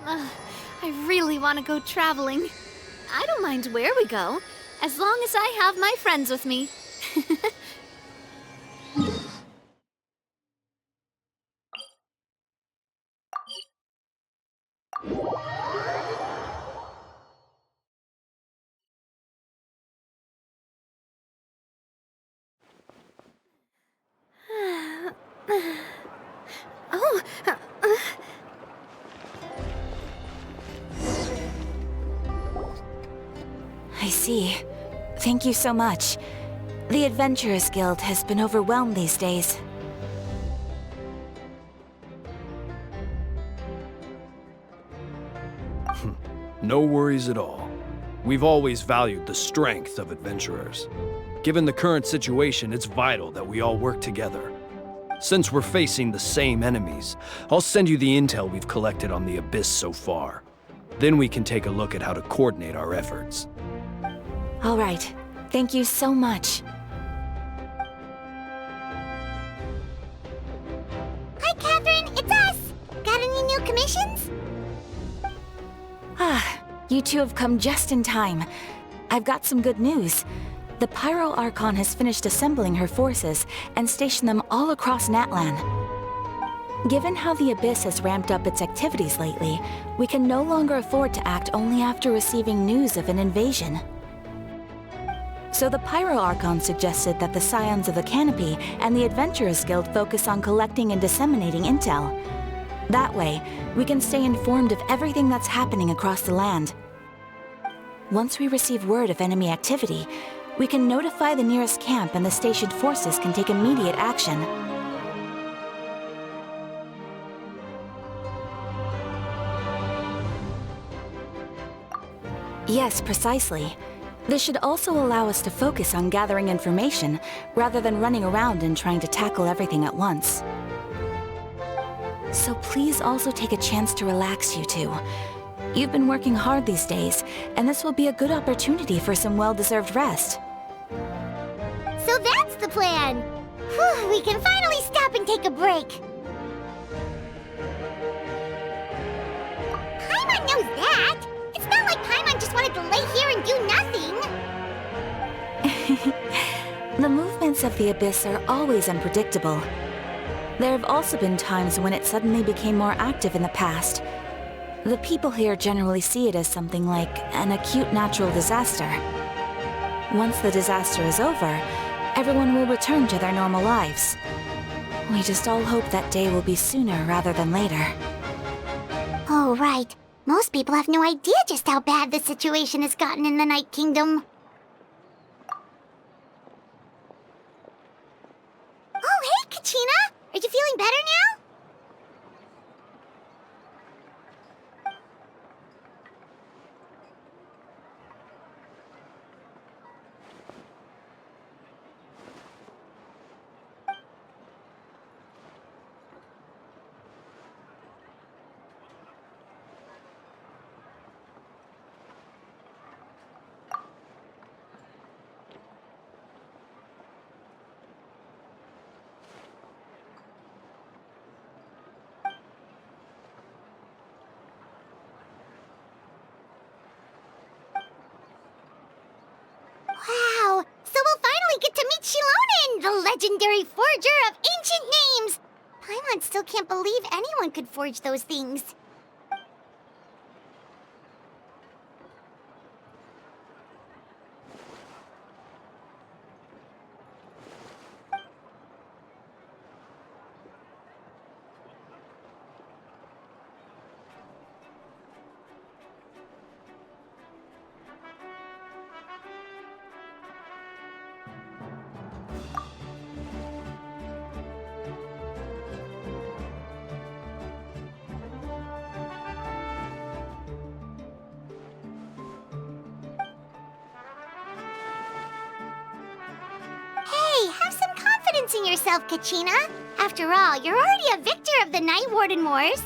I really want to go traveling. I don't mind where we go, as long as I have my friends with me. Oh, I see. Thank you so much. The Adventurers Guild has been overwhelmed these days. No worries at all. We've always valued the strength of adventurers. Given the current situation, it's vital that we all work together. Since we're facing the same enemies, I'll send you the intel we've collected on the Abyss so far. Then we can take a look at how to coordinate our efforts. All right. Thank you so much. Hi, Catherine, it's us! Got any new commissions? You two have come just in time. I've got some good news. The Pyro Archon has finished assembling her forces and stationed them all across Natlan. Given how the Abyss has ramped up its activities lately, we can no longer afford to act only after receiving news of an invasion. So the Pyro Archon suggested that the Scions of the Canopy and the Adventurers Guild focus on collecting and disseminating intel. That way, we can stay informed of everything that's happening across the land. Once we receive word of enemy activity, we can notify the nearest camp and the stationed forces can take immediate action. Yes, precisely. This should also allow us to focus on gathering information, rather than running around and trying to tackle everything at once. So please also take a chance to relax, you two. You've been working hard these days, and this will be a good opportunity for some well-deserved rest. So that's the plan! Whew, we can finally stop and take a break! Paimon knows that! It's not like Paimon just wanted to lay here and do nothing! The movements of the Abyss are always unpredictable. There have also been times when it suddenly became more active in the past. The people here generally see it as something like an acute natural disaster. Once the disaster is over, everyone will return to their normal lives. We just all hope that day will be sooner rather than later. Oh, right. Most people have no idea just how bad the situation has gotten in the Night Kingdom. Oh, hey, Kachina! Are you feeling better now? Wow! So we'll finally get to meet Shilonen, the legendary forger of ancient names! Paimon still can't believe anyone could forge those things. Hey, have some confidence in yourself, Kachina. After all, you're already a victor of the Night Warden Wars.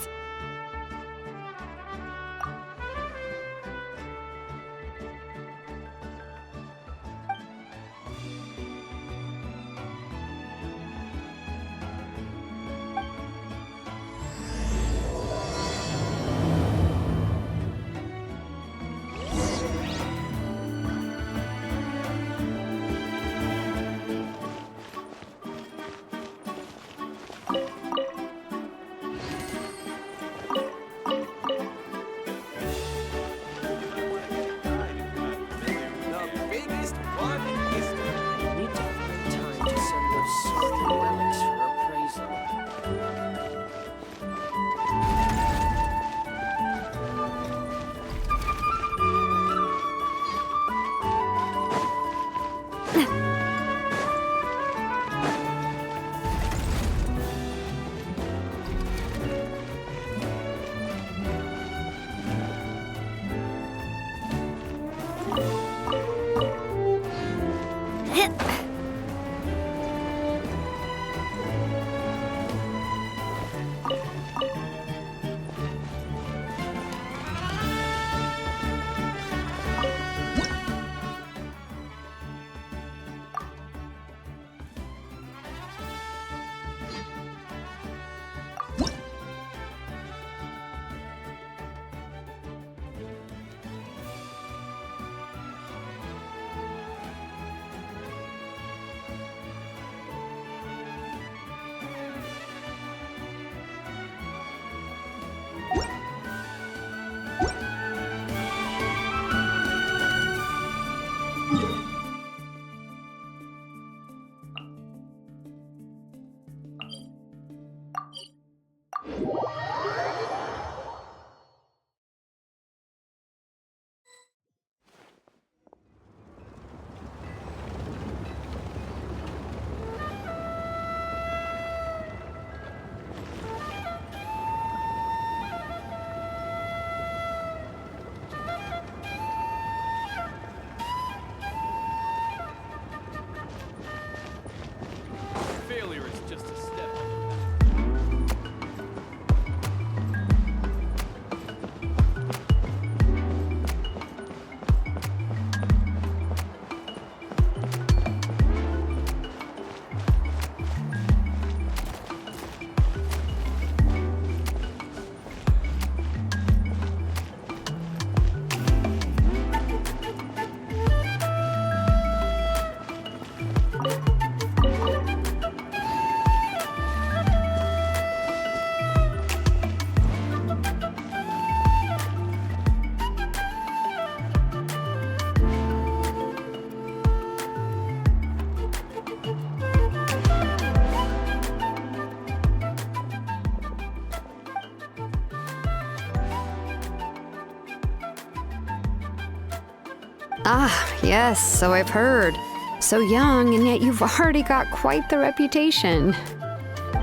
Ah, yes, so I've heard. So young, and yet you've already got quite the reputation.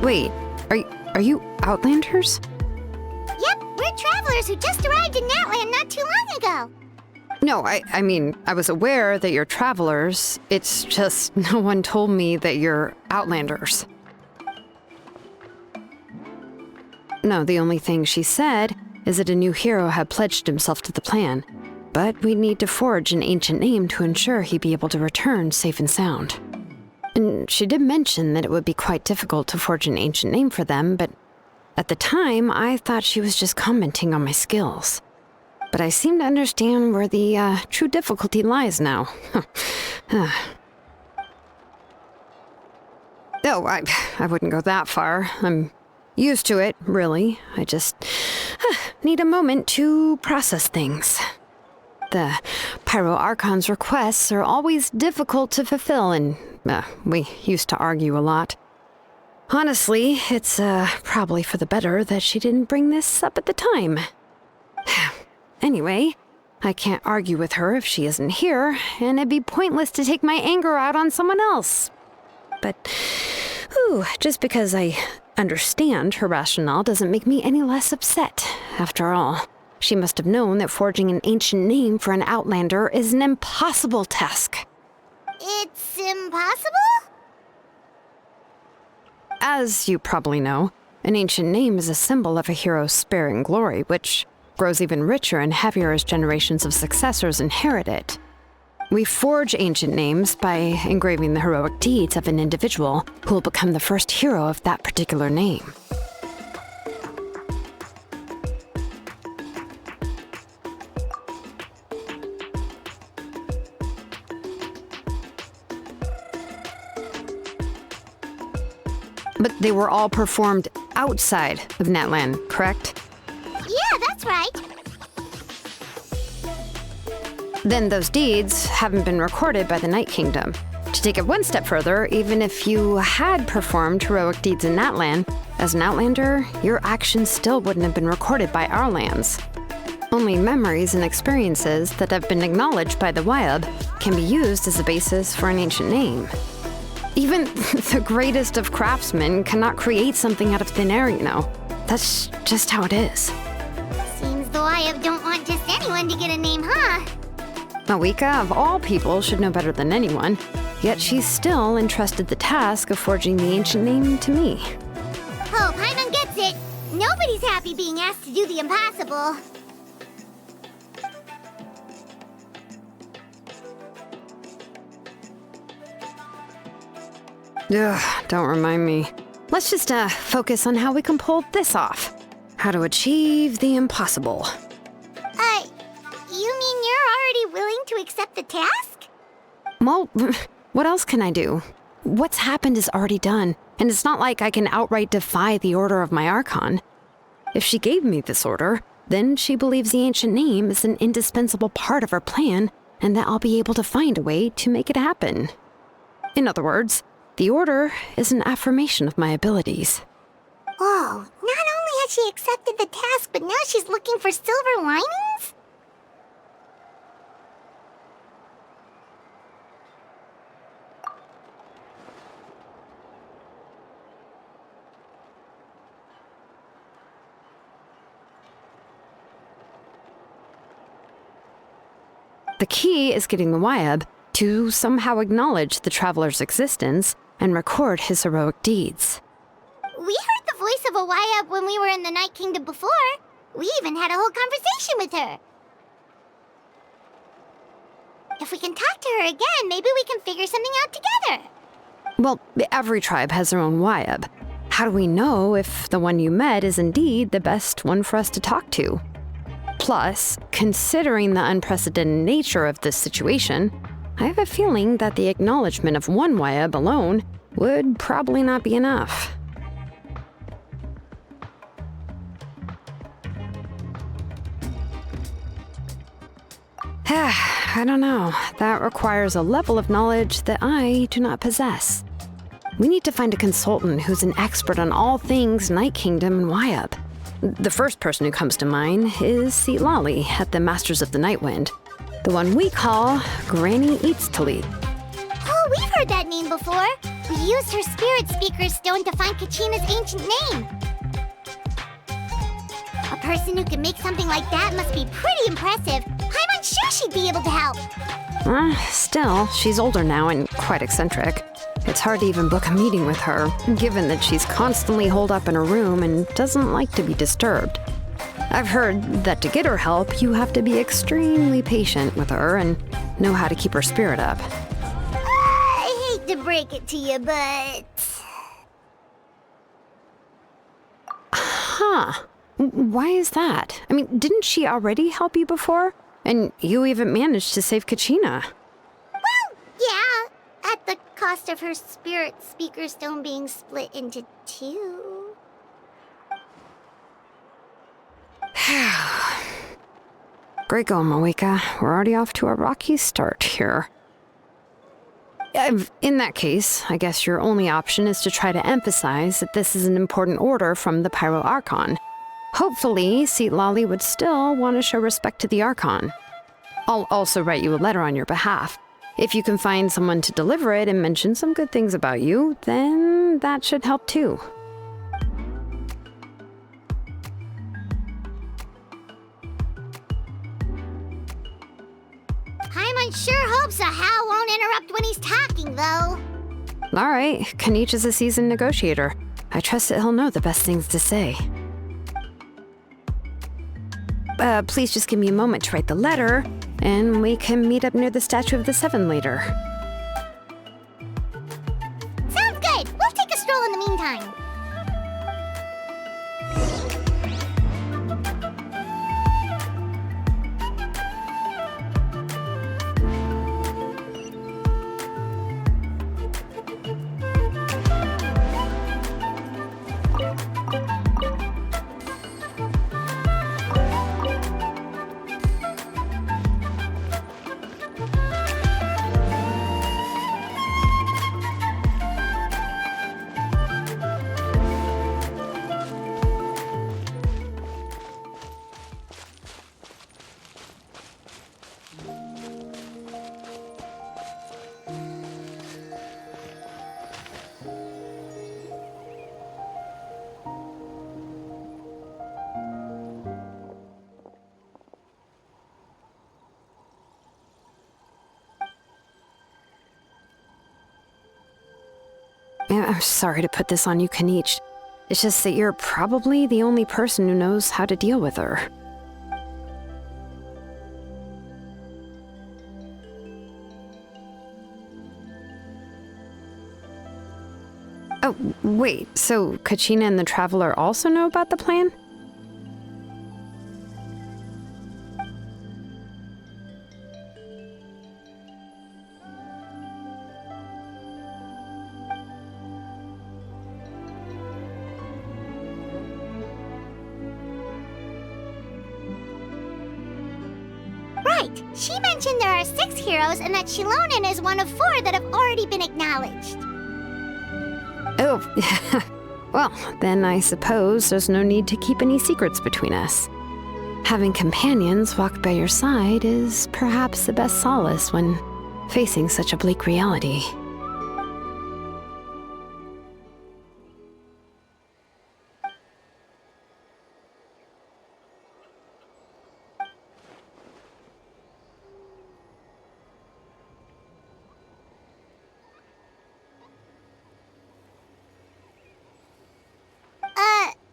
Wait, are you Outlanders? Yep, we're travelers who just arrived in Natland not too long ago. No, I mean, I was aware that you're travelers. It's just no one told me that you're Outlanders. No, the only thing she said is that a new hero had pledged himself to the plan. But we'd need to forge an ancient name to ensure he'd be able to return safe and sound. And she did mention that it would be quite difficult to forge an ancient name for them, but at the time, I thought she was just commenting on my skills. But I seem to understand where the true difficulty lies now. Oh, I wouldn't go that far. I'm used to it, really. I just need a moment to process things. The Pyro Archon's requests are always difficult to fulfill, and we used to argue a lot. Honestly, it's probably for the better that she didn't bring this up at the time. Anyway, I can't argue with her if she isn't here, and it'd be pointless to take my anger out on someone else. But, just because I understand her rationale doesn't make me any less upset, after all. She must have known that forging an ancient name for an Outlander is an impossible task. It's impossible? As you probably know, an ancient name is a symbol of a hero's spirit and glory, which grows even richer and heavier as generations of successors inherit it. We forge ancient names by engraving the heroic deeds of an individual who will become the first hero of that particular name. But they were all performed outside of Natland, correct? Yeah, that's right. Then those deeds haven't been recorded by the Night Kingdom. To take it one step further, even if you had performed heroic deeds in Natland, as an Outlander, your actions still wouldn't have been recorded by our lands. Only memories and experiences that have been acknowledged by the Wyab can be used as a basis for an ancient name. Even the greatest of craftsmen cannot create something out of thin air, you know. That's just how it is. Seems the Wyab don't want just anyone to get a name, huh? Mawika, of all people, should know better than anyone, yet she's still entrusted the task of forging the ancient name to me. Oh, Paimon gets it. Nobody's happy being asked to do the impossible. Ugh, don't remind me. Let's just focus on how we can pull this off. How to achieve the impossible. You mean you're already willing to accept the task? Well, what else can I do? What's happened is already done, and it's not like I can outright defy the order of my Archon. If she gave me this order, then she believes the ancient name is an indispensable part of her plan, and that I'll be able to find a way to make it happen. In other words, the order is an affirmation of my abilities. Whoa, not only has she accepted the task, but now she's looking for silver linings? The key is getting the Wyab to somehow acknowledge the traveler's existence and record his heroic deeds. We heard the voice of a Wyab when we were in the Night Kingdom before. We even had a whole conversation with her. If we can talk to her again, maybe we can figure something out together. Well, every tribe has their own Wyab. How do we know if the one you met is indeed the best one for us to talk to? Plus, considering the unprecedented nature of this situation, I have a feeling that the acknowledgement of one Wyab alone would probably not be enough. I don't know. That requires a level of knowledge that I do not possess. We need to find a consultant who's an expert on all things Night Kingdom and Wyab. The first person who comes to mind is Seat Lolly at the Masters of the Nightwind. The one we call Granny Eats Talit. Oh, we've heard that name before. We used her spirit speaker stone to find Kachina's ancient name. A person who can make something like that must be pretty impressive. I'm unsure she'd be able to help. Still, she's older now and quite eccentric. It's hard to even book a meeting with her, given that she's constantly holed up in her room and doesn't like to be disturbed. I've heard that to get her help, you have to be extremely patient with her and know how to keep her spirit up. I hate to break it to you, but... Huh. Why is that? I mean, didn't she already help you before? And you even managed to save Kachina. Well, yeah, at the cost of her spirit speaker stone being split into two. Great going, Moeka. We're already off to a rocky start here. In that case, I guess your only option is to try to emphasize that this is an important order from the Pyro Archon. Hopefully, Seat-Lolly would still want to show respect to the Archon. I'll also write you a letter on your behalf. If you can find someone to deliver it and mention some good things about you, then that should help too. Paimon sure hopes a Hal won't interrupt when he's talking, though. All right, Kanich is a seasoned negotiator. I trust that he'll know the best things to say. Please just give me a moment to write the letter, and we can meet up near the Statue of the Seven later. Sounds good. We'll take a stroll in the meantime. I'm sorry to put this on you, Kanich. It's just that you're probably the only person who knows how to deal with her. Oh, wait, so Kachina and the Traveler also know about the plan? Right. She mentioned there are 6 heroes and that Shilonen is one of 4 that have already been acknowledged. Oh, well, then I suppose there's no need to keep any secrets between us. Having companions walk by your side is perhaps the best solace when facing such a bleak reality.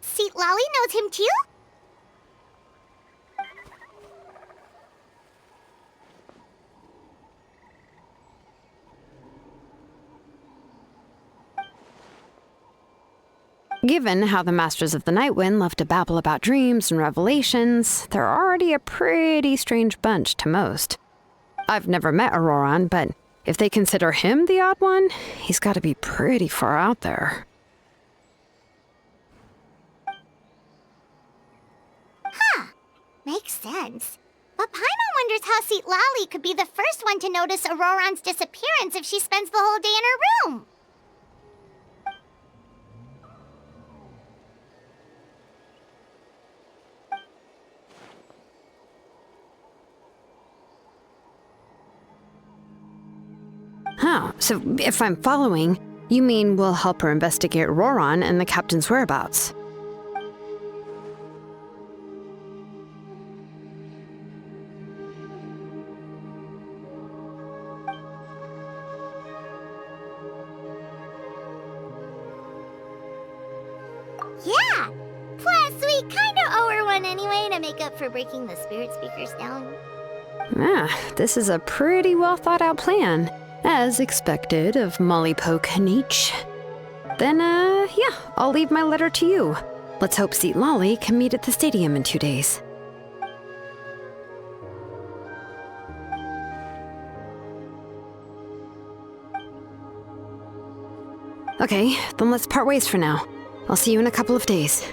Seat-Lolly knows him too? Given how the Masters of the Nightwind love to babble about dreams and revelations, they're already a pretty strange bunch to most. I've never met Auroran, but if they consider him the odd one, he's got to be pretty far out there. Makes sense. But Paimon wonders how Seat-Lolly could be the first one to notice Auroran's disappearance if she spends the whole day in her room. Oh, so if I'm following, you mean we'll help her investigate Roron and the captain's whereabouts? Yeah! Plus, we kinda owe her one anyway to make up for breaking the spirit speakers down. This is a pretty well thought out plan, as expected of Molly Poke Nietzsche. Then, yeah, I'll leave my letter to you. Let's hope Seat Lolly can meet at the stadium in 2 days. Okay, then let's part ways for now. I'll see you in a couple of days.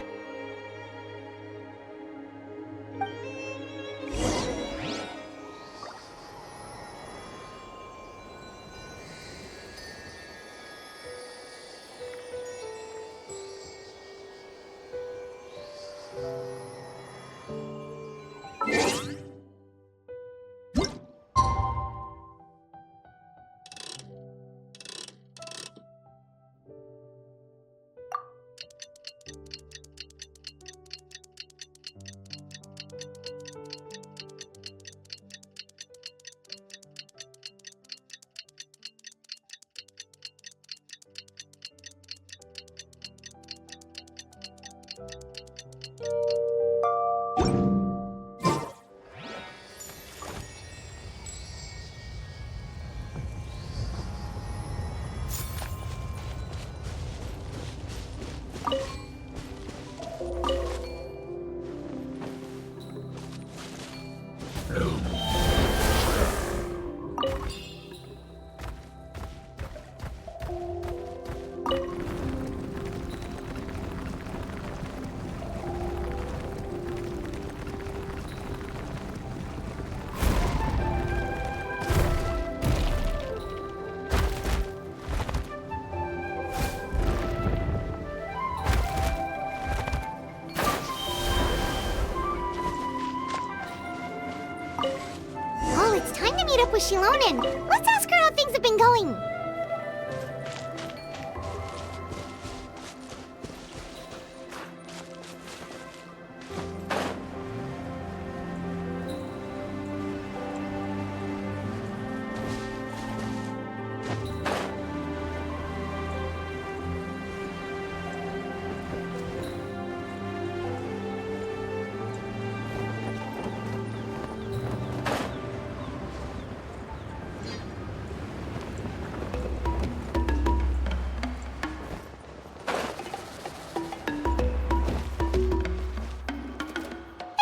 Oh, it's time to meet up with Shilonen. Let's ask her how things have been going.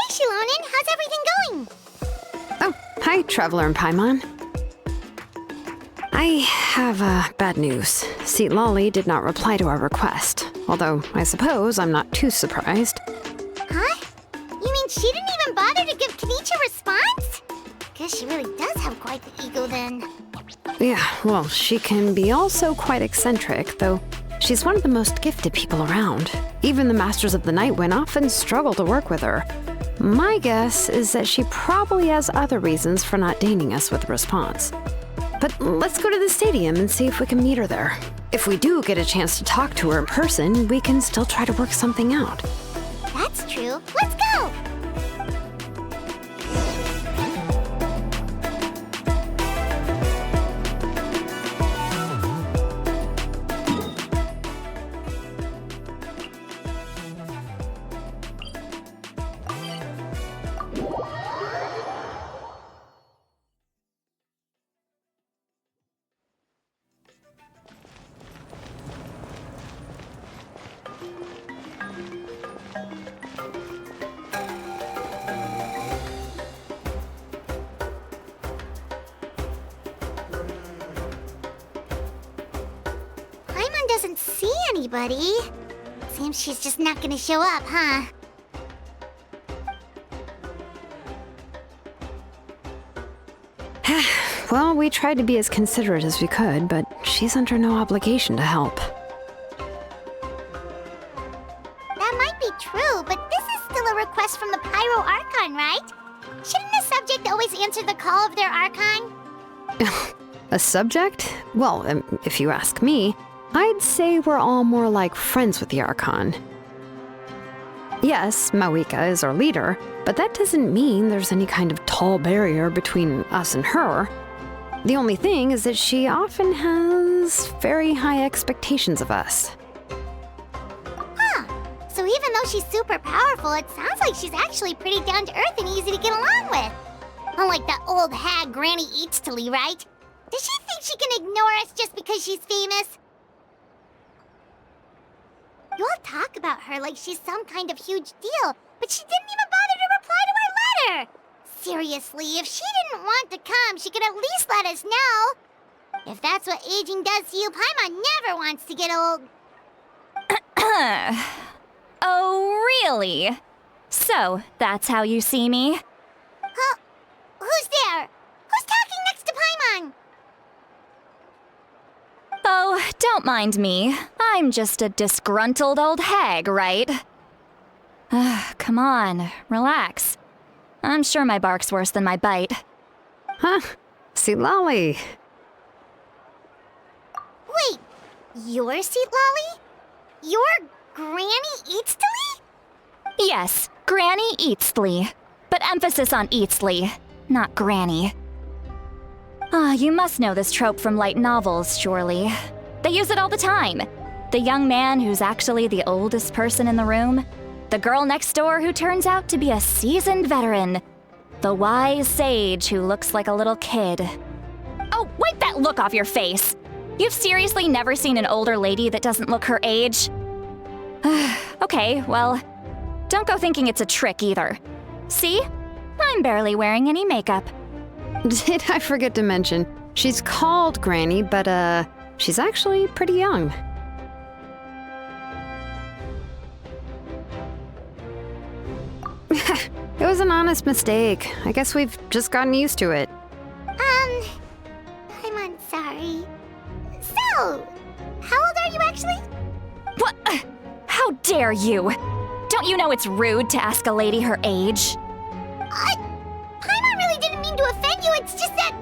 Shilonen, how's everything going? Oh, hi, Traveler and Paimon. I have bad news. Seat Lolly did not reply to our request, although I suppose I'm not too surprised. Huh? You mean she didn't even bother to give Kenichi a response? Guess she really does have quite the ego then. Yeah, well, she can be also quite eccentric, though she's one of the most gifted people around. Even the Masters of the Nightwind often struggle to work with her. My guess is that she probably has other reasons for not deigning us with a response. But let's go to the stadium and see if we can meet her there. If we do get a chance to talk to her in person, we can still try to work something out. That's true. Let's go! Doesn't see anybody. Seems she's just not gonna show up, huh? Well, we tried to be as considerate as we could, but she's under no obligation to help. That might be true, but this is still a request from the Pyro Archon, right? Shouldn't the subject always answer the call of their Archon? A subject? Well, if you ask me, I'd say we're all more like friends with the Archon. Yes, Mawika is our leader, but that doesn't mean there's any kind of tall barrier between us and her. The only thing is that she often has very high expectations of us. Huh. So even though she's super powerful, it sounds like she's actually pretty down to earth and easy to get along with. Unlike that old hag Granny Eatstily, right? Does she think she can ignore us just because she's famous? You all talk about her like she's some kind of huge deal, but she didn't even bother to reply to our letter! Seriously, if she didn't want to come, she could at least let us know. If that's what aging does to you, Paimon never wants to get old. Oh, really? So, that's how you see me? Huh? Who's there? Who's talking next to Paimon? Oh, don't mind me. I'm just a disgruntled old hag, right? Come on, relax. I'm sure my bark's worse than my bite. Huh? See, Lolly. Wait, you're Seat Lolly? You're Granny Eatstily? Yes, Granny Eatstly. But emphasis on Eatstly, not Granny. You must know this trope from light novels, surely. They use it all the time. The young man who's actually the oldest person in the room. The girl next door who turns out to be a seasoned veteran. The wise sage who looks like a little kid. Oh, wipe that look off your face! You've seriously never seen an older lady that doesn't look her age? Okay, well, don't go thinking it's a trick either. See? I'm barely wearing any makeup. Did I forget to mention, she's called Granny, but she's actually pretty young. It was an honest mistake. I guess we've just gotten used to it. I'm sorry. So, how old are you actually? What? How dare you? Don't you know it's rude to ask a lady her age? Paimon really didn't mean to offend you, it's just that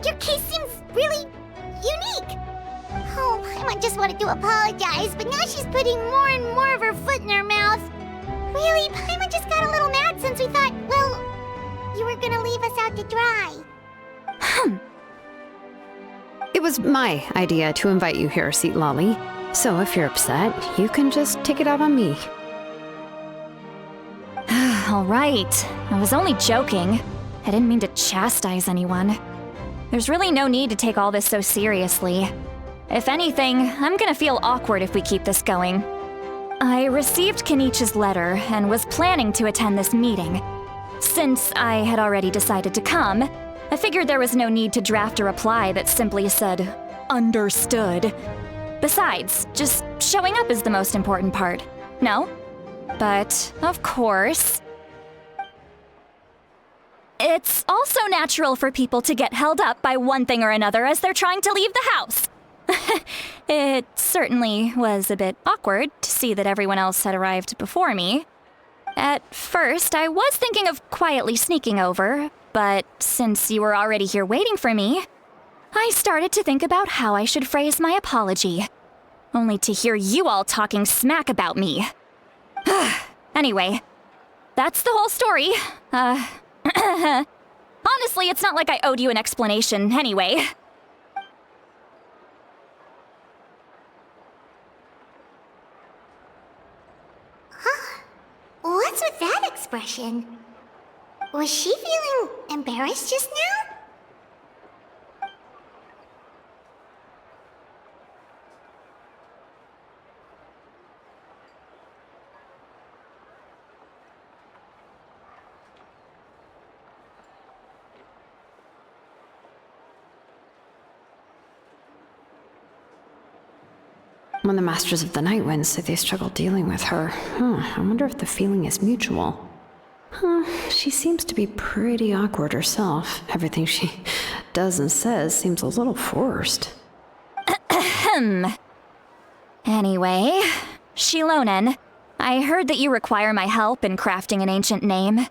your case seems really unique. Oh, Paimon just wanted to apologize, but now she's putting more and more of her foot in her mouth. Really, Paimon just got a little mad since we thought, well, you were gonna leave us out to dry. It was my idea to invite you here, Seat Lolly. So if you're upset, you can just take it out on me. All right. I was only joking. I didn't mean to chastise anyone. There's really no need to take all this so seriously. If anything, I'm gonna feel awkward if we keep this going. I received Kenichi's letter and was planning to attend this meeting. Since I had already decided to come, I figured there was no need to draft a reply that simply said, "Understood." Besides, just showing up is the most important part, no? But, of course, it's also natural for people to get held up by one thing or another as they're trying to leave the house. It certainly was a bit awkward to see that everyone else had arrived before me. At first, I was thinking of quietly sneaking over, but since you were already here waiting for me, I started to think about how I should phrase my apology. Only to hear you all talking smack about me. Anyway, that's the whole story. Honestly, it's not like I owed you an explanation anyway. What's with that expression? Was she feeling embarrassed just now? When the Masters of the Night Winds say they struggle dealing with her, I wonder if the feeling is mutual. She seems to be pretty awkward herself. Everything she does and says seems a little forced. Anyway, Shilonen, I heard that you require my help in crafting an ancient name.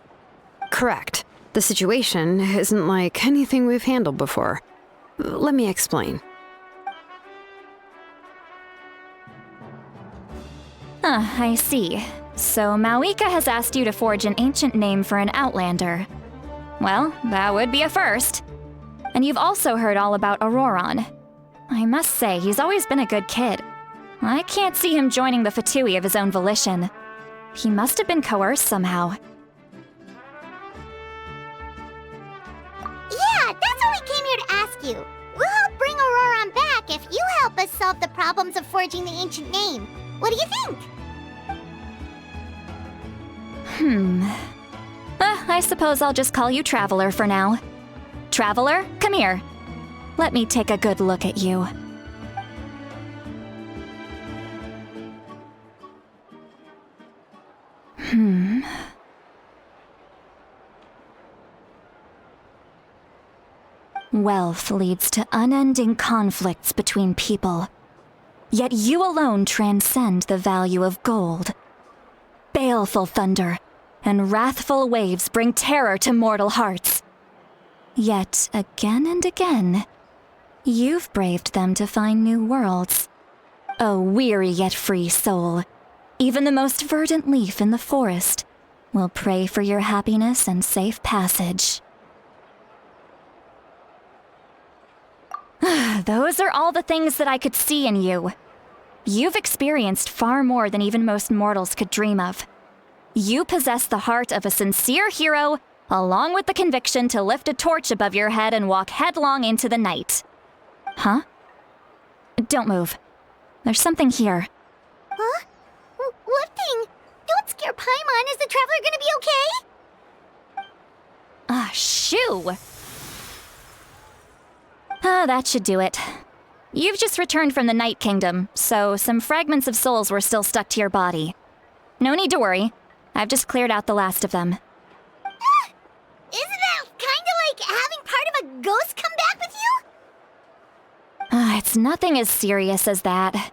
Correct. The situation isn't like anything we've handled before. Let me explain. I see. So Mawika has asked you to forge an ancient name for an Outlander. Well, that would be a first. And you've also heard all about Auroron. I must say, he's always been a good kid. I can't see him joining the Fatui of his own volition. He must have been coerced somehow. Yeah, that's what we came here to ask you. We'll help bring Auroron back if you help us solve the problems of forging the ancient name. What do you think? I suppose I'll just call you Traveler for now. Traveler, come here. Let me take a good look at you. Wealth leads to unending conflicts between people. Yet you alone transcend the value of gold. Baleful thunder and wrathful waves bring terror to mortal hearts. Yet again and again, you've braved them to find new worlds. O weary yet free soul, even the most verdant leaf in the forest will pray for your happiness and safe passage. Those are all the things that I could see in you. You've experienced far more than even most mortals could dream of. You possess the heart of a sincere hero, along with the conviction to lift a torch above your head and walk headlong into the night. Huh? Don't move. There's something here. Huh? What thing? Don't scare Paimon. Is the Traveler gonna be okay? Shoo! That should do it. You've just returned from the Night Kingdom, so some fragments of souls were still stuck to your body. No need to worry. I've just cleared out the last of them. Isn't that kinda like having part of a ghost come back with you? It's nothing as serious as that.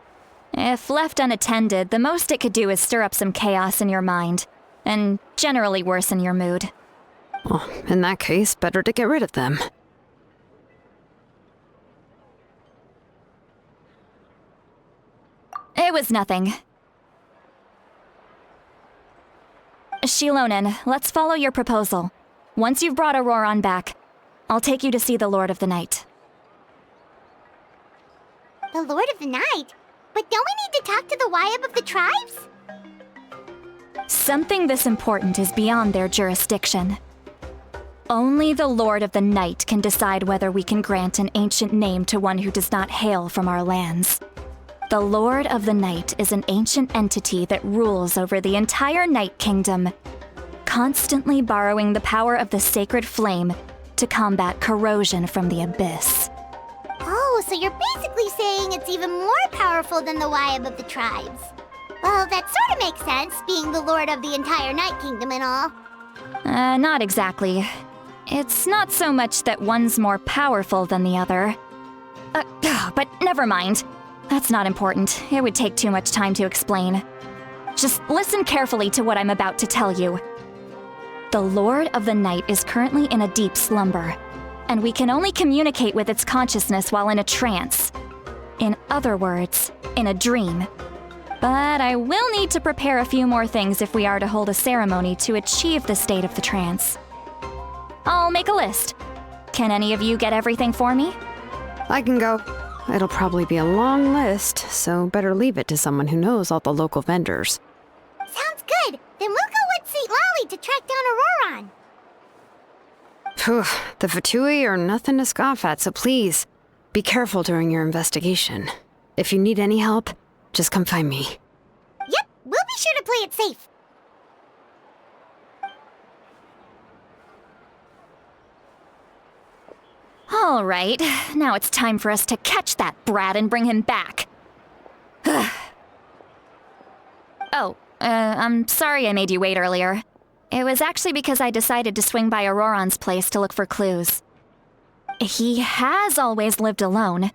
If left unattended, the most it could do is stir up some chaos in your mind, and generally worsen your mood. Well, in that case, better to get rid of them. It was nothing. Shilonen, let's follow your proposal. Once you've brought Auroron back, I'll take you to see the Lord of the Night. The Lord of the Night? But don't we need to talk to the Wayab of the tribes? Something this important is beyond their jurisdiction. Only the Lord of the Night can decide whether we can grant an ancient name to one who does not hail from our lands. The Lord of the Night is an ancient entity that rules over the entire Night Kingdom, constantly borrowing the power of the sacred flame to combat corrosion from the abyss. Oh, so you're basically saying it's even more powerful than the Wayab of the tribes. Well, that sort of makes sense, being the Lord of the entire Night Kingdom and all. Not exactly. It's not so much that one's more powerful than the other. But never mind. That's not important. It would take too much time to explain. Just listen carefully to what I'm about to tell you. The Lord of the Night is currently in a deep slumber, and we can only communicate with its consciousness while in a trance. In other words, in a dream. But I will need to prepare a few more things if we are to hold a ceremony to achieve the state of the trance. I'll make a list. Can any of you get everything for me? I can go. It'll probably be a long list, so better leave it to someone who knows all the local vendors. Sounds good. Then we'll go with St. Lolly to track down Auroron. Phew, the Fatui are nothing to scoff at, so please, be careful during your investigation. If you need any help, just come find me. Yep, we'll be sure to play it safe. All right, now it's time for us to catch that brat and bring him back. I'm sorry I made you wait earlier. It was actually because I decided to swing by Auroron's place to look for clues. He has always lived alone,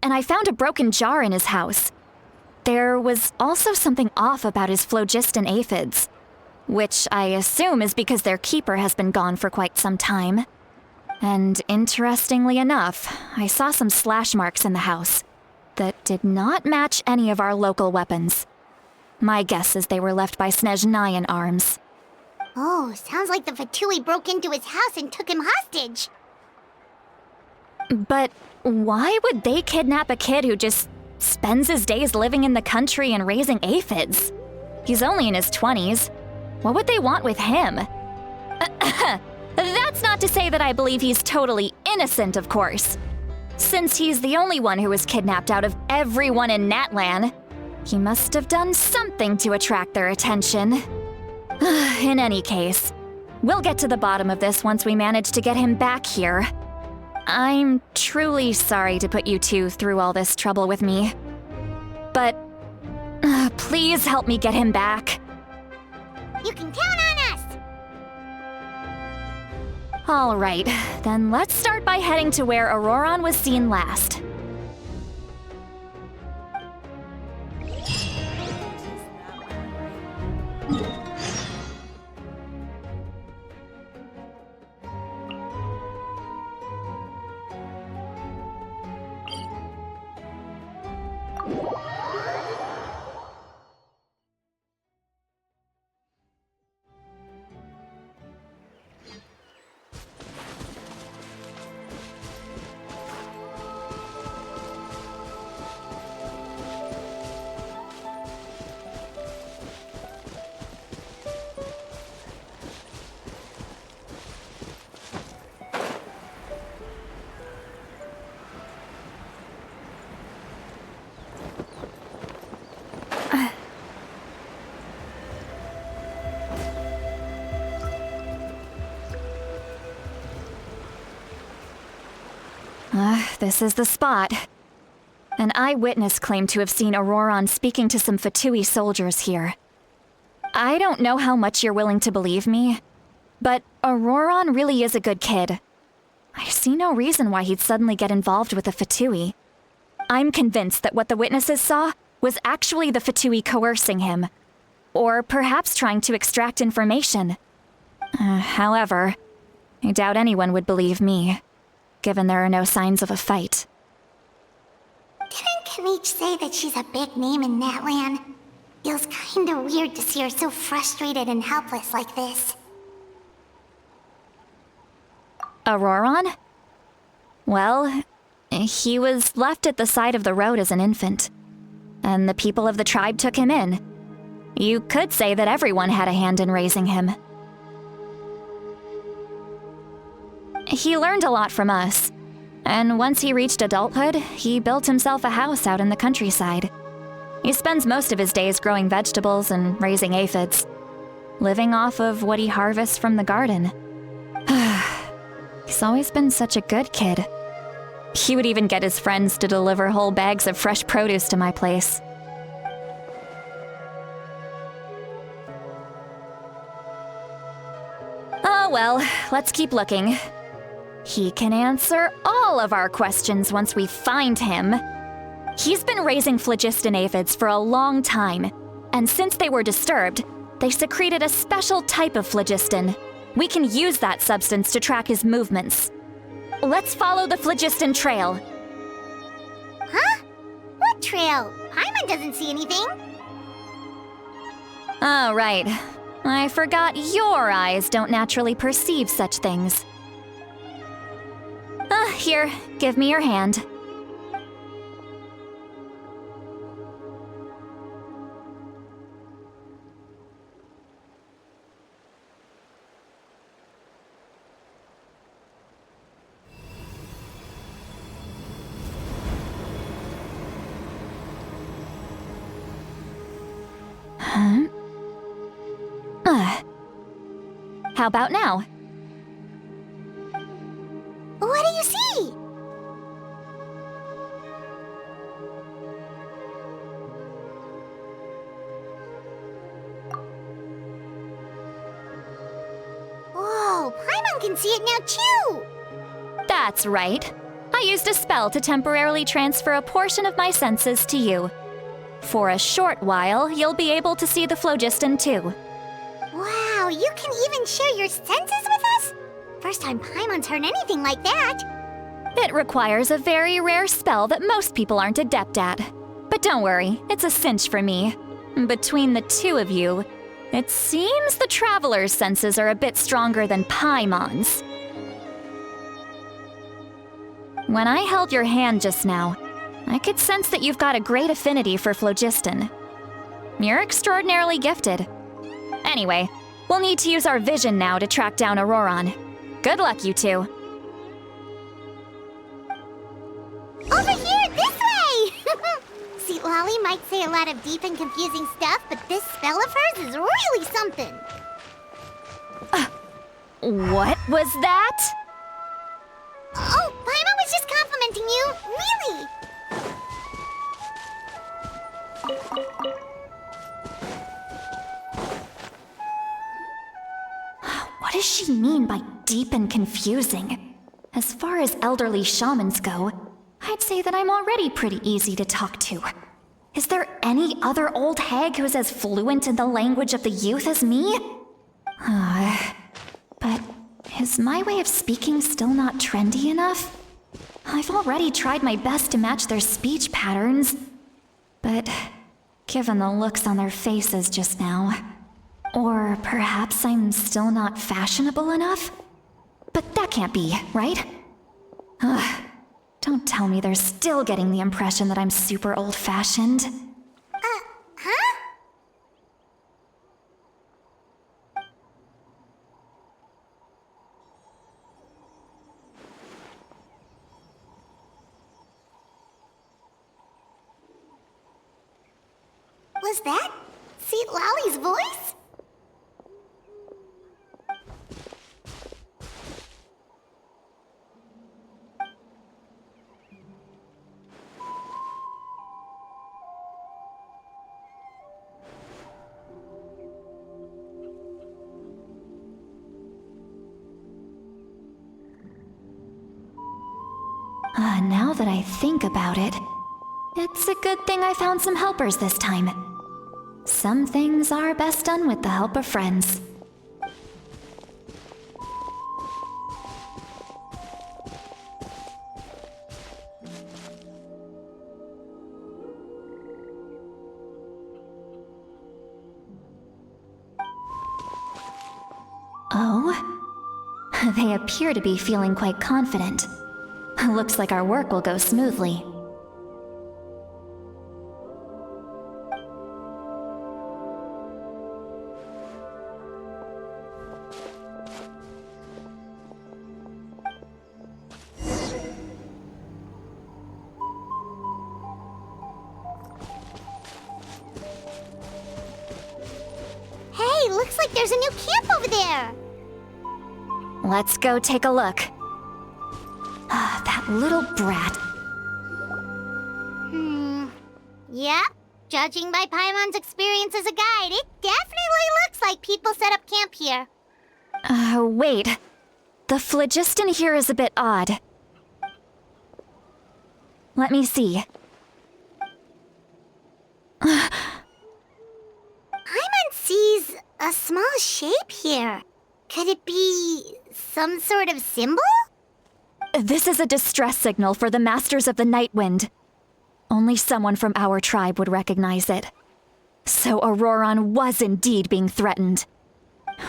and I found a broken jar in his house. There was also something off about his phlogiston aphids, which I assume is because their keeper has been gone for quite some time. And interestingly enough, I saw some slash marks in the house that did not match any of our local weapons. My guess is they were left by Snezhnayan arms. Oh, sounds like the Fatui broke into his house and took him hostage. But why would they kidnap a kid who just spends his days living in the country and raising aphids? He's only in his 20s. What would they want with him? That's not to say that I believe he's totally innocent, of course. Since he's the only one who was kidnapped out of everyone in Natlan, he must have done something to attract their attention. In any case, we'll get to the bottom of this once we manage to get him back here. I'm truly sorry to put you two through all this trouble with me. But please help me get him back. You can count on us! All right, then let's start by heading to where Auroron was seen last. This is the spot. An eyewitness claimed to have seen Auroron speaking to some Fatui soldiers here. I don't know how much you're willing to believe me, but Auroron really is a good kid. I see no reason why he'd suddenly get involved with the Fatui. I'm convinced that what the witnesses saw was actually the Fatui coercing him, or perhaps trying to extract information. However, I doubt anyone would believe me, given there are no signs of a fight. Didn't Kanich say that she's a big name in Natlan? Feels kinda weird to see her so frustrated and helpless like this. Auroron? Well, he was left at the side of the road as an infant, and the people of the tribe took him in. You could say that everyone had a hand in raising him. He learned a lot from us, and once he reached adulthood, he built himself a house out in the countryside. He spends most of his days growing vegetables and raising aphids, living off of what he harvests from the garden. He's always been such a good kid. He would even get his friends to deliver whole bags of fresh produce to my place. Oh well, let's keep looking. He can answer all of our questions once we find him. He's been raising phlogiston aphids for a long time, and since they were disturbed, they secreted a special type of phlogiston. We can use that substance to track his movements. Let's follow the phlogiston trail. Huh? What trail? Paimon doesn't see anything. Oh, right. I forgot your eyes don't naturally perceive such things. Here, give me your hand. How about now? What do you see? Whoa, Paimon can see it now too! That's right. I used a spell to temporarily transfer a portion of my senses to you. For a short while, you'll be able to see the phlogiston too. Wow, you can even share your senses with us? First time Paimon's heard anything like that. It requires a very rare spell that most people aren't adept at. But don't worry, it's a cinch for me. Between the two of you, it seems the Traveler's senses are a bit stronger than Paimon's. When I held your hand just now, I could sense that you've got a great affinity for phlogiston. You're extraordinarily gifted. Anyway, we'll need to use our vision now to track down Auroron. Good luck, you two. Over here, this way! See, Lolly might say a lot of deep and confusing stuff, but this spell of hers is really something. What was that? Oh, Paimon was just complimenting you, really. What does she mean by deep and confusing? As far as elderly shamans go, I'd say that I'm already pretty easy to talk to. Is there any other old hag who's as fluent in the language of the youth as me? But is my way of speaking still not trendy enough? I've already tried my best to match their speech patterns. But given the looks on their faces just now, or perhaps I'm still not fashionable enough? But that can't be, right? Don't tell me they're still getting the impression that I'm super old-fashioned. Huh? Was that Seat Lolly's voice? Now that I think about it, it's a good thing I found some helpers this time. Some things are best done with the help of friends. Oh? They appear to be feeling quite confident. Looks like our work will go smoothly. Hey, looks like there's a new camp over there. Let's go take a look. That little brat. Yep. Judging by Paimon's experience as a guide, it definitely looks like people set up camp here. Wait. The phlogiston here is a bit odd. Let me see. Paimon sees a small shape here. Could it be some sort of symbol? This is a distress signal for the Masters of the Night Wind. Only someone from our tribe would recognize it. So Auroron was indeed being threatened.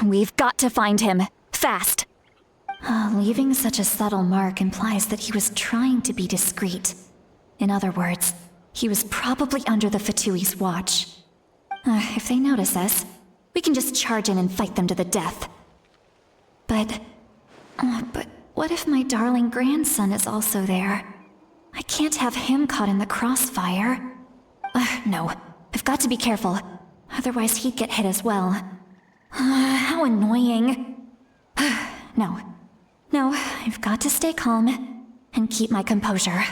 We've got to find him, fast. Leaving such a subtle mark implies that he was trying to be discreet. In other words, he was probably under the Fatui's watch. If they notice us, we can just charge in and fight them to the death. But what if my darling grandson is also there? I can't have him caught in the crossfire. No, I've got to be careful. Otherwise he'd get hit as well. How annoying. No, I've got to stay calm and keep my composure.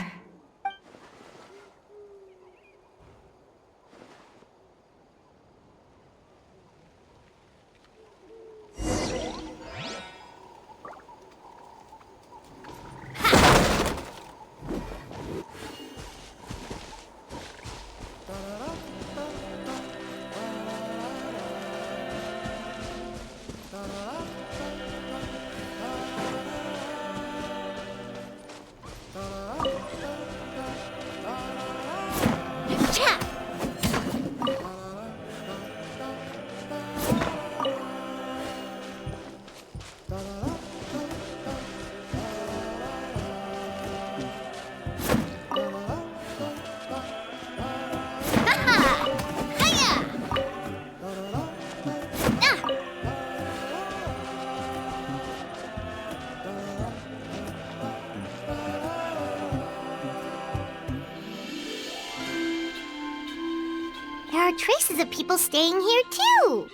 of people staying here too.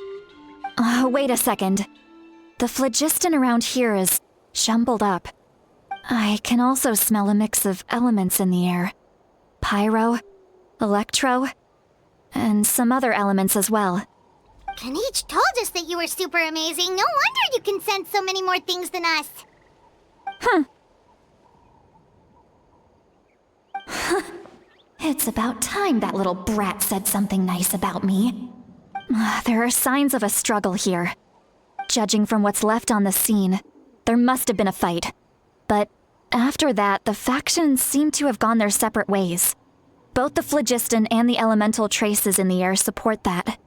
Wait a second. The phlogiston around here is jumbled up. I can also smell a mix of elements in the air. Pyro, electro, and some other elements as well. Kanich told us that you were super amazing. No wonder you can sense so many more things than us. It's about time that little brat said something nice about me. There are signs of a struggle here. Judging from what's left on the scene, there must have been a fight. But after that, the factions seem to have gone their separate ways. Both the phlogiston and the elemental traces in the air support that.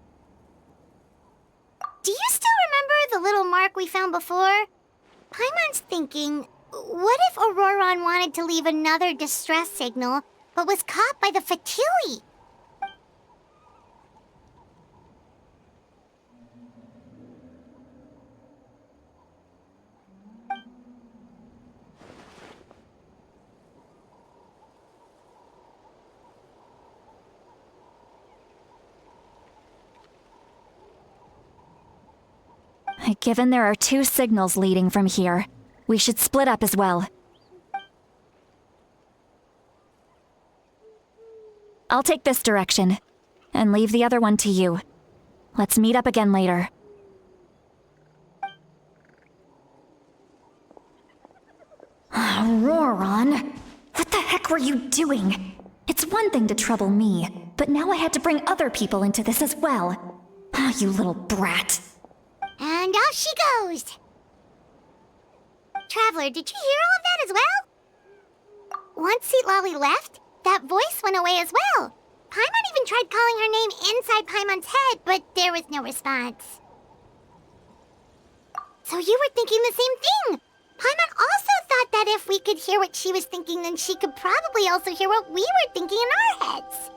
Do you still remember the little mark we found before? Paimon's thinking, what if Auroron wanted to leave another distress signal, but was caught by the Fatui? Given there are 2 signals leading from here, we should split up as well. I'll take this direction, and leave the other one to you. Let's meet up again later. Auroron, what the heck were you doing? It's one thing to trouble me, but now I had to bring other people into this as well. You little brat. And off she goes. Traveler, did you hear all of that as well? Once Seat Lolly left, that voice went away as well. Paimon even tried calling her name inside Paimon's head, but there was no response. So you were thinking the same thing. Paimon also thought that if we could hear what she was thinking, then she could probably also hear what we were thinking in our heads.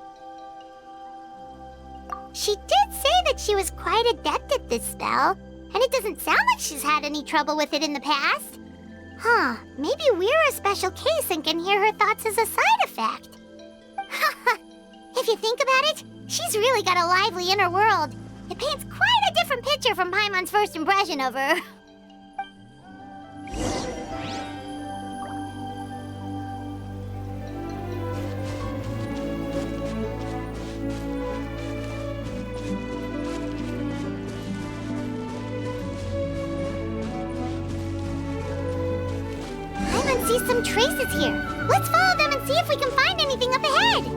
She did say that she was quite adept at this spell, and it doesn't sound like she's had any trouble with it in the past. Huh, maybe we're a special case and can hear her thoughts as a side effect. If you think about it, she's really got a lively inner world. It paints quite a different picture from Paimon's first impression of her. Paimon sees some traces here. Let's follow them and see if we can find anything up ahead.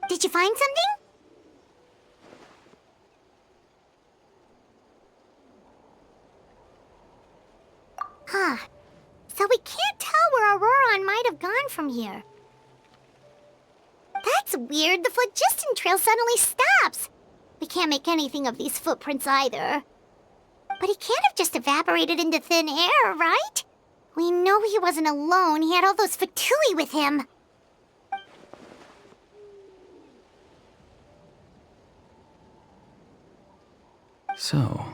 Did you find something? Huh. So we can't tell where Auroron might have gone from here. That's weird. The phlogiston trail suddenly stops. We can't make anything of these footprints either. But he can't have just evaporated into thin air, right? We know he wasn't alone. He had all those Fatui with him. So,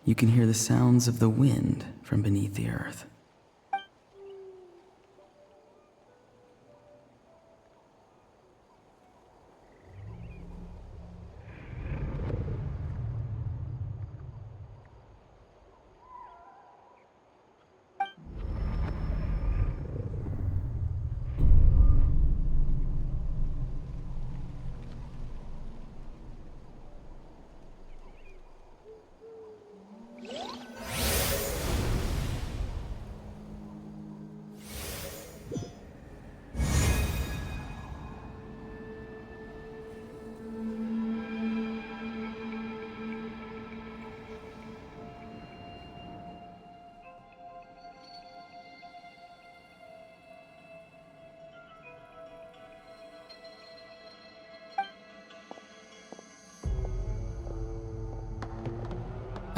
you can hear the sounds of the wind from beneath the earth.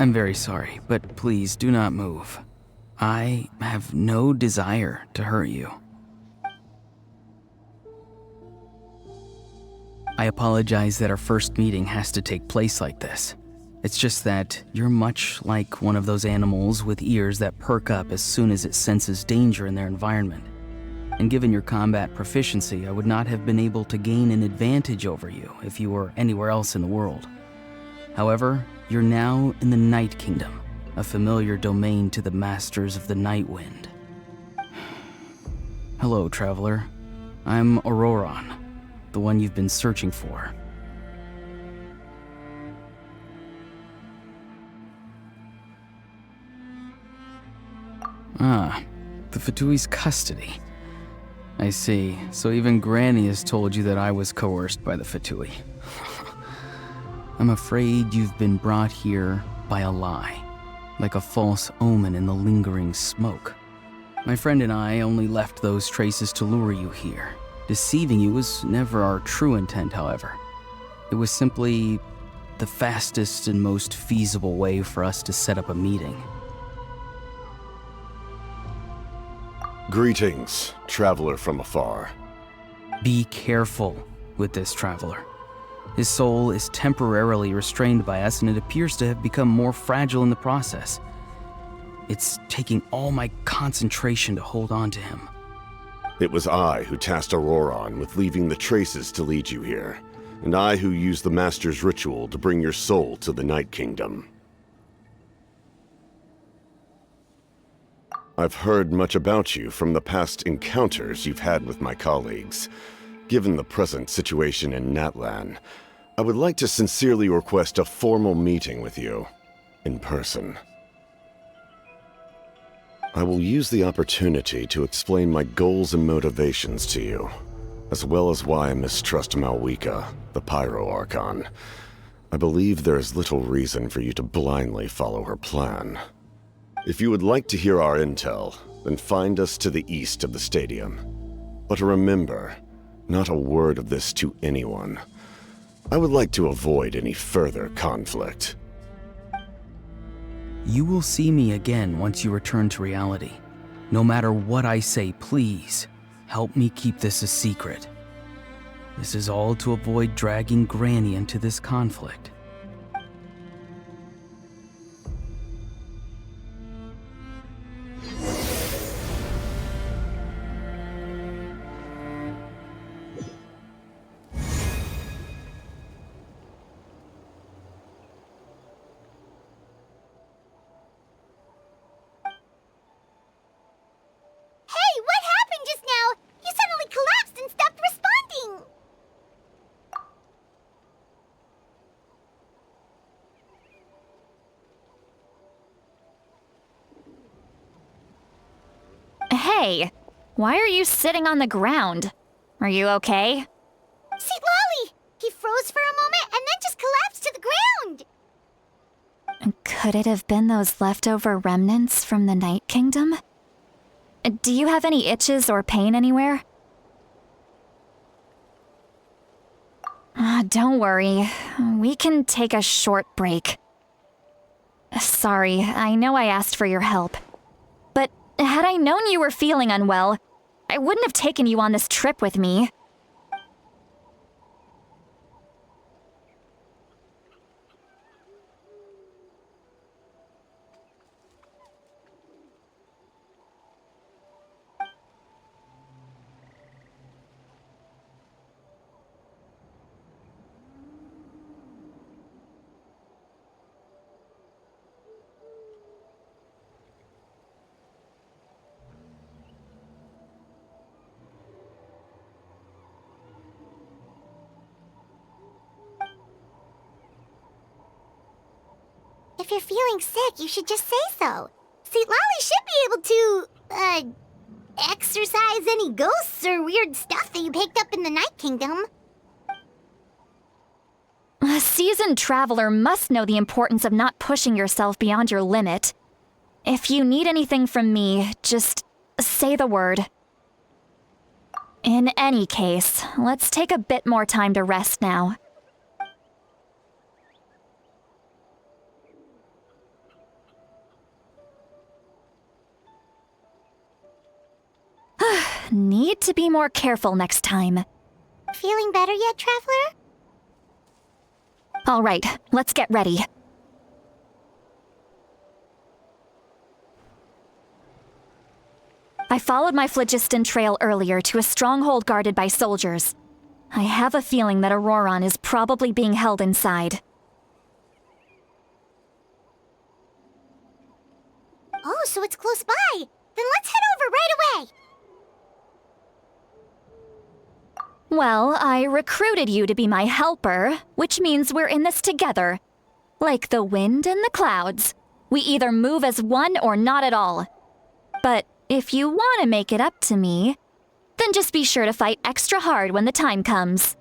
I'm very sorry, but please do not move. I have no desire to hurt you. I apologize that our first meeting has to take place like this. It's just that you're much like one of those animals with ears that perk up as soon as it senses danger in their environment. And given your combat proficiency, I would not have been able to gain an advantage over you if you were anywhere else in the world. However, you're now in the Night Kingdom, a familiar domain to the masters of the Night Wind. Hello, traveler. I'm Auroron, the one you've been searching for. Ah, the Fatui's custody. I see. So even Granny has told you that I was coerced by the Fatui. I'm afraid you've been brought here by a lie, like a false omen in the lingering smoke. My friend and I only left those traces to lure you here. Deceiving you was never our true intent, however. It was simply the fastest and most feasible way for us to set up a meeting. Greetings, traveler from afar. Be careful with this traveler. His soul is temporarily restrained by us, and it appears to have become more fragile in the process. It's taking all my concentration to hold on to him. It was I who tasked Auroron with leaving the traces to lead you here, and I who used the Master's ritual to bring your soul to the Night Kingdom. I've heard much about you from the past encounters you've had with my colleagues. Given the present situation in Natlan, I would like to sincerely request a formal meeting with you, in person. I will use the opportunity to explain my goals and motivations to you, as well as why I mistrust Malwika, the Pyro Archon. I believe there is little reason for you to blindly follow her plan. If you would like to hear our intel, then find us to the east of the stadium. But remember, not a word of this to anyone. I would like to avoid any further conflict. You will see me again once you return to reality. No matter what I say, please, help me keep this a secret. This is all to avoid dragging Granny into this conflict. Hey, what happened just now? You suddenly collapsed and stopped responding. Hey, why are you sitting on the ground? Are you okay? See, Lolly! He froze for a moment and then just collapsed to the ground. Could it have been those leftover remnants from the Night Kingdom? Do you have any itches or pain anywhere? Don't worry. We can take a short break. Sorry, I know I asked for your help. But had I known you were feeling unwell, I wouldn't have taken you on this trip with me. If you're feeling sick, you should just say so. See, Lolly should be able to, exorcise any ghosts or weird stuff that you picked up in the Night Kingdom. A seasoned traveler must know the importance of not pushing yourself beyond your limit. If you need anything from me, just say the word. In any case, let's take a bit more time to rest now. Need to be more careful next time. Feeling better yet, Traveler? All right, let's get ready. I followed my phlogiston trail earlier to a stronghold guarded by soldiers. I have a feeling that Auroron is probably being held inside. Oh, so it's close by. Then let's head over right away. Well, I recruited you to be my helper, which means we're in this together. Like the wind and the clouds. We either move as one or not at all. But if you want to make it up to me, then just be sure to fight extra hard when the time comes.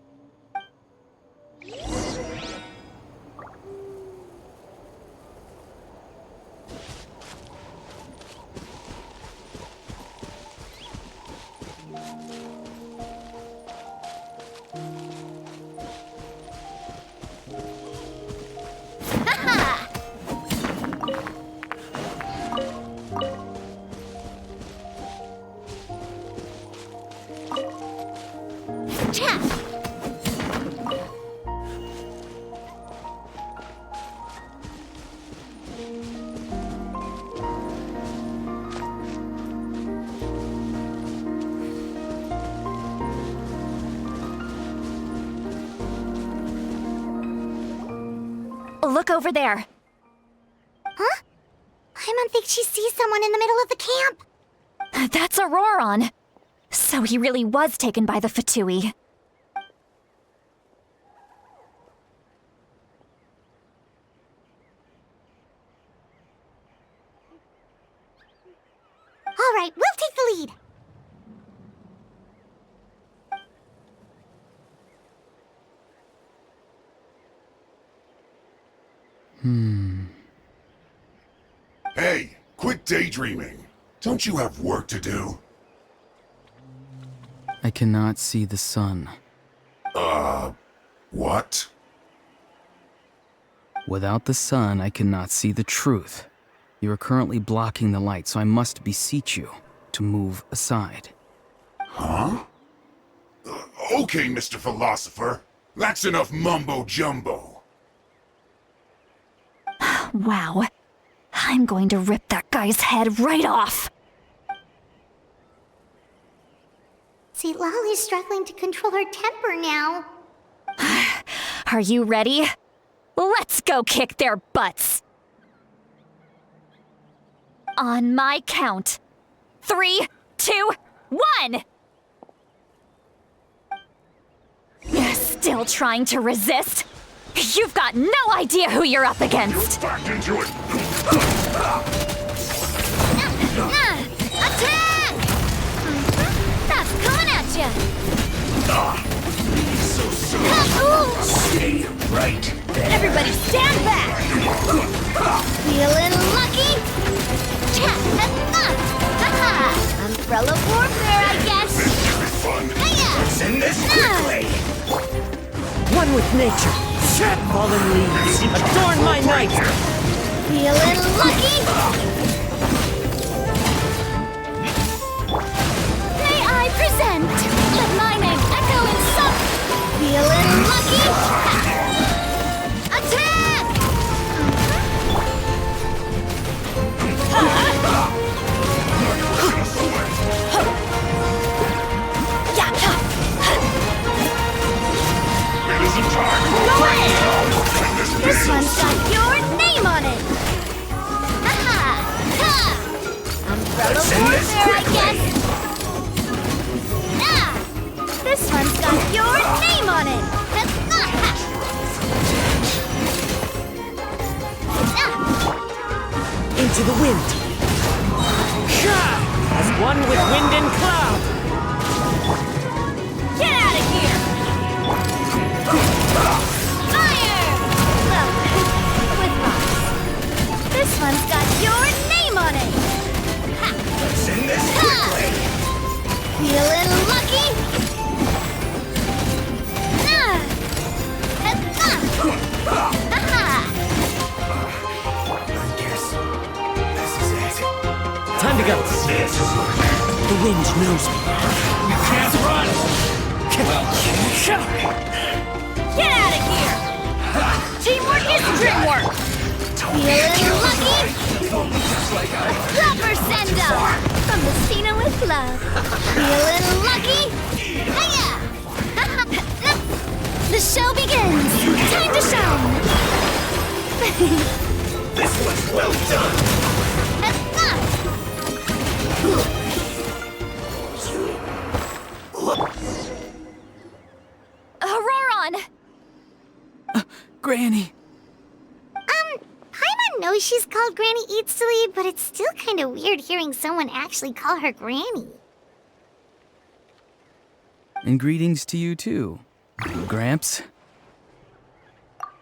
Look over there. Huh? Paimon thinks she sees someone in the middle of the camp. That's Auroron. So he really was taken by the Fatui. All right, we'll take the lead. Hey, quit daydreaming. Don't you have work to do? I cannot see the sun. What? Without the sun, I cannot see the truth. You are currently blocking the light, so I must beseech you to move aside. Huh? Okay, Mr. Philosopher. That's enough mumbo-jumbo. Wow. I'm going to rip that guy's head right off. See, Lolly's struggling to control her temper now. Are you ready? Let's go kick their butts. On my count. 3, 2, 1! Still trying to resist? You've got no idea who you're up against! Back into it! Attack! That's coming at you! So soon! Stay right there! Everybody stand back! Feeling lucky? Umbrella warfare, I guess! This should be fun! Let's end this quickly! One with nature. Fallen leaves. Adorn my night. Feeling lucky? May I present? Let my name echo in some. Feeling lucky? Attack! It isn't time! Go ahead! This This one's got your name on it! Haha! Ha! Umbrella warfare, I guess! Ah! This one's got your name on it! Into the wind. As one with wind and cloud. Get out of here! Fire! Well, with rocks. This one's got your name on it! Ha! Let's end this quickly! Feeling lucky? Ah! Time to go. This is The wind knows me. You can't run! Get out of here! Teamwork is dreamwork! Feeling lucky? Flopper send-up! From the Cena with love. Feeling lucky? Hiya! The show begins! Time to shine! This was well done! Auroron! Granny! Paimon knows she's called Granny Eats to Lead, but it's still kind of weird hearing someone actually call her Granny. And greetings to you too, Gramps.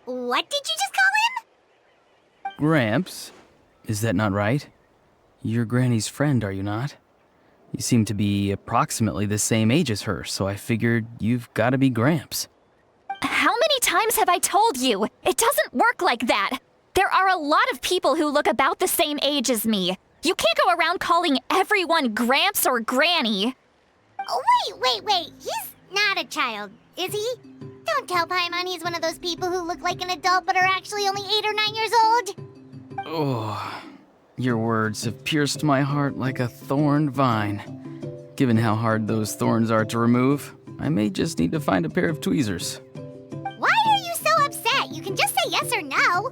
What did you just call him? Gramps? Is that not right? You're Granny's friend, are you not? You seem to be approximately the same age as her, so I figured you've got to be Gramps. How many times have I told you? It doesn't work like that. There are a lot of people who look about the same age as me. You can't go around calling everyone Gramps or Granny. Oh, wait. He's not a child, is he? Don't tell Paimon he's one of those people who look like an adult but are actually only 8 or 9 years old. Oh, your words have pierced my heart like a thorned vine. Given how hard those thorns are to remove, I may just need to find a pair of tweezers. Why are you so upset? You can just say yes or no.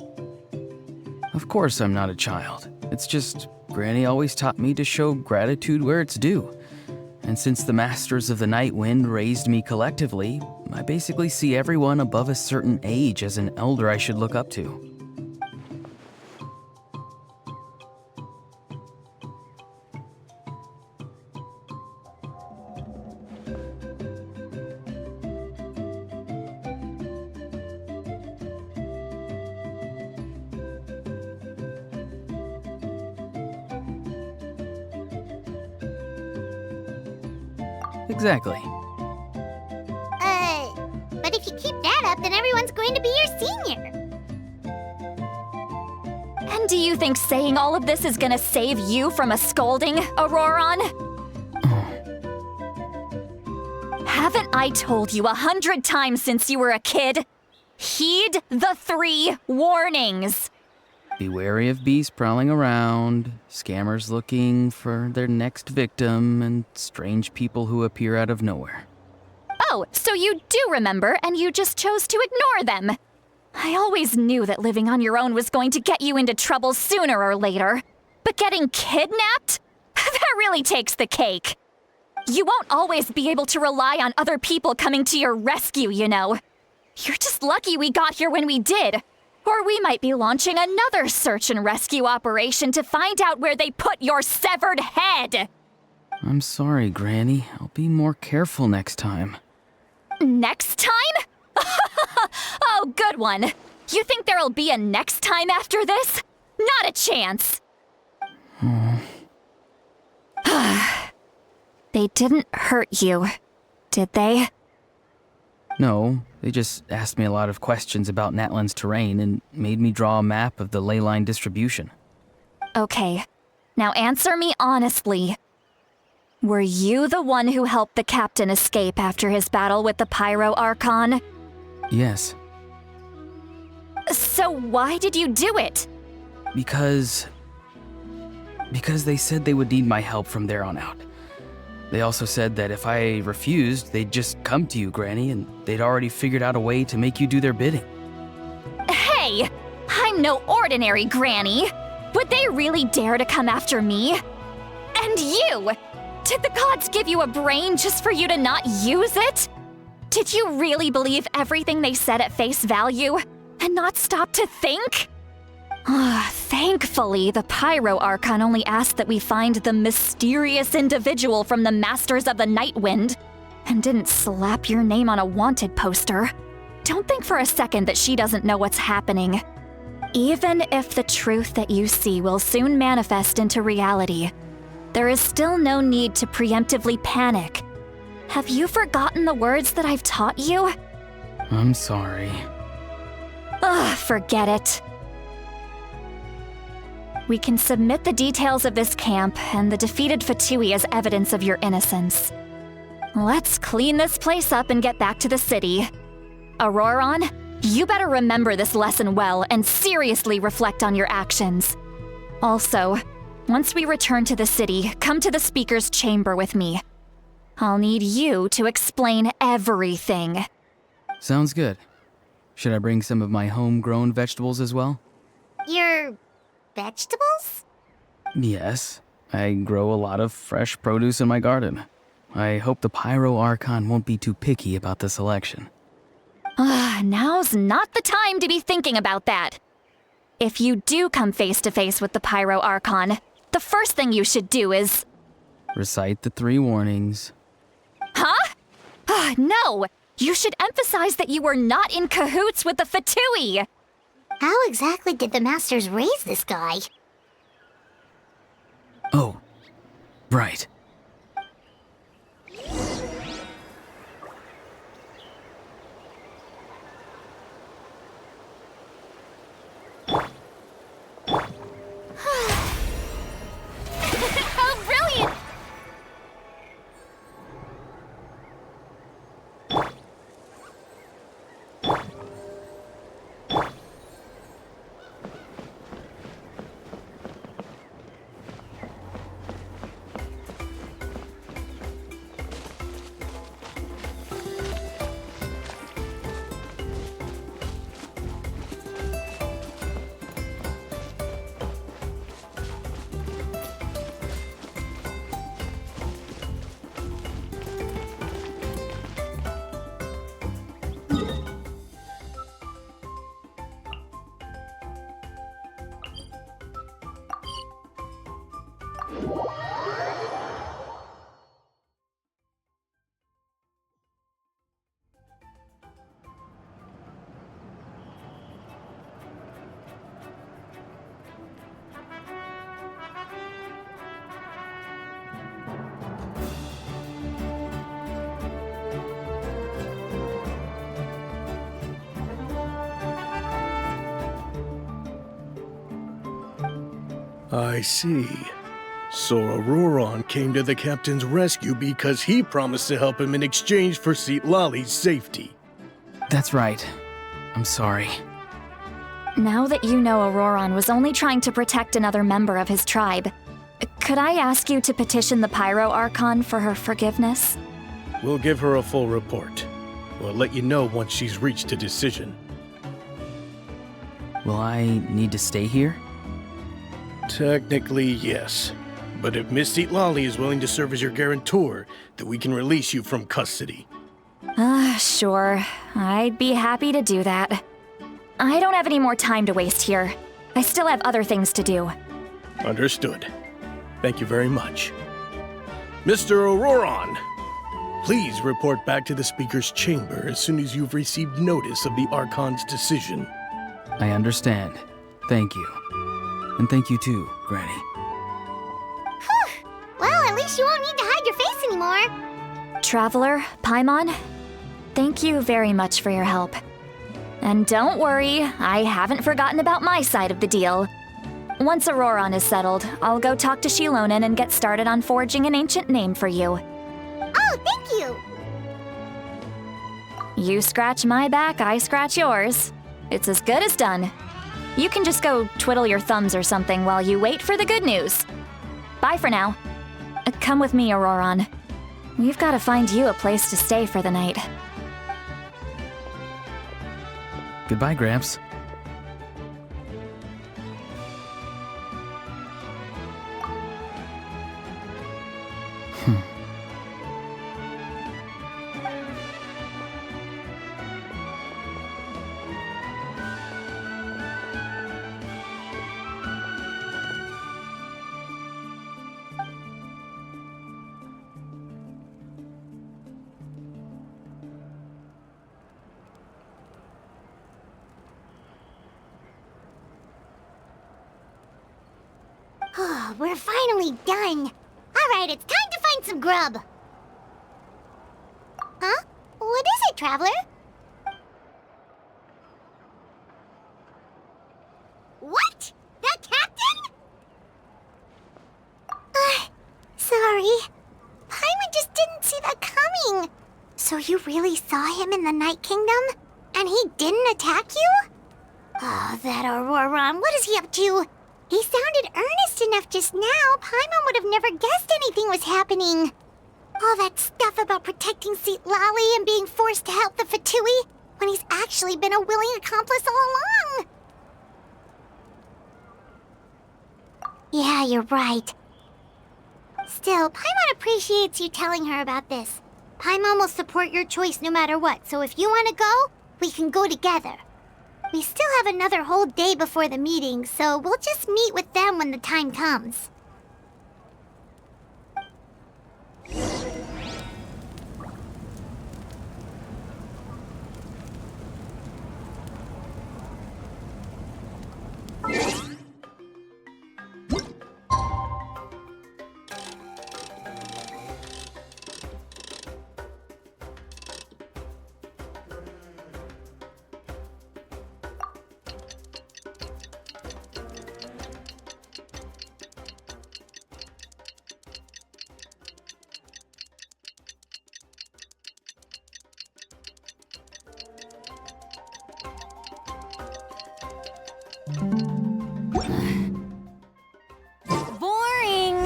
Of course I'm not a child. It's just Granny always taught me to show gratitude where it's due. And since the Masters of the Night Wind raised me collectively, I basically see everyone above a certain age as an elder I should look up to. Exactly. But if you keep that up, then everyone's going to be your senior. And do you think saying all of this is gonna save you from a scolding, Auroron? Haven't I told you 100 times since you were a kid? Heed the 3 warnings. Be wary of beasts prowling around, scammers looking for their next victim, and strange people who appear out of nowhere. Oh, so you do remember, and you just chose to ignore them. I always knew that living on your own was going to get you into trouble sooner or later. But getting kidnapped? That really takes the cake. You won't always be able to rely on other people coming to your rescue, you know. You're just lucky we got here when we did. Or we might be launching another search and rescue operation to find out where they put your severed head. I'm sorry, Granny. I'll be more careful next time. Next time? Oh, good one. You think there'll be a next time after this? Not a chance. They didn't hurt you, did they? No, they just asked me a lot of questions about Natlan's terrain and made me draw a map of the ley line distribution. Okay, now answer me honestly. Were you the one who helped the captain escape after his battle with the Pyro Archon? Yes. So why did you do it? Because they said they would need my help from there on out. They also said that if I refused, they'd just come to you, Granny, and they'd already figured out a way to make you do their bidding. Hey! I'm no ordinary Granny! Would they really dare to come after me? And you! Did the gods give you a brain just for you to not use it? Did you really believe everything they said at face value and not stop to think? Thankfully, the Pyro Archon only asked that we find the mysterious individual from the Masters of the Night Wind and didn't slap your name on a wanted poster. Don't think for a second that she doesn't know what's happening. Even if the truth that you see will soon manifest into reality, there is still no need to preemptively panic. Have you forgotten the words that I've taught you? I'm sorry. Forget it. We can submit the details of this camp and the defeated Fatui as evidence of your innocence. Let's clean this place up and get back to the city. Auroron, you better remember this lesson well and seriously reflect on your actions. Also, once we return to the city, come to the speaker's chamber with me. I'll need you to explain everything. Sounds good. Should I bring some of my homegrown vegetables as well? Your vegetables? Yes. I grow a lot of fresh produce in my garden. I hope the Pyro Archon won't be too picky about the selection. Now's not the time to be thinking about that. If you do come face to face with the Pyro Archon, the first thing you should do is... Recite the 3 warnings. Huh? No! You should emphasize that you were not in cahoots with the Fatui! How exactly did the Masters raise this guy? Oh, right. How brilliant! I see. So Auroron came to the captain's rescue because he promised to help him in exchange for Lali's safety. That's right. I'm sorry. Now that you know Auroron was only trying to protect another member of his tribe, could I ask you to petition the Pyro Archon for her forgiveness? We'll give her a full report. We'll let you know once she's reached a decision. Will I need to stay here? Technically, yes. But if Miss Lali is willing to serve as your guarantor, then we can release you from custody. Sure. I'd be happy to do that. I don't have any more time to waste here. I still have other things to do. Understood. Thank you very much. Mr. Auroron, please report back to the Speaker's chamber as soon as you've received notice of the Archon's decision. I understand. Thank you. And thank you too, Granny. Whew. Well, at least you won't need to hide your face anymore. Traveler, Paimon, thank you very much for your help. And don't worry, I haven't forgotten about my side of the deal. Once Auroron is settled, I'll go talk to Shilonen and get started on forging an ancient name for you. Oh, thank you! You scratch my back, I scratch yours. It's as good as done. You can just go twiddle your thumbs or something while you wait for the good news. Bye for now. Come with me, Auroron. We've got to find you a place to stay for the night. Goodbye, Gramps. We're finally done. All right, it's time to find some grub. Huh? What is it, Traveler? What? The captain? you really saw him in the Night Kingdom? And he didn't attack you? Oh, that Auroron, what is he up to? He sounded earnest enough just now. Paimon would have never guessed anything was happening. All that stuff about protecting Seat Lally and being forced to help the Fatui, when he's actually been a willing accomplice all along. Yeah, you're right. Still, Paimon appreciates you telling her about this. Paimon will support your choice no matter what, so if you want to go, we can go together. We still have another whole day before the meeting, so we'll just meet with them when the time comes. Boring!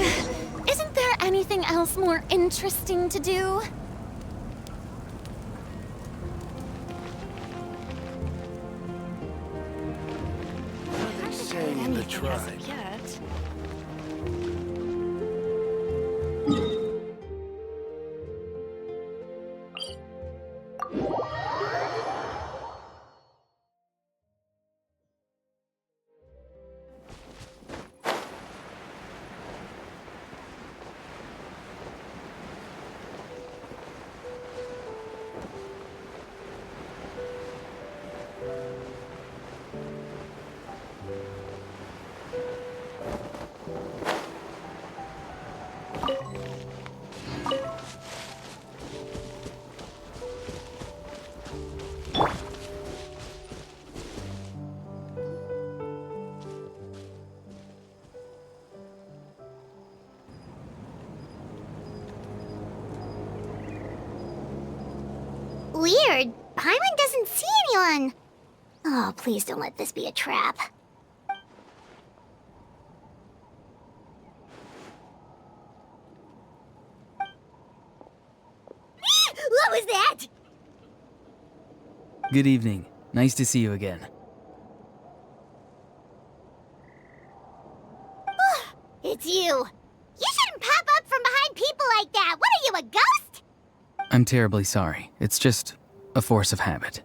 Isn't there anything else more interesting to do? What are they saying in the tribe? Weird. Paimon doesn't see anyone. Oh, please don't let this be a trap. What was that? Good evening. Nice to see you again. It's you. You shouldn't pop up from behind people like that. What are you, a ghost? I'm terribly sorry. It's just a force of habit.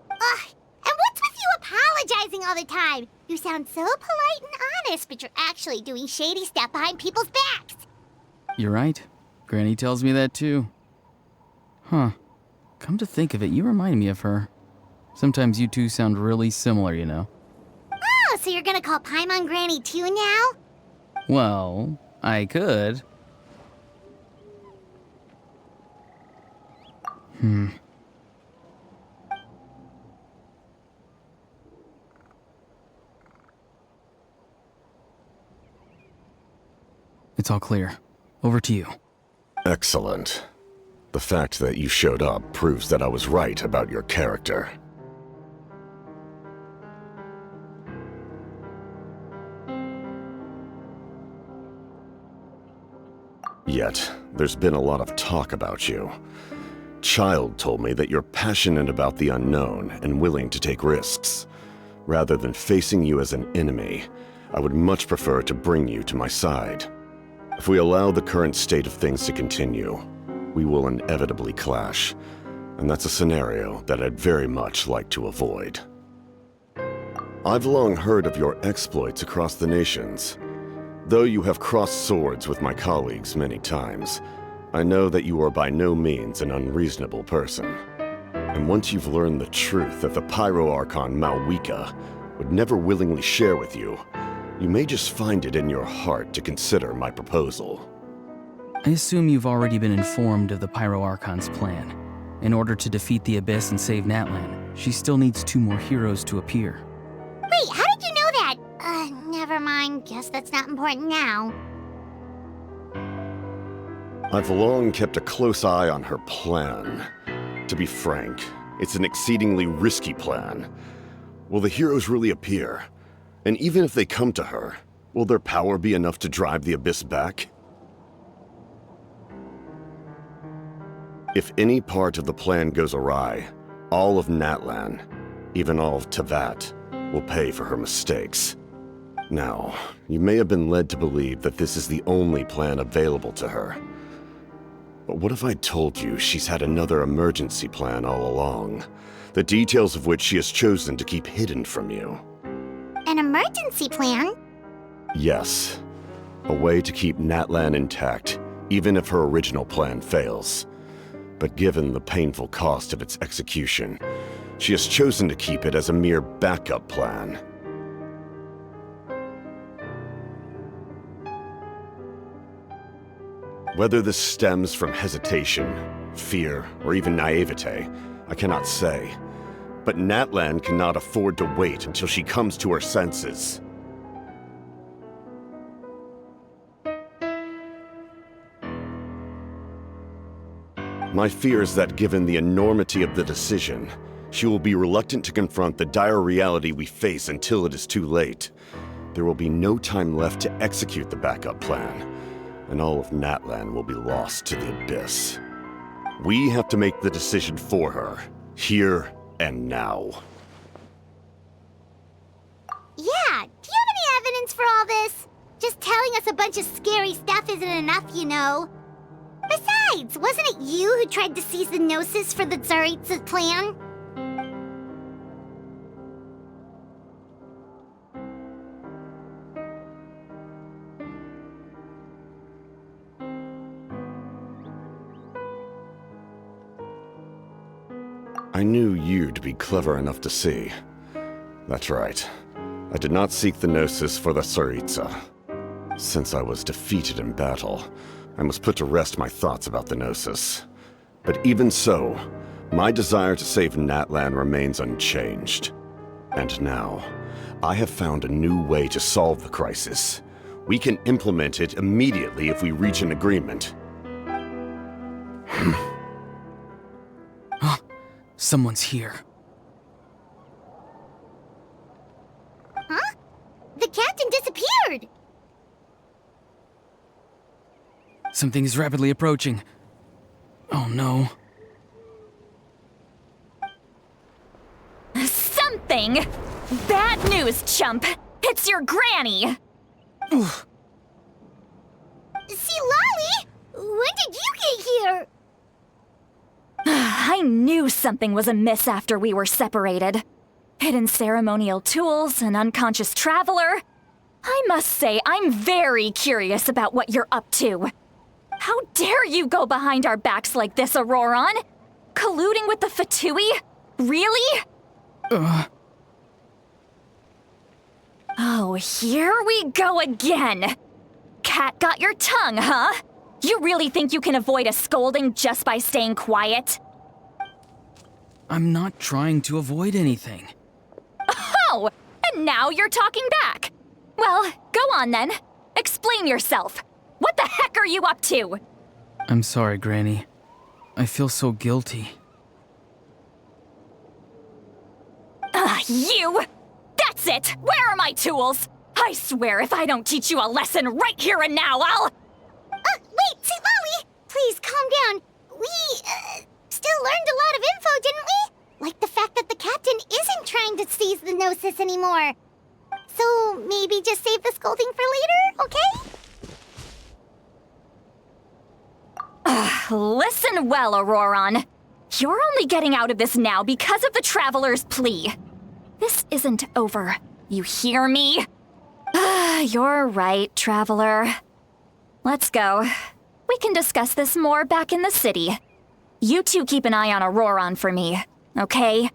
Ugh, and what's with you apologizing all the time? You sound so polite and honest, but you're actually doing shady stuff behind people's backs. You're right. Granny tells me that too. Huh. Come to think of it, you remind me of her. Sometimes you two sound really similar, you know. Oh, so you're gonna call Paimon Granny too now? Well, I could. It's all clear. Over to you. Excellent. The fact that you showed up proves that I was right about your character. Yet, there's been a lot of talk about you. Child told me that you're passionate about the unknown and willing to take risks. Rather than facing you as an enemy, I would much prefer to bring you to my side. If we allow the current state of things to continue, we will inevitably clash, and that's a scenario that I'd very much like to avoid. I've long heard of your exploits across the nations. Though you have crossed swords with my colleagues many times, I know that you are by no means an unreasonable person. And once you've learned the truth that the Pyro Archon Malwika would never willingly share with you, you may just find it in your heart to consider my proposal. I assume you've already been informed of the Pyro Archon's plan. In order to defeat the Abyss and save Natlan, she still needs 2 more heroes to appear. Wait, how did you know that? Never mind. Guess that's not important now. I've long kept a close eye on her plan. To be frank, it's an exceedingly risky plan. Will the heroes really appear? And even if they come to her, will their power be enough to drive the Abyss back? If any part of the plan goes awry, all of Natlan, even all of Tevat, will pay for her mistakes. Now, you may have been led to believe that this is the only plan available to her. But what if I told you she's had another emergency plan all along, the details of which she has chosen to keep hidden from you? An emergency plan? Yes. A way to keep Natlan intact, even if her original plan fails. But given the painful cost of its execution, she has chosen to keep it as a mere backup plan. Whether this stems from hesitation, fear, or even naivete, I cannot say. But Natlan cannot afford to wait until she comes to her senses. My fear is that given the enormity of the decision, she will be reluctant to confront the dire reality we face until it is too late. There will be no time left to execute the backup plan, and all of Natlan will be lost to the Abyss. We have to make the decision for her, here and now. Yeah, do you have any evidence for all this? Just telling us a bunch of scary stuff isn't enough, you know. Besides, wasn't it you who tried to seize the Gnosis for the Tsaritsa clan? I knew you to be clever enough to see. That's right. I did not seek the Gnosis for the Tsaritsa. Since I was defeated in battle, I must put to rest my thoughts about the Gnosis. But even so, my desire to save Natlan remains unchanged. And now, I have found a new way to solve the crisis. We can implement it immediately if we reach an agreement. Someone's here. Huh? The captain disappeared! Something is rapidly approaching. Oh no. Something? Bad news, chump! It's your granny! See, Lolly? When did you get here? I knew something was amiss after we were separated. Hidden ceremonial tools, an unconscious traveler. I must say, I'm very curious about what you're up to. How dare you go behind our backs like this, Auroron? Colluding with the Fatui? Really? Oh, here we go again. Cat got your tongue, huh? You really think you can avoid a scolding just by staying quiet? I'm not trying to avoid anything. Oh, and now you're talking back. Well, go on then. Explain yourself. What the heck are you up to? I'm sorry, Granny. I feel so guilty. You! That's it! Where are my tools? I swear if I don't teach you a lesson right here and now, I'll... Wait, see, Lolly! Please, calm down. We, still learned a lot of info, didn't we? Like the fact that the captain isn't trying to seize the Gnosis anymore. So, maybe just save the scolding for later, okay? Listen well, Auroron. You're only getting out of this now because of the Traveler's plea. This isn't over. You hear me? You're right, Traveler. Let's go. We can discuss this more back in the city. You two keep an eye on Auroron for me, okay?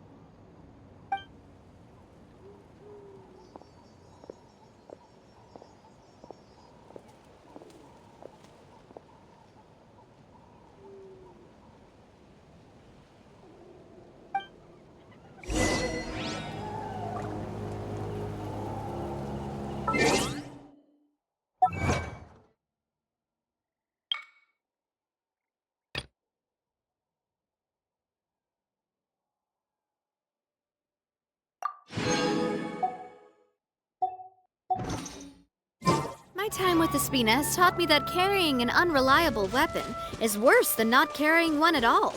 My time with the Spina has taught me that carrying an unreliable weapon is worse than not carrying one at all.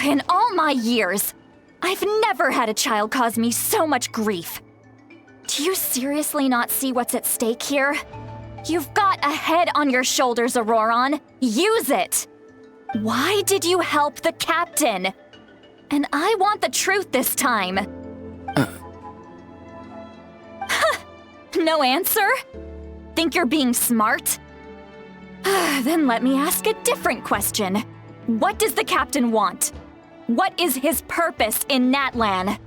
In all my years, I've never had a child cause me so much grief. Do you seriously not see what's at stake here? You've got a head on your shoulders, Auroron. Use it! Why did you help the captain? And I want the truth this time. No answer? Think you're being smart? Then let me ask a different question. What does the captain want? What is his purpose in Natlan?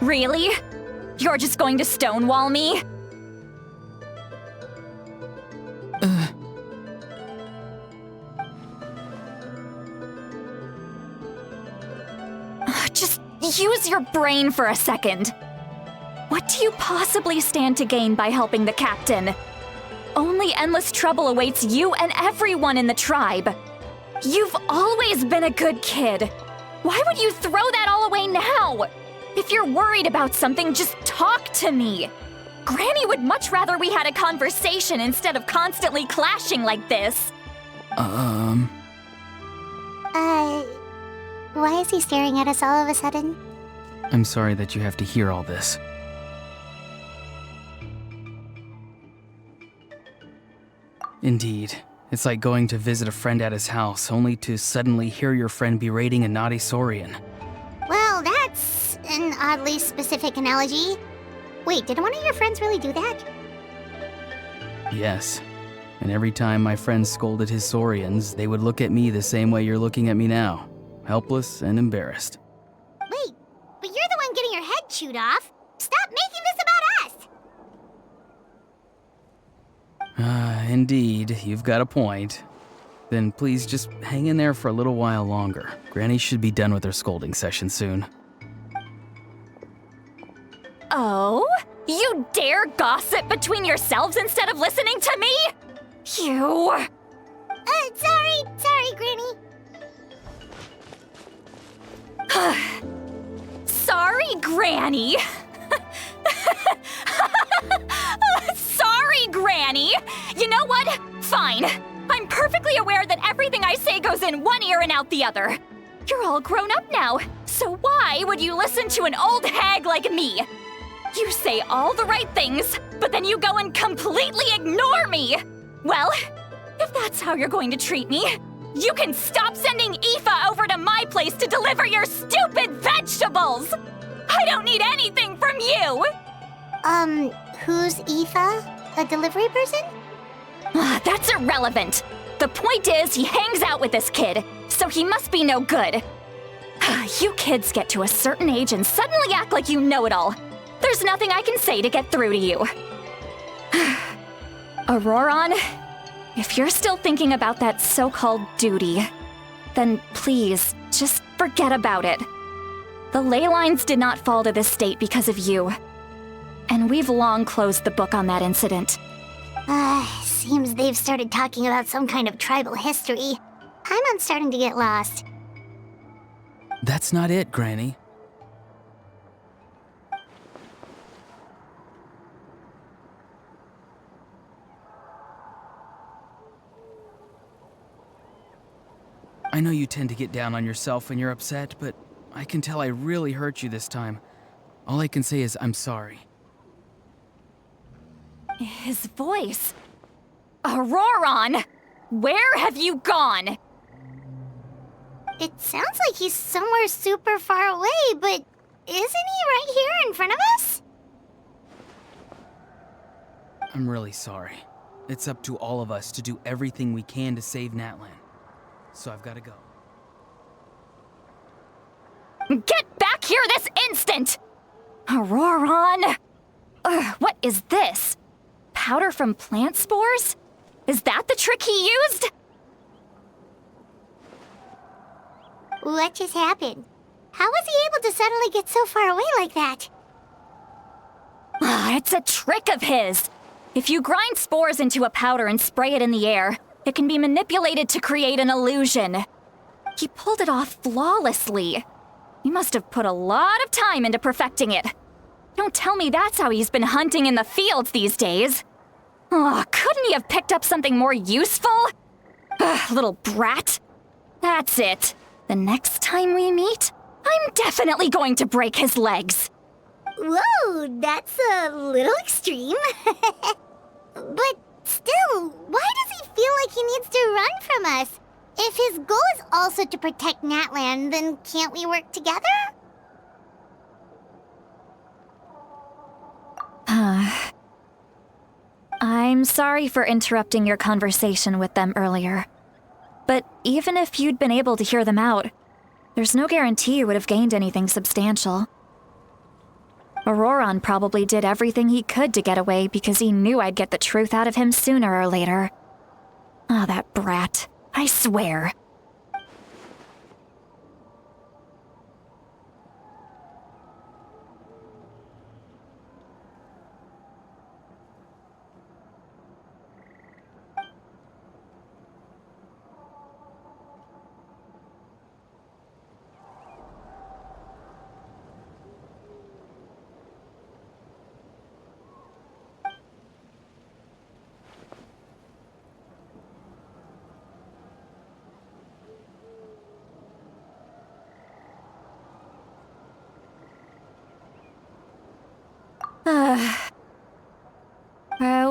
Really? You're just going to stonewall me? Just use your brain for a second. What do you possibly stand to gain by helping the captain? Only endless trouble awaits you and everyone in the tribe. You've always been a good kid. Why would you throw that all away now? If you're worried about something, just talk to me. Granny would much rather we had a conversation instead of constantly clashing like this. Why is he staring at us all of a sudden? I'm sorry that you have to hear all this. Indeed. It's like going to visit a friend at his house, only to suddenly hear your friend berating a naughty Saurian. Well, that's an oddly specific analogy. Wait, did one of your friends really do that? Yes. And every time my friend scolded his Saurians, they would look at me the same way you're looking at me now. Helpless and embarrassed. Wait, but you're the one getting your head chewed off. Stop making this about us! Indeed, you've got a point. Then please just hang in there for a little while longer. Granny should be done with her scolding session soon. Oh? You dare gossip between yourselves instead of listening to me? You... Sorry, Granny. Sorry, Granny. Sorry, Granny. You know what? Fine. I'm perfectly aware that everything I say goes in one ear and out the other. You're all grown up now, so why would you listen to an old hag like me? You say all the right things, but then you go and completely ignore me. Well, if that's how you're going to treat me, you can stop sending Aoife over to my place to deliver your stupid vegetables! I don't need anything from you! Who's Aoife? A delivery person? That's irrelevant. The point is, he hangs out with this kid, so he must be no good. You kids get to a certain age and suddenly act like you know it all. There's nothing I can say to get through to you. Auroron, if you're still thinking about that so-called duty, then please, just forget about it. The ley lines did not fall to this state because of you. And we've long closed the book on that incident. Seems they've started talking about some kind of tribal history. I'm starting to get lost. That's not it, Granny. I know you tend to get down on yourself when you're upset, but I can tell I really hurt you this time. All I can say is I'm sorry. His voice. Auroron! Where have you gone? It sounds like he's somewhere super far away, but isn't he right here in front of us? I'm really sorry. It's up to all of us to do everything we can to save Natlan. So I've got to go. Get back here this instant! Auroron! What is this? Powder from plant spores? Is that the trick he used? What just happened? How was he able to suddenly get so far away like that? It's a trick of his. If you grind spores into a powder and spray it in the air, it can be manipulated to create an illusion. He pulled it off flawlessly. He must have put a lot of time into perfecting it. Don't tell me that's how he's been hunting in the fields these days. Oh, couldn't he have picked up something more useful? Ugh, little brat. That's it. The next time we meet, I'm definitely going to break his legs. Whoa, that's a little extreme. But still, why does he feel like he needs to run from us? If his goal is also to protect Natlan, then can't we work together? I'm sorry for interrupting your conversation with them earlier. But even if you'd been able to hear them out, there's no guarantee you would have gained anything substantial. Auroron probably did everything he could to get away because he knew I'd get the truth out of him sooner or later. Ah, that brat. I swear.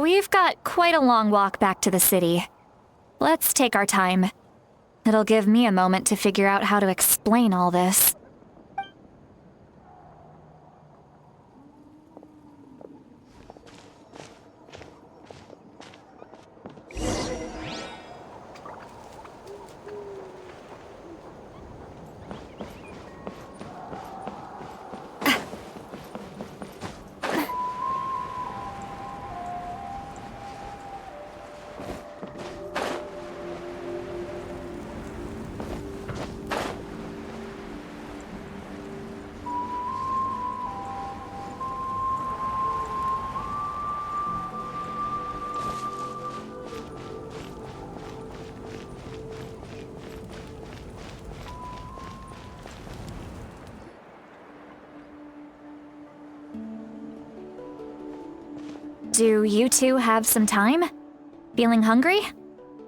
We've got quite a long walk back to the city. Let's take our time. It'll give me a moment to figure out how to explain all this. Do you two have some time? Feeling hungry?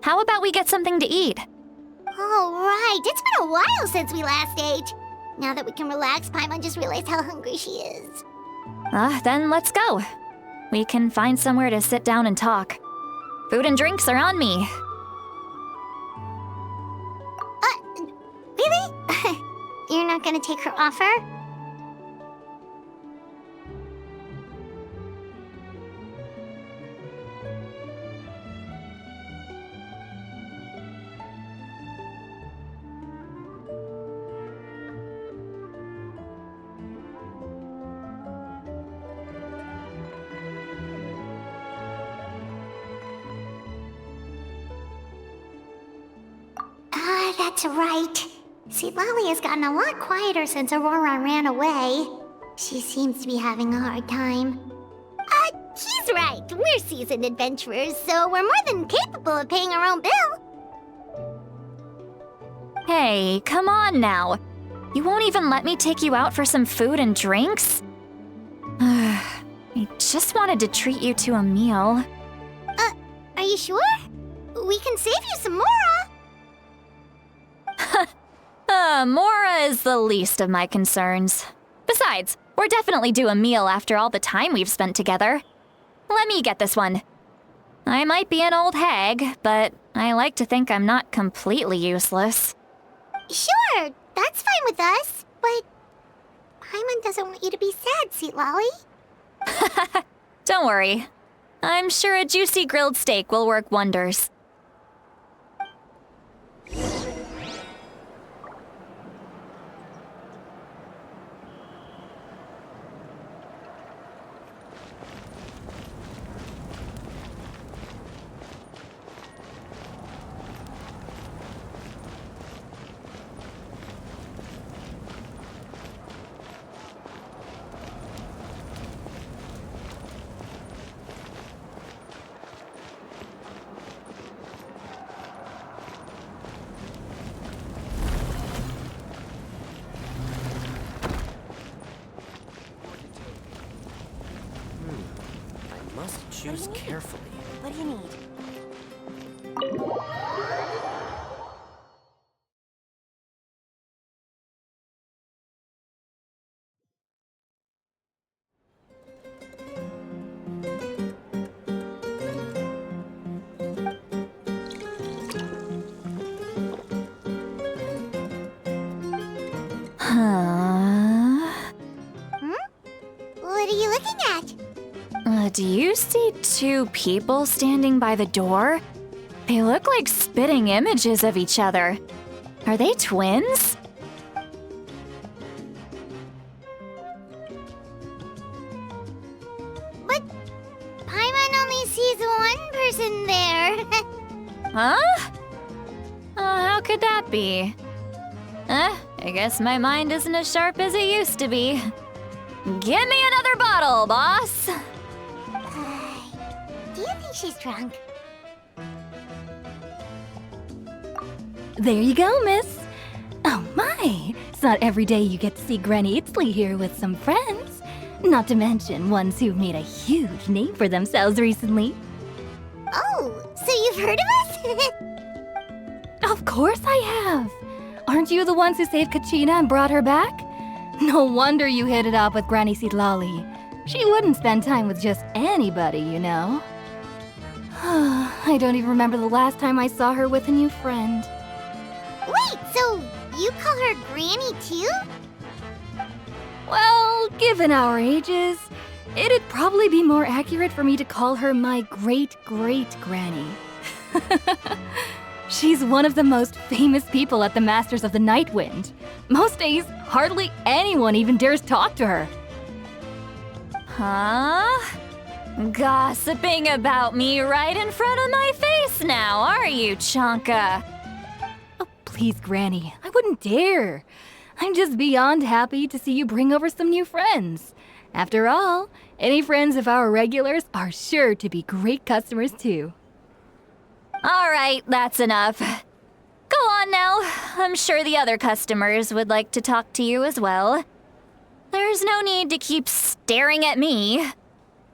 How about we get something to eat? Oh, right. It's been a while since we last ate. Now that we can relax, Paimon just realized how hungry she is. Then let's go. We can find somewhere to sit down and talk. Food and drinks are on me. Really? You're not gonna take her offer? That's right. See, Lolly has gotten a lot quieter since Aurora ran away. She seems to be having a hard time. He's right. We're seasoned adventurers, so we're more than capable of paying our own bill. Hey, come on now. You won't even let me take you out for some food and drinks? I just wanted to treat you to a meal. Are you sure? We can save you some Mora. Mora is the least of my concerns. Besides, we're definitely due a meal after all the time we've spent together. Let me get this one. I might be an old hag, but I like to think I'm not completely useless. Sure, that's fine with us, but Paimon doesn't want you to be sad, Sweet Lolly. Don't worry. I'm sure a juicy grilled steak will work wonders. Choose carefully. What do you need? What are you looking at? Do you see two people standing by the door? They look like spitting images of each other. Are they twins? But Paimon only sees one person there. Huh? How could that be? I guess my mind isn't as sharp as it used to be. Give me another bottle, boss! Do you think she's drunk? There you go, miss. Oh my, it's not every day you get to see Granny Itzley here with some friends. Not to mention ones who've made a huge name for themselves recently. Oh, so you've heard of us? Of course I have. Aren't you the ones who saved Kachina and brought her back? No wonder you hit it off with Granny Sitlali. She wouldn't spend time with just anybody, you know. I don't even remember the last time I saw her with a new friend. Wait, so you call her Granny too? Well, given our ages, it'd probably be more accurate for me to call her my great-great-granny. She's one of the most famous people at the Masters of the Night Wind. Most days, hardly anyone even dares talk to her. Huh? Gossiping about me right in front of my face now, are you, Chonka? Oh, please, Granny, I wouldn't dare. I'm just beyond happy to see you bring over some new friends. After all, any friends of our regulars are sure to be great customers too. All right, that's enough. Go on now. I'm sure the other customers would like to talk to you as well. There's no need to keep staring at me.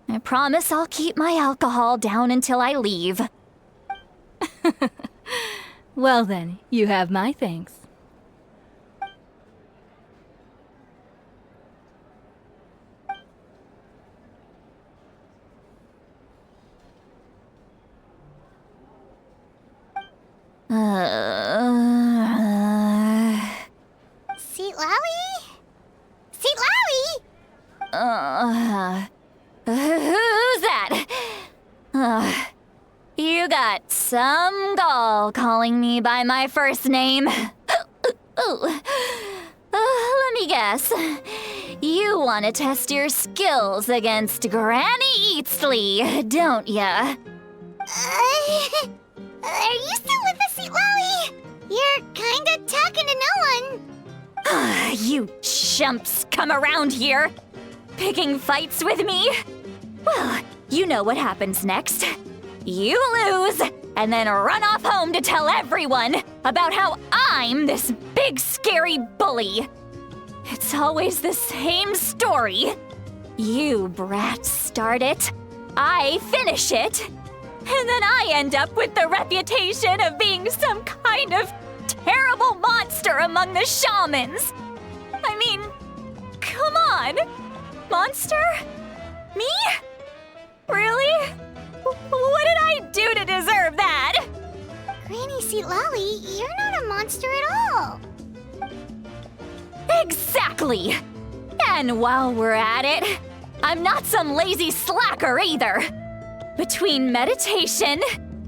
I promise I'll keep my alcohol down until I leave. Well then, you have my thanks. Sitlali? Sitlali? Who's that? You got some gall calling me by my first name. Let me guess. You want to test your skills against Granny Eatsley, don't ya? Are you still with us, Sitlali? You're kinda talking to no one. You chumps come around here, picking fights with me? Well, you know what happens next. You lose, and then run off home to tell everyone about how I'm this big scary bully. It's always the same story. You brats start it, I finish it, and then I end up with the reputation of being some kind of terrible monster among the shamans. I mean, come on. Monster? Me? Really? What did I do to deserve that? Granny Sitlali, you're not a monster at all. Exactly! And while we're at it, I'm not some lazy slacker either. Between meditation,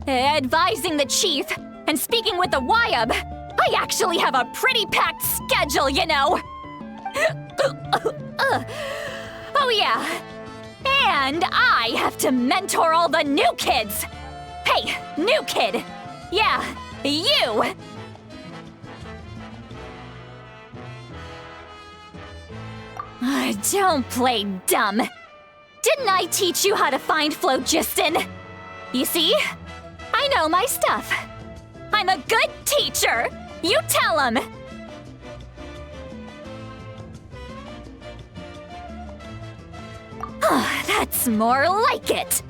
advising the chief, and speaking with the Wyab, I actually have a pretty packed schedule, you know. Oh yeah. And I have to mentor all the new kids. Hey, new kid. Yeah, you. Don't play dumb. Didn't I teach you how to find phlogiston? You see? I know my stuff. I'm a good teacher. You tell him. That's more like it.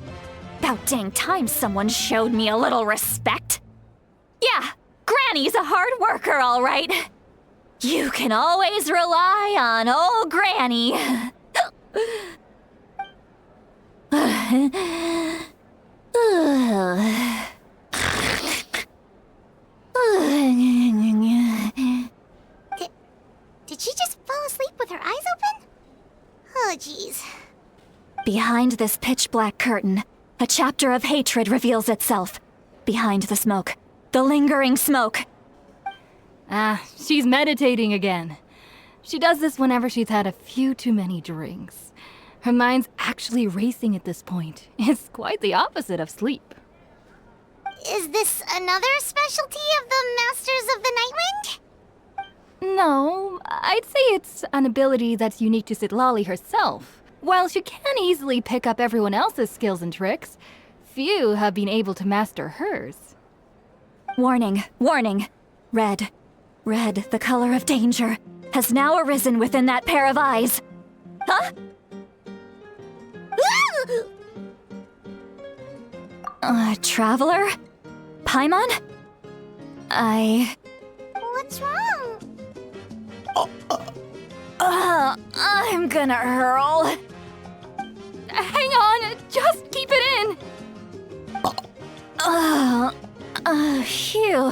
About dang time someone showed me a little respect. Yeah, Granny's a hard worker, all right. You can always rely on old Granny. Did she just fall asleep with her eyes open? Oh, jeez. Behind this pitch-black curtain, a chapter of hatred reveals itself. Behind the smoke. The lingering smoke. Ah, she's meditating again. She does this whenever she's had a few too many drinks. Her mind's actually racing at this point. It's quite the opposite of sleep. Is this another specialty of the Masters of the Nightwind? No, I'd say it's an ability that's unique to Citlali herself. While she can easily pick up everyone else's skills and tricks, few have been able to master hers. Warning, warning. Red, the color of danger, has now arisen within that pair of eyes. Huh? Traveler? Paimon? What's wrong? I'm gonna hurl. Hang on, just keep it in. Phew.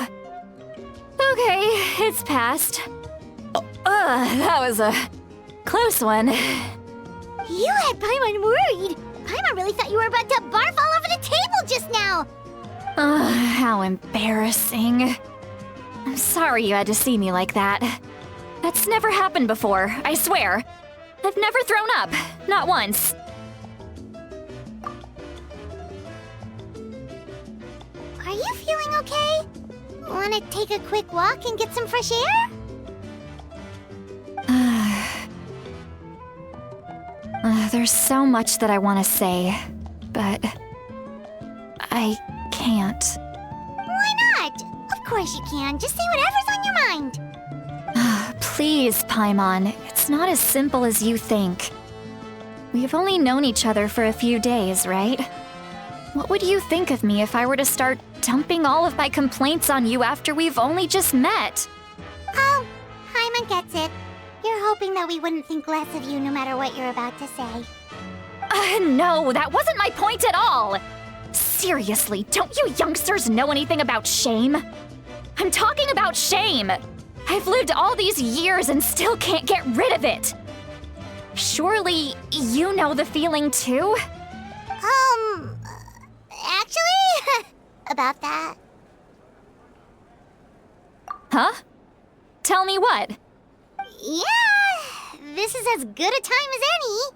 Okay, it's passed. That was a close one. You had Paimon worried. Paimon really thought you were about to barf all over the table just now. How embarrassing. I'm sorry you had to see me like that. That's never happened before, I swear. I've never thrown up, not once. Are you feeling okay? Want to take a quick walk and get some fresh air? There's so much that I want to say, but I can't. Why not? Of course you can. Just say whatever's on your mind. Please, Paimon. It's not as simple as you think. We've only known each other for a few days, right? What would you think of me if I were to start dumping all of my complaints on you after we've only just met? Oh, Paimon gets it. You're hoping that we wouldn't think less of you no matter what you're about to say. No, that wasn't my point at all! Seriously, don't you youngsters know anything about shame? I'm talking about shame! I've lived all these years and still can't get rid of it! Surely, you know the feeling too? Actually, about that. Huh? Tell me what? Yeah, this is as good a time as any.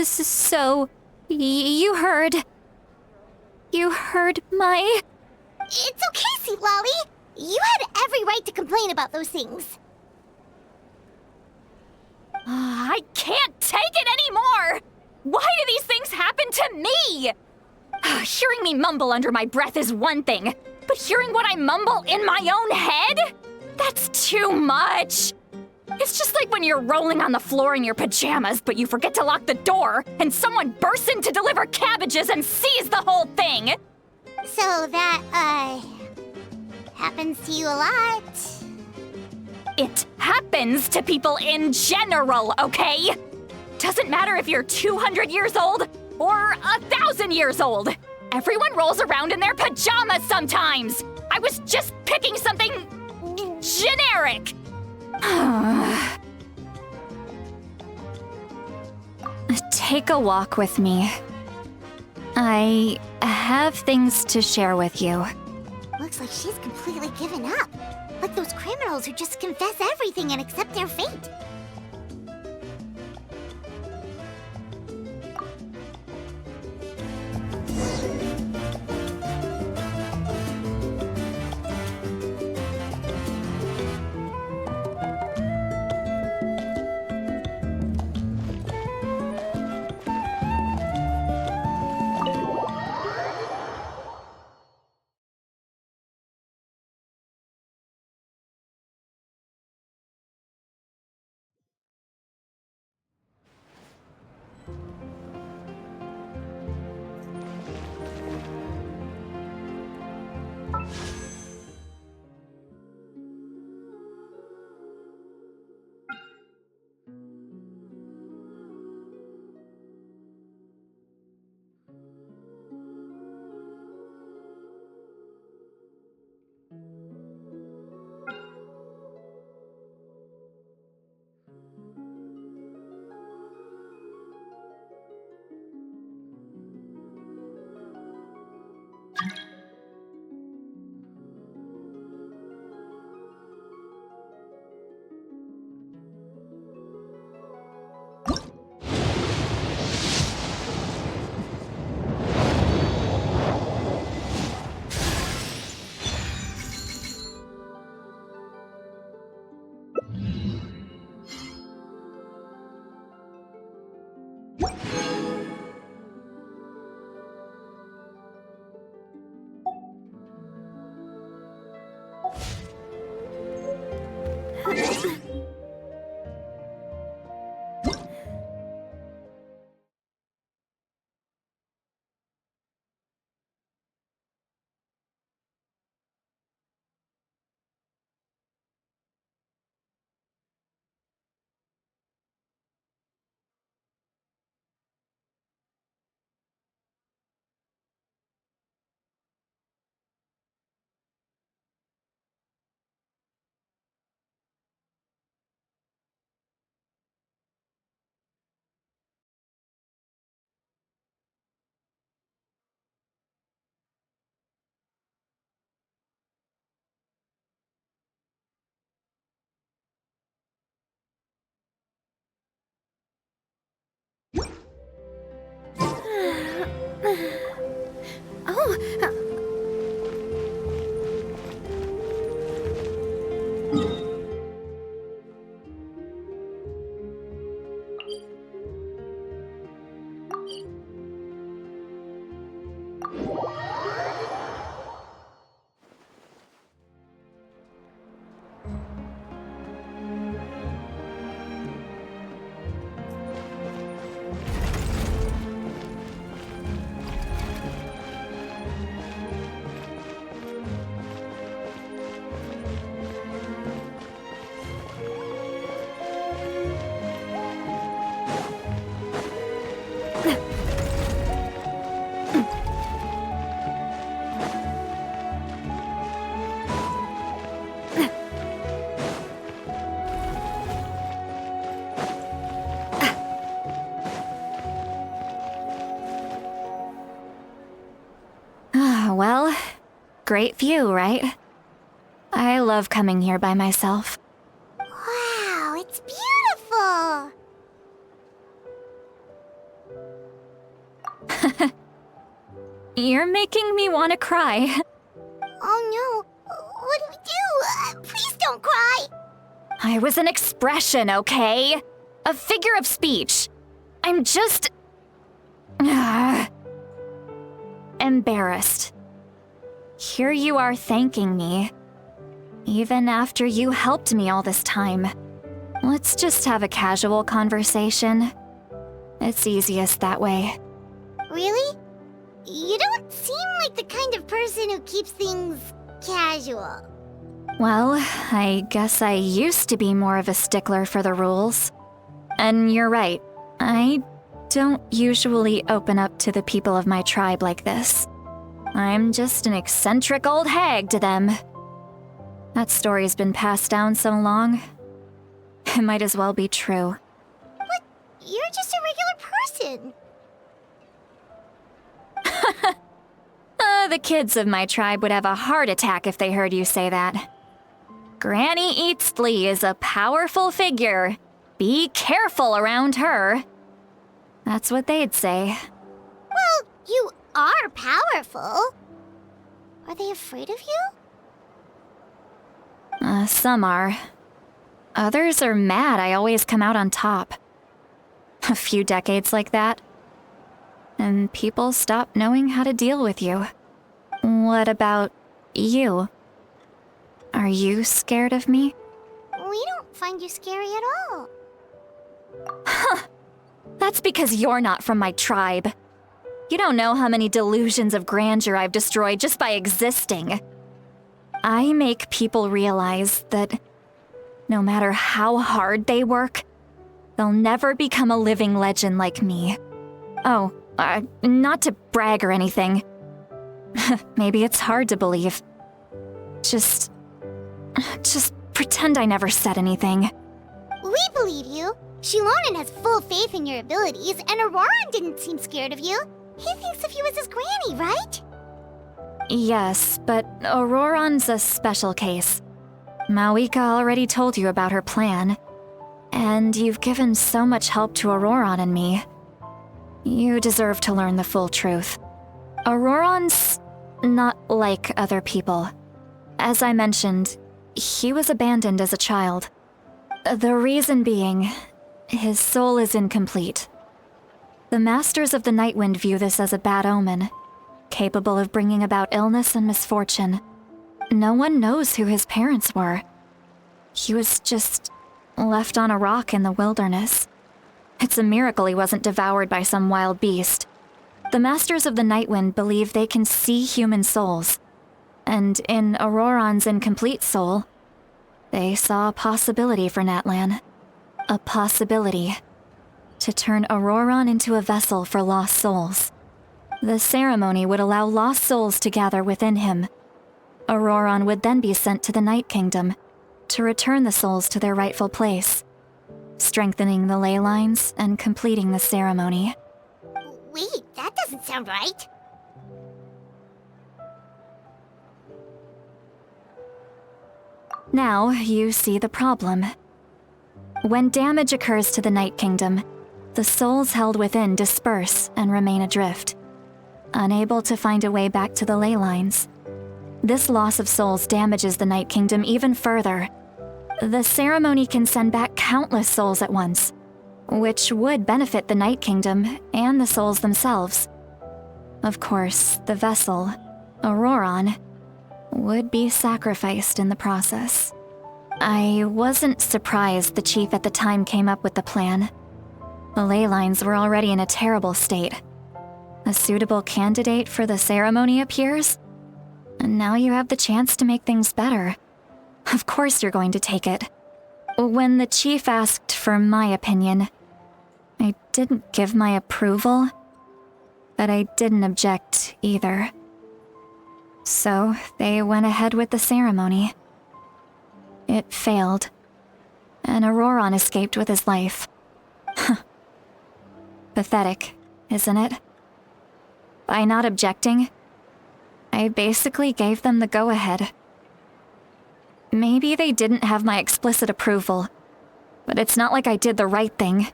So, you heard my... It's okay, Citlali. You had every right to complain about those things. I can't take it anymore! Why do these things happen to me? Hearing me mumble under my breath is one thing, but hearing what I mumble in my own head? That's too much! It's just like when you're rolling on the floor in your pajamas, but you forget to lock the door, and someone bursts in to deliver cabbages and sees the whole thing! So that, happens to you a lot. It happens to people in general, okay? Doesn't matter if you're 200 years old or 1,000 years old. Everyone rolls around in their pajamas sometimes. I was just picking something generic. Take a walk with me. I have things to share with you. Looks like she's completely given up. Like those criminals who just confess everything and accept their fate. Well, great view, right? I love coming here by myself. Wow, it's beautiful! You're making me want to cry. Oh no, what do we do? Please don't cry! I was an expression, okay? A figure of speech. I'm just... embarrassed. Here you are thanking me. Even after you helped me all this time. Let's just have a casual conversation. It's easiest that way. Really? You don't seem like the kind of person who keeps things casual. Well, I guess I used to be more of a stickler for the rules. And you're right, I don't usually open up to the people of my tribe like this. I'm just an eccentric old hag to them. That story's been passed down so long, it might as well be true. But you're just a regular person. The kids of my tribe would have a heart attack if they heard you say that. Granny Eatsley is a powerful figure. Be careful around her. That's what they'd say. Well, you are powerful. Are they afraid of you? Some are. Others are mad I always come out on top. A few decades like that, and people stop knowing how to deal with you. What about you? Are you scared of me? We don't find you scary at all. Huh. That's because you're not from my tribe. You don't know how many delusions of grandeur I've destroyed just by existing. I make people realize that no matter how hard they work, they'll never become a living legend like me. Oh, not to brag or anything. Maybe it's hard to believe. Just pretend I never said anything. We believe you. Shilonen has full faith in your abilities, and Auroran didn't seem scared of you. He thinks of you as his granny, right? Yes, but Auroran's a special case. Mawika already told you about her plan, and you've given so much help to Auroran and me. You deserve to learn the full truth. Auroran's not like other people. As I mentioned, he was abandoned as a child. The reason being, his soul is incomplete. The Masters of the Nightwind view this as a bad omen, capable of bringing about illness and misfortune. No one knows who his parents were. He was just left on a rock in the wilderness. It's a miracle he wasn't devoured by some wild beast. The Masters of the Nightwind believe they can see human souls, and in Auroran's incomplete soul, they saw a possibility for Natlan. A possibility to turn Auroran into a vessel for lost souls. The ceremony would allow lost souls to gather within him. Auroran would then be sent to the Night Kingdom to return the souls to their rightful place, strengthening the ley lines and completing the ceremony. Wait, that doesn't sound right. Now you see the problem. When damage occurs to the Night Kingdom, the souls held within disperse and remain adrift, unable to find a way back to the ley lines. This loss of souls damages the Night Kingdom even further. The ceremony can send back countless souls at once, which would benefit the Night Kingdom and the souls themselves. Of course, the vessel, Auroran, would be sacrificed in the process. I wasn't surprised the chief at the time came up with the plan. The ley lines were already in a terrible state. A suitable candidate for the ceremony appears, and now you have the chance to make things better. Of course you're going to take it. When the chief asked for my opinion, I didn't give my approval, but I didn't object either. So they went ahead with the ceremony. It failed, and Auroran escaped with his life. Pathetic, isn't it? By not objecting, I basically gave them the go-ahead. Maybe they didn't have my explicit approval, but it's not like I did the right thing.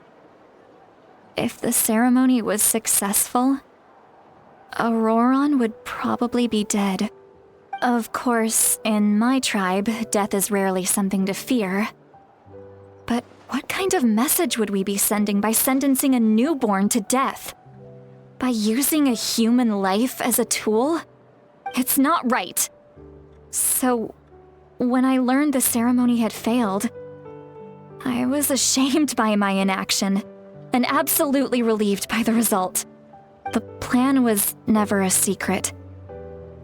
If the ceremony was successful, Auroran would probably be dead. Of course, in my tribe, death is rarely something to fear. But what kind of message would we be sending by sentencing a newborn to death? By using a human life as a tool? It's not right. So, when I learned the ceremony had failed, I was ashamed by my inaction, and absolutely relieved by the result. The plan was never a secret.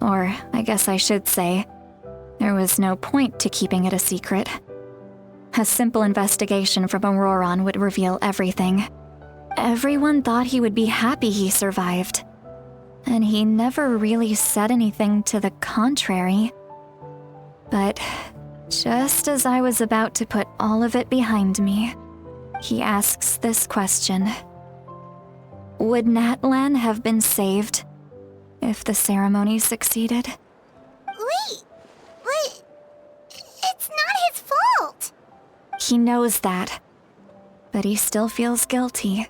Or, I guess I should say, there was no point to keeping it a secret. A simple investigation from Auroran would reveal everything. Everyone thought he would be happy he survived, and he never really said anything to the contrary. But just as I was about to put all of it behind me, he asks this question. Would Natlan have been saved if the ceremony succeeded? Wait, but it's not his fault. He knows that, but he still feels guilty.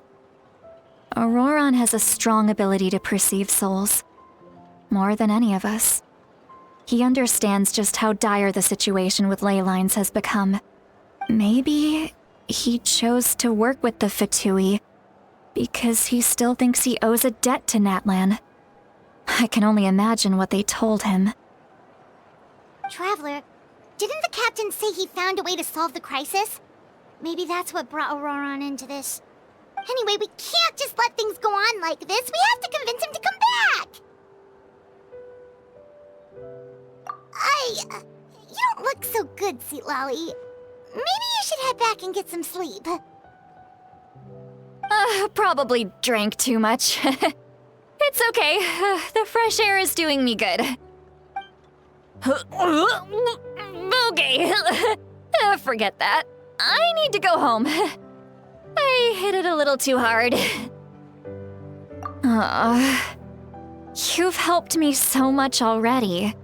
Auroran has a strong ability to perceive souls, more than any of us. He understands just how dire the situation with ley lines has become. Maybe he chose to work with the Fatui because he still thinks he owes a debt to Natlan. I can only imagine what they told him. Traveler, didn't the captain say he found a way to solve the crisis? Maybe that's what brought Auroran into this. Anyway, we can't just let things go on like this. We have to convince him to come back! Hey, you don't look so good, Sweet Lolly. Maybe you should head back and get some sleep. Probably drank too much. It's okay. The fresh air is doing me good. Okay. Forget that. I need to go home. I hit it a little too hard. You've helped me so much already.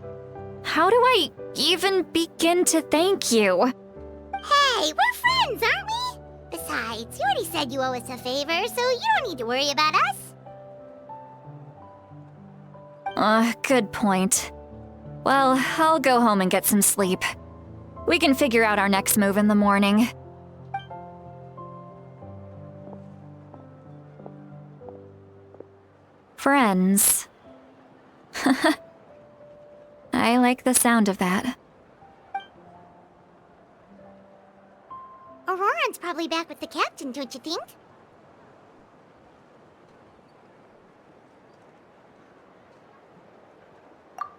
How do I even begin to thank you? Hey, we're friends, aren't we? Besides, you already said you owe us a favor, so you don't need to worry about us. Good point. Well, I'll go home and get some sleep. We can figure out our next move in the morning. Friends. I like the sound of that. Auroran's probably back with the captain, don't you think?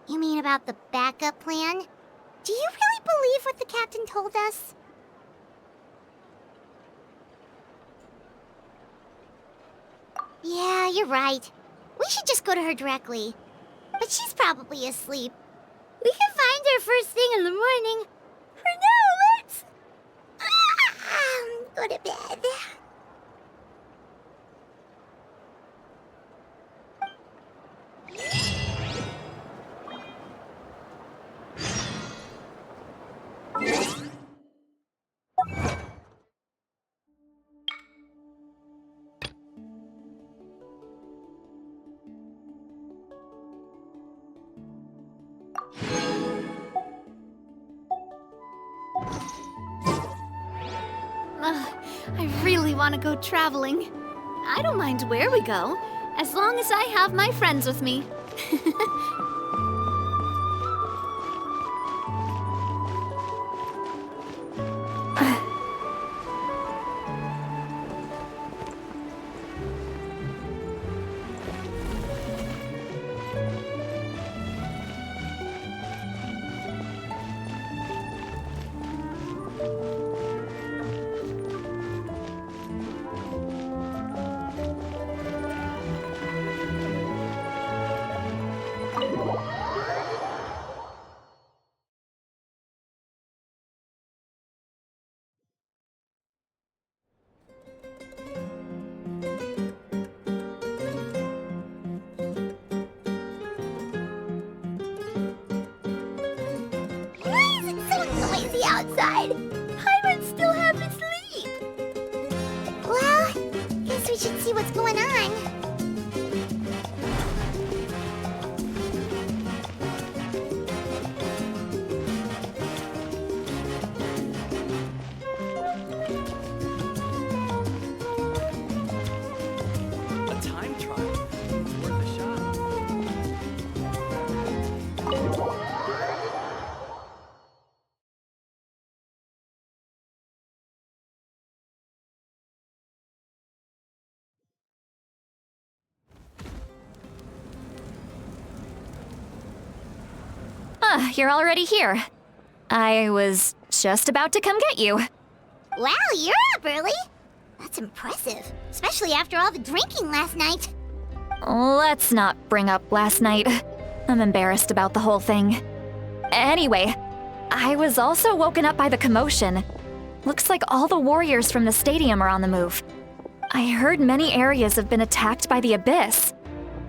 You mean about the backup plan? Do you really believe what the captain told us? Yeah, you're right. We should just go to her directly. But she's probably asleep. We can find her first thing in the morning. For now, let's... go to bed. I really want to go traveling. I don't mind where we go, as long as I have my friends with me. Outside. I would still have to sleep. Well, guess we should see what's going on. A time trial. It's worth a shot. You're already here. I was just about to come get you. Wow, you're up early. That's impressive, especially after all the drinking last night. Let's not bring up last night. I'm embarrassed about the whole thing. Anyway, I was also woken up by the commotion. Looks like all the warriors from the stadium are on the move. I heard many areas have been attacked by the Abyss,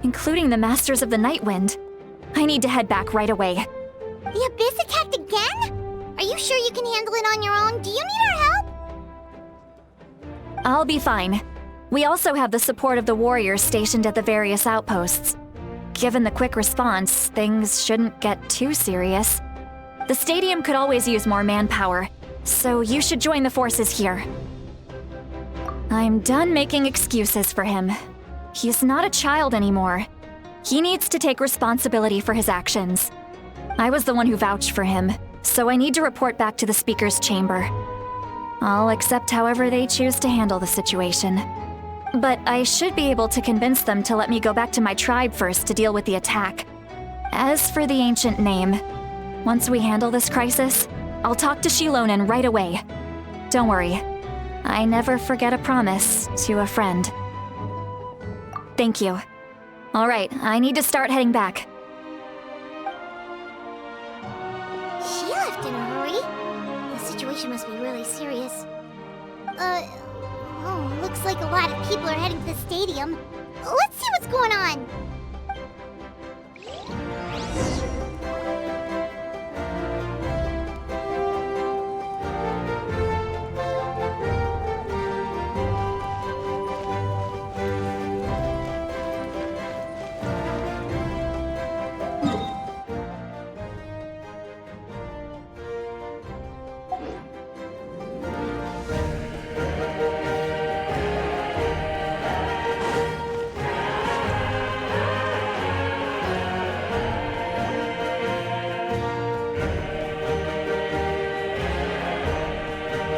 including the Masters of the Nightwind. I need to head back right away. The Abyss attacked again? Are you sure you can handle it on your own? Do you need our help? I'll be fine. We also have the support of the warriors stationed at the various outposts. Given the quick response, things shouldn't get too serious. The stadium could always use more manpower, so you should join the forces here. I'm done making excuses for him. He's not a child anymore. He needs to take responsibility for his actions. I was the one who vouched for him, so I need to report back to the Speaker's chamber. I'll accept however they choose to handle the situation. But I should be able to convince them to let me go back to my tribe first to deal with the attack. As for the ancient name, Once we handle this crisis, I'll talk to Shilonen right away. Don't worry. I never forget a promise to a friend. Thank you. All right, I need to start heading back. She left in a hurry. The situation must be really serious. Oh, looks like a lot of people are heading to the stadium. Let's see what's going on.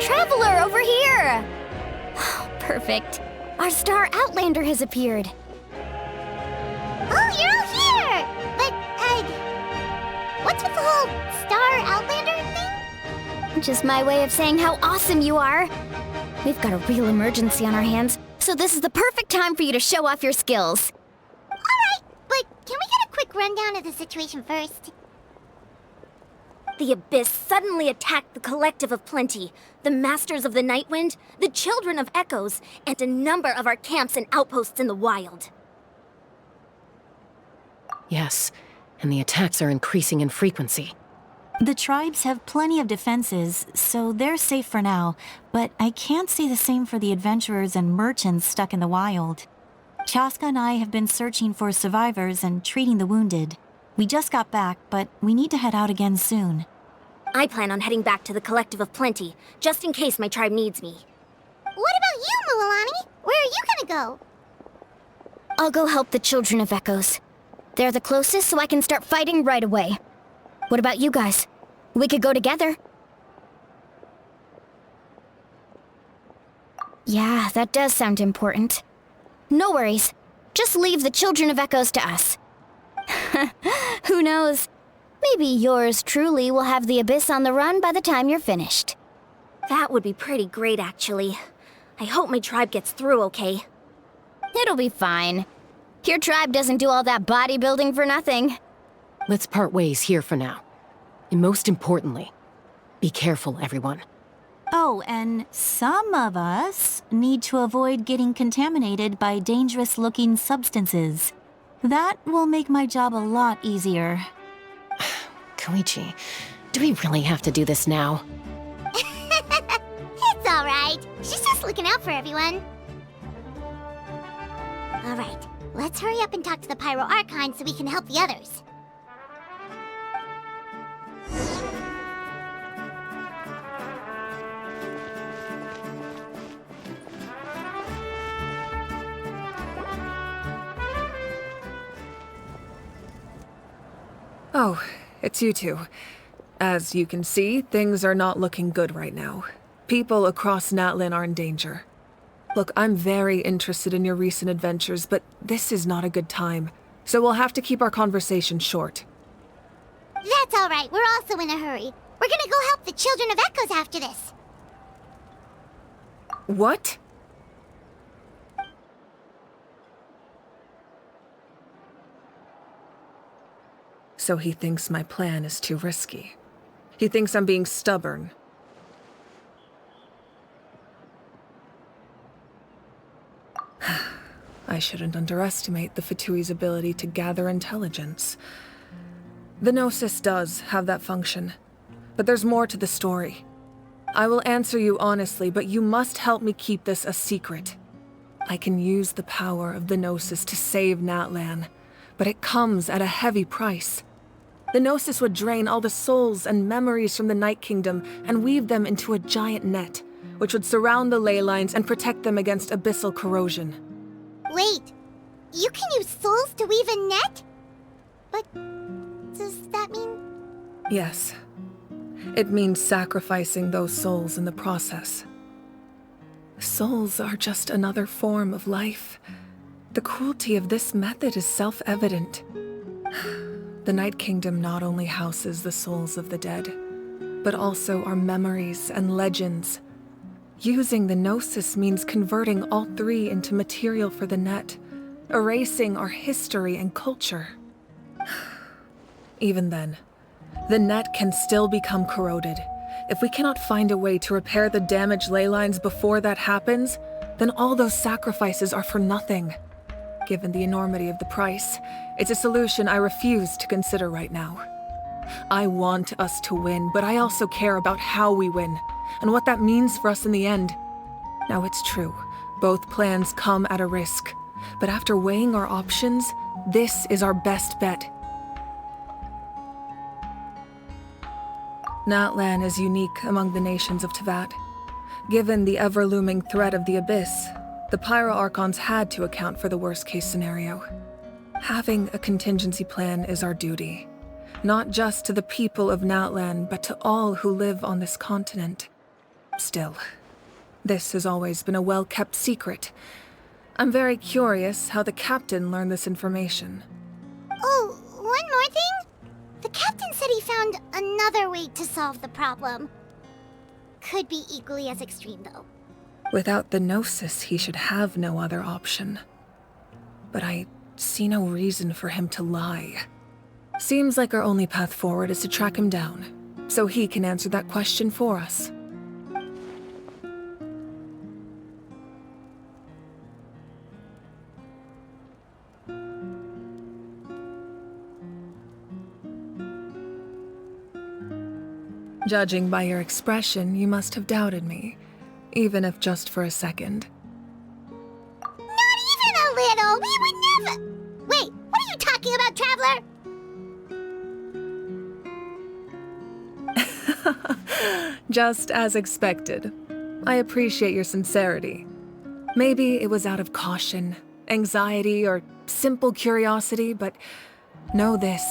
Traveler, over here! Perfect. Our star Outlander has appeared. Oh, you're all here! But, what's with the whole Star Outlander thing? Just my way of saying how awesome you are. We've got a real emergency on our hands, so this is the perfect time for you to show off your skills. Alright, but can we get a quick rundown of the situation first? The Abyss suddenly attacked the Collective of Plenty, the Masters of the Nightwind, the Children of Echoes, and a number of our camps and outposts in the wild. Yes, and the attacks are increasing in frequency. The tribes have plenty of defenses, so they're safe for now, but I can't say the same for the adventurers and merchants stuck in the wild. Chaska and I have been searching for survivors and treating the wounded. We just got back, but we need to head out again soon. I plan on heading back to the Collective of Plenty, just in case my tribe needs me. What about you, Mualani? Where are you gonna go? I'll go help the Children of Echoes. They're the closest, so I can start fighting right away. What about you guys? We could go together. Yeah, that does sound important. No worries. Just leave the Children of Echoes to us. Who knows? Maybe yours truly will have the Abyss on the run by the time you're finished. That would be pretty great, actually. I hope my tribe gets through okay. It'll be fine. Your tribe doesn't do all that bodybuilding for nothing. Let's part ways here for now. And most importantly, be careful, everyone. Oh, and some of us need to avoid getting contaminated by dangerous-looking substances. That will make my job a lot easier. Koichi, do we really have to do this now? It's alright. She's just looking out for everyone. Alright, let's hurry up and talk to the Pyro Archon so we can help the others. Oh, it's you two. As you can see, things are not looking good right now. People across Natlan are in danger. Look, I'm very interested in your recent adventures, but this is not a good time. So we'll have to keep our conversation short. That's alright, we're also in a hurry. We're gonna go help the Children of Echoes after this. What? So he thinks my plan is too risky. He thinks I'm being stubborn. I shouldn't underestimate the Fatui's ability to gather intelligence. The Gnosis does have that function, but there's more to the story. I will answer you honestly, but you must help me keep this a secret. I can use the power of the Gnosis to save Natlan, but it comes at a heavy price. The Gnosis would drain all the souls and memories from the Night Kingdom and weave them into a giant net, which would surround the ley lines and protect them against abyssal corrosion. Wait, you can use souls to weave a net? But does that mean... Yes. It means sacrificing those souls in the process. Souls are just another form of life. The cruelty of this method is self-evident. The Night Kingdom not only houses the souls of the dead, but also our memories and legends. Using the Gnosis means converting all three into material for the net, erasing our history and culture. Even then, the net can still become corroded. If we cannot find a way to repair the damaged ley lines before that happens, then all those sacrifices are for nothing. Given the enormity of the price, it's a solution I refuse to consider right now. I want us to win, but I also care about how we win, and what that means for us in the end. Now it's true, both plans come at a risk, but after weighing our options, this is our best bet. Natlan is unique among the nations of Teyvat. Given the ever-looming threat of the Abyss, the Pyro Archons had to account for the worst-case scenario. Having a contingency plan is our duty, not just to the people of Natlan, but to all who live on this continent. Still, this has always been a well-kept secret. I'm very curious how the captain learned this information. Oh, one more thing? The captain said he found another way to solve the problem. Could be equally as extreme, though. Without the Gnosis, he should have no other option. But I see no reason for him to lie. Seems like our only path forward is to track him down, so he can answer that question for us. Judging by your expression, you must have doubted me, even if just for a second. Not even a little! We would never— Wait, what are you talking about, Traveler? Just as expected. I appreciate your sincerity. Maybe it was out of caution, anxiety, or simple curiosity, but know this.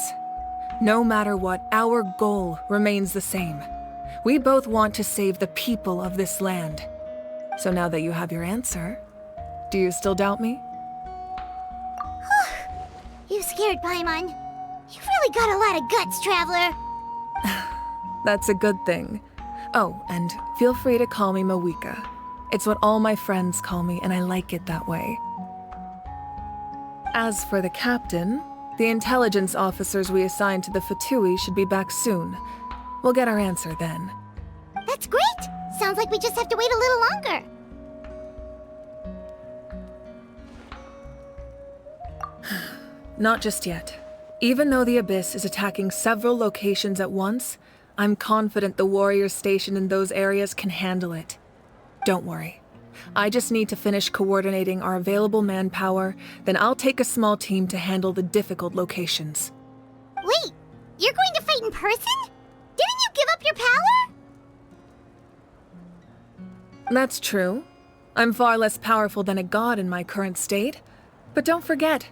No matter what, our goal remains the same. We both want to save the people of this land. So now that you have your answer, do you still doubt me? You scared Paimon. You've really got a lot of guts, Traveler. That's a good thing. Oh, and feel free to call me Mawika. It's what all my friends call me, and I like it that way. As for the captain, the intelligence officers we assigned to the Fatui should be back soon. We'll get our answer then. That's great! Sounds like we just have to wait a little longer. Not just yet. Even though the Abyss is attacking several locations at once, I'm confident the warriors stationed in those areas can handle it. Don't worry. I just need to finish coordinating our available manpower, then I'll take a small team to handle the difficult locations. Wait, you're going to fight in person? Didn't you give up your power? That's true. I'm far less powerful than a god in my current state. But don't forget,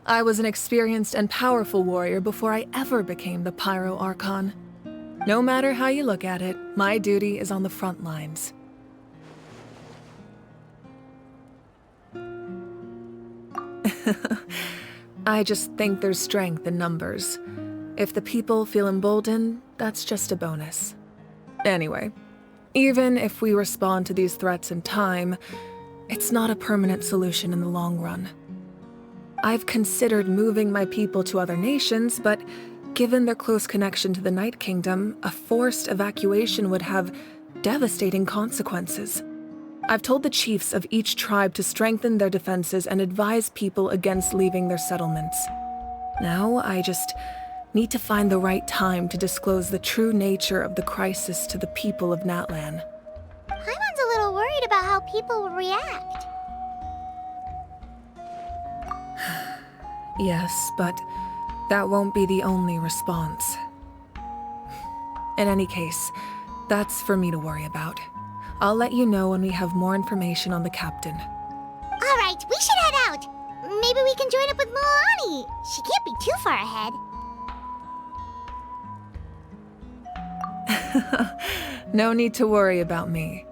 I was an experienced and powerful warrior before I ever became the Pyro Archon. No matter how you look at it, my duty is on the front lines. I just think there's strength in numbers. If the people feel emboldened, that's just a bonus. Anyway, even if we respond to these threats in time, it's not a permanent solution in the long run. I've considered moving my people to other nations, but given their close connection to the Night Kingdom, a forced evacuation would have devastating consequences. I've told the chiefs of each tribe to strengthen their defenses and advise people against leaving their settlements. Now, I just need to find the right time to disclose the true nature of the crisis to the people of Natlan. Paimon's a little worried about how people will react. Yes, but that won't be the only response. In any case, that's for me to worry about. I'll let you know when we have more information on the captain. All right, we should head out. Maybe we can join up with Moani. She can't be too far ahead. No need to worry about me.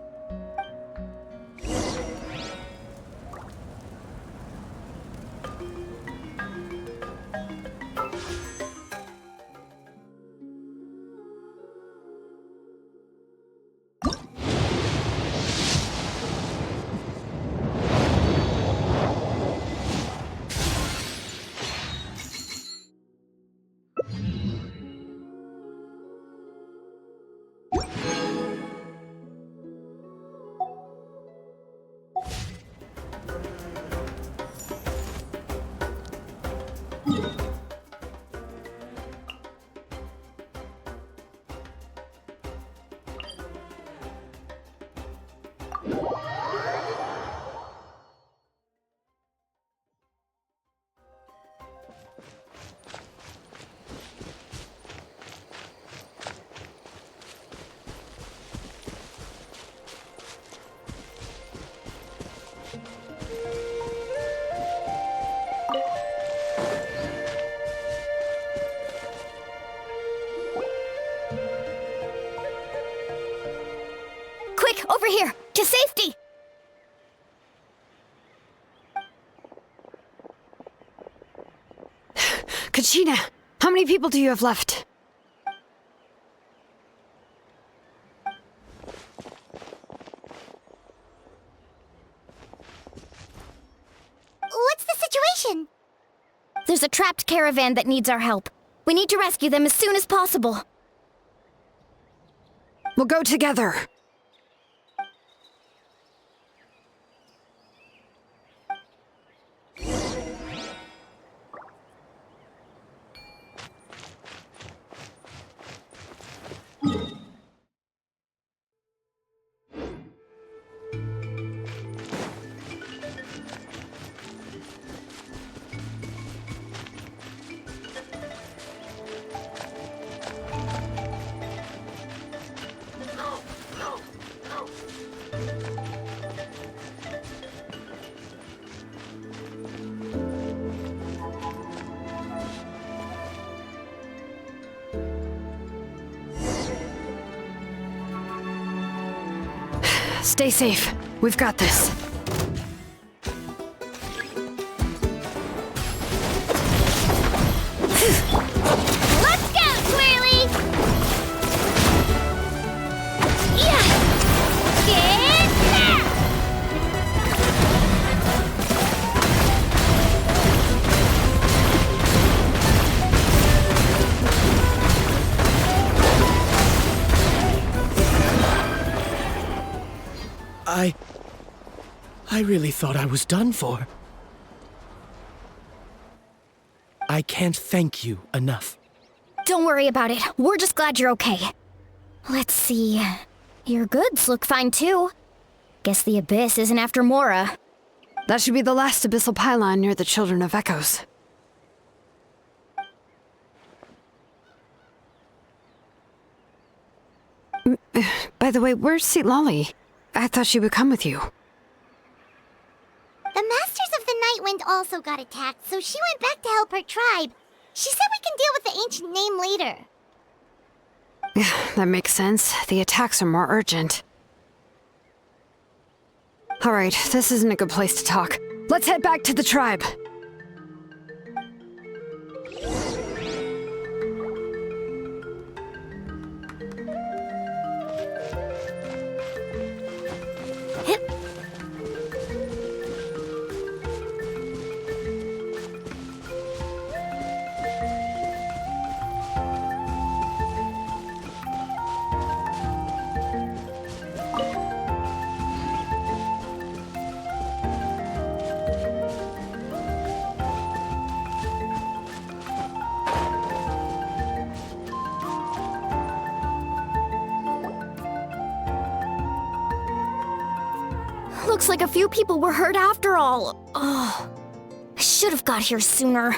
Over here! To safety! Kachina, how many people do you have left? What's the situation? There's a trapped caravan that needs our help. We need to rescue them as soon as possible. We'll go together. Stay safe. We've got this. Let's go, Twirly! Yeah! Get there! I really thought I was done for. I can't thank you enough. Don't worry about it. We're just glad you're okay. Let's see. Your goods look fine too. Guess the Abyss isn't after Mora. That should be the last abyssal pylon near the Children of Echoes. By the way, where's Lolly? I thought she would come with you. The Masters of the Night Wind also got attacked, so she went back to help her tribe. She said we can deal with the ancient name later. Yeah, that makes sense. The attacks are more urgent. Alright, this isn't a good place to talk. Let's head back to the tribe. Looks like a few people were hurt after all. Oh, I should have got here sooner.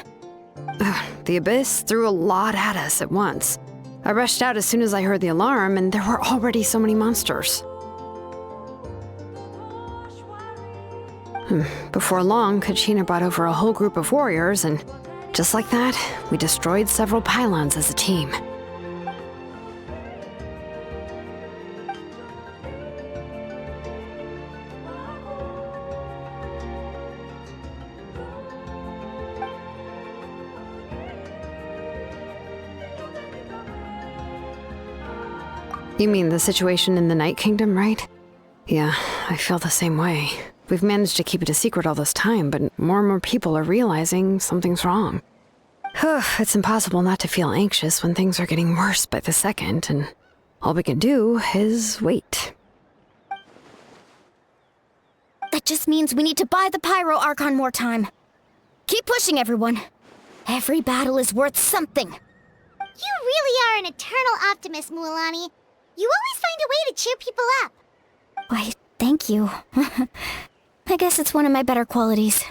The Abyss threw a lot at us at once. I rushed out as soon as I heard the alarm, and there were already so many monsters. Before long, Kachina brought over a whole group of warriors, and just like that, we destroyed several pylons as a team. You mean the situation in the Night Kingdom, right? Yeah, I feel the same way. We've managed to keep it a secret all this time, but more and more people are realizing something's wrong. It's impossible not to feel anxious when things are getting worse by the second, and all we can do is wait. That just means we need to buy the Pyro Archon more time. Keep pushing, everyone. Every battle is worth something. You really are an eternal optimist, Mualani. You always find a way to cheer people up. Why, thank you. I guess it's one of my better qualities.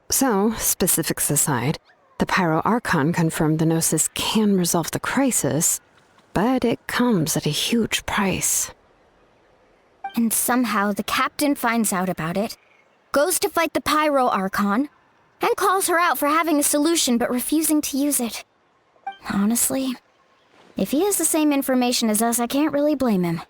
So, specifics aside, the Pyro Archon confirmed the Gnosis can resolve the crisis, but it comes at a huge price. And somehow the captain finds out about it, goes to fight the Pyro Archon, and calls her out for having a solution but refusing to use it. honestly, if he has the same information as us, I can't really blame him.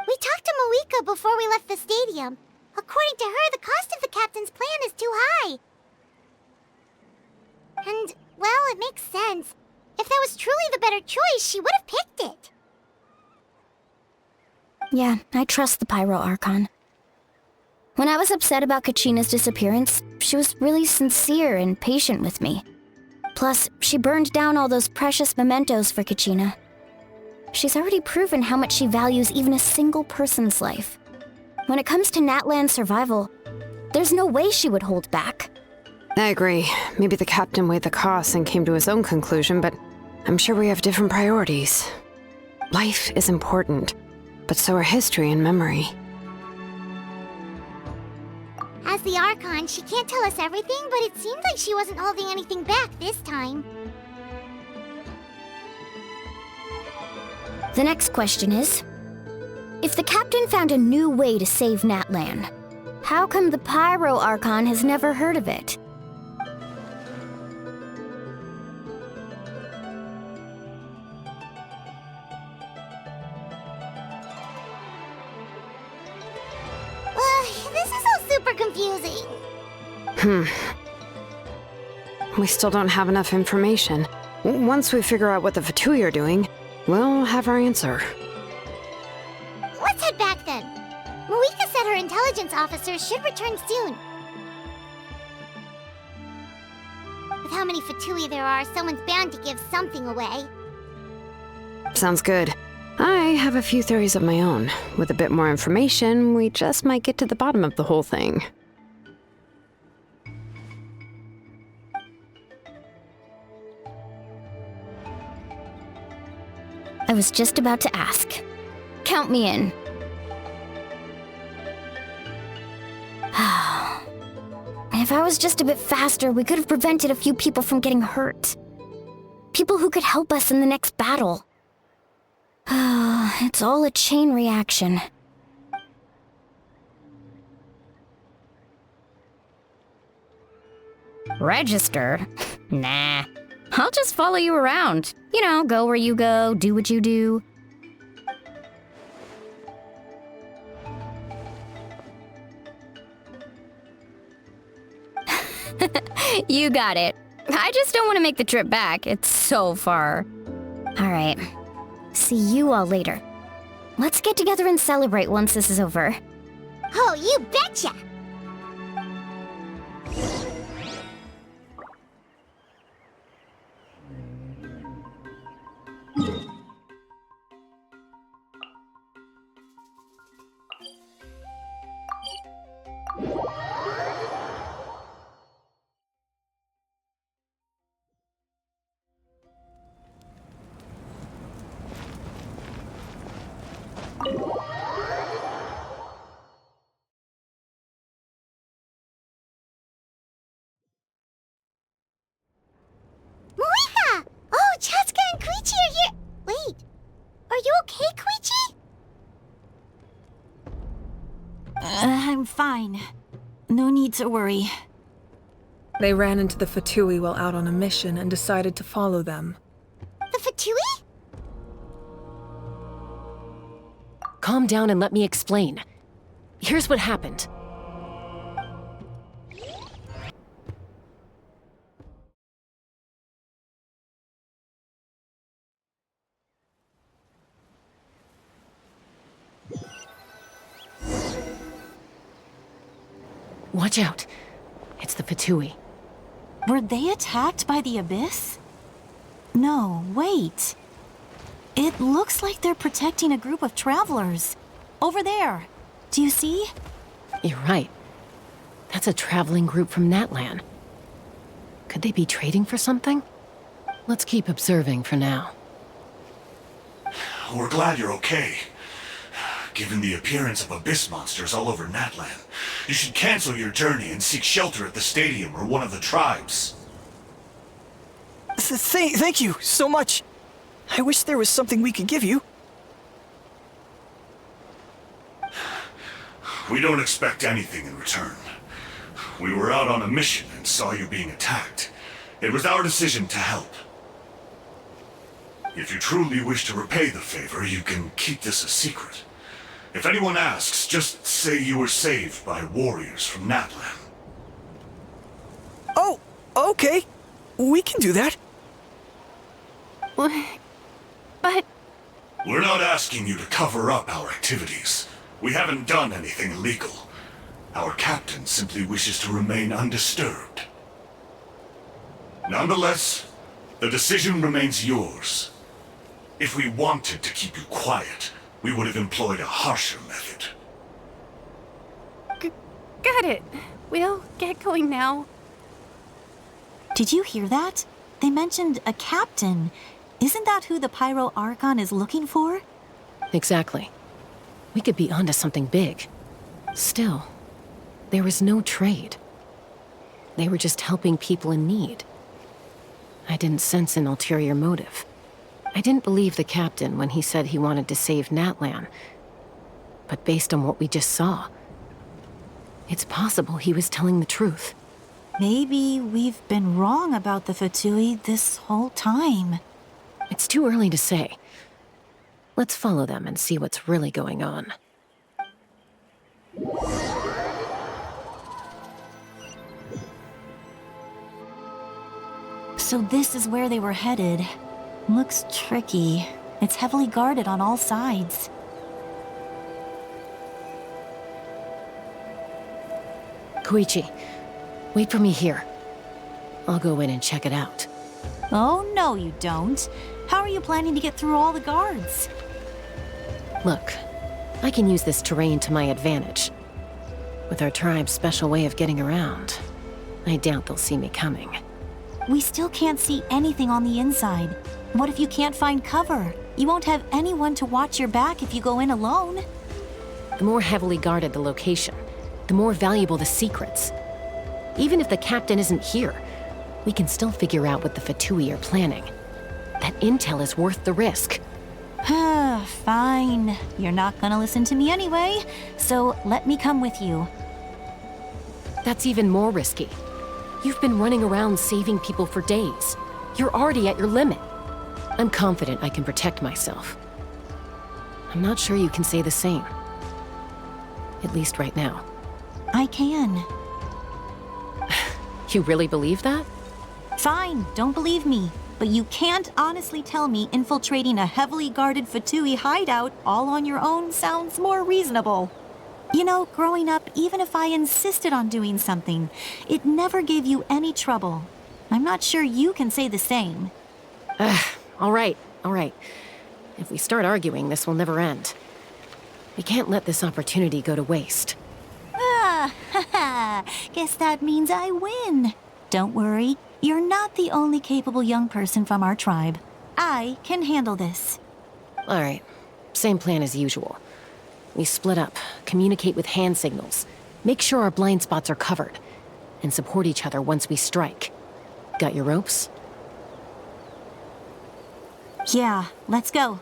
We talked to Moika before we left the stadium. According to her, the cost of the captain's plan is too high. And, well, it makes sense. If that was truly the better choice, she would have picked it. Yeah, I trust the Pyro Archon. When I was upset about Kachina's disappearance, she was really sincere and patient with me. Plus, she burned down all those precious mementos for Kachina. She's already proven how much she values even a single person's life. When it comes to Natlan's survival, there's no way she would hold back. I agree. Maybe the captain weighed the costs and came to his own conclusion, but I'm sure we have different priorities. Life is important, but so are history and memory. As the Archon, she can't tell us everything, but it seemed like she wasn't holding anything back this time. The next question is, if the captain found a new way to save Natlan, how come the Pyro Archon has never heard of it? This is all super confusing. We still don't have enough information. Once we figure out what the Fatui are doing, we'll have our answer. Let's head back then. Moika said her intelligence officers should return soon. With how many Fatui there are, someone's bound to give something away. Sounds good. I have a few theories of my own. With a bit more information, we just might get to the bottom of the whole thing. I was just about to ask. Count me in. If I was just a bit faster, we could have prevented a few people from getting hurt. People who could help us in the next battle. It's all a chain reaction. Register? Nah. I'll just follow you around. You know, go where you go, do what you do. You got it. I just don't want to make the trip back. It's so far. All right. See you all later. Let's get together and celebrate once this is over. Oh, you betcha! Moika! Oh, Chaska and Koichi are here! Wait, are you okay, Koichi? I'm fine. No need to worry. They ran into the Fatui while out on a mission and decided to follow them. The Fatui? Calm down and let me explain. Here's what happened. Watch out. It's the Fatui. Were they attacked by the Abyss? No, wait. It looks like they're protecting a group of travelers. Over there. Do you see? You're right. That's a traveling group from Natlan. Could they be trading for something? Let's keep observing for now. We're glad you're okay. Given the appearance of abyss monsters all over Natlan, you should cancel your journey and seek shelter at the stadium or one of the tribes. Thank you so much. I wish there was something we could give you. We don't expect anything in return. We were out on a mission and saw you being attacked. It was our decision to help. If you truly wish to repay the favor, you can keep this a secret. If anyone asks, just say you were saved by warriors from Natlan. Oh, okay. We can do that. But... We're not asking you to cover up our activities. We haven't done anything illegal. Our captain simply wishes to remain undisturbed. Nonetheless, the decision remains yours. If we wanted to keep you quiet, we would have employed a harsher method. Got it. We'll get going now. Did you hear that? They mentioned a captain. Isn't that who the Pyro Archon is looking for? Exactly. We could be onto something big. Still, there was no trade. They were just helping people in need. I didn't sense an ulterior motive. I didn't believe the captain when he said he wanted to save Natlan. But based on what we just saw, it's possible he was telling the truth. Maybe we've been wrong about the Fatui this whole time. It's too early to say. Let's follow them and see what's really going on. So this is where they were headed. Looks tricky. It's heavily guarded on all sides. Koichi, wait for me here. I'll go in and check it out. Oh, no you don't. How are you planning to get through all the guards? Look, I can use this terrain to my advantage. With our tribe's special way of getting around, I doubt they'll see me coming. We still can't see anything on the inside. What if you can't find cover? You won't have anyone to watch your back if you go in alone. The more heavily guarded the location, the more valuable the secrets. Even if the captain isn't here, we can still figure out what the Fatui are planning. That intel is worth the risk. Fine. You're not gonna listen to me anyway, so let me come with you. That's even more risky. You've been running around saving people for days. You're already at your limit. I'm confident I can protect myself. I'm not sure you can say the same. At least right now. I can. You really believe that? Fine, don't believe me. But you can't honestly tell me infiltrating a heavily guarded Fatui hideout all on your own sounds more reasonable. You know, growing up, even if I insisted on doing something, it never gave you any trouble. I'm not sure you can say the same. All right. If we start arguing, this will never end. We can't let this opportunity go to waste. Guess that means I win. Don't worry, you're not the only capable young person from our tribe. I can handle this. All right, same plan as usual. We split up, communicate with hand signals, make sure our blind spots are covered, and support each other once we strike. Got your ropes? Yeah, let's go.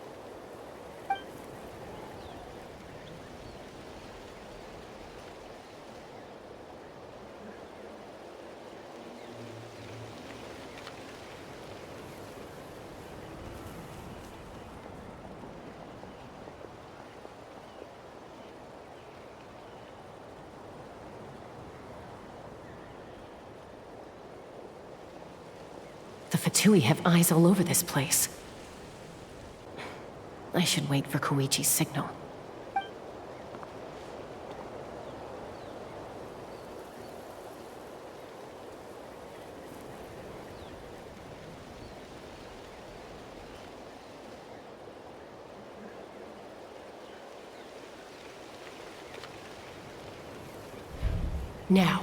The Fatui have eyes all over this place. I should wait for Koichi's signal. Now.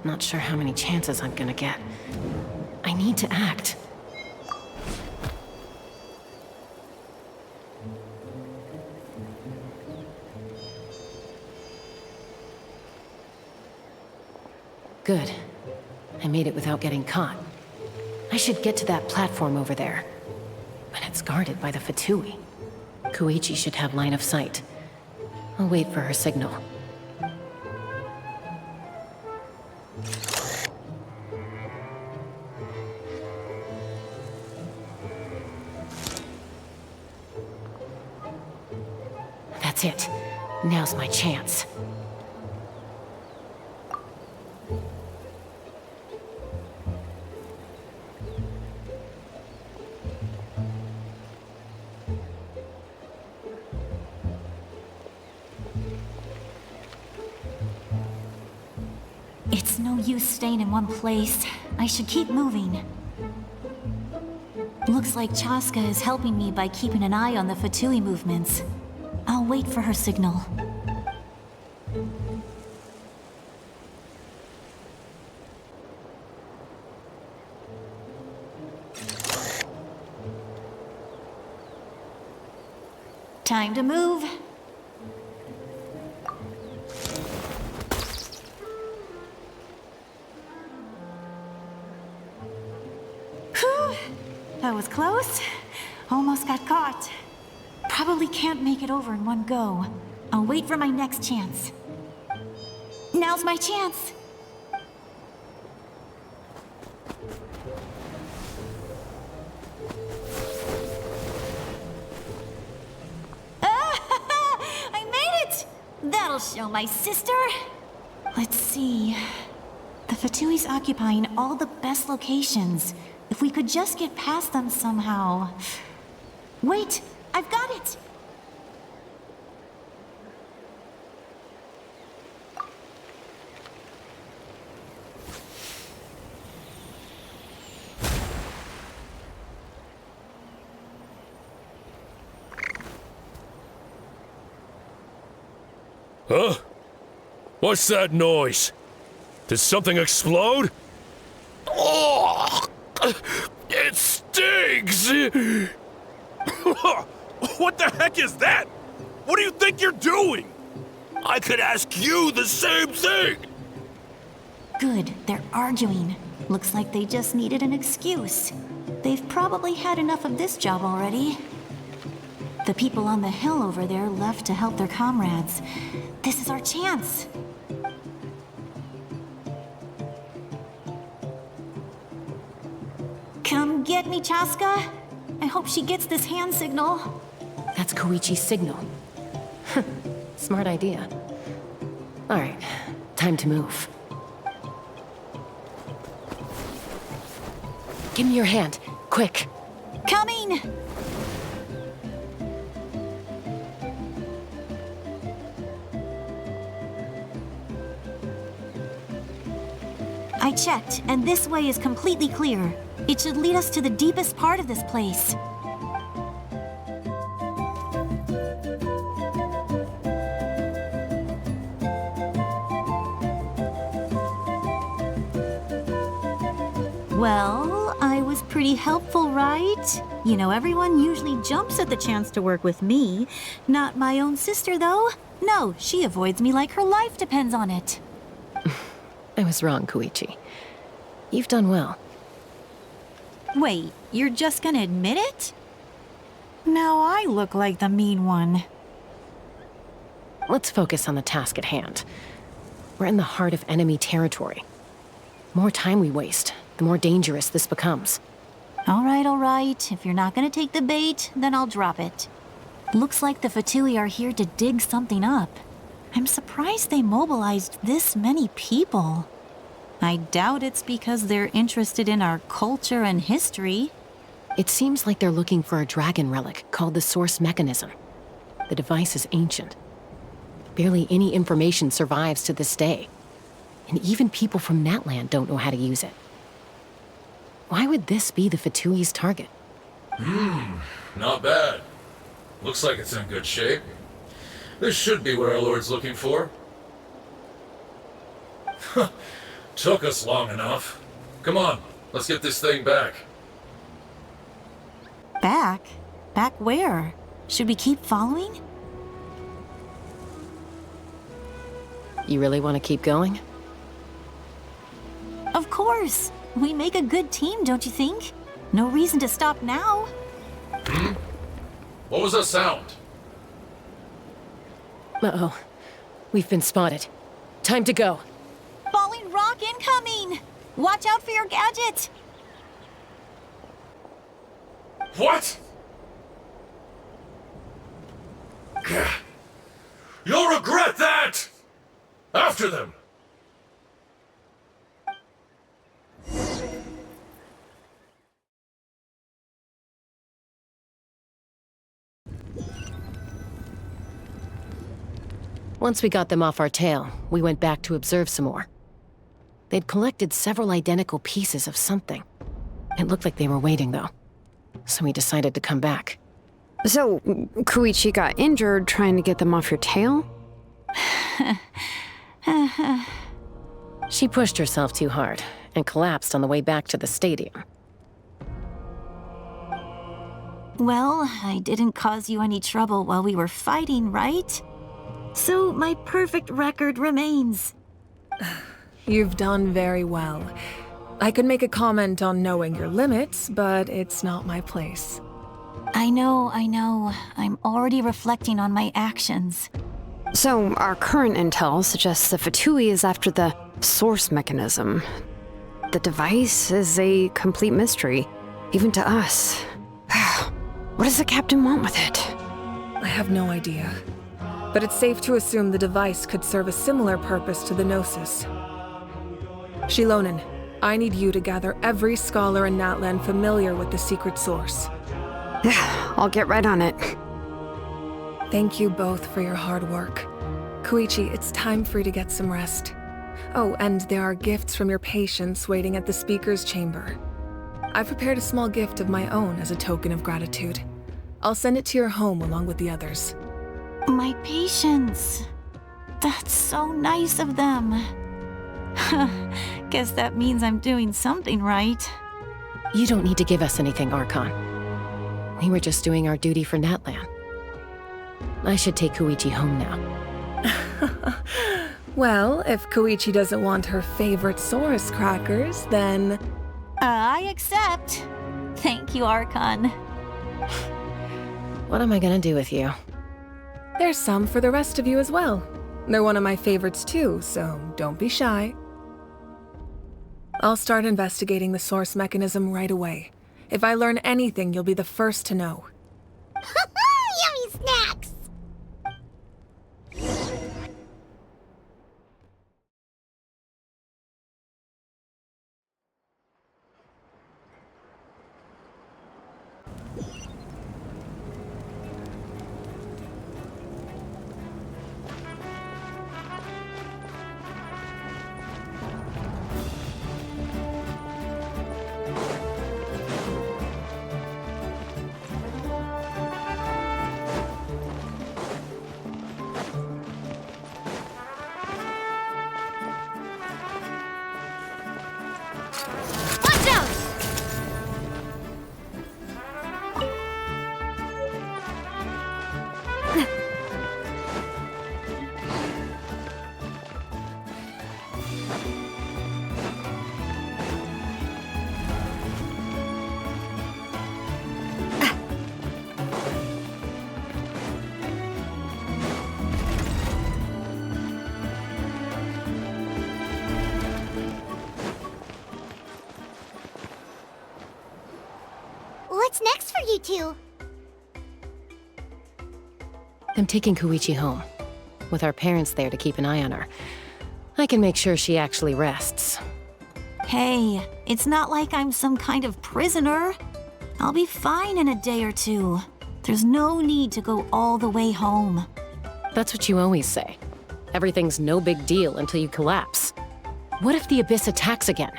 Not sure how many chances I'm gonna get. I need to act. good. I made it without getting caught. I should get to that platform over there. But it's guarded by the Fatui. Koichi should have line of sight. I'll wait for her signal. That's it. Now's my chance. It's no use staying in one place. I should keep moving. Looks like Chaska is helping me by keeping an eye on the Fatui movements. I'll wait for her signal. Time to move. Whew, that was close. Almost got caught. Probably can't make it over in one go. I'll wait for my next chance. Now's my chance. I made it! That'll show my sister. Let's see. The Fatui's occupying all the best locations. If we could just get past them somehow. Wait! I've got it! Huh? What's that noise? Did something explode? Oh! It stinks! What the heck is that? What do you think you're doing? I could ask you the same thing! Good, they're arguing. Looks like they just needed an excuse. They've probably had enough of this job already. The people on the hill over there left to help their comrades. This is our chance. Come get me, Chaska. I hope she gets this hand signal. That's Koichi's signal. Smart idea. Alright, time to move. Give me your hand, quick. Coming! I checked, and this way is completely clear. It should lead us to the deepest part of this place. Well, I was pretty helpful, right? You know, everyone usually jumps at the chance to work with me. Not my own sister, though. No, she avoids me like her life depends on it. I was wrong, Koichi. You've done well. Wait, you're just gonna admit it? Now I look like the mean one. Let's focus on the task at hand. We're in the heart of enemy territory. More time we waste, the more dangerous this becomes. All right. If you're not gonna take the bait, then I'll drop it. Looks like the Fatui are here to dig something up. I'm surprised they mobilized this many people. I doubt it's because they're interested in our culture and history. It seems like they're looking for a dragon relic called the Source Mechanism. The device is ancient. Barely any information survives to this day. And even people from Natland don't know how to use it. Why would this be the Fatui's target? Not bad. Looks like it's in good shape. This should be what our Lord's looking for. Took us long enough. Come on, let's get this thing back. Back? Back where? Should we keep following? You really want to keep going? Of course. We make a good team, don't you think? No reason to stop now. What was that sound? Uh-oh. We've been spotted. Time to go. Falling rock incoming! Watch out for your gadget! What? You'll regret that! After them! Once we got them off our tail, we went back to observe some more. They'd collected several identical pieces of something. It looked like they were waiting, though. So we decided to come back. So, Koichi got injured trying to get them off your tail? She pushed herself too hard and collapsed on the way back to the stadium. Well, I didn't cause you any trouble while we were fighting, right? So my perfect record remains. You've done very well. I could make a comment on knowing your limits, but it's not my place. I know. I'm already reflecting on my actions. So, our current intel suggests the Fatui is after the source mechanism. The device is a complete mystery, even to us. What does the captain want with it? I have no idea. But it's safe to assume the device could serve a similar purpose to the Gnosis. Shilonen, I need you to gather every scholar in Natlan familiar with the secret source. Yeah, I'll get right on it. Thank you both for your hard work. Koichi, it's time for you to get some rest. Oh, and there are gifts from your patients waiting at the speaker's chamber. I've prepared a small gift of my own as a token of gratitude. I'll send it to your home along with the others. My patience. That's so nice of them. Guess that means I'm doing something right. You don't need to give us anything, Archon. We were just doing our duty for Natlan. I should take Koichi home now. Well, if Koichi doesn't want her favorite Saurus crackers, then... I accept. Thank you, Archon. What am I gonna do with you? There's some for the rest of you as well. They're one of my favorites too, so don't be shy. I'll start investigating the source mechanism right away. If I learn anything, you'll be the first to know. Yummy snacks! What's next for you two? I'm taking Koichi home. With our parents there to keep an eye on her, I can make sure she actually rests. Hey, it's not like I'm some kind of prisoner. I'll be fine in a day or two. There's no need to go all the way home. That's what you always say. Everything's no big deal until you collapse. What if the Abyss attacks again?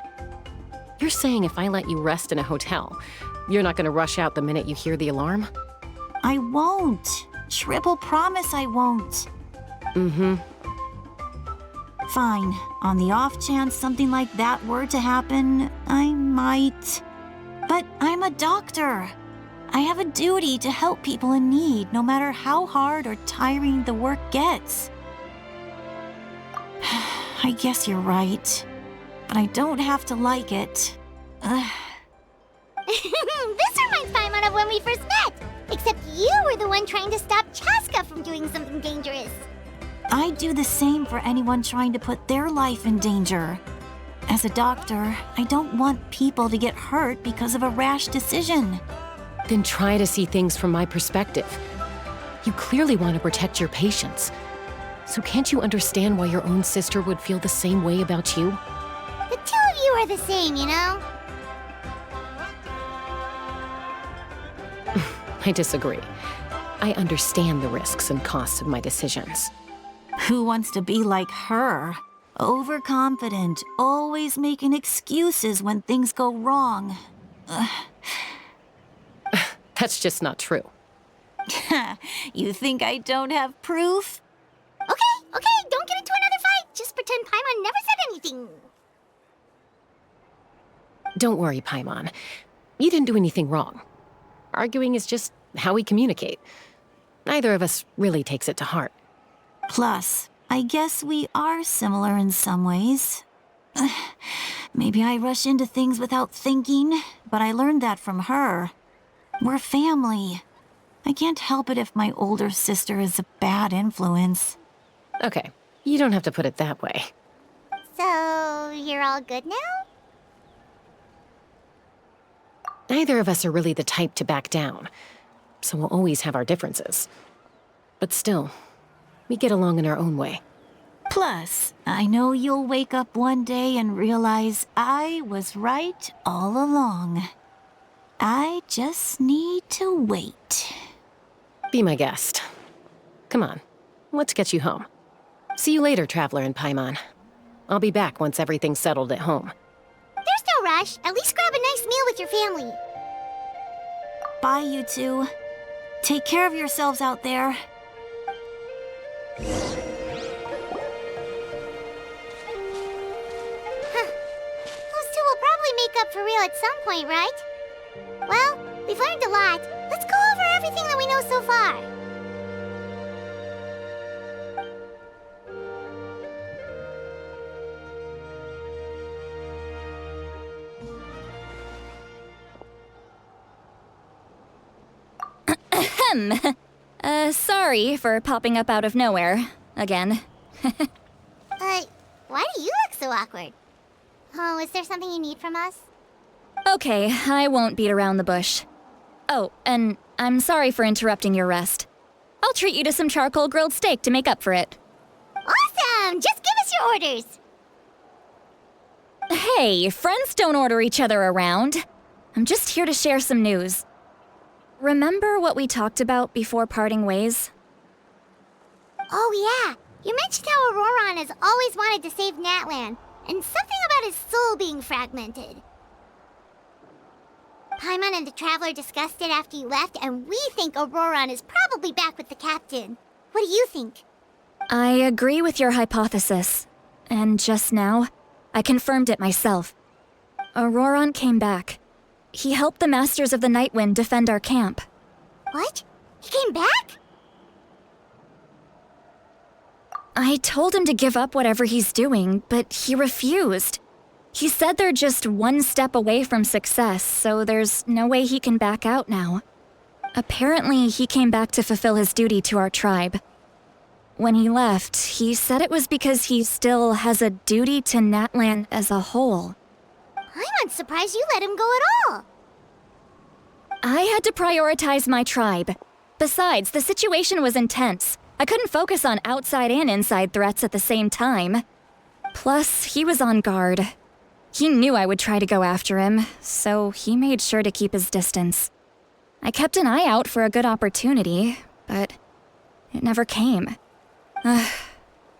You're saying if I let you rest in a hotel, you're not gonna rush out the minute you hear the alarm? I won't. Triple promise I won't. Mm-hmm. Fine. On the off chance something like that were to happen, I might. But I'm a doctor. I have a duty to help people in need, no matter how hard or tiring the work gets. I guess you're right. but I don't have to like it. Ugh. This reminds Paimon of when we first met. Except you were the one trying to stop Chaska from doing something dangerous. I'd do the same for anyone trying to put their life in danger. As a doctor, I don't want people to get hurt because of a rash decision. Then try to see things from my perspective. You clearly want to protect your patients. So can't you understand why your own sister would feel the same way about you? The two of you are the same, you know? I disagree. I understand the risks and costs of my decisions. Who wants to be like her? Overconfident, always making excuses when things go wrong. That's just not true. You think I don't have proof? Okay, don't get into another fight. Just pretend Paimon never said anything. Don't worry, Paimon. You didn't do anything wrong. Arguing is just how we communicate. Neither of us really takes it to heart. Plus, I guess we are similar in some ways. Maybe I rush into things without thinking, but I learned that from her. We're family. I can't help it if my older sister is a bad influence. Okay, you don't have to put it that way. So, you're all good now? Neither of us are really the type to back down, so we'll always have our differences. But still, we get along in our own way. Plus, I know you'll wake up one day and realize I was right all along. I just need to wait. Be my guest. Come on, let's get you home. See you later, Traveler and Paimon. I'll be back once everything's settled at home. There's no rush. At least grab a nice meal with your family. Bye, you two. Take care of yourselves out there. Those two will probably make up for real at some point, right? Well, we've learned a lot. Let's go over everything that we know so far. Sorry for popping up out of nowhere. Again. Why do you look so awkward? Oh, is there something you need from us? Okay, I won't beat around the bush. Oh, and I'm sorry for interrupting your rest. I'll treat you to some charcoal grilled steak to make up for it. Awesome! Just give us your orders! Hey, friends don't order each other around. I'm just here to share some news. Remember what we talked about before parting ways? Oh yeah, you mentioned how Auroron has always wanted to save Natlan, and something about his soul being fragmented. Paimon and the Traveler discussed it after you left, and we think Auroron is probably back with the captain. What do you think? I agree with your hypothesis. And just now, I confirmed it myself. Auroron came back. He helped the Masters of the Nightwind defend our camp. What? He came back? I told him to give up whatever he's doing, but he refused. He said they're just one step away from success, so there's no way he can back out now. Apparently, he came back to fulfill his duty to our tribe. When he left, he said it was because he still has a duty to Natlan as a whole. I'm surprised you let him go at all. I had to prioritize my tribe. Besides, the situation was intense. I couldn't focus on outside and inside threats at the same time. Plus, he was on guard. He knew I would try to go after him, so he made sure to keep his distance. I kept an eye out for a good opportunity, but it never came.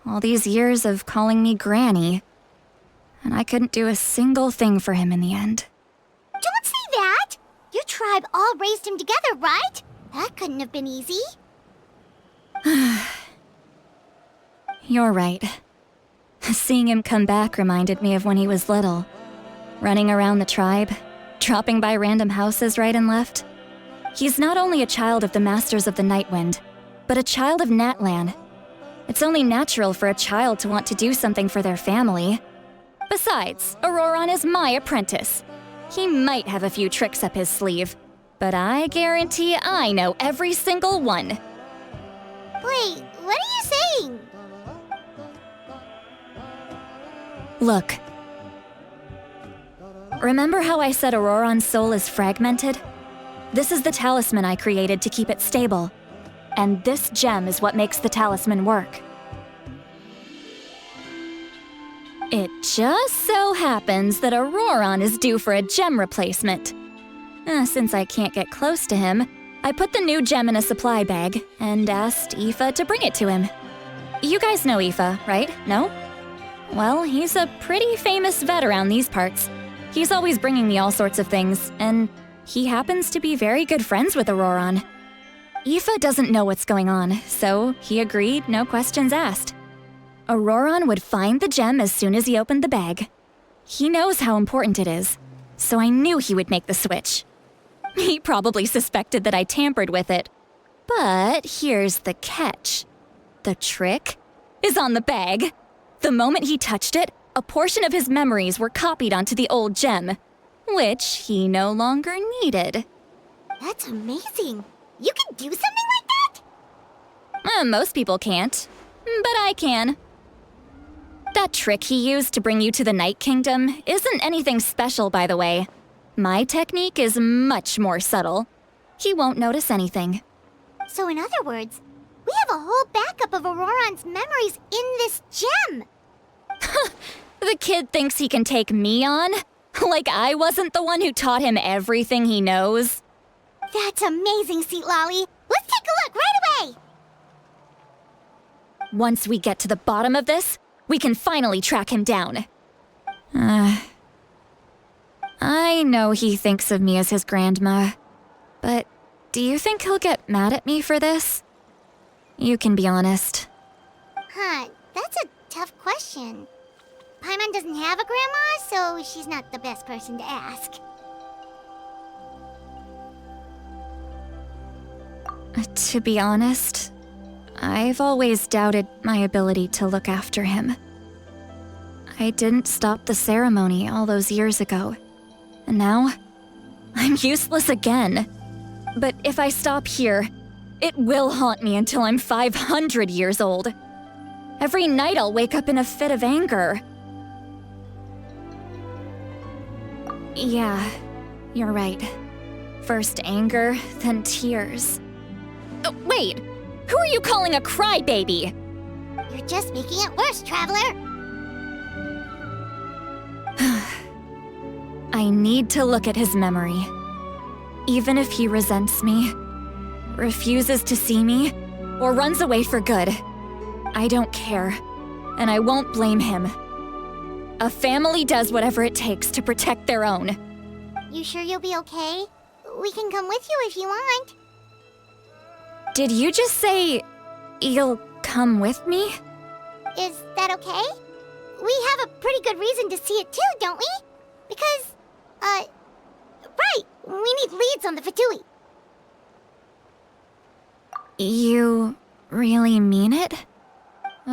All these years of calling me Granny, and I couldn't do a single thing for him in the end. Don't say that! Your tribe all raised him together, right? That couldn't have been easy. You're right. Seeing him come back reminded me of when he was little. Running around the tribe, dropping by random houses right and left. He's not only a child of the Masters of the Nightwind, but a child of Natlan. It's only natural for a child to want to do something for their family. Besides, Auroron is my apprentice. He might have a few tricks up his sleeve, but I guarantee I know every single one. Wait, what are you saying? Look. Remember how I said Auroron's soul is fragmented? This is the talisman I created to keep it stable. And this gem is what makes the talisman work. It just so happens that Auroron is due for a gem replacement. Since I can't get close to him, I put the new gem in a supply bag and asked Aoife to bring it to him. You guys know Aoife, right? No? Well, he's a pretty famous vet around these parts. He's always bringing me all sorts of things, and he happens to be very good friends with Auroron. Aoife doesn't know what's going on, so he agreed, no questions asked. Auroron would find the gem as soon as he opened the bag. He knows how important it is, so I knew he would make the switch. He probably suspected that I tampered with it. But here's the catch. The trick is on the bag. The moment he touched it, a portion of his memories were copied onto the old gem, which he no longer needed. That's amazing. You can do something like that? Most people can't, but I can. That trick he used to bring you to the Night Kingdom isn't anything special, by the way. My technique is much more subtle. He won't notice anything. So in other words, we have a whole backup of Auroron's memories in this gem. The kid thinks he can take me on? Like I wasn't the one who taught him everything he knows? That's amazing, Seat Lolly. Let's take a look right away. Once we get to the bottom of this, we can finally track him down. I know he thinks of me as his grandma, but do you think he'll get mad at me for this? You can be honest. That's a tough question. Paimon doesn't have a grandma, so she's not the best person to ask. To be honest, I've always doubted my ability to look after him. I didn't stop the ceremony all those years ago, and now I'm useless again. But if I stop here, it will haunt me until I'm 500 years old. Every night I'll wake up in a fit of anger. Yeah, you're right. First anger, then tears. Wait! Who are you calling a crybaby? You're just making it worse, Traveler. I need to look at his memory. Even if he resents me, refuses to see me, or runs away for good, I don't care, and I won't blame him. A family does whatever it takes to protect their own. You sure you'll be okay? We can come with you if you want. Did you just say you'll come with me? Is that okay? We have a pretty good reason to see it too, don't we? Because, right, we need leads on the Fatui. You really mean it?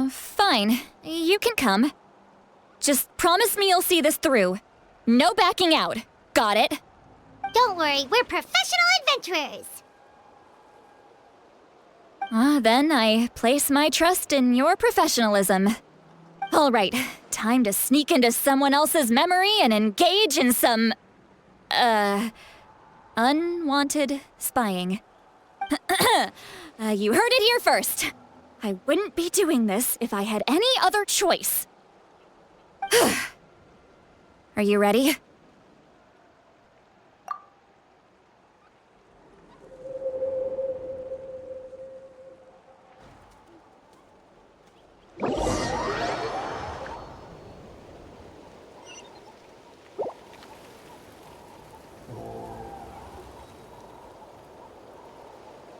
Fine, you can come. Just promise me you'll see this through. No backing out. Got it? Don't worry, we're professional adventurers. Then I place my trust in your professionalism. All right, time to sneak into someone else's memory and engage in some, unwanted spying. You heard it here first. I wouldn't be doing this if I had any other choice. Are you ready?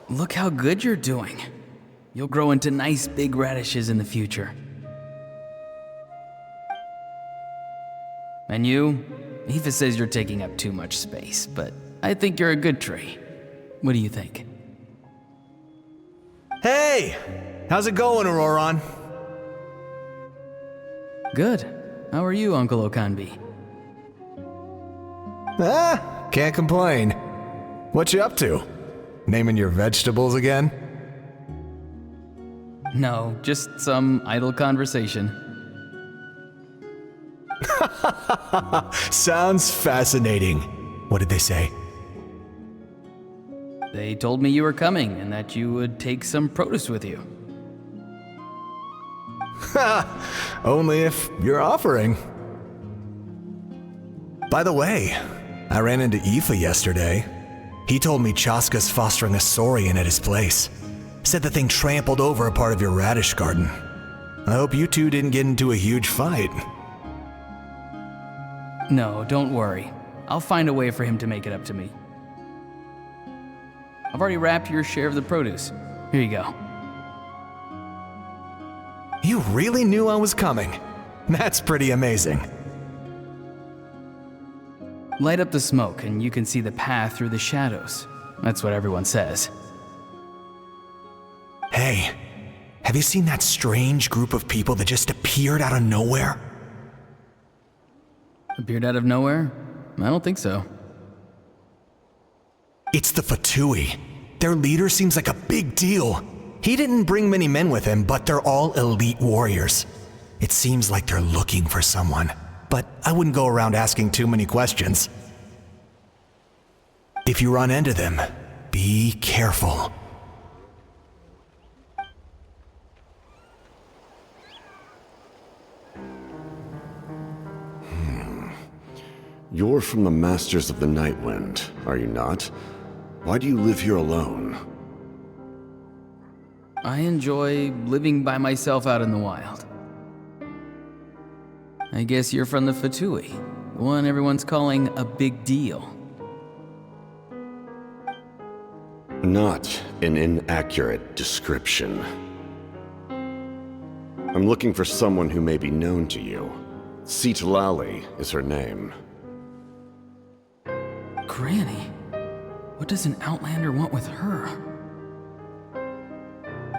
Look how good you're doing. You'll grow into nice big radishes in the future. And you? Aoife says you're taking up too much space, but I think you're a good tree. What do you think? Hey! How's it going, Auroron? Good. How are you, Uncle Okanbi? Ah, can't complain. What you up to? Naming your vegetables again? No, just some idle conversation. Sounds fascinating. What did they say? They told me you were coming and that you would take some produce with you. Ha! Only if you're offering. By the way, I ran into Aoife yesterday. He told me Chaska's fostering a saurian at his place. Said the thing trampled over a part of your radish garden. I hope you two didn't get into a huge fight. No, don't worry. I'll find a way for him to make it up to me. I've already wrapped your share of the produce. Here you go. You really knew I was coming. That's pretty amazing. Light up the smoke and you can see the path through the shadows. That's what everyone says. Hey, have you seen that strange group of people that just appeared out of nowhere? Appeared out of nowhere? I don't think so. It's the Fatui. Their leader seems like a big deal. He didn't bring many men with him, but they're all elite warriors. It seems like they're looking for someone, but I wouldn't go around asking too many questions. If you run into them, be careful. You're from the Masters of the Nightwind, are you not? Why do you live here alone? I enjoy living by myself out in the wild. I guess you're from the Fatui, the one everyone's calling a big deal. Not an inaccurate description. I'm looking for someone who may be known to you. Citlali is her name. Granny? What does an Outlander want with her?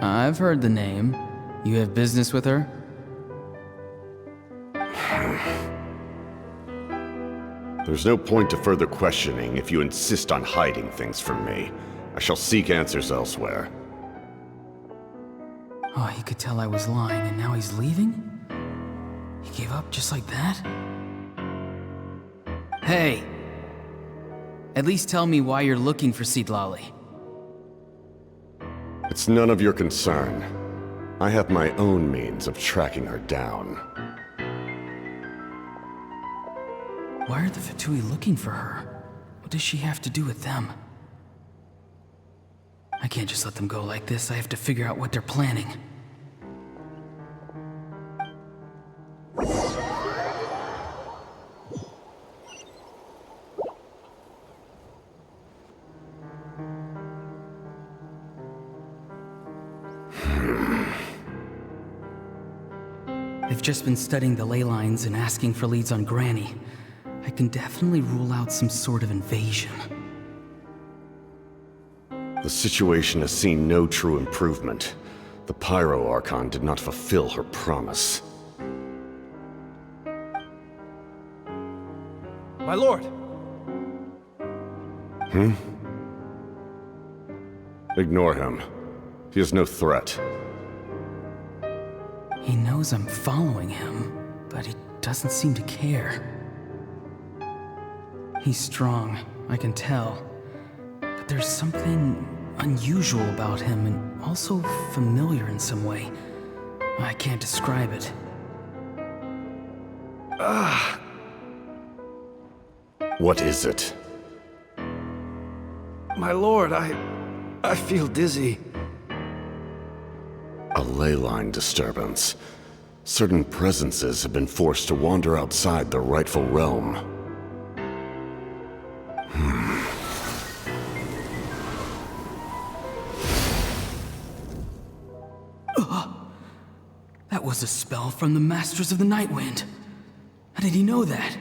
I've heard the name. You have business with her? There's no point to further questioning if you insist on hiding things from me. I shall seek answers elsewhere. Oh, he could tell I was lying and now he's leaving? He gave up just like that? Hey! At least tell me why you're looking for Citlali. It's none of your concern. I have my own means of tracking her down. Why are the Fatui looking for her? What does she have to do with them? I can't just let them go like this. I have to figure out what they're planning. I've just been studying the ley lines and asking for leads on Granny. I can definitely rule out some sort of invasion. The situation has seen no true improvement. The Pyro Archon did not fulfill her promise. My lord! Ignore him. He is no threat. He knows I'm following him, but he doesn't seem to care. He's strong, I can tell. But there's something unusual about him and also familiar in some way. I can't describe it. What is it? My lord, I feel dizzy. A ley line disturbance. Certain presences have been forced to wander outside their rightful realm. That was a spell from the Masters of the Nightwind. How did he know that?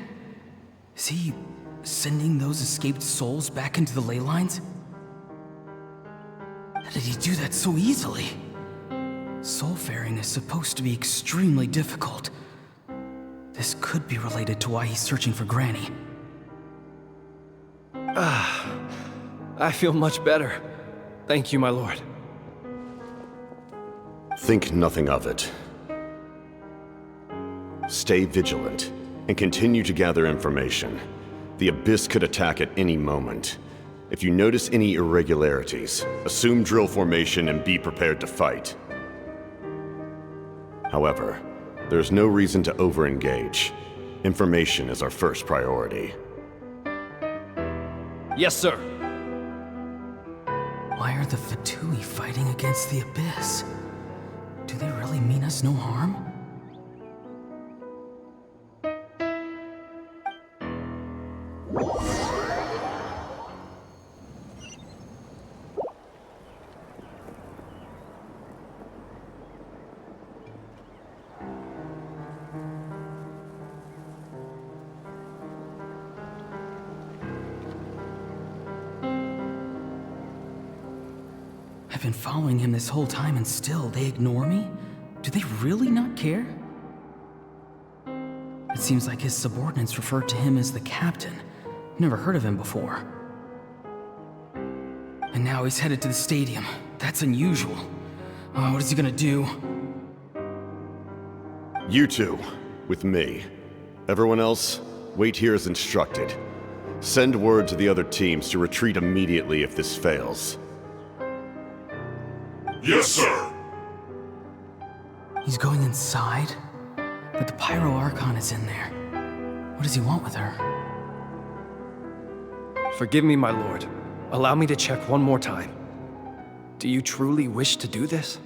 Is he sending those escaped souls back into the ley lines? How did he do that so easily? Soulfaring is supposed to be extremely difficult. This could be related to why he's searching for Granny. I feel much better. Thank you, my lord. Think nothing of it. Stay vigilant, and continue to gather information. The Abyss could attack at any moment. If you notice any irregularities, assume drill formation and be prepared to fight. However, there's no reason to over-engage. Information is our first priority. Yes, sir. Why are the Fatui fighting against the Abyss? Do they really mean us no harm? I've been following him this whole time and still they ignore me? Do they really not care? It seems like his subordinates referred to him as the captain. Never heard of him before. And now he's headed to the stadium. That's unusual. Oh, what is he gonna do? You two, with me. Everyone else, wait here as instructed. Send word to the other teams to retreat immediately if this fails. Yes, sir. He's going inside? But the Pyro Archon is in there. What does he want with her? Forgive me, my lord. Allow me to check one more time. Do you truly wish to do this?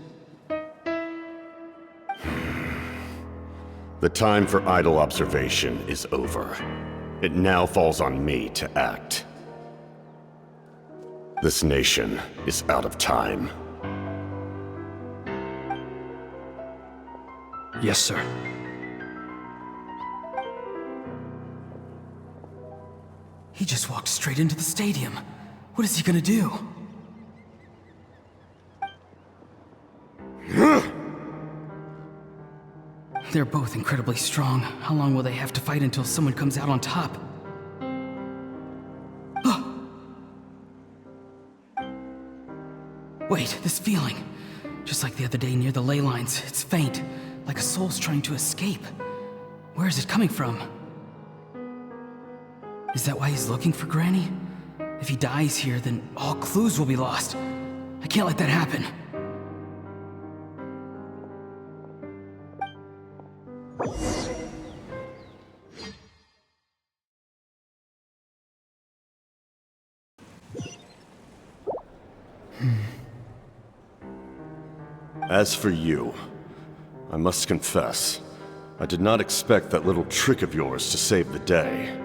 The time for idle observation is over. It now falls on me to act. This nation is out of time. Yes, sir. He just walked straight into the stadium. What is he gonna do? They're both incredibly strong. How long will they have to fight until someone comes out on top? Wait, this feeling. Just like the other day near the ley lines, it's faint, like a soul's trying to escape. Where is it coming from? Is that why he's looking for Granny? If he dies here, then all clues will be lost. I can't let that happen. As for you, I must confess, I did not expect that little trick of yours to save the day.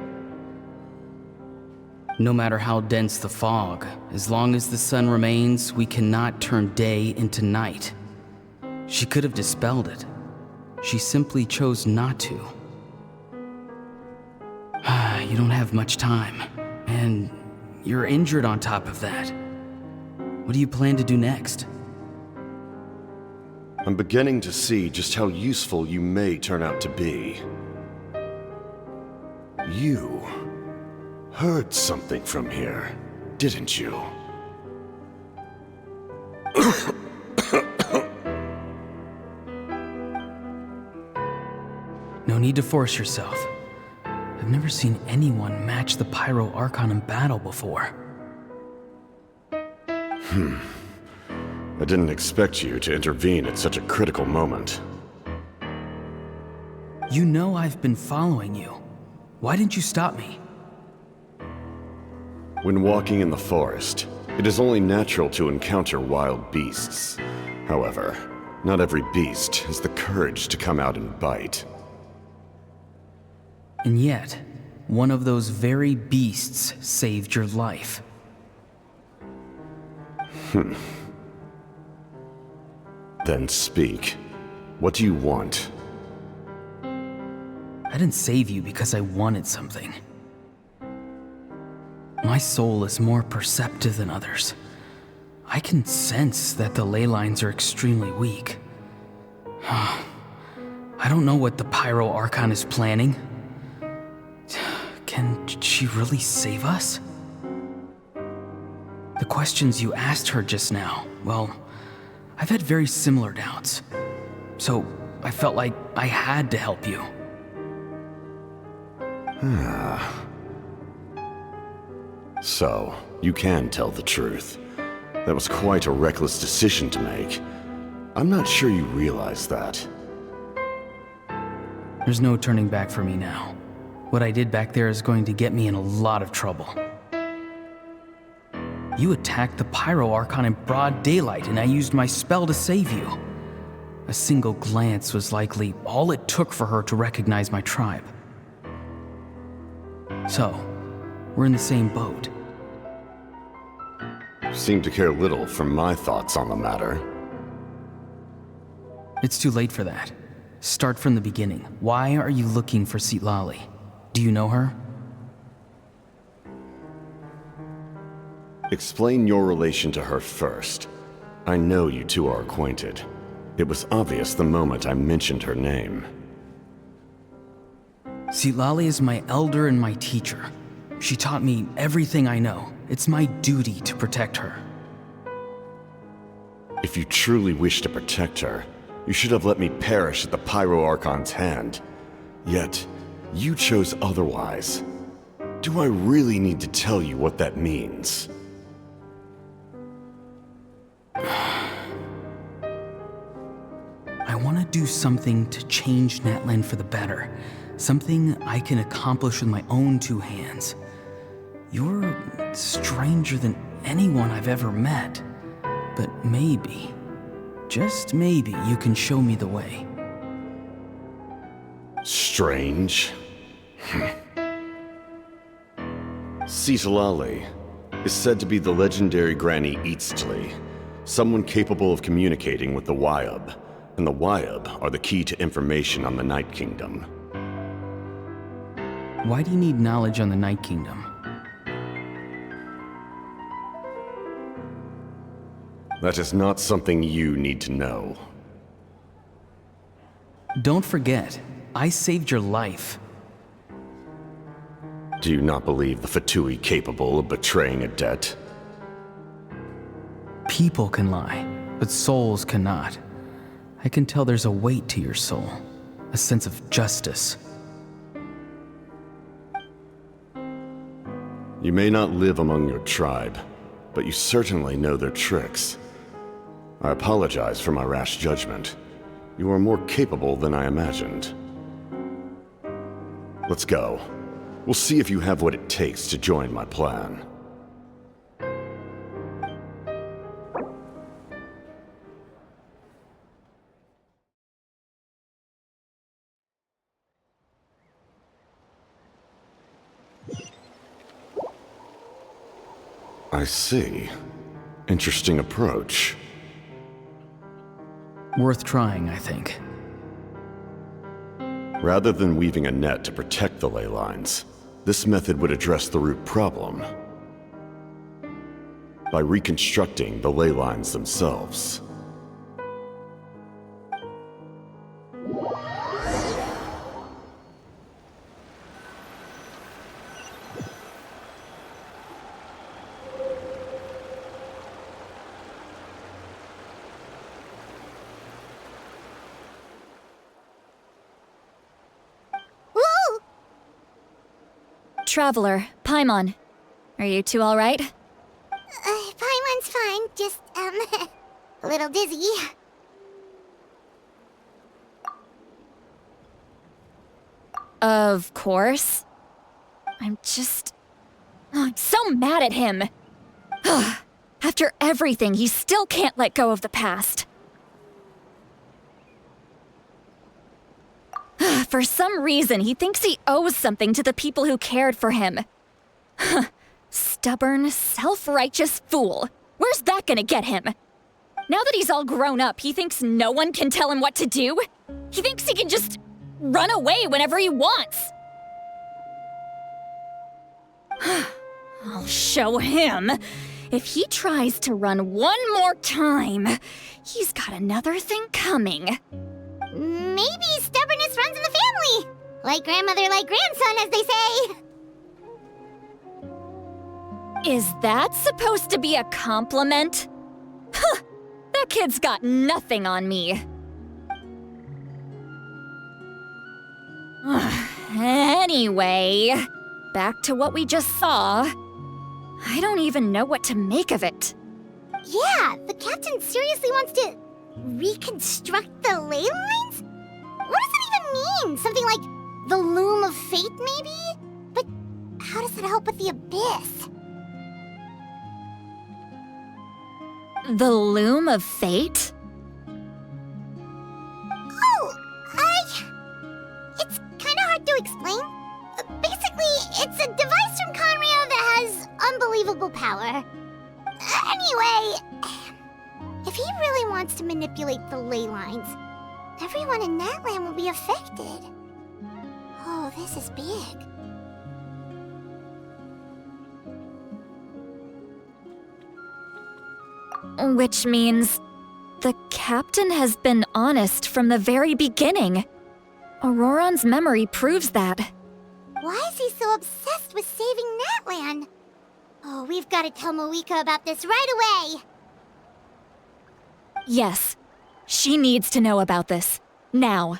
No matter how dense the fog, as long as the sun remains, we cannot turn day into night. She could have dispelled it. She simply chose not to. You don't have much time, and you're injured on top of that. What do you plan to do next? I'm beginning to see just how useful you may turn out to be. You heard something from here, didn't you? No need to force yourself. I've never seen anyone match the Pyro Archon in battle before. I didn't expect you to intervene at such a critical moment. You know I've been following you. Why didn't you stop me? When walking in the forest, it is only natural to encounter wild beasts. However, not every beast has the courage to come out and bite. And yet, one of those very beasts saved your life. Then speak. What do you want? I didn't save you because I wanted something. My soul is more perceptive than others. I can sense that the ley lines are extremely weak. I don't know what the Pyro Archon is planning. Can she really save us? The questions you asked her just now, well, I've had very similar doubts. So I felt like I had to help you. So, you can tell the truth. That was quite a reckless decision to make. I'm not sure you realize that. There's no turning back for me now. What I did back there is going to get me in a lot of trouble. You attacked the Pyro Archon in broad daylight, and I used my spell to save you. A single glance was likely all it took for her to recognize my tribe. So, we're in the same boat. Seem to care little for my thoughts on the matter. It's too late for that. Start from the beginning. Why are you looking for Citlali? Do you know her? Explain your relation to her first. I know you two are acquainted. It was obvious the moment I mentioned her name. Citlali is my elder and my teacher. She taught me everything I know. It's my duty to protect her. If you truly wish to protect her, you should have let me perish at the Pyro Archon's hand. Yet, you chose otherwise. Do I really need to tell you what that means? I want to do something to change Natlan for the better. Something I can accomplish with my own two hands. You're stranger than anyone I've ever met. But maybe, just maybe, you can show me the way. Strange? Citlali is said to be the legendary Granny Eastly, someone capable of communicating with the Wyab, and the Wyab are the key to information on the Night Kingdom. Why do you need knowledge on the Night Kingdom? That is not something you need to know. Don't forget, I saved your life. Do you not believe the Fatui capable of betraying a debt? People can lie, but souls cannot. I can tell there's a weight to your soul, a sense of justice. You may not live among your tribe, but you certainly know their tricks. I apologize for my rash judgment. You are more capable than I imagined. Let's go. We'll see if you have what it takes to join my plan. I see. Interesting approach. Worth trying, I think. Rather than weaving a net to protect the ley lines, this method would address the root problem by reconstructing the ley lines themselves. Traveler, Paimon. Are you two all right? Paimon's fine, just, a little dizzy. Of course. I'm so mad at him. After everything, he still can't let go of the past. For some reason, he thinks he owes something to the people who cared for him. Stubborn, self-righteous fool. Where's that gonna get him? Now that he's all grown up, he thinks no one can tell him what to do? He thinks he can just run away whenever he wants. I'll show him. If he tries to run one more time, he's got another thing coming. maybe stubbornness runs in the family. Like grandmother, like grandson, as they say. Is that supposed to be a compliment? Huh! That kid's got nothing on me. Anyway, back to what we just saw. I don't even know what to make of it. Yeah, the captain seriously wants to reconstruct the ley lines? What does that even mean? Something like the loom of fate, maybe? But how does that help with the abyss? The loom of fate? Oh, it's kind of hard to explain. Basically, it's a device from Conrio that has unbelievable power. Anyway, if he really wants to manipulate the ley lines, everyone in Natlan will be affected. Oh, this is big. Which means the captain has been honest from the very beginning. Auroron's memory proves that. Why is he so obsessed with saving Natlan? Oh, we've got to tell Moika about this right away. Yes, she needs to know about this. Now.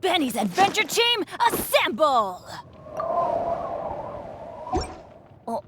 Benny's adventure team, assemble! Oh.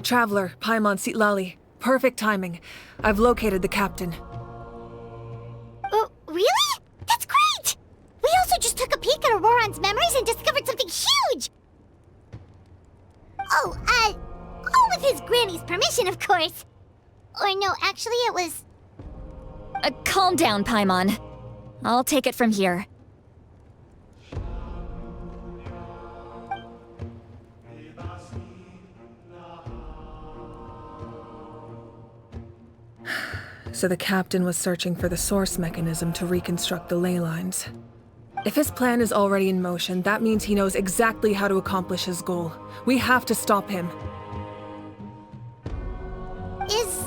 Traveler, Paimon Sitlali. Perfect timing. I've located the captain. Really? That's great! We also just took a peek at Auroron's memories and discovered something huge! force. Or no, actually it was... Calm down, Paimon. I'll take it from here. So the captain was searching for the source mechanism to reconstruct the ley lines. If his plan is already in motion, that means he knows exactly how to accomplish his goal. We have to stop him. Is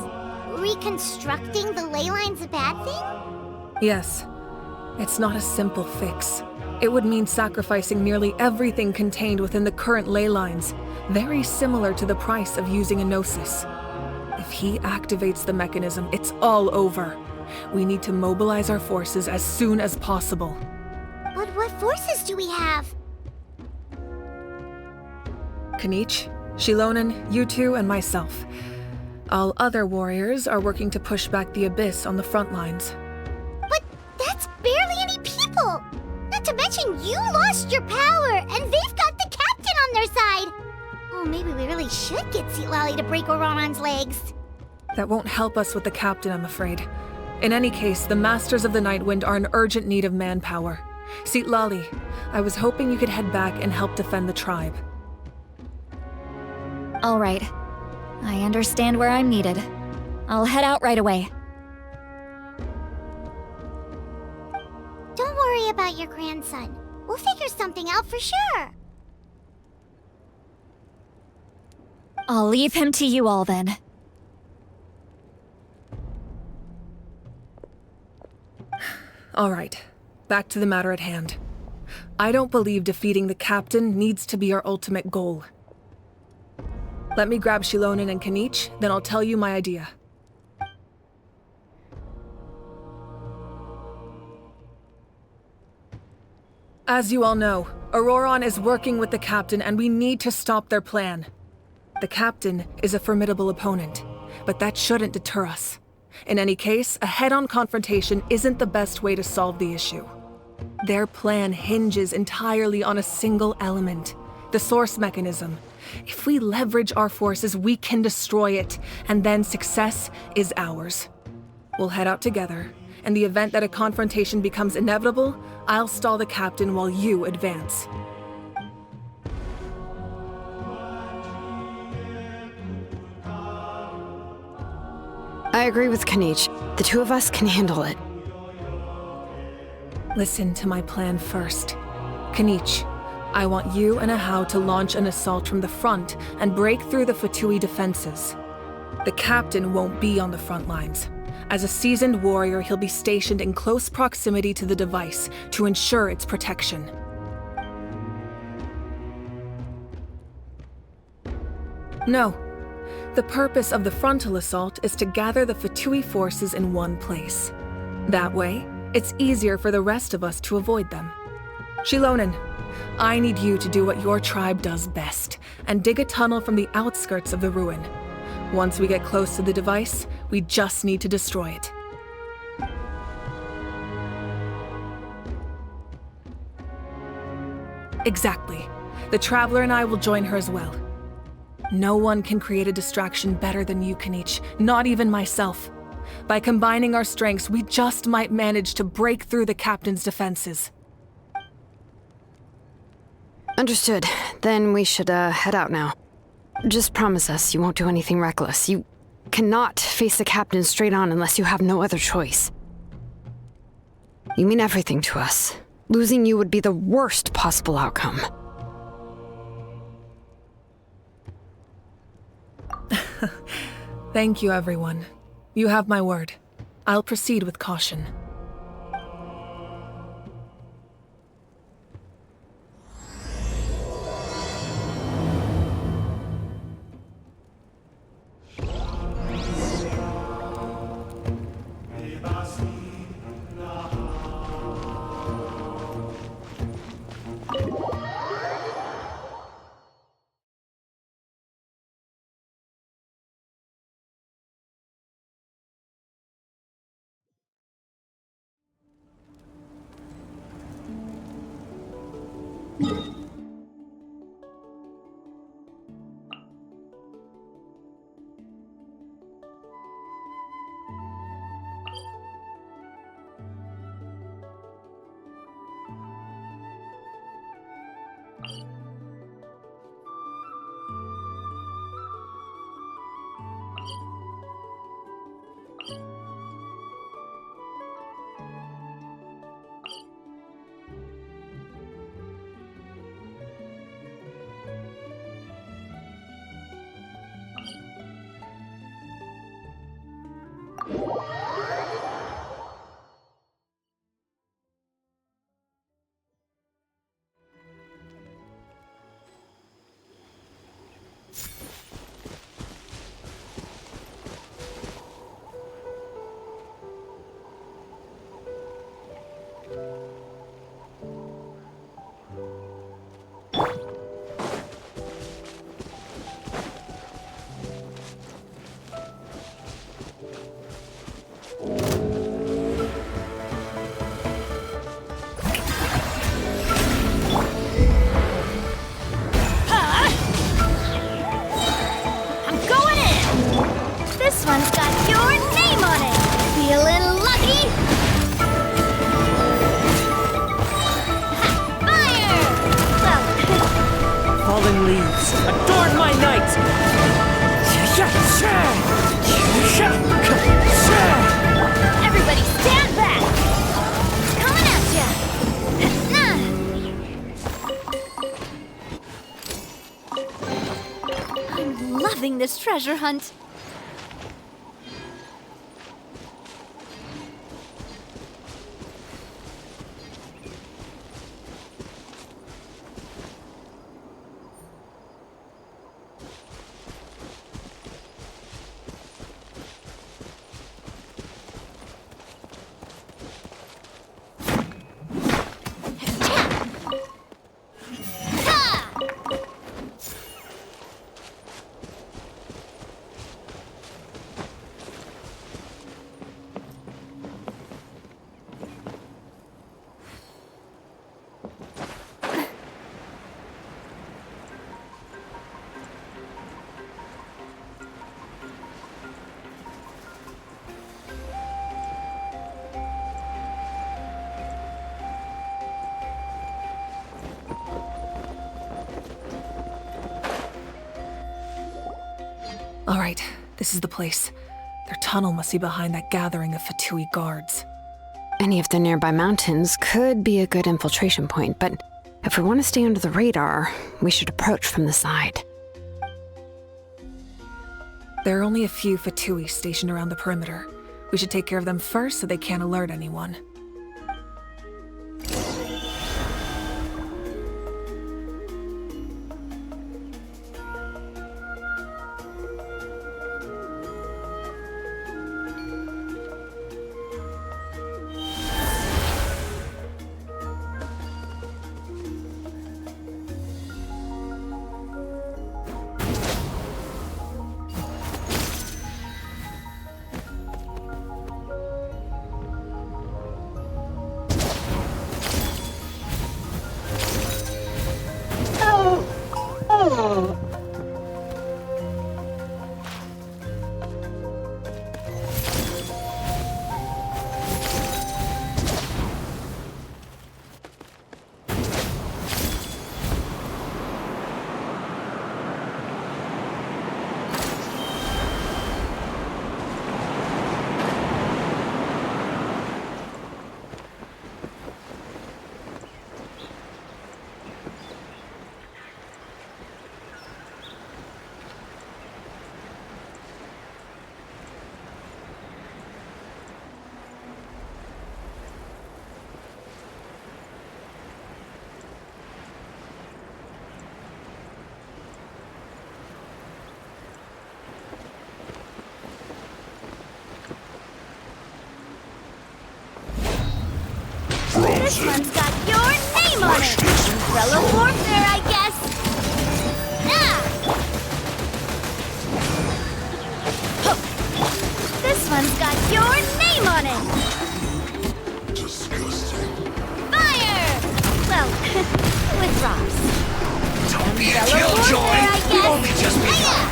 reconstructing the ley lines a bad thing? Yes. It's not a simple fix. It would mean sacrificing nearly everything contained within the current ley lines, very similar to the price of using a Gnosis. If he activates the mechanism, it's all over. We need to mobilize our forces as soon as possible. But what forces do we have? Kanich, Shilonen, you two, and myself. All other warriors are working to push back the Abyss on the front lines. But that's barely any people! Not to mention you lost your power, and they've got the captain on their side! Oh, maybe we really should get Citlali to break Ororon's legs. That won't help us with the captain, I'm afraid. In any case, the Masters of the Nightwind are in urgent need of manpower. Citlali, I was hoping you could head back and help defend the tribe. All right. I understand where I'm needed. I'll head out right away. Don't worry about your grandson. We'll figure something out for sure. I'll leave him to you all then. All right, back to the matter at hand. I don't believe defeating the captain needs to be our ultimate goal. Let me grab Shilonen and Kanich, then I'll tell you my idea. As you all know, Ororon is working with the captain and we need to stop their plan. The captain is a formidable opponent, but that shouldn't deter us. In any case, a head-on confrontation isn't the best way to solve the issue. Their plan hinges entirely on a single element, the source mechanism. If we leverage our forces, we can destroy it, and then success is ours. We'll head out together. In the event that a confrontation becomes inevitable, I'll stall the captain while you advance. I agree with Kanich. The two of us can handle it. Listen to my plan first. Kanich, I want you and Ahau to launch an assault from the front and break through the Fatui defenses. The captain won't be on the front lines. As a seasoned warrior, he'll be stationed in close proximity to the device to ensure its protection. No. The purpose of the frontal assault is to gather the Fatui forces in one place. That way, it's easier for the rest of us to avoid them. Shilonen, I need you to do what your tribe does best, and dig a tunnel from the outskirts of the ruin. Once we get close to the device, we just need to destroy it. Exactly. The Traveler and I will join her as well. No one can create a distraction better than you, Kanich, not even myself. By combining our strengths, we just might manage to break through the captain's defenses. Understood. Then we should head out now. Just promise us you won't do anything reckless. You cannot face the captain straight on unless you have no other choice. You mean everything to us. Losing you would be the worst possible outcome. Thank you, everyone. You have my word. I'll proceed with caution. this treasure hunt. All right, this is the place. Their tunnel must be behind that gathering of Fatui guards. Any of the nearby mountains could be a good infiltration point, but if we want to stay under the radar, we should approach from the side. There are only a few Fatui stationed around the perimeter. We should take care of them first so they can't alert anyone. This one's got your name on it! Umbrella warfare, I guess! Ah! This one's got your name on it! Disgusting. Fire! Well, with Ross. Don't be a Umbrella warfare, killjoy! I We've guess! only just begun!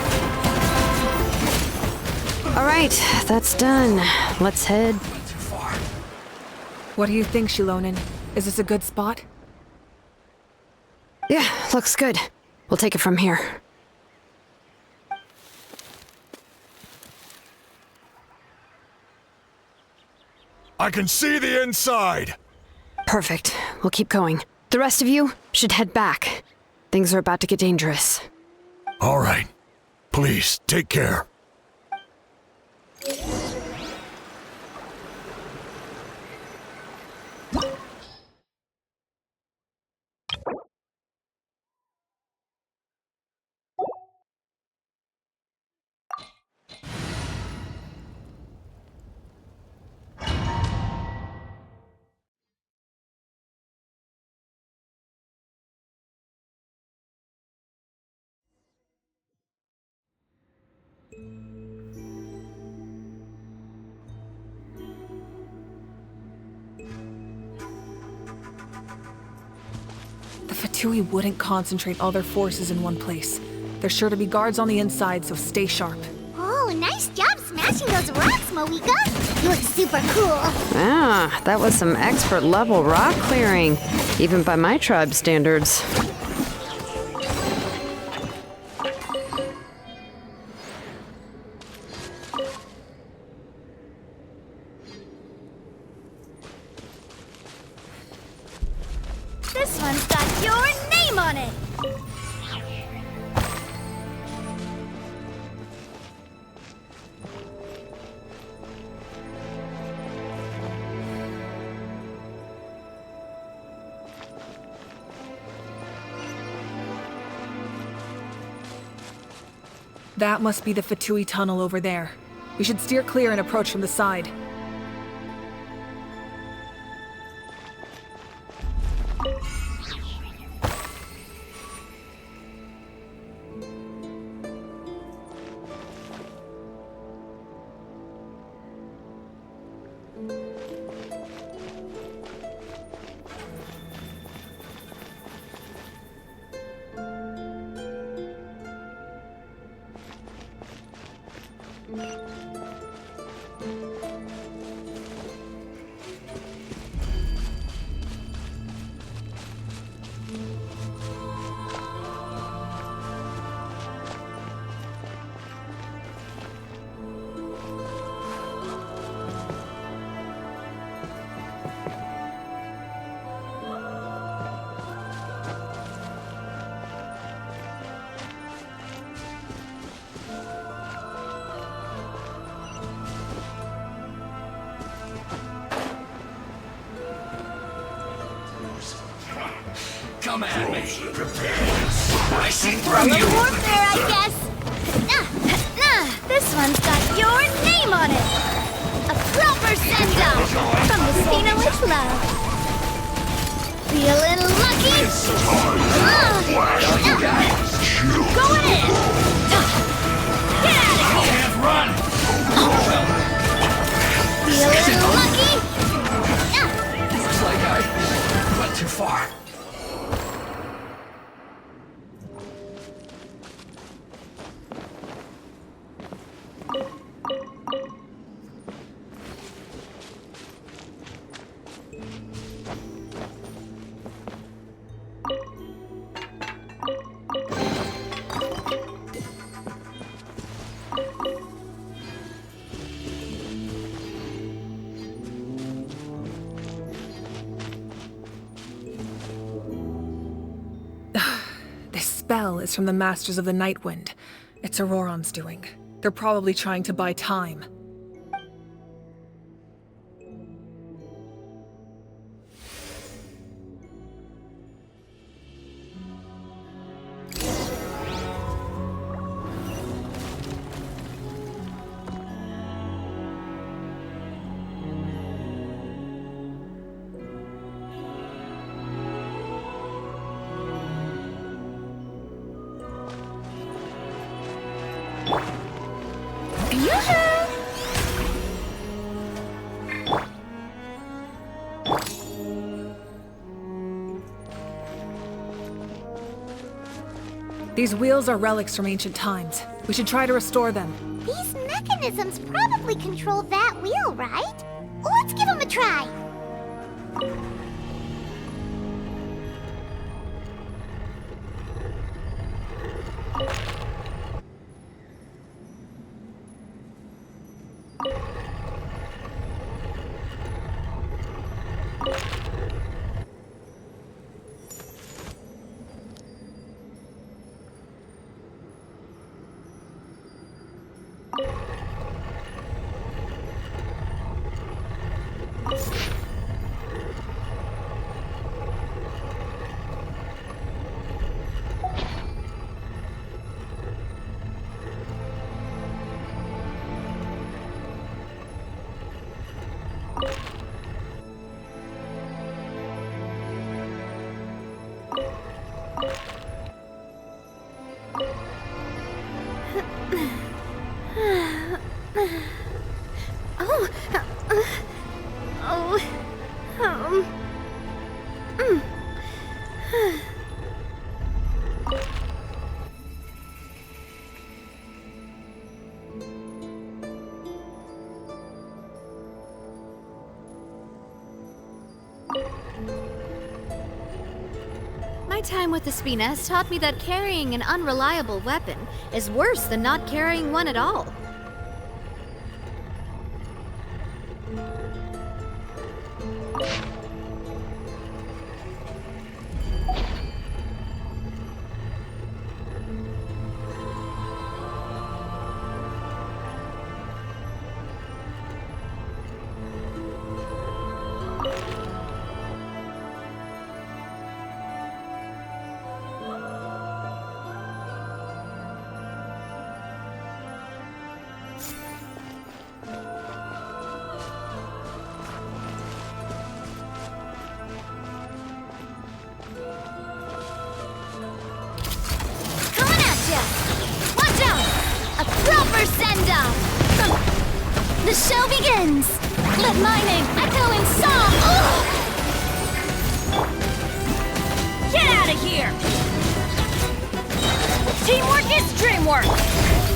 All right, that's done. Let's head. What do you think, Shilonen? Is this a good spot? Yeah, looks good. We'll take it from here. I can see the inside! Perfect. We'll keep going. The rest of you should head back. Things are about to get dangerous. All right. Please, take care. The Fatui wouldn't concentrate all their forces in one place. There's sure to be guards on the inside, so stay sharp. Oh, nice job smashing those rocks, Moika! You look super cool! Ah, that was some expert level rock clearing, even by my tribe standards. This one's got your name on it! That must be the Fatui tunnel over there. We should steer clear and approach from the side. Come at me. I see through you. Warfare, I guess. This one's got your name on it. A proper send-off from the Spina with love. Feeling lucky? Going in. Get out of here. Can't run. Feeling lucky? Looks like I went too far. This spell is from the Masters of the Nightwind. It's Auroron's doing. They're probably trying to buy time. These wheels are relics from ancient times. We should try to restore them. These mechanisms probably control that wheel, right? Let's give them a try. My time with the Spina has taught me that carrying an unreliable weapon is worse than not carrying one at all. The show begins! Let my name echo in song! Ugh! Get out of here! Teamwork is dreamwork!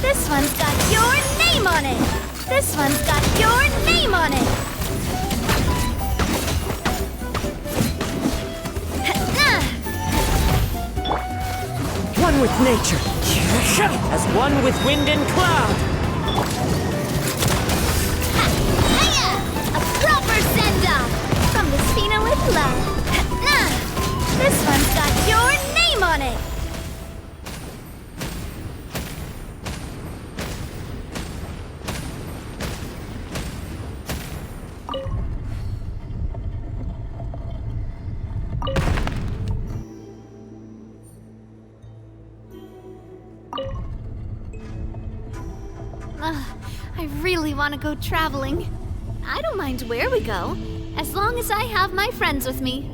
This one's got your name on it! This one's got your name on it! One with nature, as one with wind and cloud. A proper send-off from the Spina with love. This one's got your name on it. I really want to go traveling. I don't mind where we go, as long as I have my friends with me.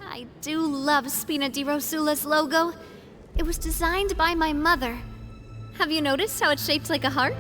I do love Spina di Rosula's logo. It was designed by my mother. Have you noticed how it's shaped like a heart?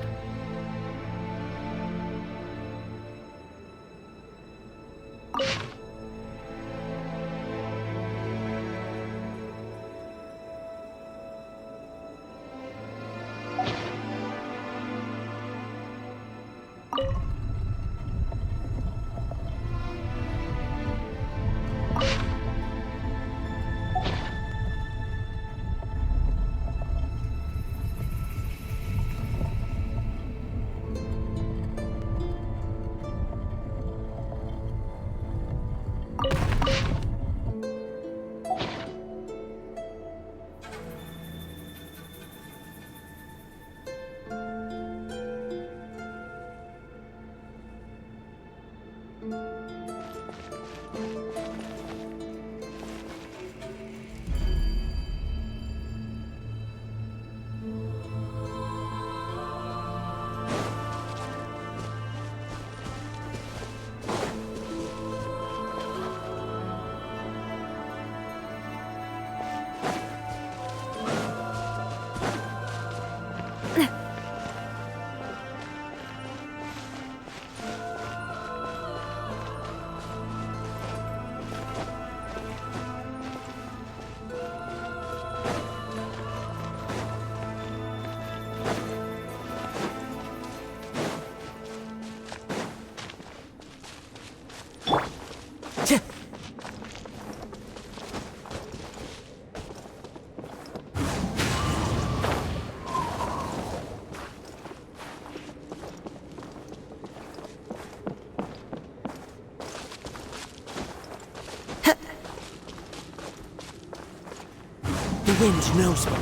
The wind knows me.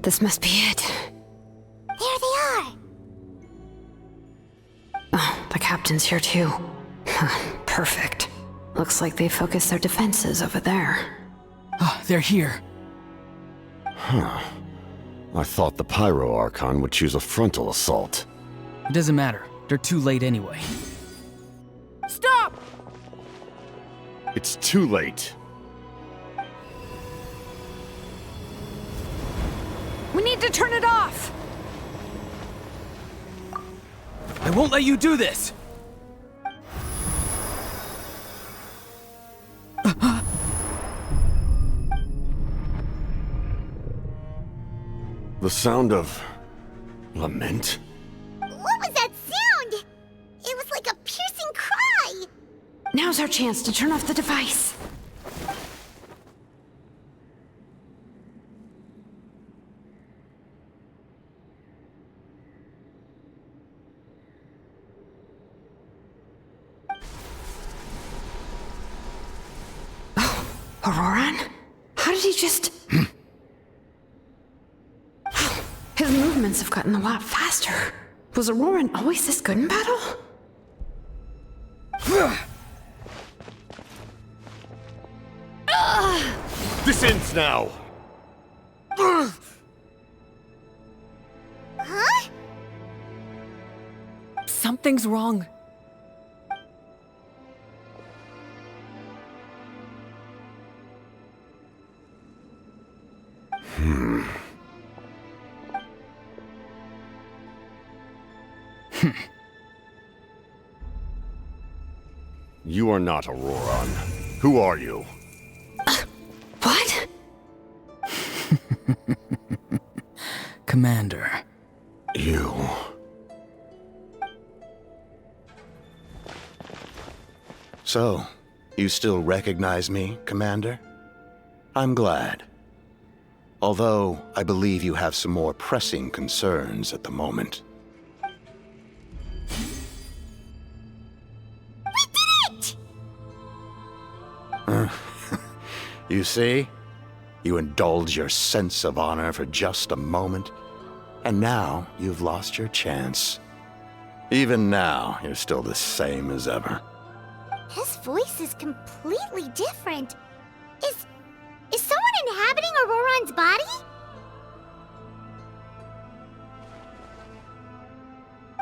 This must be it. There they are! Oh, the captain's here too. Perfect. Looks like they focused their defenses over there. Oh, they're here. Huh. I thought the Pyro Archon would choose a frontal assault. It doesn't matter. They're too late anyway. Stop! It's too late. We need to turn it off! I won't let you do this! The sound of lament? What was that sound? It was like a piercing cry! Now's our chance to turn off the device. Oh, Auroran? How did he just... His movements have gotten a lot faster. Was Auroran always this good in battle? This ends now! Huh? Something's wrong. You are not Auroran. Who are you? What? Commander. You... So, you still recognize me, Commander? I'm glad. Although, I believe you have some more pressing concerns at the moment. You see? You indulge your sense of honor for just a moment, and now you've lost your chance. Even now, you're still the same as ever. His voice is completely different. Is someone inhabiting Auroran's body?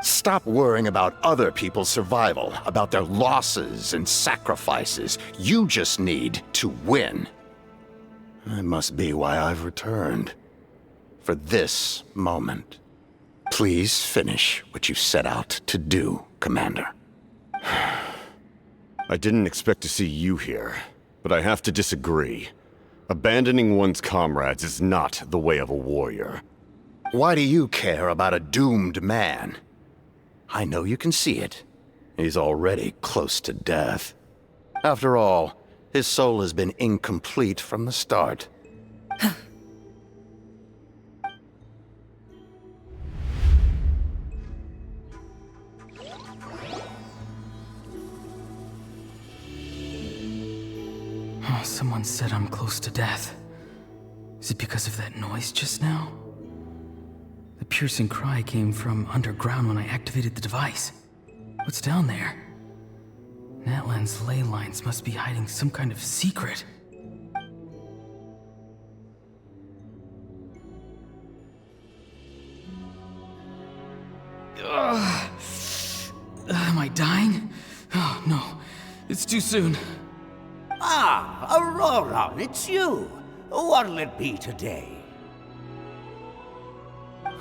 Stop worrying about other people's survival, about their losses and sacrifices. You just need to win. That must be why I've returned. For this moment. Please finish what you set out to do, Commander. I didn't expect to see you here, but I have to disagree. Abandoning one's comrades is not the way of a warrior. Why do you care about a doomed man? I know you can see it. He's already close to death. After all, his soul has been incomplete from the start. Oh, someone said I'm close to death. Is it because of that noise just now? The piercing cry came from underground when I activated the device. What's down there? Natlan's ley lines must be hiding some kind of secret. Am I dying? Oh, no. It's too soon. Ah, Aurora, it's you. What'll it be today?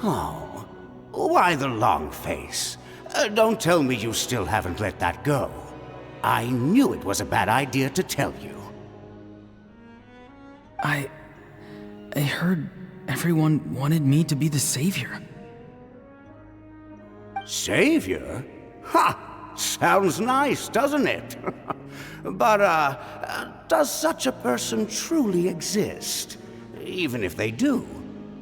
Oh, why the long face? Don't tell me you still haven't let that go. I knew it was a bad idea to tell you. I heard everyone wanted me to be the savior. Savior? Ha! Sounds nice, doesn't it? But, does such a person truly exist? Even if they do,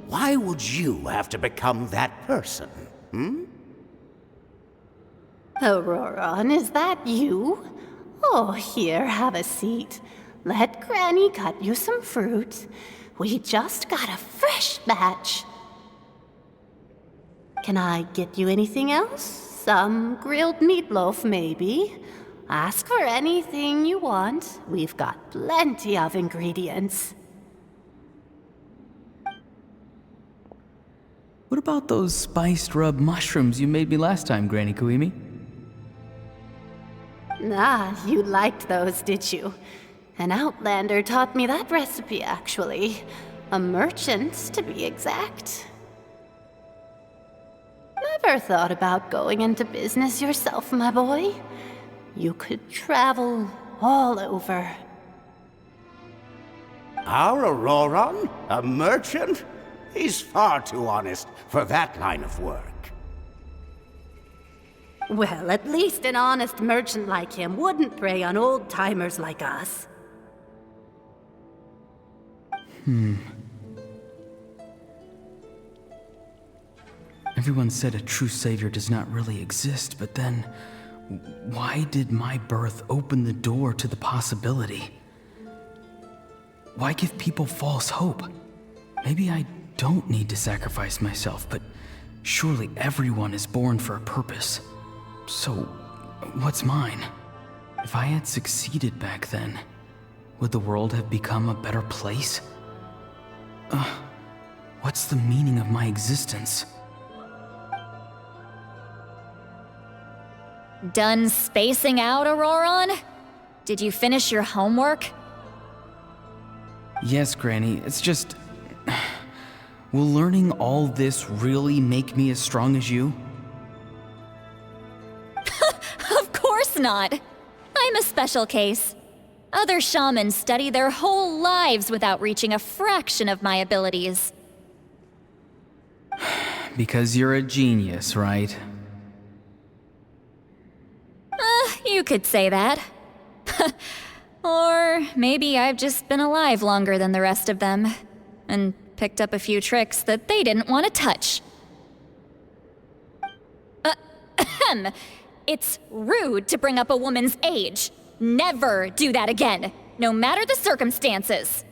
why would you have to become that person? Hmm? Auroron, is that you? Oh, here, have a seat. Let Granny cut you some fruit. We just got a fresh batch. Can I get you anything else? Some grilled meatloaf, maybe? Ask for anything you want. We've got plenty of ingredients. What about those spiced rub mushrooms you made me last time, Granny Kuimi? Ah, you liked those, did you? An outlander taught me that recipe, actually. A merchant, to be exact. Never thought about going into business yourself, my boy? You could travel all over. Our Auroron? A merchant? He's far too honest for that line of work. Well, at least an honest merchant like him wouldn't prey on old-timers like us. Everyone said a true savior does not really exist, but then why did my birth open the door to the possibility? Why give people false hope? Maybe I don't need to sacrifice myself, but surely everyone is born for a purpose. So, what's mine? If I had succeeded back then, would the world have become a better place? What's the meaning of my existence? Done spacing out, Auroron? Did you finish your homework? Yes, Granny, it's just... Will learning all this really make me as strong as you? Of course not! I'm a special case. Other shamans study their whole lives without reaching a fraction of my abilities. Because you're a genius, right? You could say that. Or maybe I've just been alive longer than the rest of them, and picked up a few tricks that they didn't want to touch. It's rude to bring up a woman's age. Never do that again, no matter the circumstances.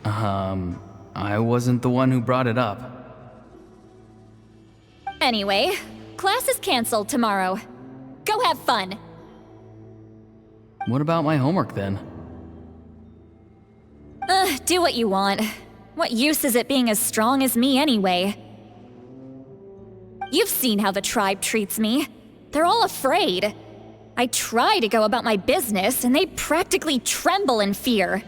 I wasn't the one who brought it up. Anyway, class is canceled tomorrow. Go have fun. What about my homework then? Do what you want. What use is it being as strong as me anyway? You've seen how the tribe treats me. They're all afraid. I try to go about my business, and they practically tremble in fear.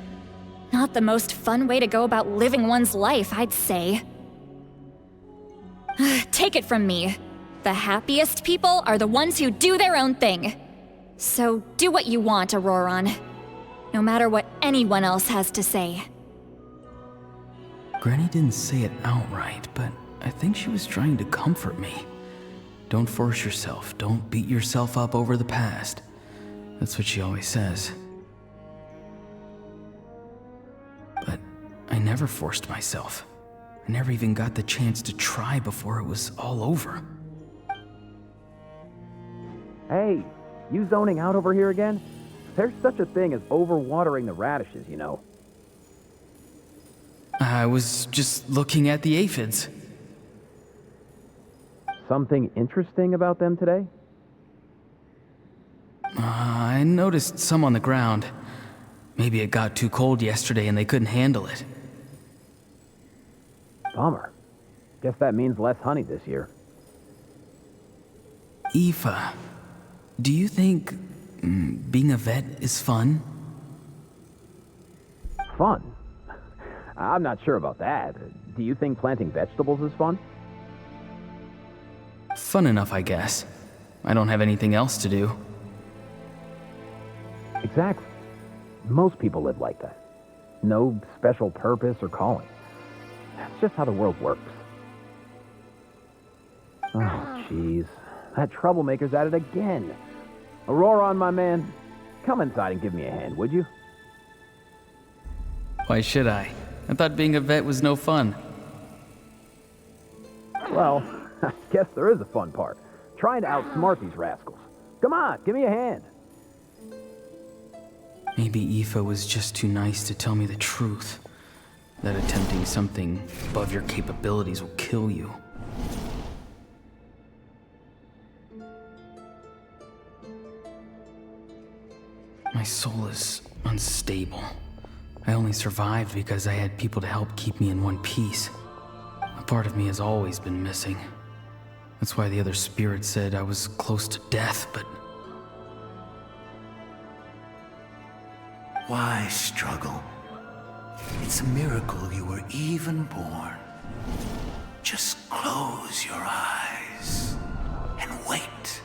Not the most fun way to go about living one's life, I'd say. Take it from me. The happiest people are the ones who do their own thing. So do what you want, Auroron. No matter what anyone else has to say. Granny didn't say it outright, but I think she was trying to comfort me. Don't force yourself. Don't beat yourself up over the past. That's what she always says. But I never forced myself. I never even got the chance to try before it was all over. Hey, you zoning out over here again? There's such a thing as overwatering the radishes, you know. I was just looking at the aphids. Something interesting about them today? I noticed some on the ground. Maybe it got too cold yesterday and they couldn't handle it. Bummer. Guess that means less honey this year. Aoife, do you think being a vet is fun? Fun? I'm not sure about that. Do you think planting vegetables is fun? Fun enough, I guess. I don't have anything else to do. Exactly. Most people live like that. No special purpose or calling. That's just how the world works. Oh, jeez. That troublemaker's at it again. Auroron, my man, come inside and give me a hand, would you? Why should I? I thought being a vet was no fun. Well, I guess there is a fun part. Trying to outsmart these rascals. Come on, give me a hand. Maybe Aoife was just too nice to tell me the truth. That attempting something above your capabilities will kill you. My soul is unstable. I only survived because I had people to help keep me in one piece. A part of me has always been missing. That's why the other spirits said I was close to death, but... Why struggle? It's a miracle you were even born. Just close your eyes and wait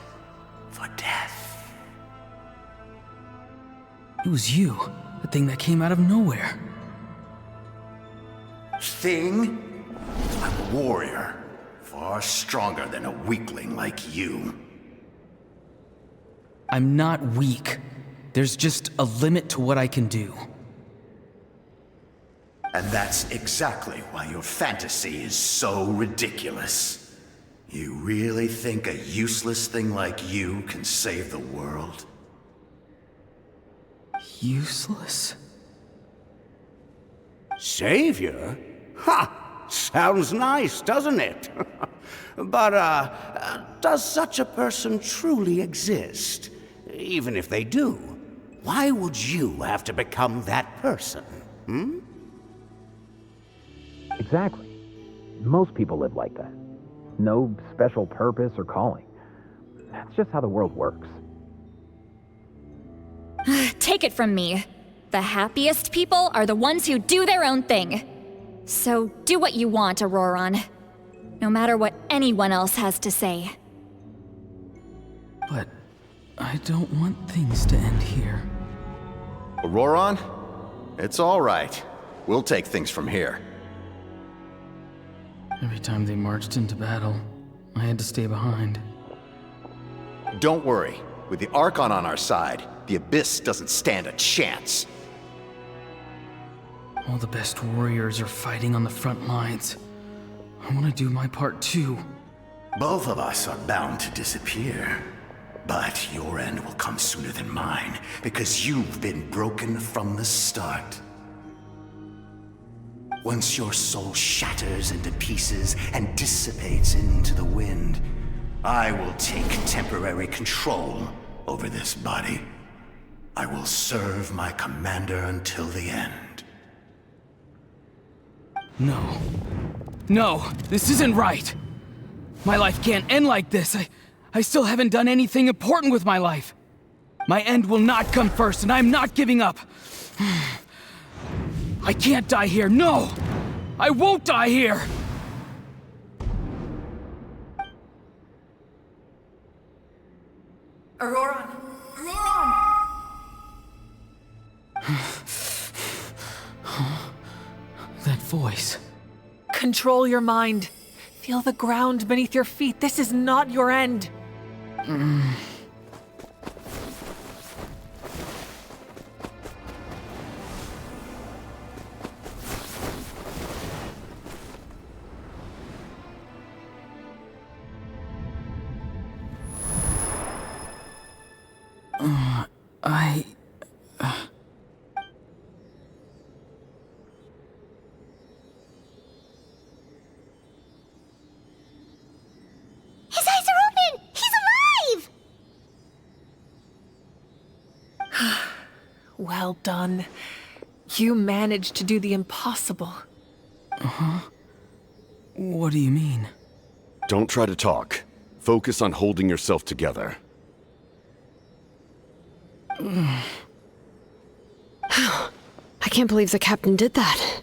for death. It was you, the thing that came out of nowhere. Thing? I'm a warrior, far stronger than a weakling like you. I'm not weak. There's just a limit to what I can do. And that's exactly why your fantasy is so ridiculous. You really think a useless thing like you can save the world? Useless? Savior? Ha! Sounds nice, doesn't it? But, does such a person truly exist? Even if they do, why would you have to become that person? Hmm? Exactly. Most people live like that. No special purpose or calling. That's just how the world works. Take it from me. The happiest people are the ones who do their own thing. So do what you want, Auroron. No matter what anyone else has to say. But I don't want things to end here. Auroron? It's all right. We'll take things from here. Every time they marched into battle, I had to stay behind. Don't worry. With the Archon on our side, the Abyss doesn't stand a chance. All the best warriors are fighting on the front lines. I want to do my part too. Both of us are bound to disappear. But your end will come sooner than mine, because you've been broken from the start. Once your soul shatters into pieces and dissipates into the wind, I will take temporary control over this body. I will serve my commander until the end. No. No, this isn't right. My life can't end like this. I still haven't done anything important with my life. My end will not come first, and I'm not giving up. I can't die here, no! I won't die here! Auroron! Auroron! That voice. Control your mind. Feel the ground beneath your feet. This is not your end. His eyes are open! He's alive! Well done. You managed to do the impossible. Uh-huh. What do you mean? Don't try to talk. Focus on holding yourself together. I can't believe the captain did that.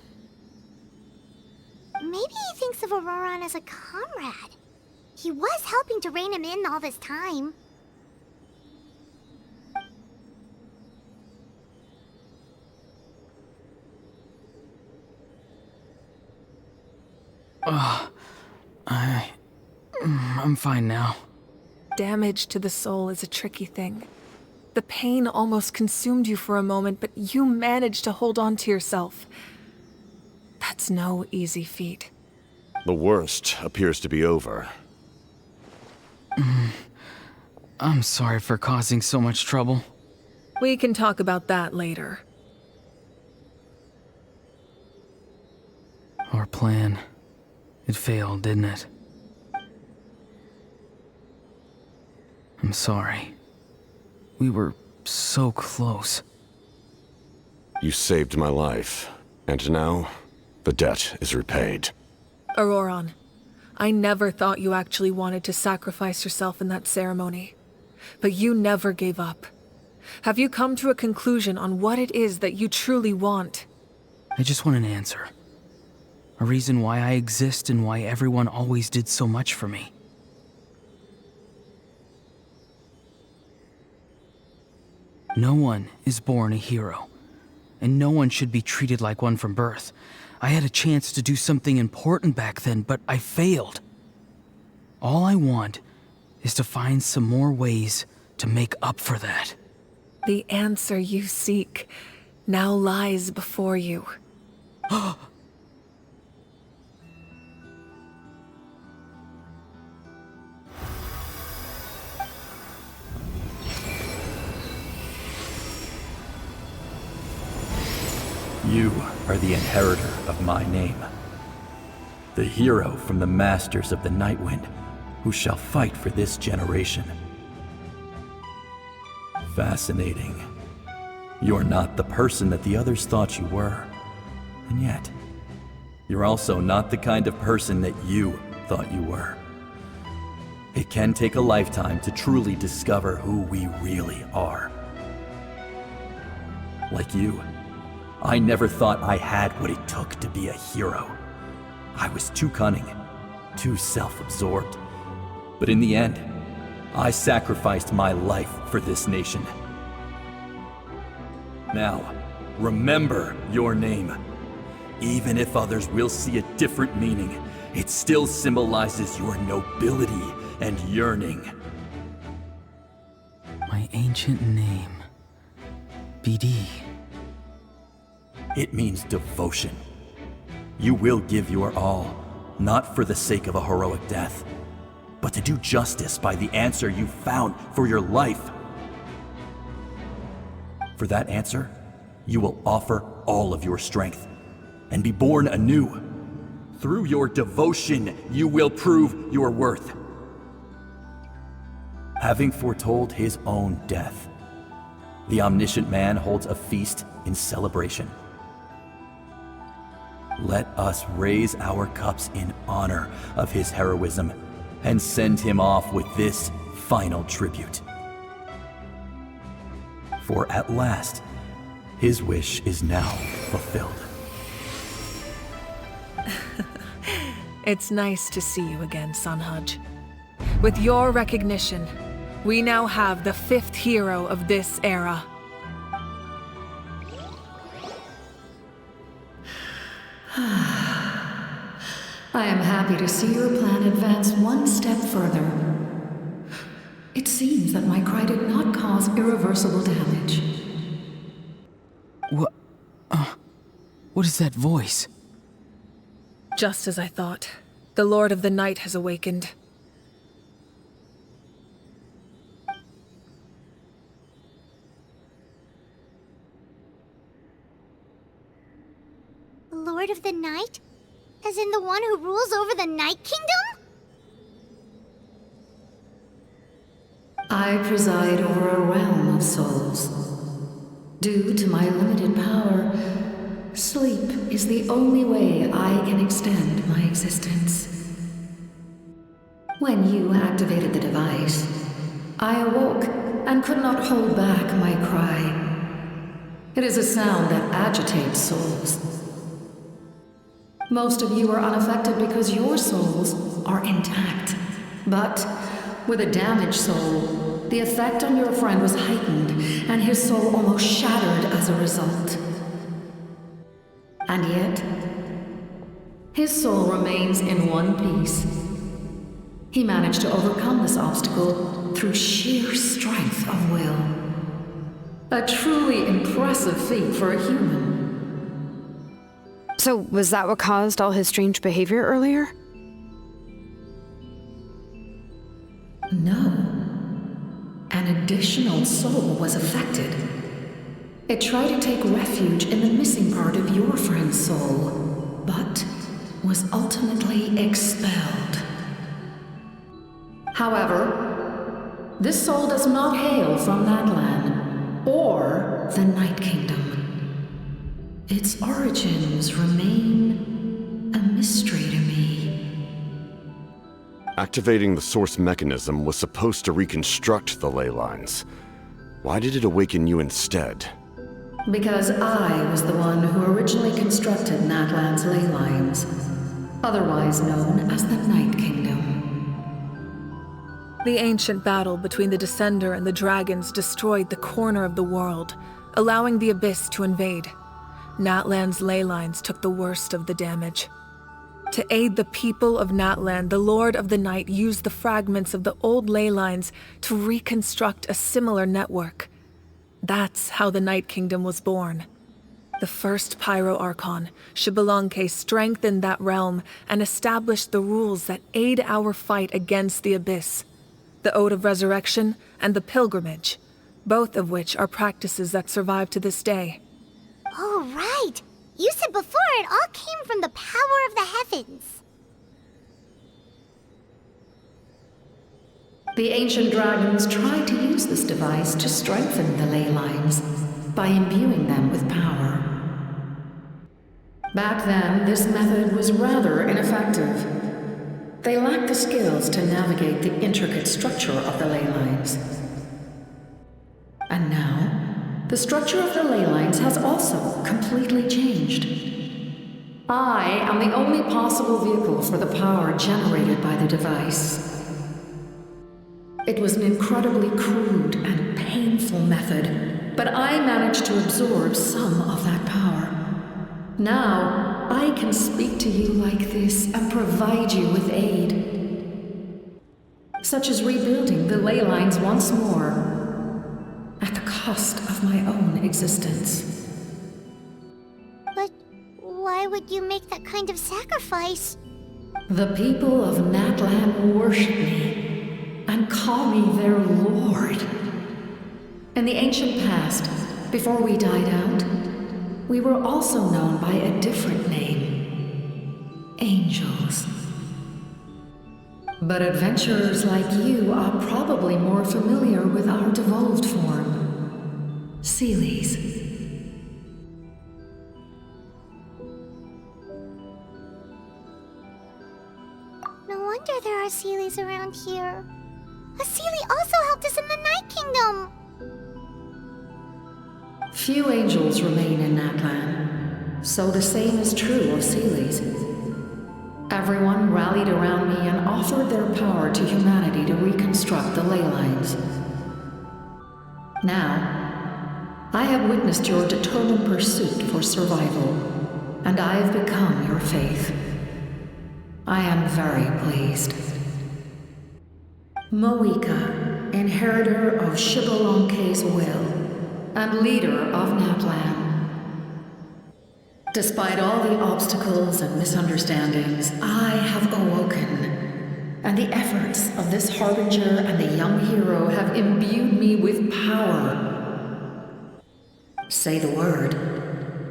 Maybe he thinks of Auroron as a comrade. He was helping to rein him in all this time. I'm fine now. Damage to the soul is a tricky thing. The pain almost consumed you for a moment, but you managed to hold on to yourself. That's no easy feat. The worst appears to be over. I'm sorry for causing so much trouble. We can talk about that later. Our plan, it failed, didn't it? I'm sorry. We were so close. You saved my life, and now the debt is repaid. Auroron, I never thought you actually wanted to sacrifice yourself in that ceremony. But you never gave up. Have you come to a conclusion on what it is that you truly want? I just want an answer. A reason why I exist and why everyone always did so much for me. No one is born a hero, and no one should be treated like one from birth. I had a chance to do something important back then, but I failed. All I want is to find some more ways to make up for that. The answer you seek now lies before you. You are the inheritor of my name. The hero from the Masters of the Nightwind, who shall fight for this generation. Fascinating. You're not the person that the others thought you were. And yet, you're also not the kind of person that you thought you were. It can take a lifetime to truly discover who we really are. Like you, I never thought I had what it took to be a hero. I was too cunning, too self-absorbed. But in the end, I sacrificed my life for this nation. Now, remember your name. Even if others will see a different meaning, it still symbolizes your nobility and yearning. My ancient name, BD. It means devotion. You will give your all, not for the sake of a heroic death, but to do justice by the answer you found for your life. For that answer, you will offer all of your strength and be born anew. Through your devotion, you will prove your worth. Having foretold his own death, the omniscient man holds a feast in celebration. Let us raise our cups in honor of his heroism and send him off with this final tribute. For at last, his wish is now fulfilled. It's nice to see you again, Sunhudge. With your recognition, we now have the 5th hero of this era. I am happy to see your plan advance one step further. It seems that my cry did not cause irreversible damage. What is that voice? Just as I thought. The Lord of the Night has awakened. The Lord of the Night? As in the one who rules over the Night Kingdom? I preside over a realm of souls. Due to my limited power, sleep is the only way I can extend my existence. When you activated the device, I awoke and could not hold back my cry. It is a sound that agitates souls. Most of you are unaffected because your souls are intact. But with a damaged soul, the effect on your friend was heightened, and his soul almost shattered as a result. And yet, His soul remains in one piece. He managed to overcome this obstacle through sheer strength of will. A truly impressive feat for a human. So, was that what caused all his strange behavior earlier? No. An additional soul was affected. It tried to take refuge in the missing part of your friend's soul, but was ultimately expelled. However, this soul does not hail from that land or the Night Kingdom. Its origins remain a mystery to me. Activating the source mechanism was supposed to reconstruct the ley lines. Why did it awaken you instead? Because I was the one who originally constructed Natlan's ley lines, otherwise known as the Night Kingdom. The ancient battle between the Descender and the dragons destroyed the corner of the world, allowing the Abyss to invade. Natlan's ley lines took the worst of the damage. To aid the people of Natlan, the Lord of the Night used the fragments of the old ley lines to reconstruct a similar network. That's how the Night Kingdom was born. The first Pyro Archon, Xbalanque, strengthened that realm and established the rules that aid our fight against the Abyss. The Ode of Resurrection and the Pilgrimage, both of which are practices that survive to this day. Oh, right! You said before it all came from the power of the heavens. The ancient dragons tried to use this device to strengthen the ley lines by imbuing them with power. Back then, this method was rather ineffective. They lacked the skills to navigate the intricate structure of the ley lines. And now, the structure of the ley lines has also completely changed. I am the only possible vehicle for the power generated by the device. It was an incredibly crude and painful method, but I managed to absorb some of that power. Now, I can speak to you like this and provide you with aid. Such as rebuilding the ley lines once more, at the cost of my own existence. But why would you make that kind of sacrifice? The people of Natlan worship me and call me their lord. In the ancient past, before we died out, we were also known by a different name. Angels. But adventurers like you are probably more familiar with our devolved form. Seelies. No wonder there are Seelies around here. A Seelie also helped us in the Night Kingdom! Few angels remain in Natlan, so the same is true of Seelies. Everyone rallied around me and offered their power to humanity to reconstruct the ley lines. Now, I have witnessed your determined pursuit for survival, and I have become your faith. I am very pleased. Moika, inheritor of Xbalanque's will, and leader of Natlan. Despite all the obstacles and misunderstandings, I have awoken, and the efforts of this harbinger and the young hero have imbued me with power. Say the word,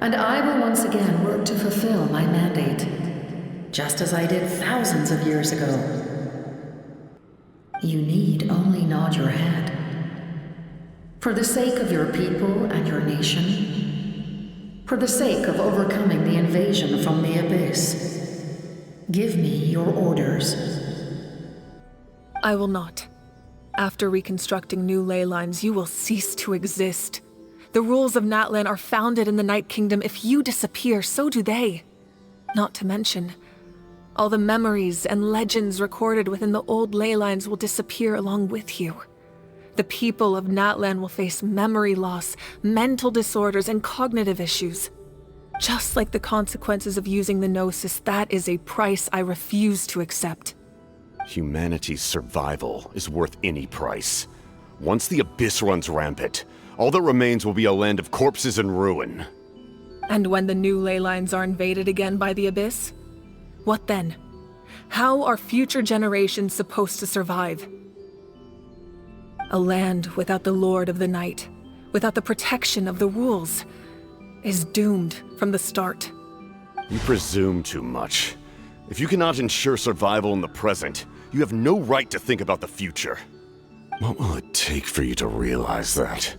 and I will once again work to fulfill my mandate, just as I did thousands of years ago. You need only nod your head. For the sake of your people and your nation, for the sake of overcoming the invasion from the Abyss, give me your orders. I will not. After reconstructing new ley lines, you will cease to exist. The rules of Natlan are founded in the Night Kingdom. If you disappear, so do they. Not to mention, all the memories and legends recorded within the old ley lines will disappear along with you. The people of Natlan will face memory loss, mental disorders, and cognitive issues. Just like the consequences of using the Gnosis, that is a price I refuse to accept. Humanity's survival is worth any price. Once the Abyss runs rampant, all that remains will be a land of corpses and ruin. And when the new ley lines are invaded again by the Abyss? What then? How are future generations supposed to survive? A land without the Lord of the Night, without the protection of the rules, is doomed from the start. You presume too much. If you cannot ensure survival in the present, you have no right to think about the future. What will it take for you to realize that?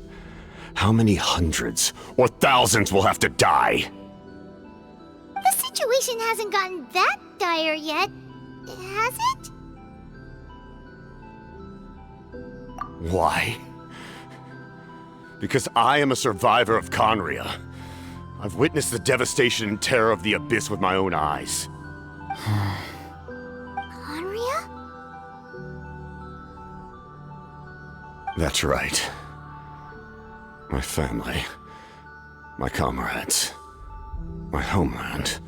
How many hundreds or thousands will have to die? The situation hasn't gotten that dire yet, has it? Why? Because I am a survivor of Conria. I've witnessed the devastation and terror of the Abyss with my own eyes. Conria? That's right. My family, my comrades, my homeland,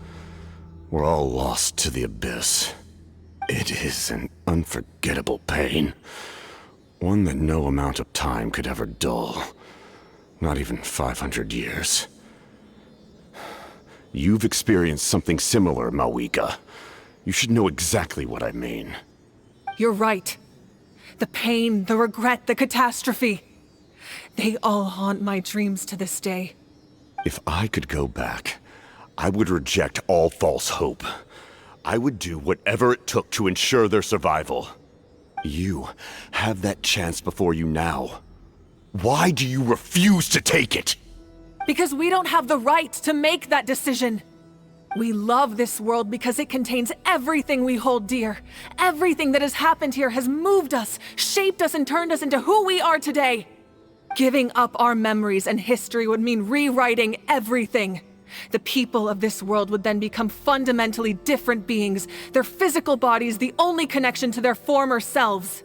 were all lost to the Abyss. It is an unforgettable pain. One that no amount of time could ever dull. Not even 500 years. You've experienced something similar, Mawika. You should know exactly what I mean. You're right. The pain, the regret, the catastrophe. They all haunt my dreams to this day. If I could go back, I would reject all false hope. I would do whatever it took to ensure their survival. You have that chance before you now. Why do you refuse to take it? Because we don't have the right to make that decision. We love this world because it contains everything we hold dear. Everything that has happened here has moved us, shaped us, and turned us into who we are today. Giving up our memories and history would mean rewriting everything. The people of this world would then become fundamentally different beings, their physical bodies the only connection to their former selves.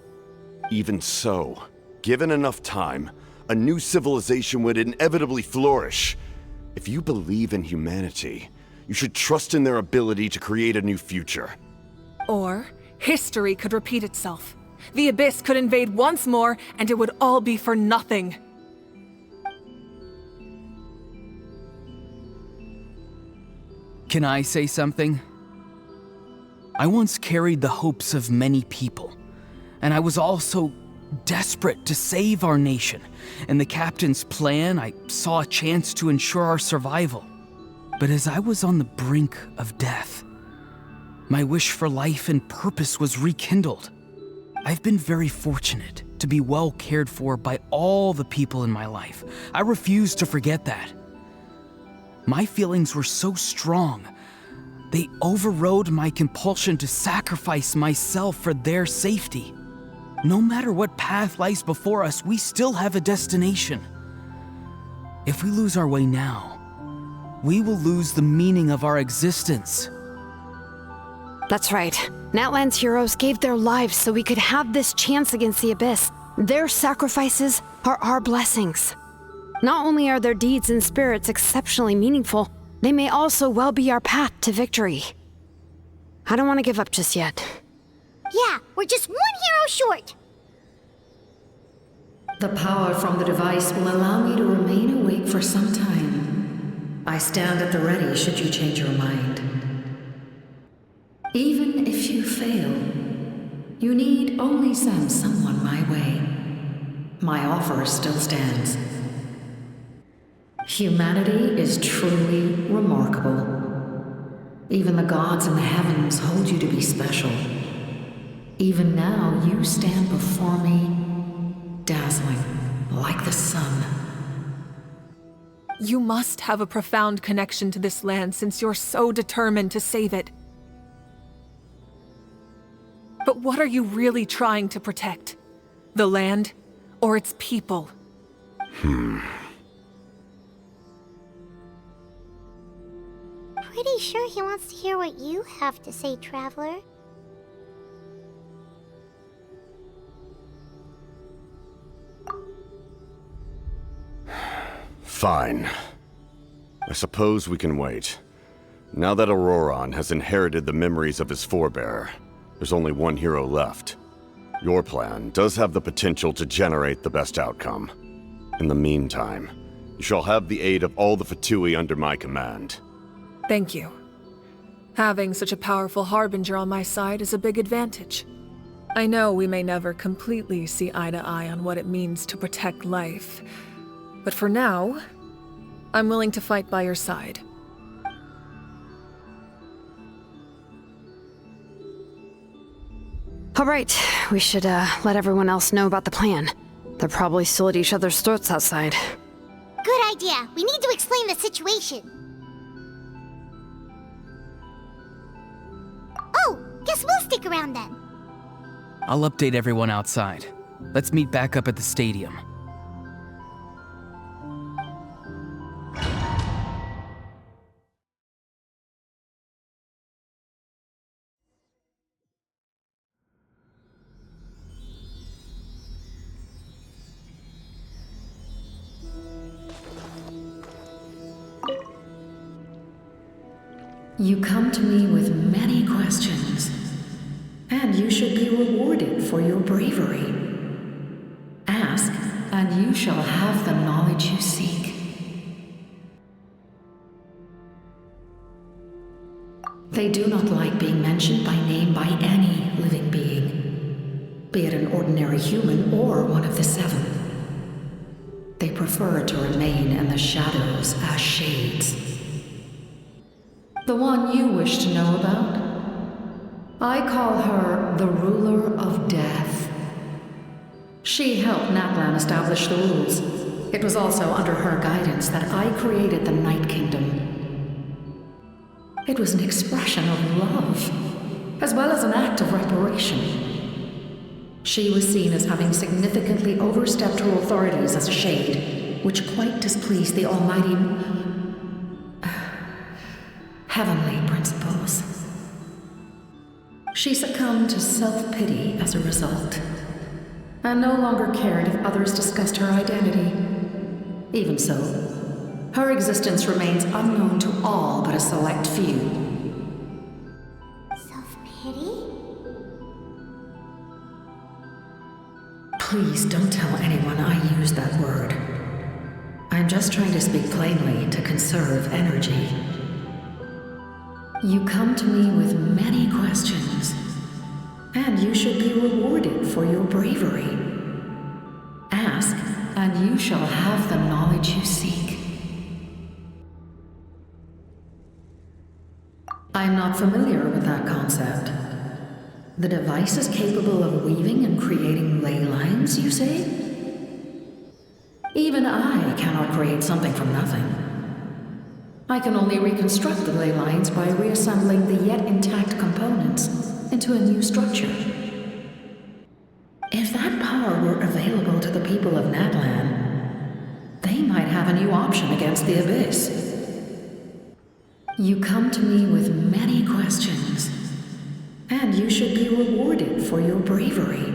Even so, given enough time, a new civilization would inevitably flourish. If you believe in humanity, you should trust in their ability to create a new future. Or, history could repeat itself. The Abyss could invade once more, and it would all be for nothing. Can I say something? I once carried the hopes of many people, and I was also desperate to save our nation. In the captain's plan, I saw a chance to ensure our survival. But as I was on the brink of death, my wish for life and purpose was rekindled. I've been very fortunate to be well cared for by all the people in my life. I refuse to forget that. My feelings were so strong, they overrode my compulsion to sacrifice myself for their safety. No matter what path lies before us, we still have a destination. If we lose our way now, we will lose the meaning of our existence. That's right. Natlan's heroes gave their lives so we could have this chance against the Abyss. Their sacrifices are our blessings. Not only are their deeds and spirits exceptionally meaningful, they may also well be our path to victory. I don't want to give up just yet. Yeah, we're just one hero short. The power from the device will allow me to remain awake for some time. I stand at the ready should you change your mind. Even if you fail, you need only send someone my way. My offer still stands. Humanity is truly remarkable. Even the gods in the heavens hold you to be special. Even now, you stand before me, dazzling like the sun. You must have a profound connection to this land since you're so determined to save it. But what are you really trying to protect? The land or its people? Pretty sure he wants to hear what you have to say, Traveler. Fine. I suppose we can wait. Now that Auroron has inherited the memories of his forebear, there's only one hero left. Your plan does have the potential to generate the best outcome. In the meantime, you shall have the aid of all the Fatui under my command. Thank you. Having such a powerful harbinger on my side is a big advantage. I know we may never completely see eye to eye on what it means to protect life, but for now, I'm willing to fight by your side. All right, we should let everyone else know about the plan. They're probably still at each other's throats outside. Good idea. We need to explain the situation. Oh, guess we'll stick around then. I'll update everyone outside. Let's meet back up at the stadium. You come to me with many questions, and you should be rewarded for your bravery. Ask, and you shall have the knowledge you seek. They do not like being mentioned by name by any living being, be it an ordinary human or one of the seven. They prefer to remain in the shadows as shades. The one you wish to know about? I call her the ruler of death. She helped Natlan establish the rules. It was also under her guidance that I created the Night Kingdom. It was an expression of love, as well as an act of reparation. She was seen as having significantly overstepped her authorities as a shade, which quite displeased the almighty heavenly principles. She succumbed to self-pity as a result, and no longer cared if others discussed her identity. Even so, her existence remains unknown to all but a select few. Self-pity? Please don't tell anyone I used that word. I'm just trying to speak plainly to conserve energy. You come to me with many questions, and you should be rewarded for your bravery. Ask, and you shall have the knowledge you seek. I'm not familiar with that concept. The device is capable of weaving and creating ley lines, you say? Even I cannot create something from nothing. I can only reconstruct the ley lines by reassembling the yet intact components into a new structure. If that power were available to the people of Natlan, they might have a new option against the Abyss. You come to me with many questions, and you should be rewarded for your bravery.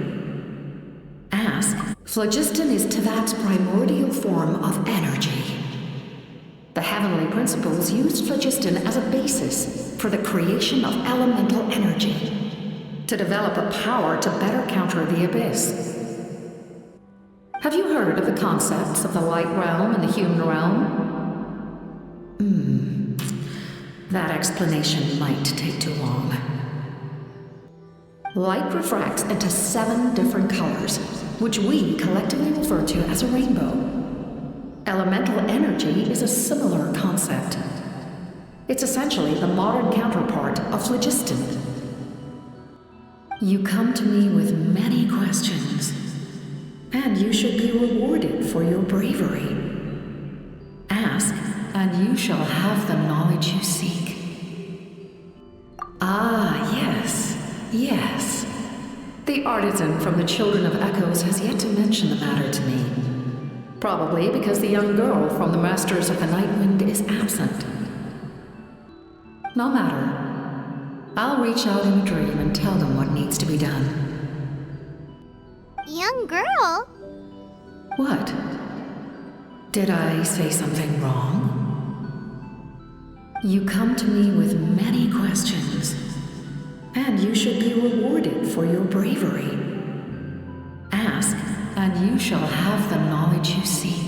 Ask, phlogiston is Teyvat's primordial form of energy. The heavenly principles used phlogiston as a basis for the creation of elemental energy, to develop a power to better counter the Abyss. Have you heard of the concepts of the light realm and the human realm? That explanation might take too long. Light refracts into 7 different colors, which we collectively refer to as a rainbow. Elemental energy is a similar concept. It's essentially the modern counterpart of phlogiston. You come to me with many questions, and you should be rewarded for your bravery. Ask, and you shall have the knowledge you seek. Ah, yes, yes. The artisan from the Children of Echoes has yet to mention the matter to me. Probably because the young girl from the Masters of the Night Wind is absent. No matter. I'll reach out in a dream and tell them what needs to be done. Young girl? What? Did I say something wrong? You come to me with many questions, and you should be rewarded for your bravery. Ask, and you shall have the knowledge you seek.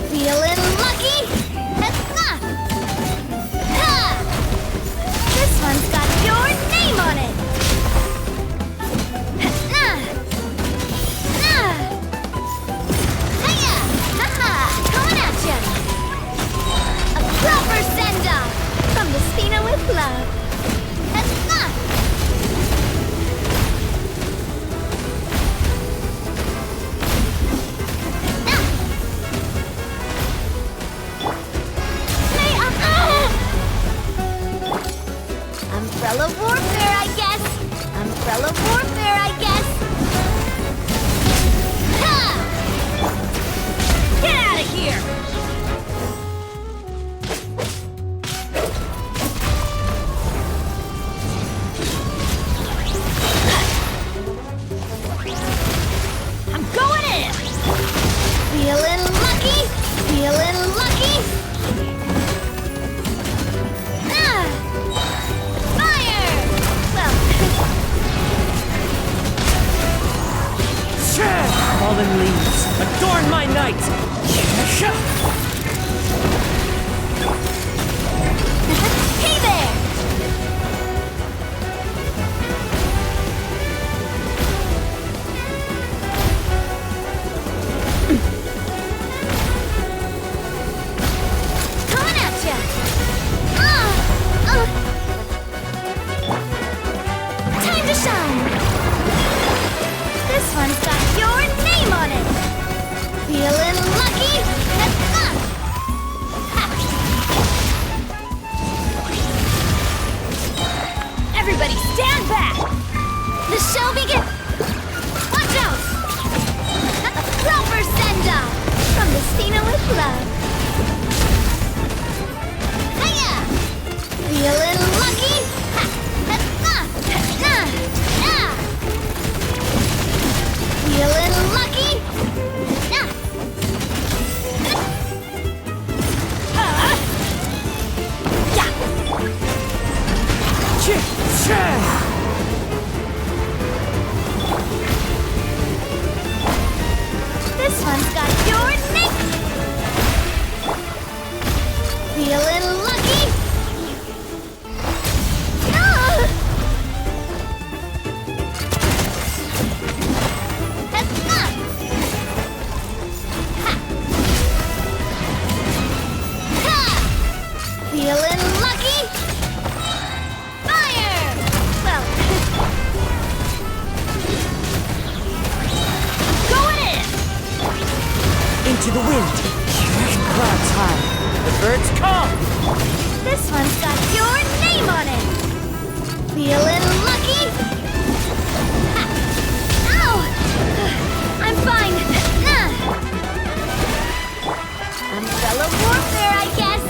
Feeling lucky? This one's got your name on it! Hiya! Haha! Coming at ya! A proper send-off from the Spina with love. fallen leaves, adorn my night! Hey there! Coming at ya! Time to shine! This one's got your name on it! Feeling lucky? Everybody stand back! The show begins! Watch out! A proper send-off from the Spina with love. Hiya! Feeling lucky? Feeling lucky? This one's got your name. Feeling lucky? Feeling lucky? Fire! Well, going in! Into the wind! Clouds high, the birds call! This one's got your name on it! Feeling lucky? Ha! Ow! I'm fine! Umbrella warfare, I guess!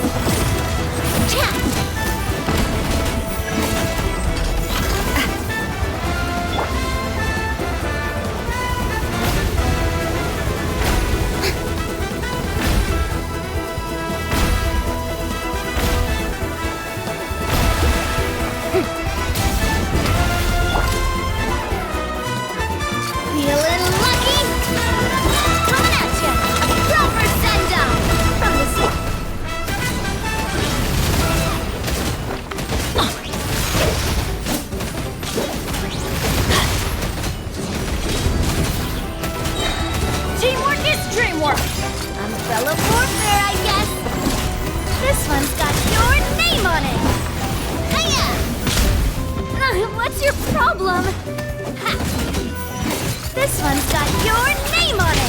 Feeling lucky? Coming at ya! A proper send-off from the Teamwork is dreamwork! Umbrella warfare, I guess! This one's got your name on it! Hiya! What's your problem? Ha! This one's got your name on it!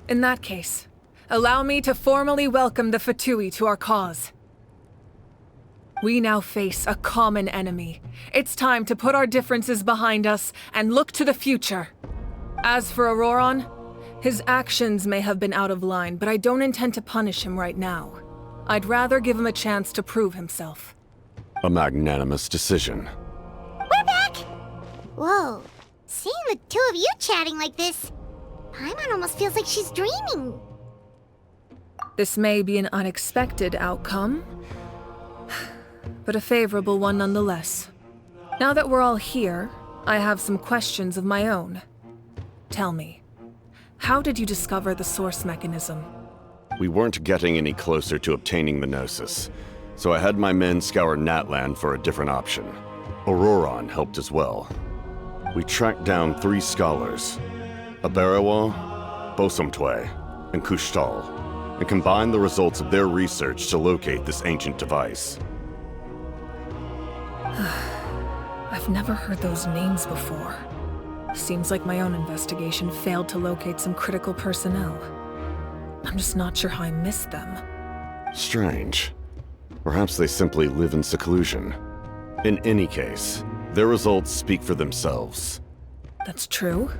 In that case, allow me to formally welcome the Fatui to our cause. We now face a common enemy. It's time to put our differences behind us and look to the future. As for Auroron, his actions may have been out of line, but I don't intend to punish him right now. I'd rather give him a chance to prove himself. A magnanimous decision. We're back! Whoa. Seeing the two of you chatting like this, Paimon almost feels like she's dreaming. This may be an unexpected outcome, but a favorable one nonetheless. Now that we're all here, I have some questions of my own. Tell me, how did you discover the source mechanism? We weren't getting any closer to obtaining the Gnosis, so I had my men scour Natlan for a different option. Auroron helped as well. We tracked down 3 scholars, a Barawa, Bosomtwe, and Kushtal, and combined the results of their research to locate this ancient device. I've never heard those names before. Seems like my own investigation failed to locate some critical personnel. I'm just not sure how I missed them. Strange. Perhaps they simply live in seclusion. In any case, their results speak for themselves. That's true.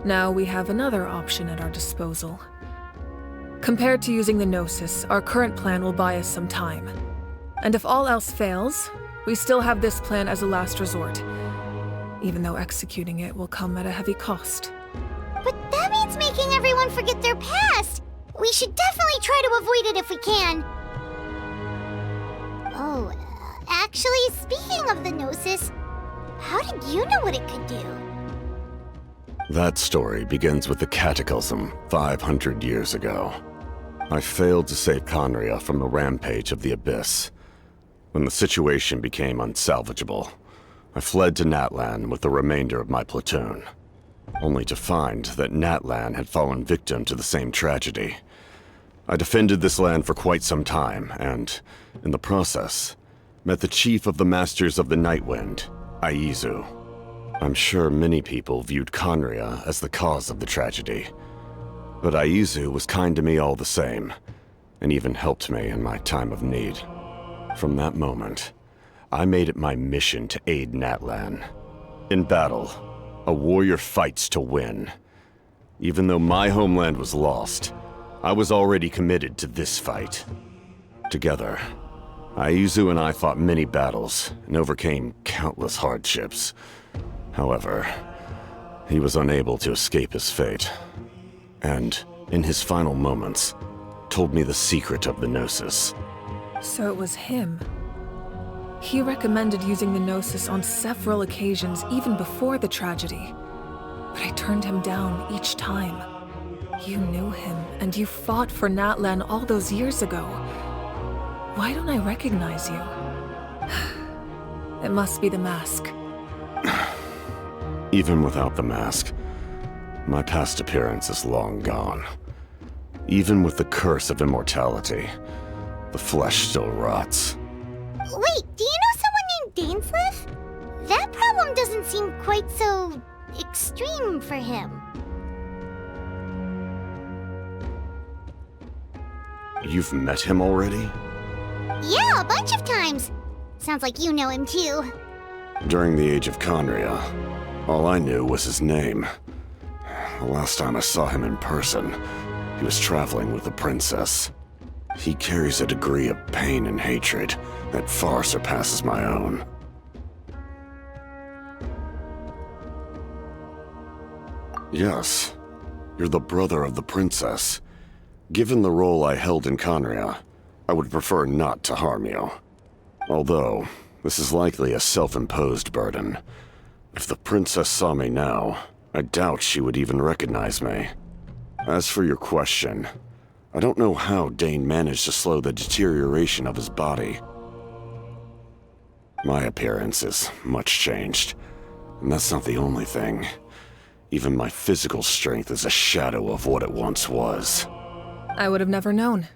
Now we have another option at our disposal. Compared to using the Gnosis, our current plan will buy us some time. And if all else fails, we still have this plan as a last resort, even though executing it will come at a heavy cost. But that means making everyone forget their past! We should definitely try to avoid it if we can. Oh, actually, speaking of the Gnosis, how did you know what it could do? That story begins with the Cataclysm 500 years ago. I failed to save Conria from the rampage of the Abyss. When the situation became unsalvageable, I fled to Natlan with the remainder of my platoon, only to find that Natlan had fallen victim to the same tragedy. I defended this land for quite some time, and, in the process, met the chief of the Masters of the Nightwind, Aizu. I'm sure many people viewed Conria as the cause of the tragedy, but Aizu was kind to me all the same, and even helped me in my time of need. From that moment, I made it my mission to aid Natlan. In battle, a warrior fights to win. Even though my homeland was lost, I was already committed to this fight. Together, Aizu and I fought many battles and overcame countless hardships. However, he was unable to escape his fate, and, in his final moments, told me the secret of the Gnosis. So it was him. He recommended using the Gnosis on several occasions even before the tragedy, but I turned him down each time. You knew him, and you fought for Natlan all those years ago. Why don't I recognize you? It must be the mask. Even without the mask, my past appearance is long gone. Even with the curse of immortality, the flesh still rots. Wait, do you know someone named Dainsleif? That problem doesn't seem quite so extreme for him. You've met him already? Yeah, a bunch of times. Sounds like you know him too. During the age of Conria, all I knew was his name. The last time I saw him in person, he was traveling with the princess. He carries a degree of pain and hatred that far surpasses my own. Yes, you're the brother of the princess. Given the role I held in Conria, I would prefer not to harm you. Although, this is likely a self-imposed burden. If the princess saw me now, I doubt she would even recognize me. As for your question, I don't know how Dane managed to slow the deterioration of his body. My appearance is much changed, and that's not the only thing. Even my physical strength is a shadow of what it once was. I would have never known.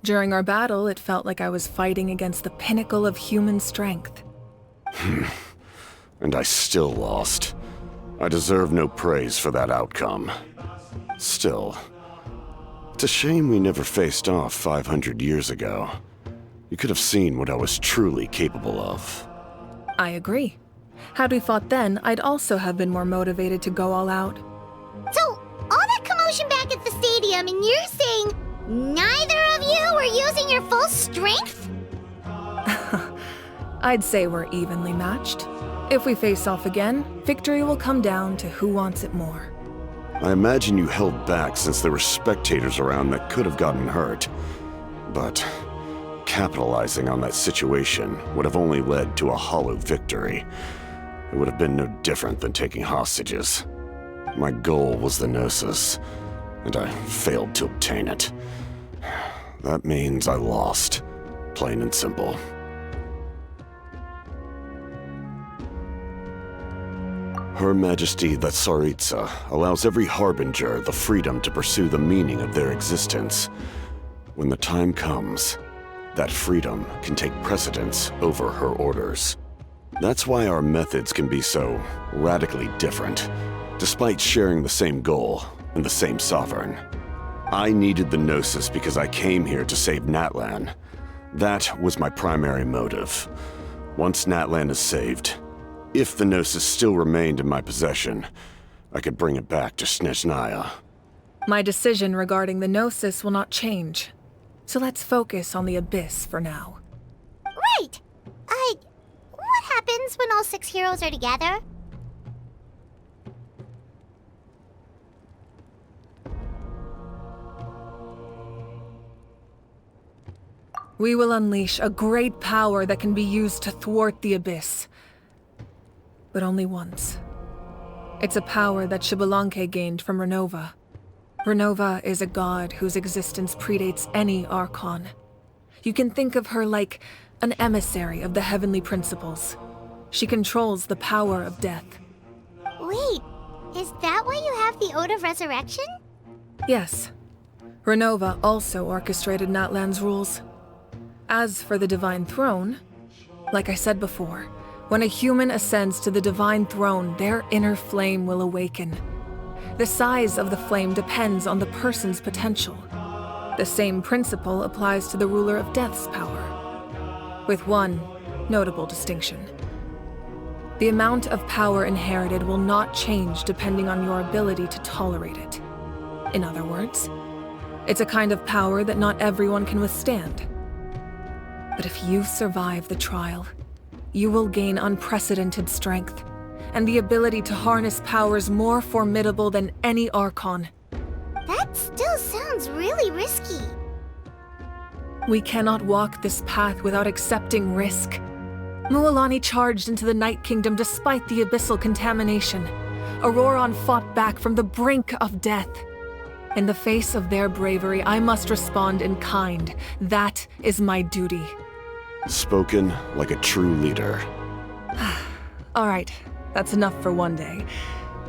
During our battle, it felt like I was fighting against the pinnacle of human strength. And I still lost. I deserve no praise for that outcome. Still, it's a shame we never faced off 500 years ago. You could have seen what I was truly capable of. I agree. Had we fought then, I'd also have been more motivated to go all out. So, all that commotion back at the stadium, and you're saying neither of you were using your full strength? I'd say we're evenly matched. If we face off again, victory will come down to who wants it more. I imagine you held back since there were spectators around that could have gotten hurt. But capitalizing on that situation would have only led to a hollow victory. It would have been no different than taking hostages. My goal was the Gnosis, and I failed to obtain it. That means I lost, plain and simple. Her Majesty the Tsaritsa allows every harbinger the freedom to pursue the meaning of their existence. When the time comes, that freedom can take precedence over her orders. That's why our methods can be so radically different, despite sharing the same goal and the same sovereign. I needed the Gnosis because I came here to save Natlan. That was my primary motive. Once Natlan is saved, if the Gnosis still remained in my possession, I could bring it back to Snezhnaya. My decision regarding the Gnosis will not change. So let's focus on the Abyss for now. Right! What happens when all 6 heroes are together? We will unleash a great power that can be used to thwart the Abyss. But only once. It's a power that Xbalanque gained from Renova. Renova is a god whose existence predates any Archon. You can think of her like an emissary of the heavenly principles. She controls the power of death. Wait, is that why you have the Ode of Resurrection? Yes. Renova also orchestrated Natlan's rules. As for the Divine Throne, like I said before, when a human ascends to the Divine Throne, their inner flame will awaken. The size of the flame depends on the person's potential. The same principle applies to the ruler of Death's power, with one notable distinction. The amount of power inherited will not change depending on your ability to tolerate it. In other words, it's a kind of power that not everyone can withstand. But if you survive the trial, you will gain unprecedented strength, and the ability to harness powers more formidable than any Archon. That still sounds really risky. We cannot walk this path without accepting risk. Mualani charged into the Night Kingdom despite the abyssal contamination. Auroron fought back from the brink of death. In the face of their bravery, I must respond in kind. That is my duty. Spoken like a true leader. All right, that's enough for one day.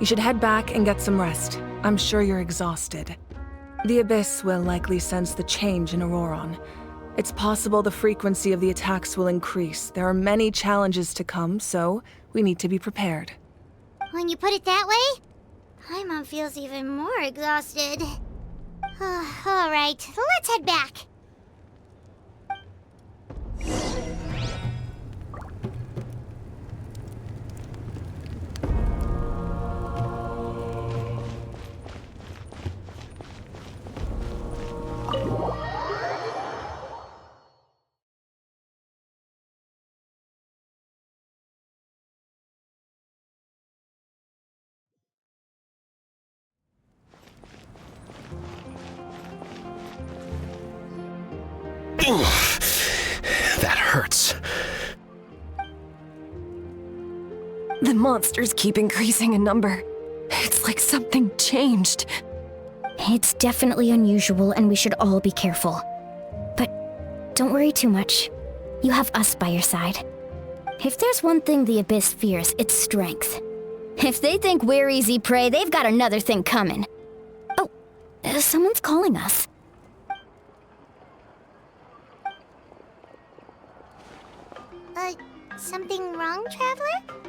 You should head back and get some rest. I'm sure you're exhausted. The Abyss will likely sense the change in Auroron. It's possible the frequency of the attacks will increase. There are many challenges to come, so we need to be prepared. When you put it that way, Paimon feels even more exhausted. All right, let's head back. That hurts. The monsters keep increasing in number. It's like something changed. It's definitely unusual and we should all be careful. But don't worry too much. You have us by your side. If there's one thing the Abyss fears, it's strength. If they think we're easy prey, they've got another thing coming. Oh, someone's calling us. Something wrong, Traveler?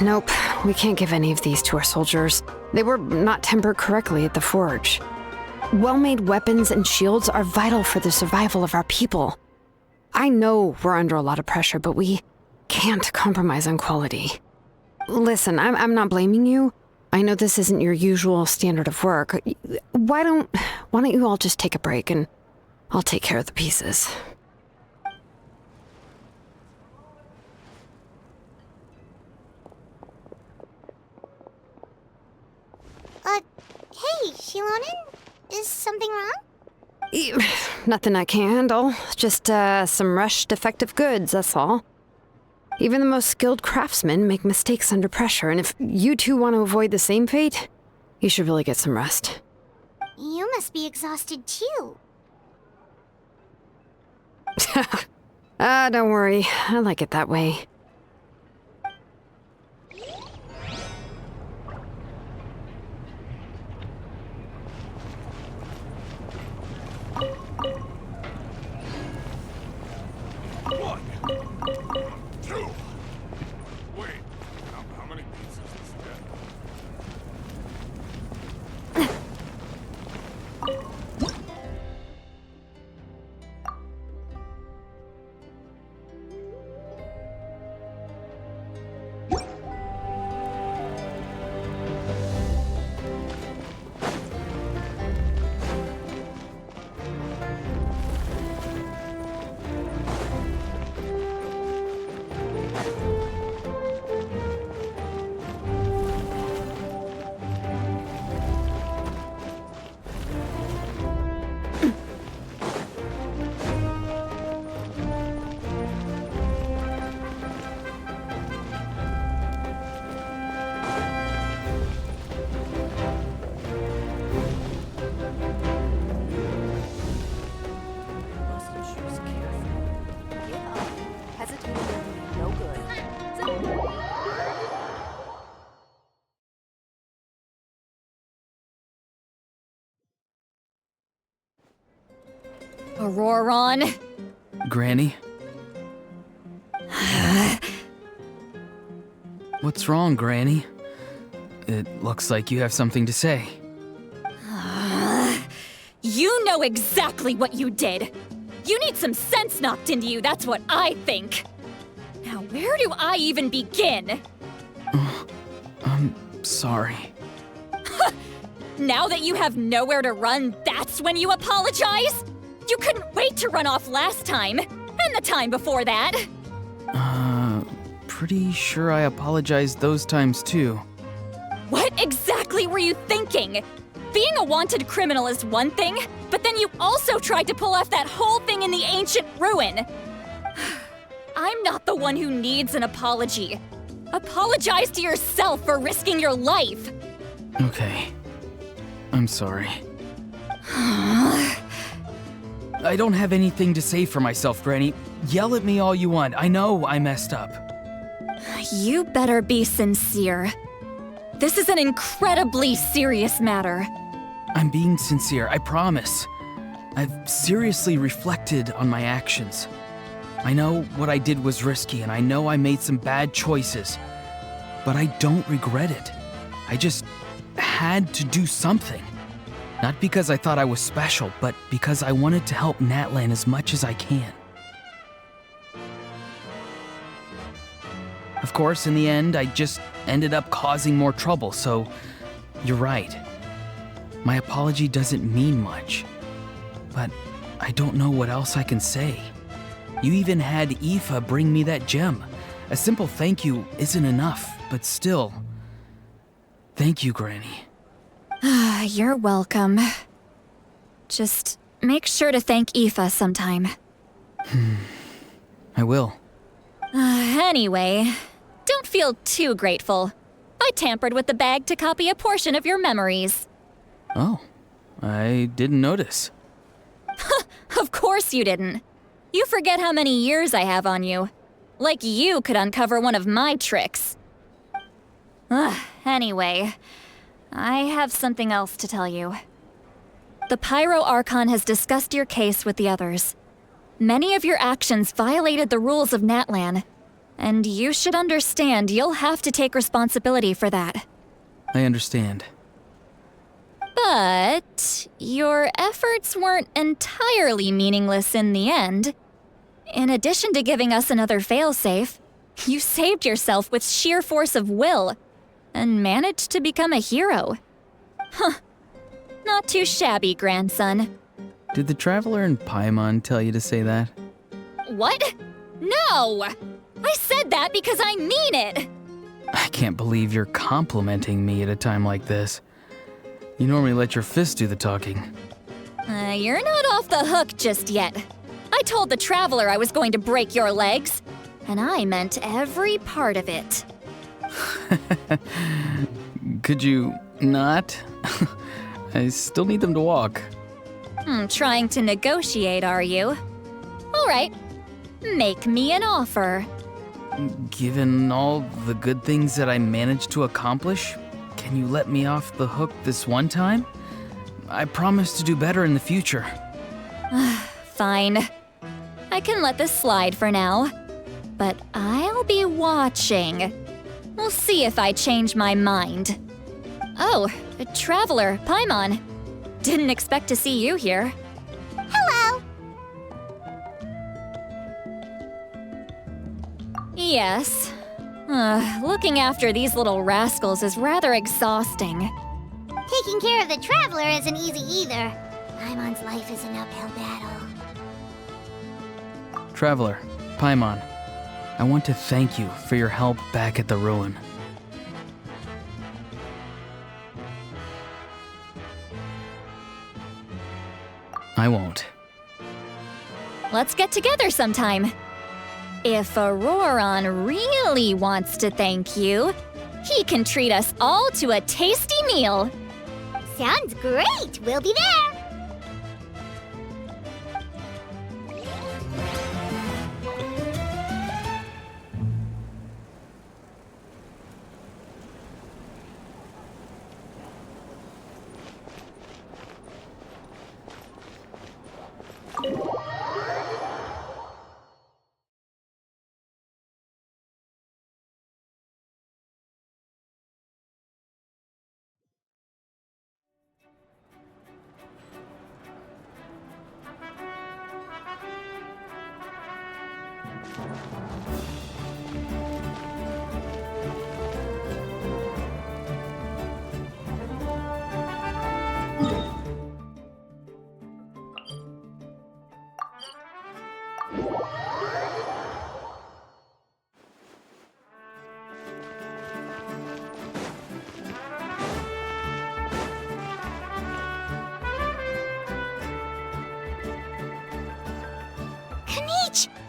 Nope. We can't give any of these to our soldiers. They were not tempered correctly at the forge. Well-made weapons and shields are vital for the survival of our people. I know we're under a lot of pressure, but we can't compromise on quality. Listen, I'm not blaming you. I know this isn't your usual standard of work. Why don't you all just take a break and I'll take care of the pieces. Hey, Shilonen? Is something wrong? Nothing I can handle. Just, some rushed defective goods, that's all. Even the most skilled craftsmen make mistakes under pressure, and if you two want to avoid the same fate, you should really get some rest. You must be exhausted too. Don't worry. I like it that way. One, two. Wait, how many pieces is that? Auroron. Granny? What's wrong, Granny? It looks like you have something to say. You know exactly what you did. You need some sense knocked into you, that's what I think. Now, where do I even begin? I'm sorry. Now that you have nowhere to run, that's when you apologize? You couldn't wait to run off last time, and the time before that. Pretty sure I apologized those times too. What exactly were you thinking? Being a wanted criminal is one thing, but then you also tried to pull off that whole thing in the ancient ruin. I'm not the one who needs an apology. Apologize to yourself for risking your life. Okay. I'm sorry. I don't have anything to say for myself, Granny. Yell at me all you want. I know I messed up. You better be sincere. This is an incredibly serious matter. I'm being sincere, I promise. I've seriously reflected on my actions. I know what I did was risky, and I know I made some bad choices. But I don't regret it. I just had to do something. Not because I thought I was special, but because I wanted to help Natlan as much as I can. Of course, in the end, I just ended up causing more trouble, so you're right. My apology doesn't mean much, but I don't know what else I can say. You even had Aoife bring me that gem. A simple thank you isn't enough, but still, thank you, Granny. You're welcome. Just make sure to thank Aoife sometime. I will. Anyway, don't feel too grateful. I tampered with the bag to copy a portion of your memories. Oh, I didn't notice. Of course you didn't. You forget how many years I have on you. Like you could uncover one of my tricks. Anyway, I have something else to tell you. The Pyro Archon has discussed your case with the others. Many of your actions violated the rules of Natlan. And you should understand you'll have to take responsibility for that. I understand. But your efforts weren't entirely meaningless in the end. In addition to giving us another failsafe, you saved yourself with sheer force of will and managed to become a hero. Huh. Not too shabby, grandson. Did the Traveler and Paimon tell you to say that? What? No! I said that because I mean it! I can't believe you're complimenting me at a time like this. You normally let your fists do the talking. You're not off the hook just yet. I told the Traveler I was going to break your legs, and I meant every part of it. Could you not? I still need them to walk. Trying to negotiate, are you? All right. Make me an offer. Given all the good things that I managed to accomplish, can you let me off the hook this one time? I promise to do better in the future. Fine. I can let this slide for now. But I'll be watching. We'll see if I change my mind. Oh, Traveler, Paimon. Didn't expect to see you here. Hello! Yes. Looking after these little rascals is rather exhausting. Taking care of the Traveler isn't easy either. Paimon's life is an uphill battle. Traveler, Paimon, I want to thank you for your help back at the ruin. I won't. Let's get together sometime. If Auroron really wants to thank you, he can treat us all to a tasty meal. Sounds great! We'll be there!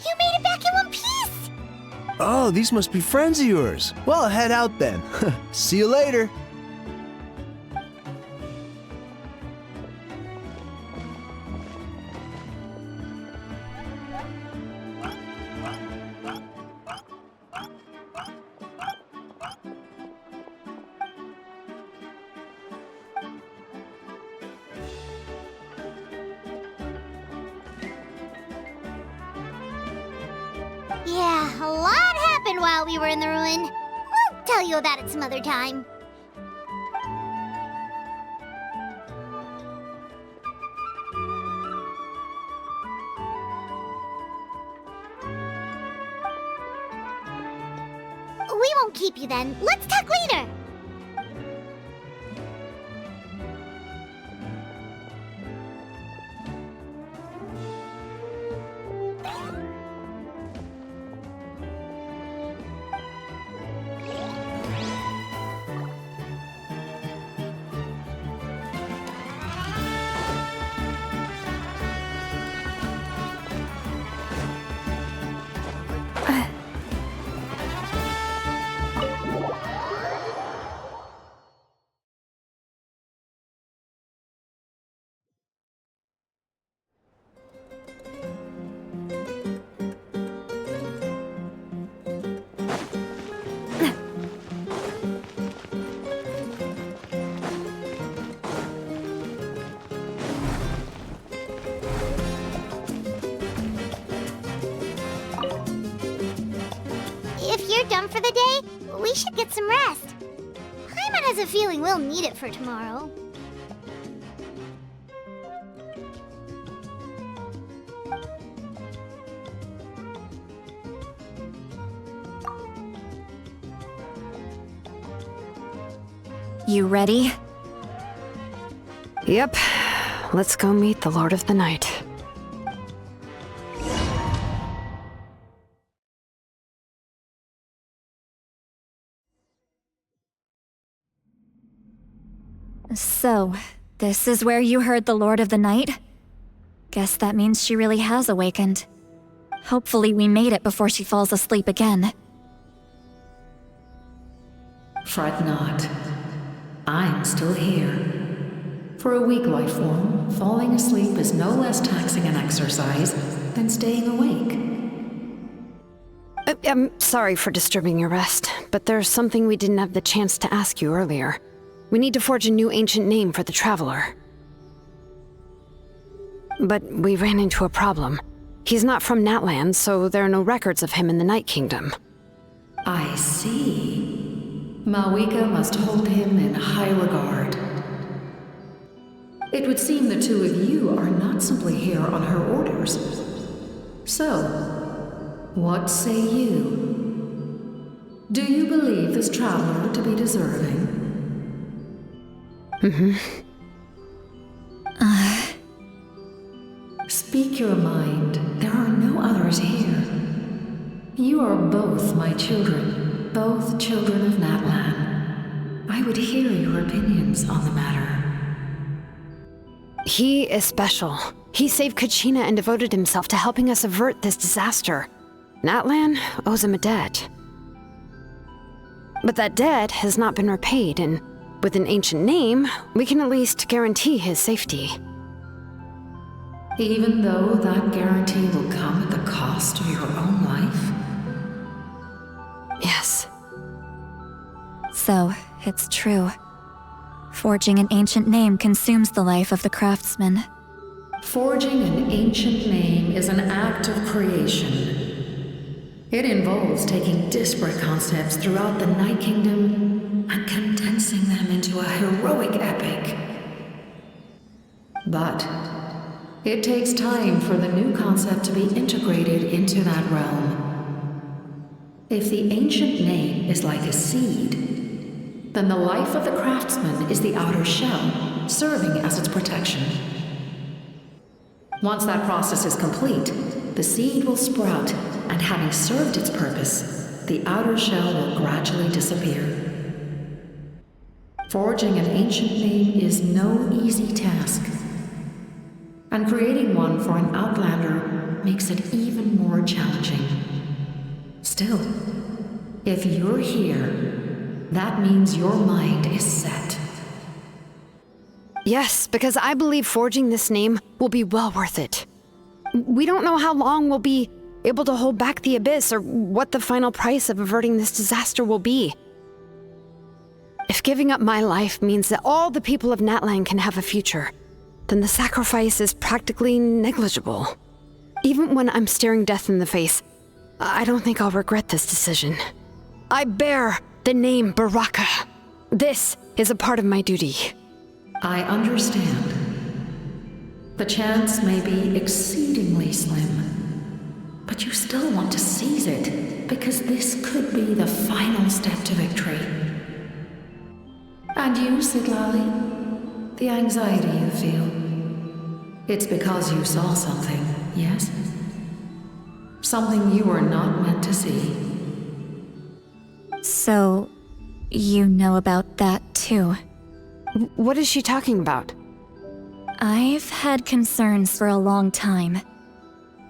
You made it back in one piece! Oh, these must be friends of yours. Well, head out then. See you later. Yeah, a lot happened while we were in the ruin. We'll tell you about it some other time. We won't keep you then. Let's talk later. done for the day, we should get some rest. Paimon has a feeling we'll need it for tomorrow. You ready? Yep. Let's go meet the Lord of the Night. So, this is where you heard the Lord of the Night? Guess that means she really has awakened. Hopefully we made it before she falls asleep again. Fret not. I'm still here. For a weak life form, falling asleep is no less taxing an exercise than staying awake. I'm sorry for disturbing your rest, but there's something we didn't have the chance to ask you earlier. We need to forge a new ancient name for the Traveler. But we ran into a problem. He's not from Natland, so there are no records of him in the Night Kingdom. I see. Malwika must hold him in high regard. It would seem the two of you are not simply here on her orders. So, what say you? Do you believe this traveler to be deserving? Speak your mind. There are no others here. You are both my children, both children of Natlan. I would hear your opinions on the matter. He is special. He saved Kachina and devoted himself to helping us avert this disaster. Natlan owes him a debt. But that debt has not been repaid, and with an ancient name, we can at least guarantee his safety. Even though that guarantee will come at the cost of your own life? Yes. So, it's true. Forging an ancient name consumes the life of the craftsman. Forging an ancient name is an act of creation. It involves taking disparate concepts throughout the Night Kingdom and condensing them into a heroic epic. But it takes time for the new concept to be integrated into that realm. If the ancient name is like a seed, then the life of the craftsman is the outer shell, serving as its protection. Once that process is complete, the seed will sprout, and having served its purpose, the outer shell will gradually disappear. Forging an ancient name is no easy task, and creating one for an outlander makes it even more challenging. Still, if you're here, that means your mind is set. Yes, because I believe forging this name will be well worth it. We don't know how long we'll be able to hold back the abyss or what the final price of averting this disaster will be. If giving up my life means that all the people of Natlan can have a future, then the sacrifice is practically negligible. Even when I'm staring death in the face, I don't think I'll regret this decision. I bear the name Baraka. This is a part of my duty. I understand. The chance may be exceedingly slim, but you still want to seize it, because this could be the final step to victory. And you, Sidlali, the anxiety you feel, it's because you saw something, yes? Something you were not meant to see. So, you know about that too? What is she talking about? I've had concerns for a long time.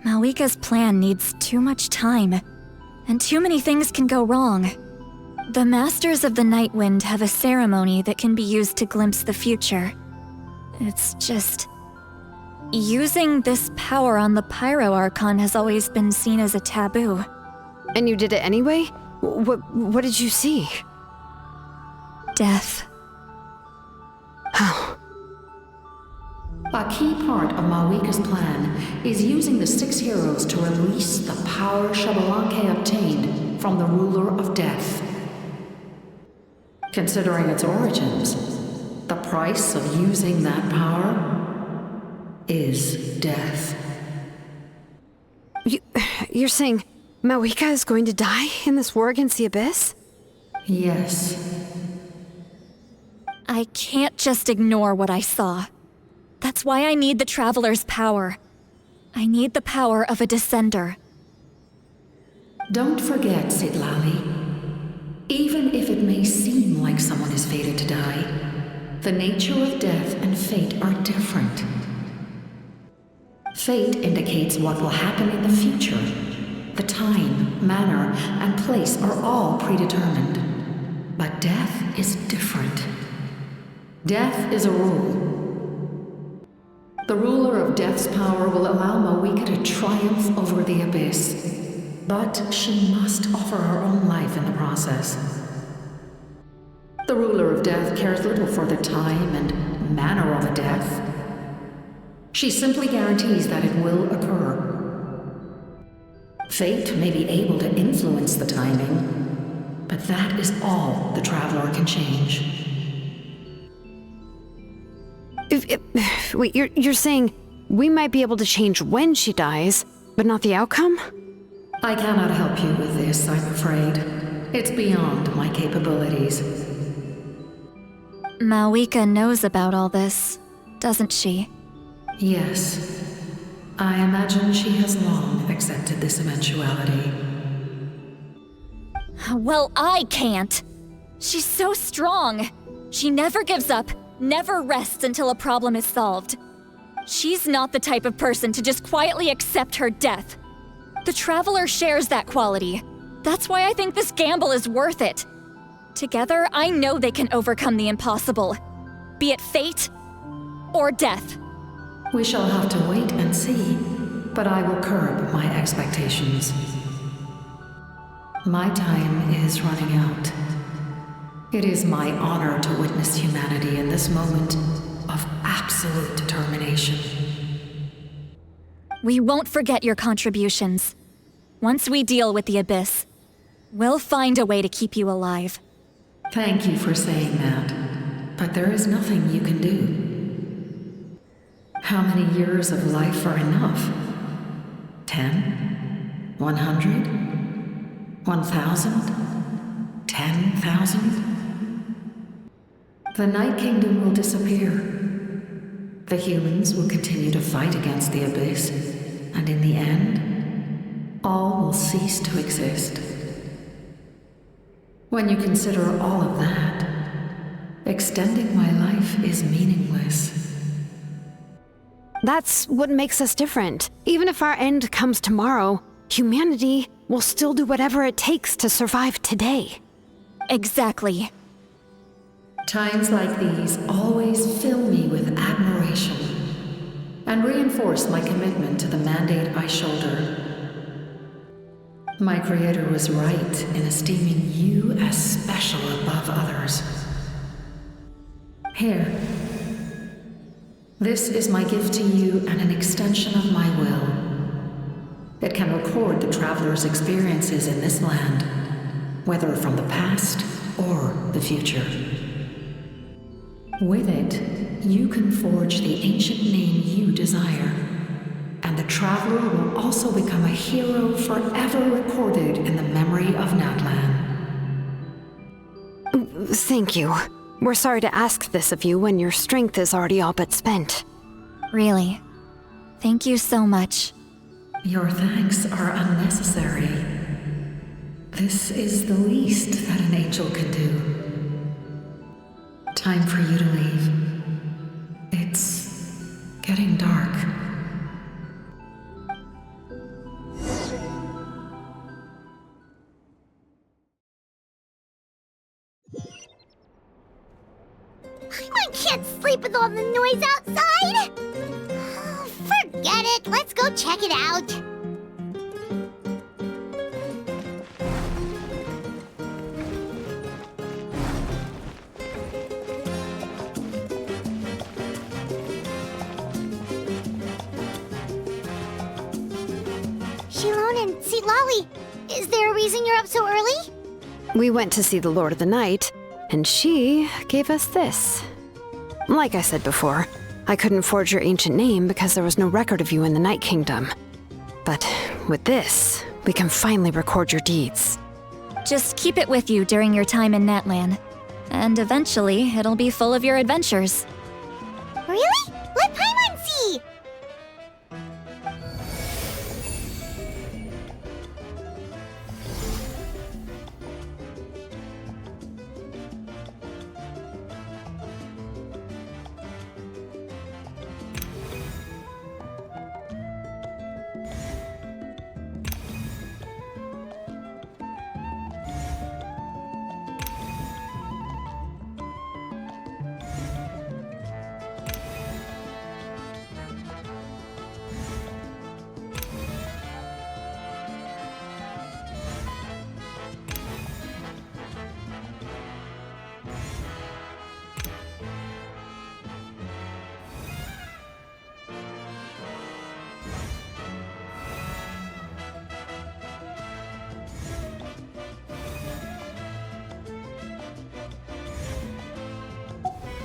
Malwika's plan needs too much time, and too many things can go wrong. The Masters of the Night Wind have a ceremony that can be used to glimpse the future. It's just... using this power on the Pyro Archon has always been seen as a taboo. And you did it anyway? What did you see? Death. How? A key part of Malwika's plan is using the 6 heroes to release the power Xbalanque obtained from the ruler of death. Considering its origins, the price of using that power is death. You're saying Mawika is going to die in this war against the Abyss? Yes. I can't just ignore what I saw. That's why I need the Traveler's power. I need the power of a Descender. Don't forget, Sitlali. Even if it may seem like someone is fated to die, the nature of death and fate are different. Fate indicates what will happen in the future. The time, manner, and place are all predetermined. But death is different. Death is a rule. The ruler of death's power will allow Mawika to triumph over the Abyss. But she must offer her own life in the process. The ruler of death cares little for the time and manner of a death. She simply guarantees that it will occur. Fate may be able to influence the timing, but that is all the Traveler can change. Wait, you're saying we might be able to change when she dies, but not the outcome? I cannot help you with this, I'm afraid. It's beyond my capabilities. Mawika knows about all this, doesn't she? Yes. I imagine she has long accepted this eventuality. Well, I can't. She's so strong. She never gives up, never rests until a problem is solved. She's not the type of person to just quietly accept her death. The Traveler shares that quality. That's why I think this gamble is worth it. Together, I know they can overcome the impossible. Be it fate or death. We shall have to wait and see, but I will curb my expectations. My time is running out. It is my honor to witness humanity in this moment of absolute determination. We won't forget your contributions. Once we deal with the Abyss, we'll find a way to keep you alive. Thank you for saying that, but there is nothing you can do. How many years of life are enough? 10? 100? 1,000? 10,000? The Night Kingdom will disappear. The humans will continue to fight against the Abyss, and in the end, all will cease to exist. When you consider all of that, extending my life is meaningless. That's what makes us different. Even if our end comes tomorrow, humanity will still do whatever it takes to survive today. Exactly. Times like these always fill me with admiration and reinforce my commitment to the mandate I shoulder. My Creator was right in esteeming you as special above others. Here. This is my gift to you and an extension of my will. It can record the Traveler's experiences in this land, whether from the past or the future. With it, you can forge the ancient name you desire, and the Traveler will also become a hero forever recorded in the memory of Natlan. Thank you. We're sorry to ask this of you when your strength is already all but spent. Really. Thank you so much. Your thanks are unnecessary. This is the least that an angel can do. Time for you to leave. It's getting dark. I can't sleep with all the noise outside! Forget it, let's go check it out. Shilon and Sitlali, is there a reason you're up so early? We went to see the Lord of the Night, and she gave us this. Like I said before, I couldn't forge your ancient name because there was no record of you in the Night Kingdom. But with this, we can finally record your deeds. Just keep it with you during your time in Natlan. And eventually, it'll be full of your adventures. Really? Let Paimon see!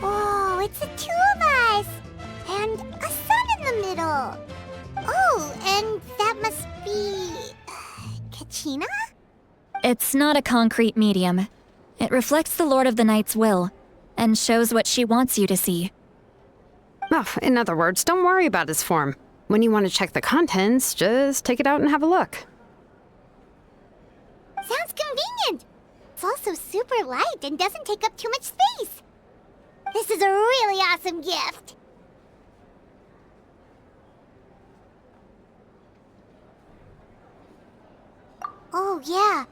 Oh, it's the two of us! And a sun in the middle! Oh, and that must be... Kachina? It's not a concrete medium. It reflects the Lord of the Night's will, and shows what she wants you to see. Oh, in other words, don't worry about his form. When you want to check the contents, just take it out and have a look. Sounds convenient! It's also super light and doesn't take up too much space. This is a really awesome gift! Oh, yeah.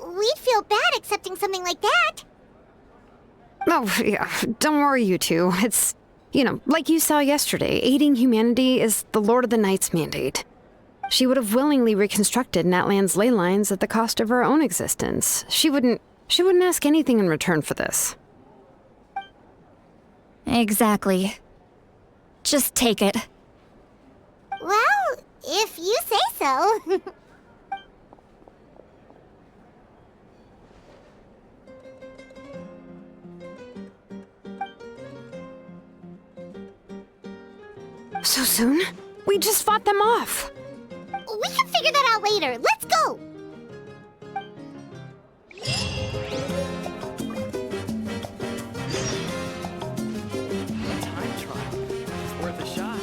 We'd feel bad accepting something like that. Oh, yeah, don't worry, you two. It's, like you saw yesterday, aiding humanity is the Lord of the Night's mandate. She would have willingly reconstructed Natlan's ley lines at the cost of her own existence. She wouldn't ask anything in return for this. Exactly. Just take it. Well, if you say so. So soon? We just fought them off. We can figure that out later. Let's go! Time trial. It's worth a shot.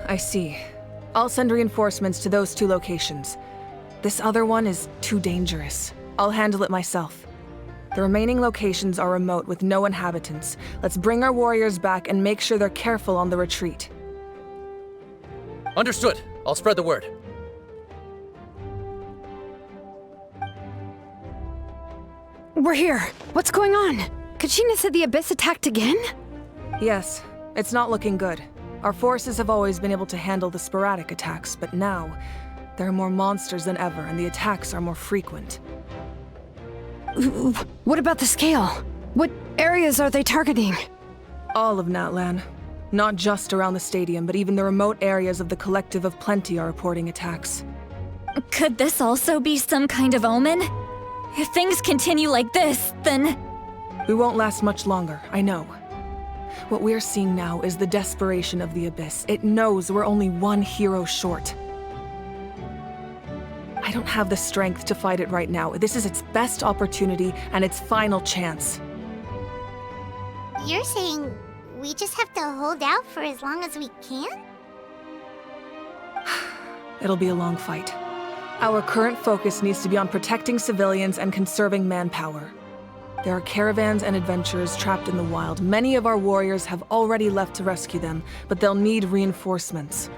I see. I'll send reinforcements to those two locations. This other one is too dangerous. I'll handle it myself. The remaining locations are remote with no inhabitants. Let's bring our warriors back and make sure they're careful on the retreat. Understood. I'll spread the word. We're here. What's going on? Kachina said the Abyss attacked again? Yes, it's not looking good. Our forces have always been able to handle the sporadic attacks, but now, there are more monsters than ever, and the attacks are more frequent. What about the scale? What areas are they targeting? All of Natlan. Not just around the stadium, but even the remote areas of the Collective of Plenty are reporting attacks. Could this also be some kind of omen? If things continue like this, then... We won't last much longer, I know. What we're seeing now is the desperation of the Abyss. It knows we're only one hero short. I don't have the strength to fight it right now. This is its best opportunity and its final chance. You're saying we just have to hold out for as long as we can? It'll be a long fight. Our current focus needs to be on protecting civilians and conserving manpower. There are caravans and adventurers trapped in the wild. Many of our warriors have already left to rescue them, but they'll need reinforcements.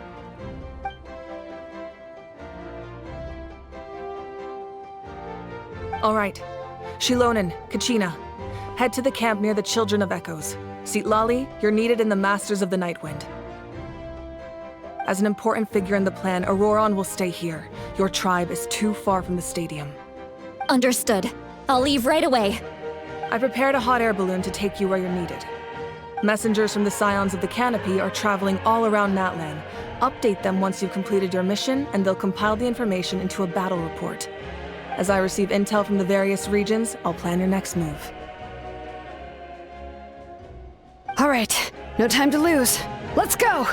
All right. Shilonen, Kachina, head to the camp near the Children of Echoes. Sitlali, you're needed in the Masters of the Nightwind. As an important figure in the plan, Auroron will stay here. Your tribe is too far from the stadium. Understood. I'll leave right away. I prepared a hot air balloon to take you where you're needed. Messengers from the Scions of the Canopy are traveling all around Natlan. Update them once you've completed your mission, and they'll compile the information into a battle report. As I receive intel from the various regions, I'll plan your next move. All right, no time to lose. Let's go!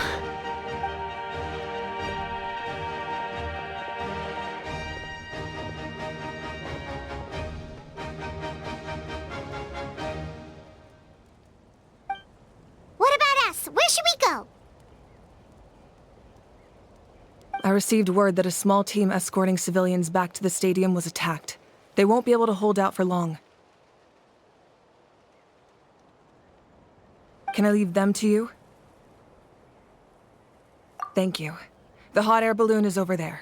What about us? Where should we go? I received word that a small team escorting civilians back to the stadium was attacked. They won't be able to hold out for long. Can I leave them to you? Thank you. The hot air balloon is over there.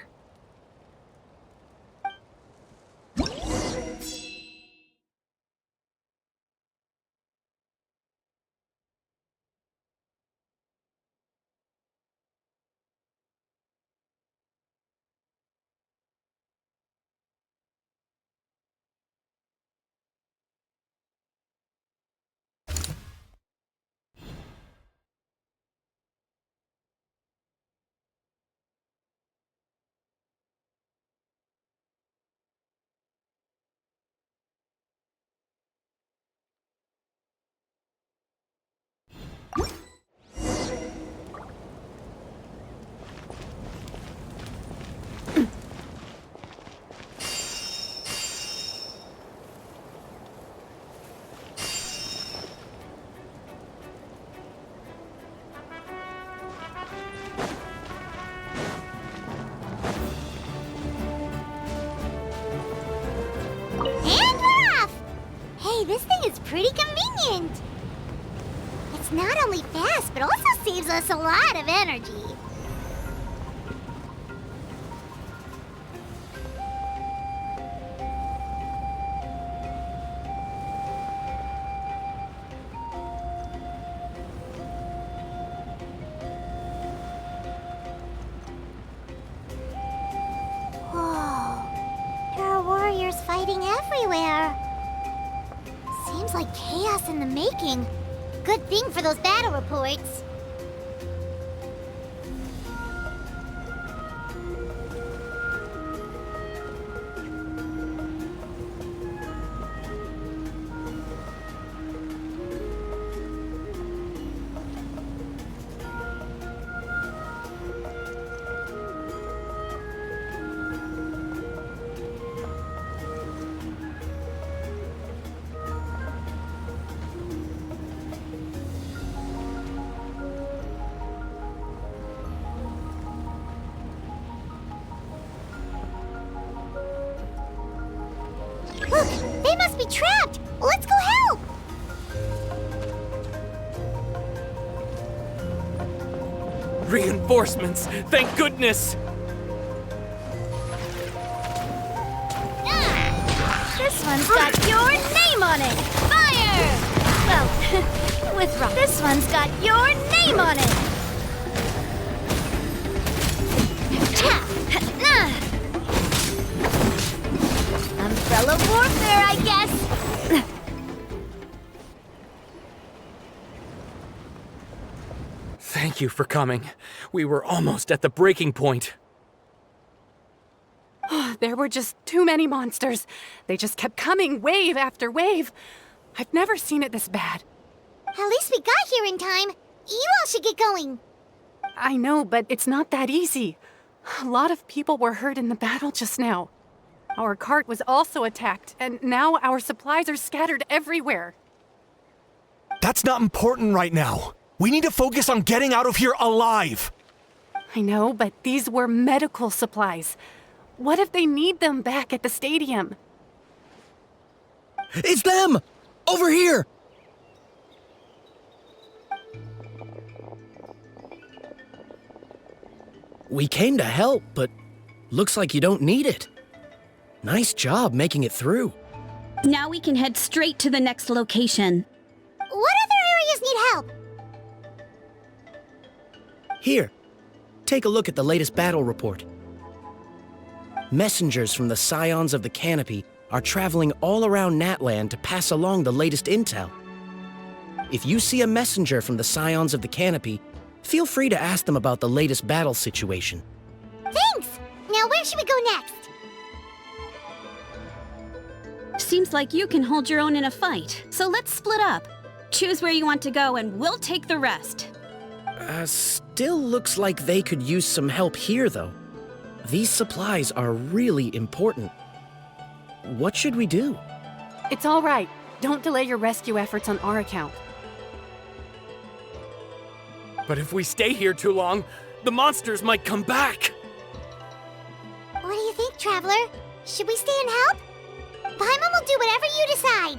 And we're off! Hey, this thing is pretty convenient. It's not only fast, but also saves us a lot of energy. Whoa, there are warriors fighting everywhere. Seems like chaos in the making. Good thing for those battle reports. Look, they must be trapped. Let's go help. Reinforcements! Thank goodness! This one's got your name on it! Fire! Well, with rock. This one's got your name on it! Umbrella warfare, I guess! Thank you for coming. We were almost at the breaking point. There were just too many monsters. They just kept coming, wave after wave. I've never seen it this bad. At least we got here in time. You all should get going. I know, but it's not that easy. A lot of people were hurt in the battle just now. Our cart was also attacked, and now our supplies are scattered everywhere. That's not important right now. We need to focus on getting out of here alive. I know, but these were medical supplies. What if they need them back at the stadium? It's them! Over here! We came to help, but looks like you don't need it. Nice job making it through. Now we can head straight to the next location. What other areas need help? Here, take a look at the latest battle report. Messengers from the Scions of the Canopy are traveling all around Natland to pass along the latest intel. If you see a messenger from the Scions of the Canopy, feel free to ask them about the latest battle situation. Thanks! Now where should we go next? Seems like you can hold your own in a fight, so let's split up. Choose where you want to go and we'll take the rest. Still looks like they could use some help here, though. These supplies are really important. What should we do? It's all right. Don't delay your rescue efforts on our account. But if we stay here too long, the monsters might come back. What do you think, Traveler? Should we stay and help? Paimon will do whatever you decide.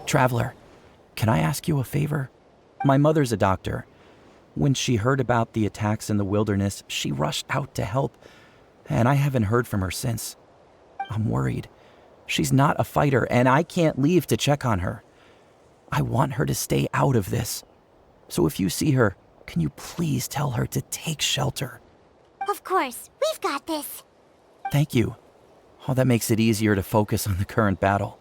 Traveler, can I ask you a favor? My mother's a doctor. When she heard about the attacks in the wilderness, she rushed out to help, and I haven't heard from her since. I'm worried. She's not a fighter, and I can't leave to check on her. I want her to stay out of this. So if you see her, can you please tell her to take shelter? Of course, we've got this. Thank you. Oh, that makes it easier to focus on the current battle.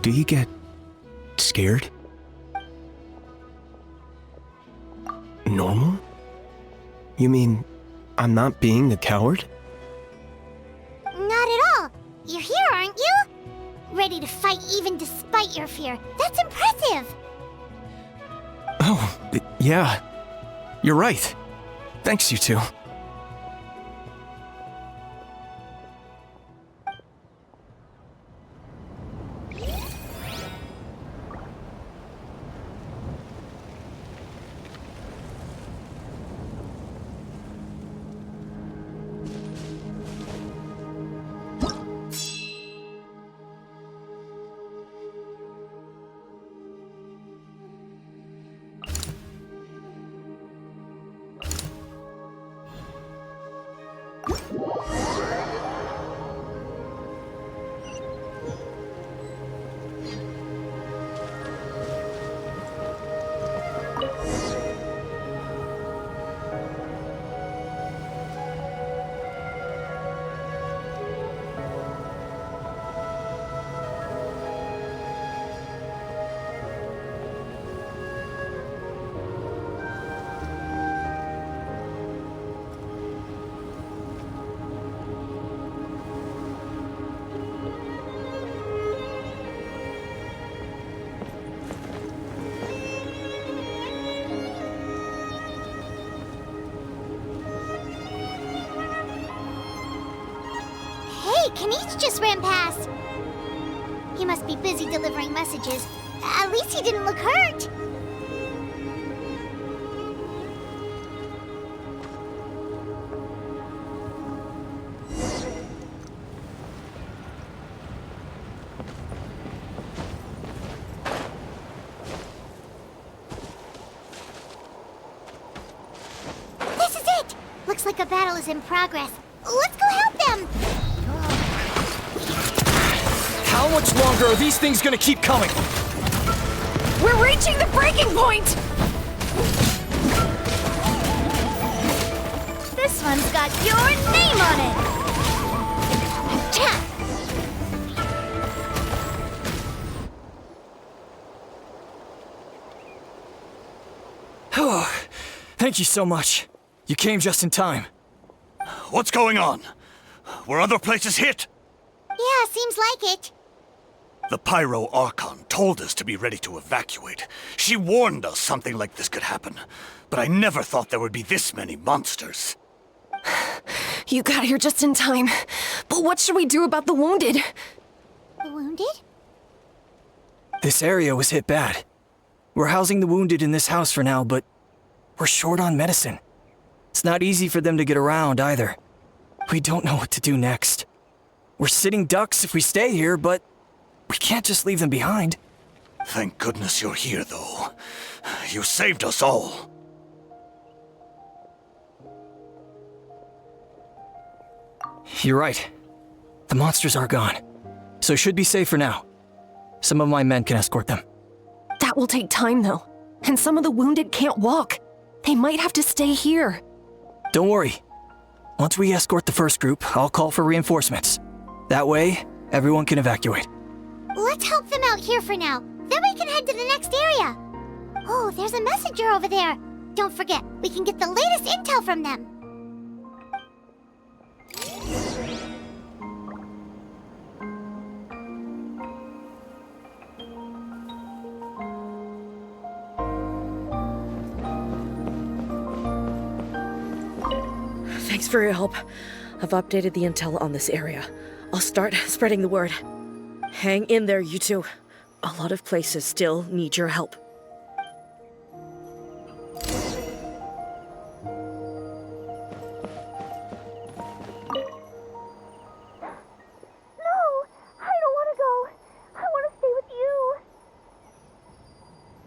Do you get scared? Normal? You mean I'm not being a coward? Not at all. You're here, aren't you? Ready to fight even despite your fear. That's impressive. Oh, yeah. You're right. Thanks, you two. Kanish just ran past. He must be busy delivering messages. At least he didn't look hurt. Looks like a battle is in progress. Let's go help them! How much longer are these things gonna keep coming? We're reaching the breaking point! This one's got your name on it! Oh, thank you so much. You came just in time. What's going on? Were other places hit? Yeah, seems like it. The Pyro Archon told us to be ready to evacuate. She warned us something like this could happen. But I never thought there would be this many monsters. You got here just in time. But what should we do about the wounded? The wounded? This area was hit bad. We're housing the wounded in this house for now, but we're short on medicine. It's not easy for them to get around either. We don't know what to do next. We're sitting ducks if we stay here, but we can't just leave them behind. Thank goodness you're here, though. You saved us all. You're right. The monsters are gone, so should be safe for now. Some of my men can escort them. That will take time, though. And some of the wounded can't walk. They might have to stay here. Don't worry. Once we escort the first group, I'll call for reinforcements. That way, everyone can evacuate. Let's help them out here for now. Then we can head to the next area. Oh, there's a messenger over there. Don't forget, we can get the latest intel from them. Thanks for your help. I've updated the intel on this area. I'll start spreading the word. Hang in there, you two. A lot of places still need your help.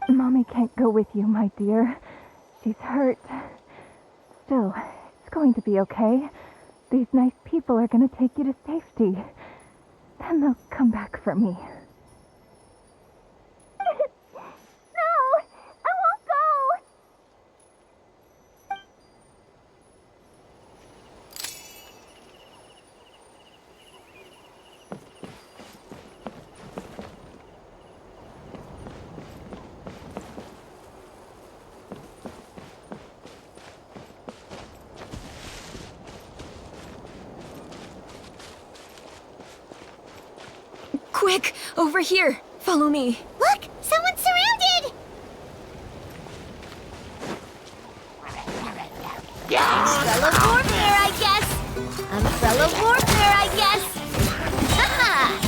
Mommy can't go with you, my dear. She's hurt. Still, it's going to be okay. These nice people are going to take you to safety. Then they'll come back for me. Quick! Over here! Follow me! Look! Someone's surrounded! Umbrella warfare, I guess! Umbrella warfare, I guess! Ha!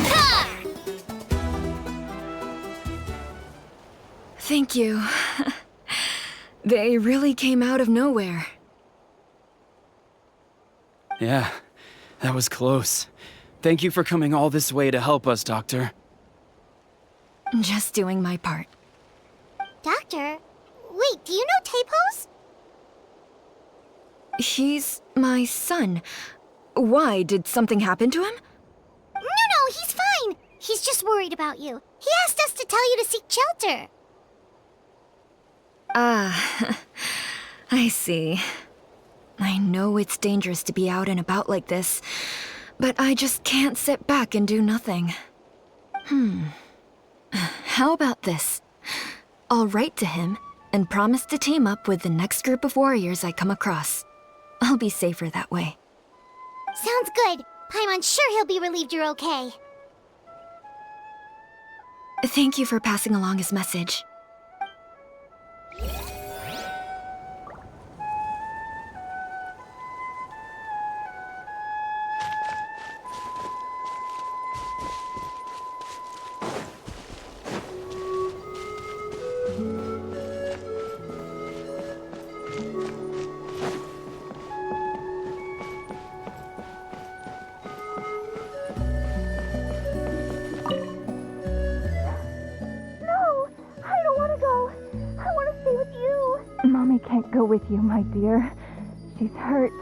Ha! Thank you. They really came out of nowhere. Yeah, that was close. Thank you for coming all this way to help us, Doctor. Just doing my part. Doctor? Wait, do you know Tapos? He's my son. Why? Did something happen to him? No, he's fine. He's just worried about you. He asked us to tell you to seek shelter. Ah, I see. I know it's dangerous to be out and about like this, but I just can't sit back and do nothing. How about this? I'll write to him and promise to team up with the next group of warriors I come across. I'll be safer that way. Sounds good. Paimon's sure he'll be relieved you're okay. Thank you for passing along his message. Mommy can't go with you, my dear. She's hurt.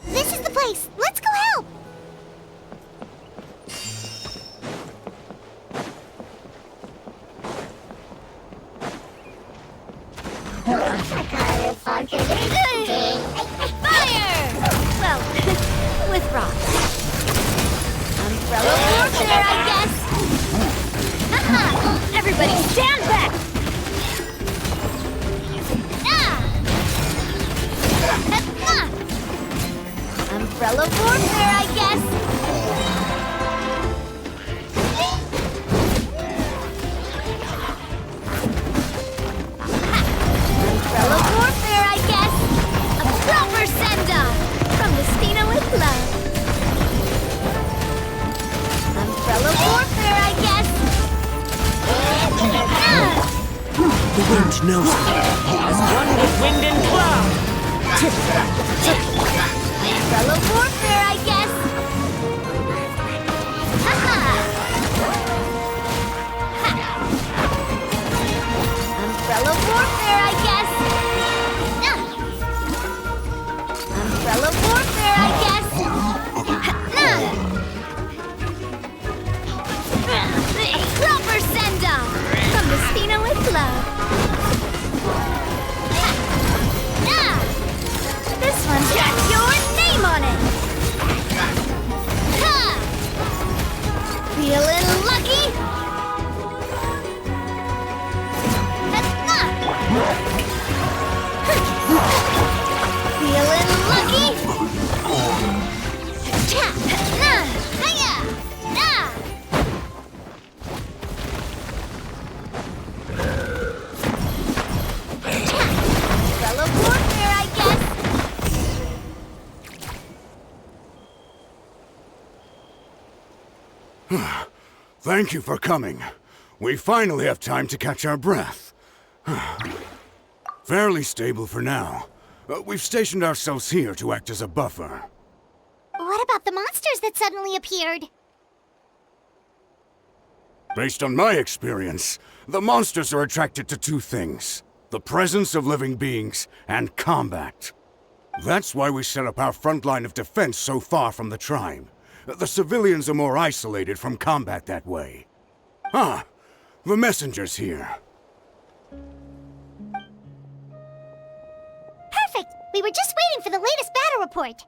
This is the place! Let's go help! Fire! Well, with rocks. Umbrella warfare, I guess. Haha! Everybody stand back! Umbrella warfare, I guess. Umbrella warfare, I guess. A proper send-off from the Spina with love. Umbrella warfare, I guess. The wind knows me. As one with wind and cloud. Umbrella warfare, I guess. Umbrella warfare, I guess. Umbrella warfare, I guess. Proper send-off from the Spina with love. This one's got your name on it. Feeling lucky? Feeling lucky? Umbrella warfare, I guess. Thank you for coming. We finally have time to catch our breath. Fairly stable for now. We've stationed ourselves here to act as a buffer. What about the monsters that suddenly appeared? Based on my experience, the monsters are attracted to two things: the presence of living beings and combat. That's why we set up our front line of defense so far from the tribe. The civilians are more isolated from combat that way. Ah, the messenger's here. Perfect! We were just waiting for the latest battle report.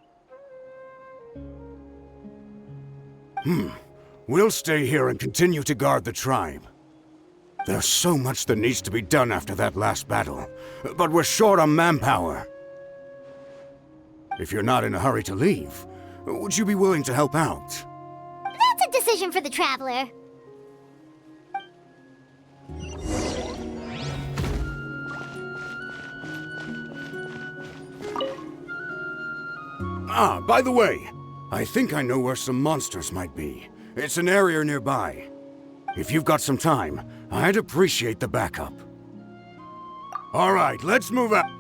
We'll stay here and continue to guard the tribe. There's so much that needs to be done after that last battle, but we're short on manpower. If you're not in a hurry to leave, would you be willing to help out? That's a decision for the Traveler. Ah, by the way, I think I know where some monsters might be. It's an area nearby. If you've got some time, I'd appreciate the backup. All right, let's move out.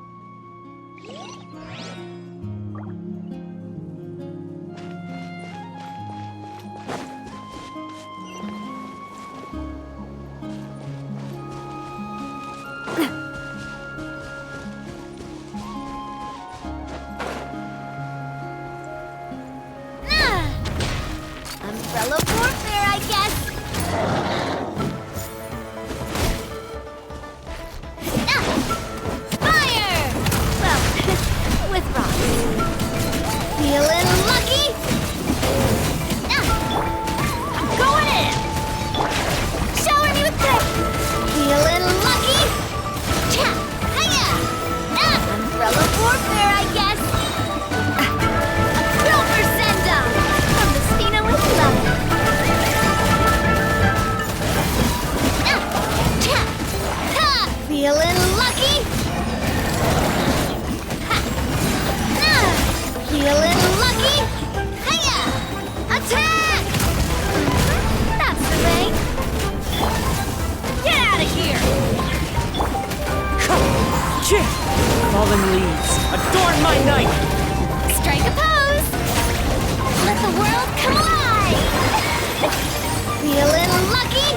Umbrella warfare, I guess. Fire! golden leaves, adorn my night! Strike a pose! Let the world come alive! Feeling lucky?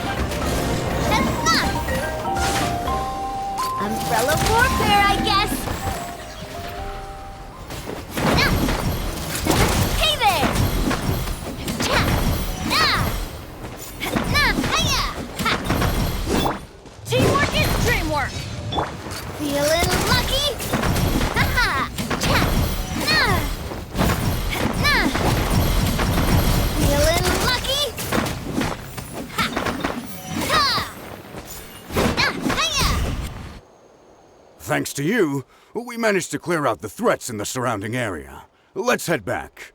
And luck! Umbrella warfare, I guess! Nah. Hey there! Cha! Nah! Nah! Hiya! Ha! Teamwork is dreamwork! Feeling lucky? Ha-ha! Cha! Nah! Nah! Feeling lucky? Ha! Ha! Nah! Hiya! Thanks to you, we managed to clear out the threats in the surrounding area. Let's head back.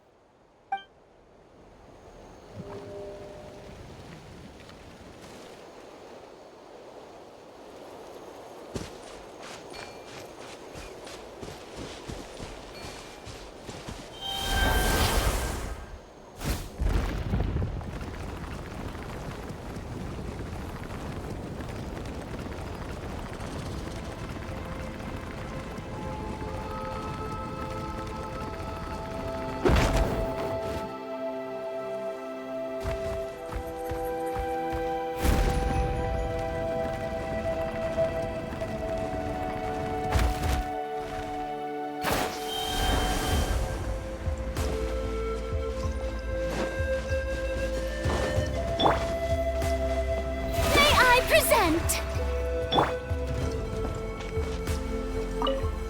May I present?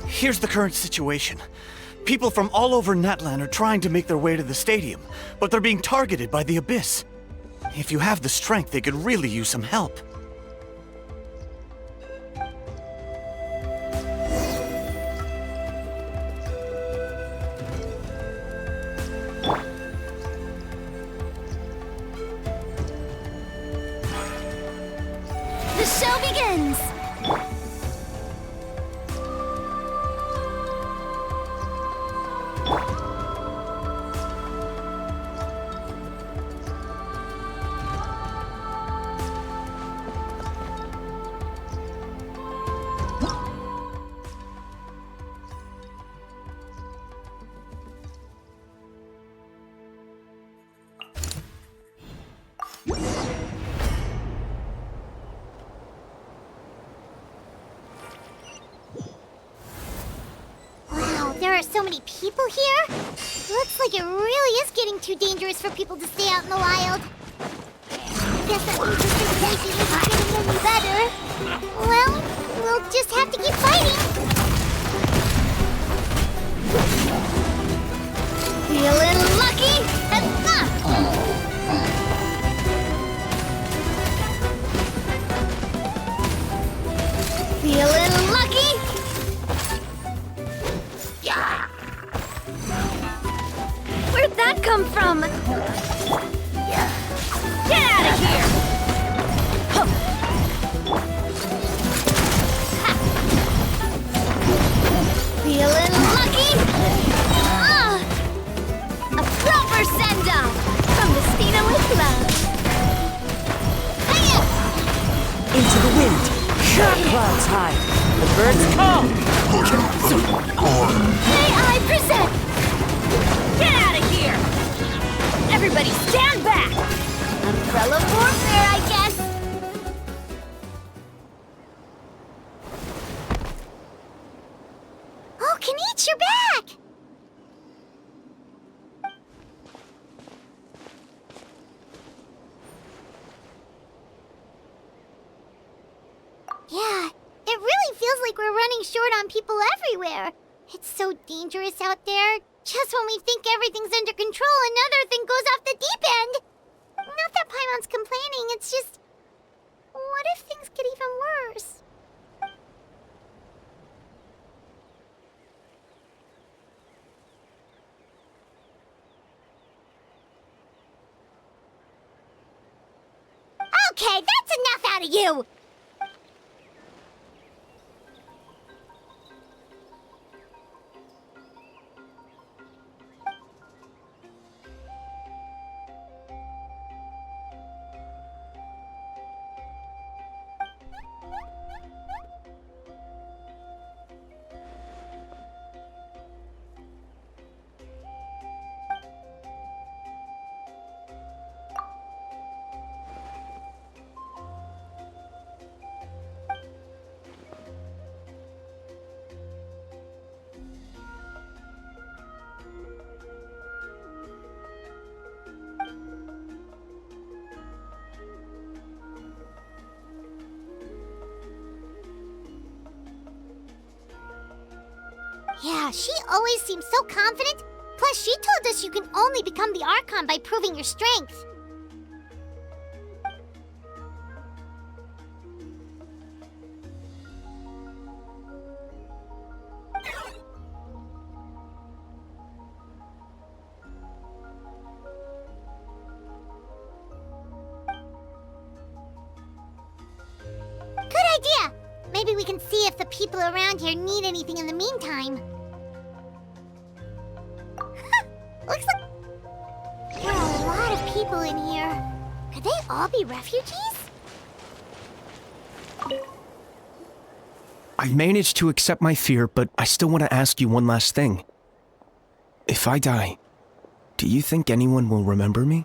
Here's the current situation. People from all over Natlan are trying to make their way to the stadium, but they're being targeted by the Abyss. If you have the strength, they could really use some help. The show begins! Wow, there are so many people here? Looks like it really is getting too dangerous for people to stay out in the wild. Guess that means this situation isn't getting any better. Well, we'll just have to keep fighting. Feeling lucky and luck! Feeling lucky? Where'd that come from? Get out of here! Huh. Ha. Feeling lucky? Ah! A proper send-off from the Stina with love. Hiya! Into the wind! Clouds high! The birds call! May I present? Get out of here! Everybody stand back! Umbrella warfare, I guess! Oh, Kanich, you're back! Yeah, it really feels like we're running short on people everywhere. It's so dangerous out there. Just when we think everything's under control, another thing goes off the deep end. Not that Paimon's complaining, it's just... What if things get even worse? Okay, that's enough out of you! Yeah, she always seems so confident. Plus, she told us you can only become the Archon by proving your strength. Good idea! Maybe we can see if the people around here need anything in the meantime. Looks like there are a lot of people in here. Could they all be refugees? I've managed to accept my fear, but I still want to ask you one last thing. If I die, do you think anyone will remember me?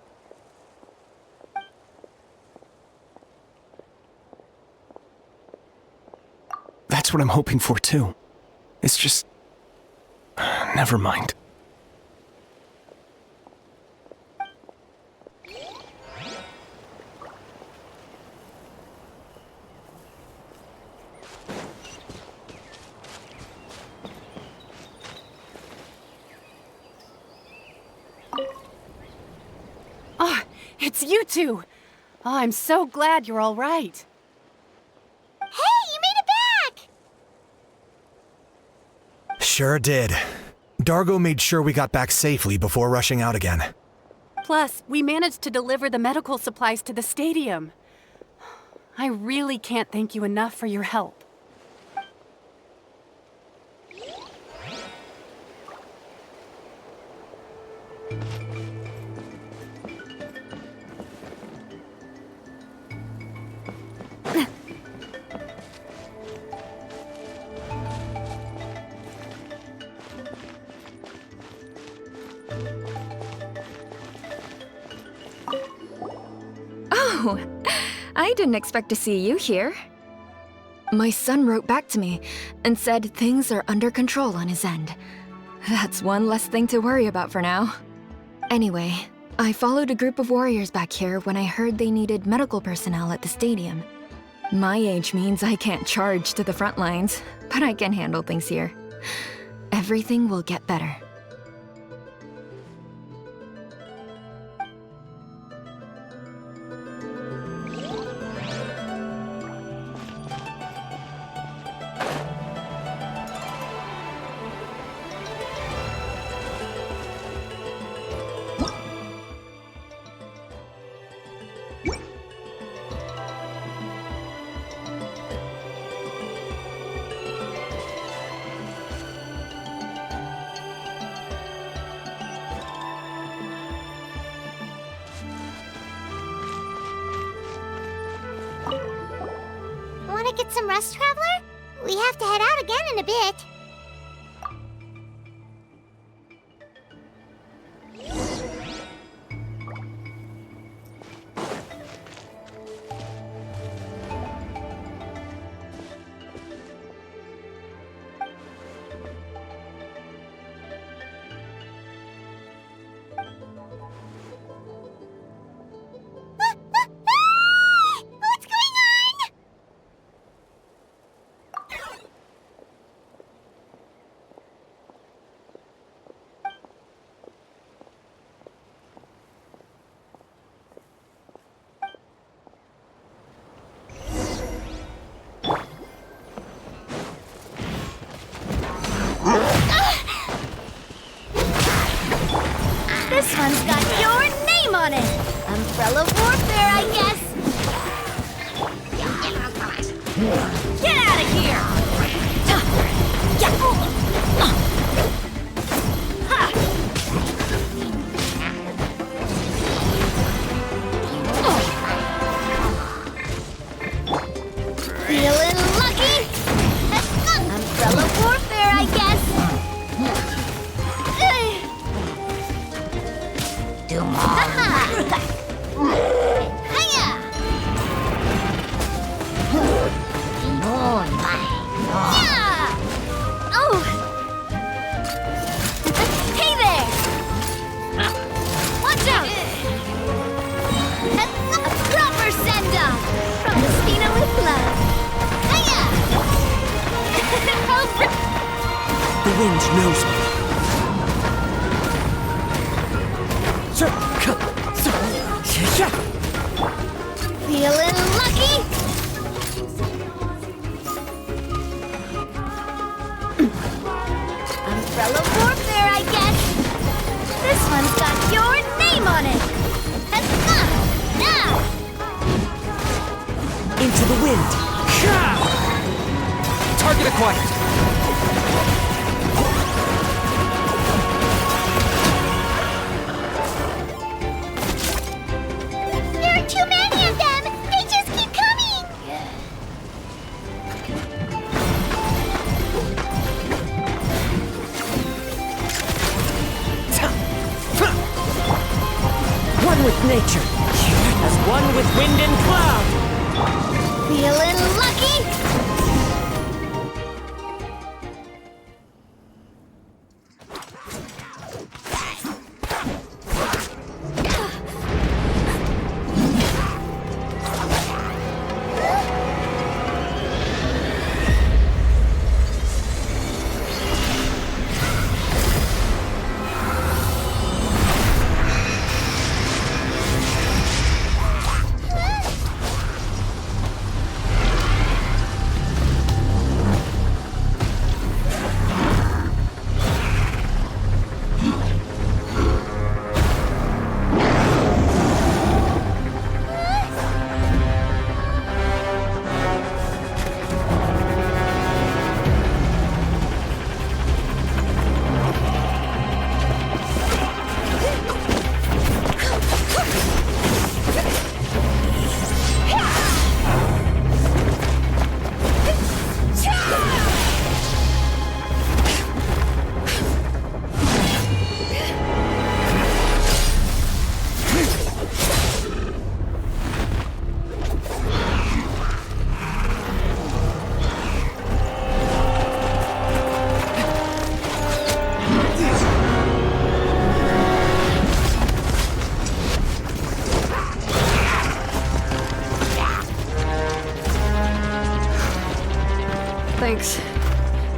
That's what I'm hoping for, too. It's just... never mind. Oh, it's you two! Oh, I'm so glad you're all right. Hey, you made it back! Sure did. Dargo made sure we got back safely before rushing out again. Plus, we managed to deliver the medical supplies to the stadium. I really can't thank you enough for your help. Oh, I didn't expect to see you here. My son wrote back to me and said things are under control on his end. That's one less thing to worry about for now. Anyway, I followed a group of warriors back here when I heard they needed medical personnel at the stadium. My age means I can't charge to the front lines, but I can handle things here. Everything will get better. Want to get some rest, Traveler? We have to head out again in a bit. What's going on? This one's got your name on it! Umbrella warfare, I guess! Get out of here! Feeling lucky? Umbrella warfare, I guess! Do more. Hiya! Yeah! Oh! wind knows me. Feeling lucky? Umbrella warfare, I guess. This one's got your name on it. Now! Into the wind. Target acquired. There are too many of them! They just keep coming! One with nature, as one with wind and cloud. Feeling lucky? Thanks.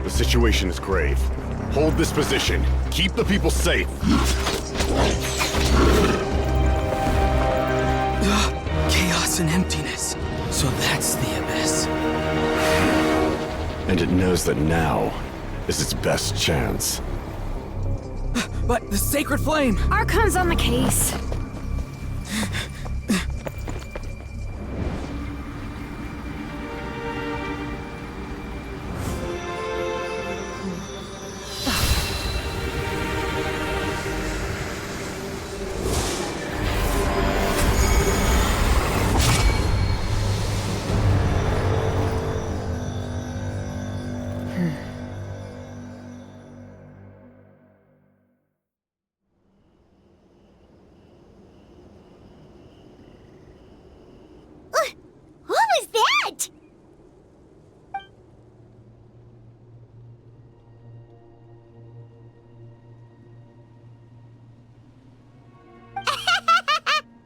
The situation is grave. Hold this position. Keep the people safe. Chaos and emptiness. So that's the abyss. And it knows that now is its best chance. But the sacred flame! Archon's on the case. What was that?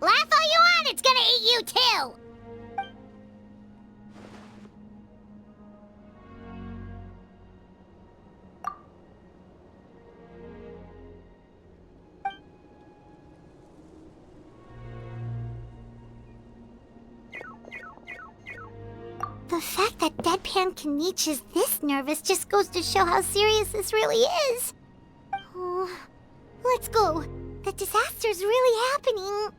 Laugh all you want, it's gonna eat you too! The fact that Deadpan Kaniche is this nervous just goes to show how serious this really is. Oh, let's go. The disaster's really happening.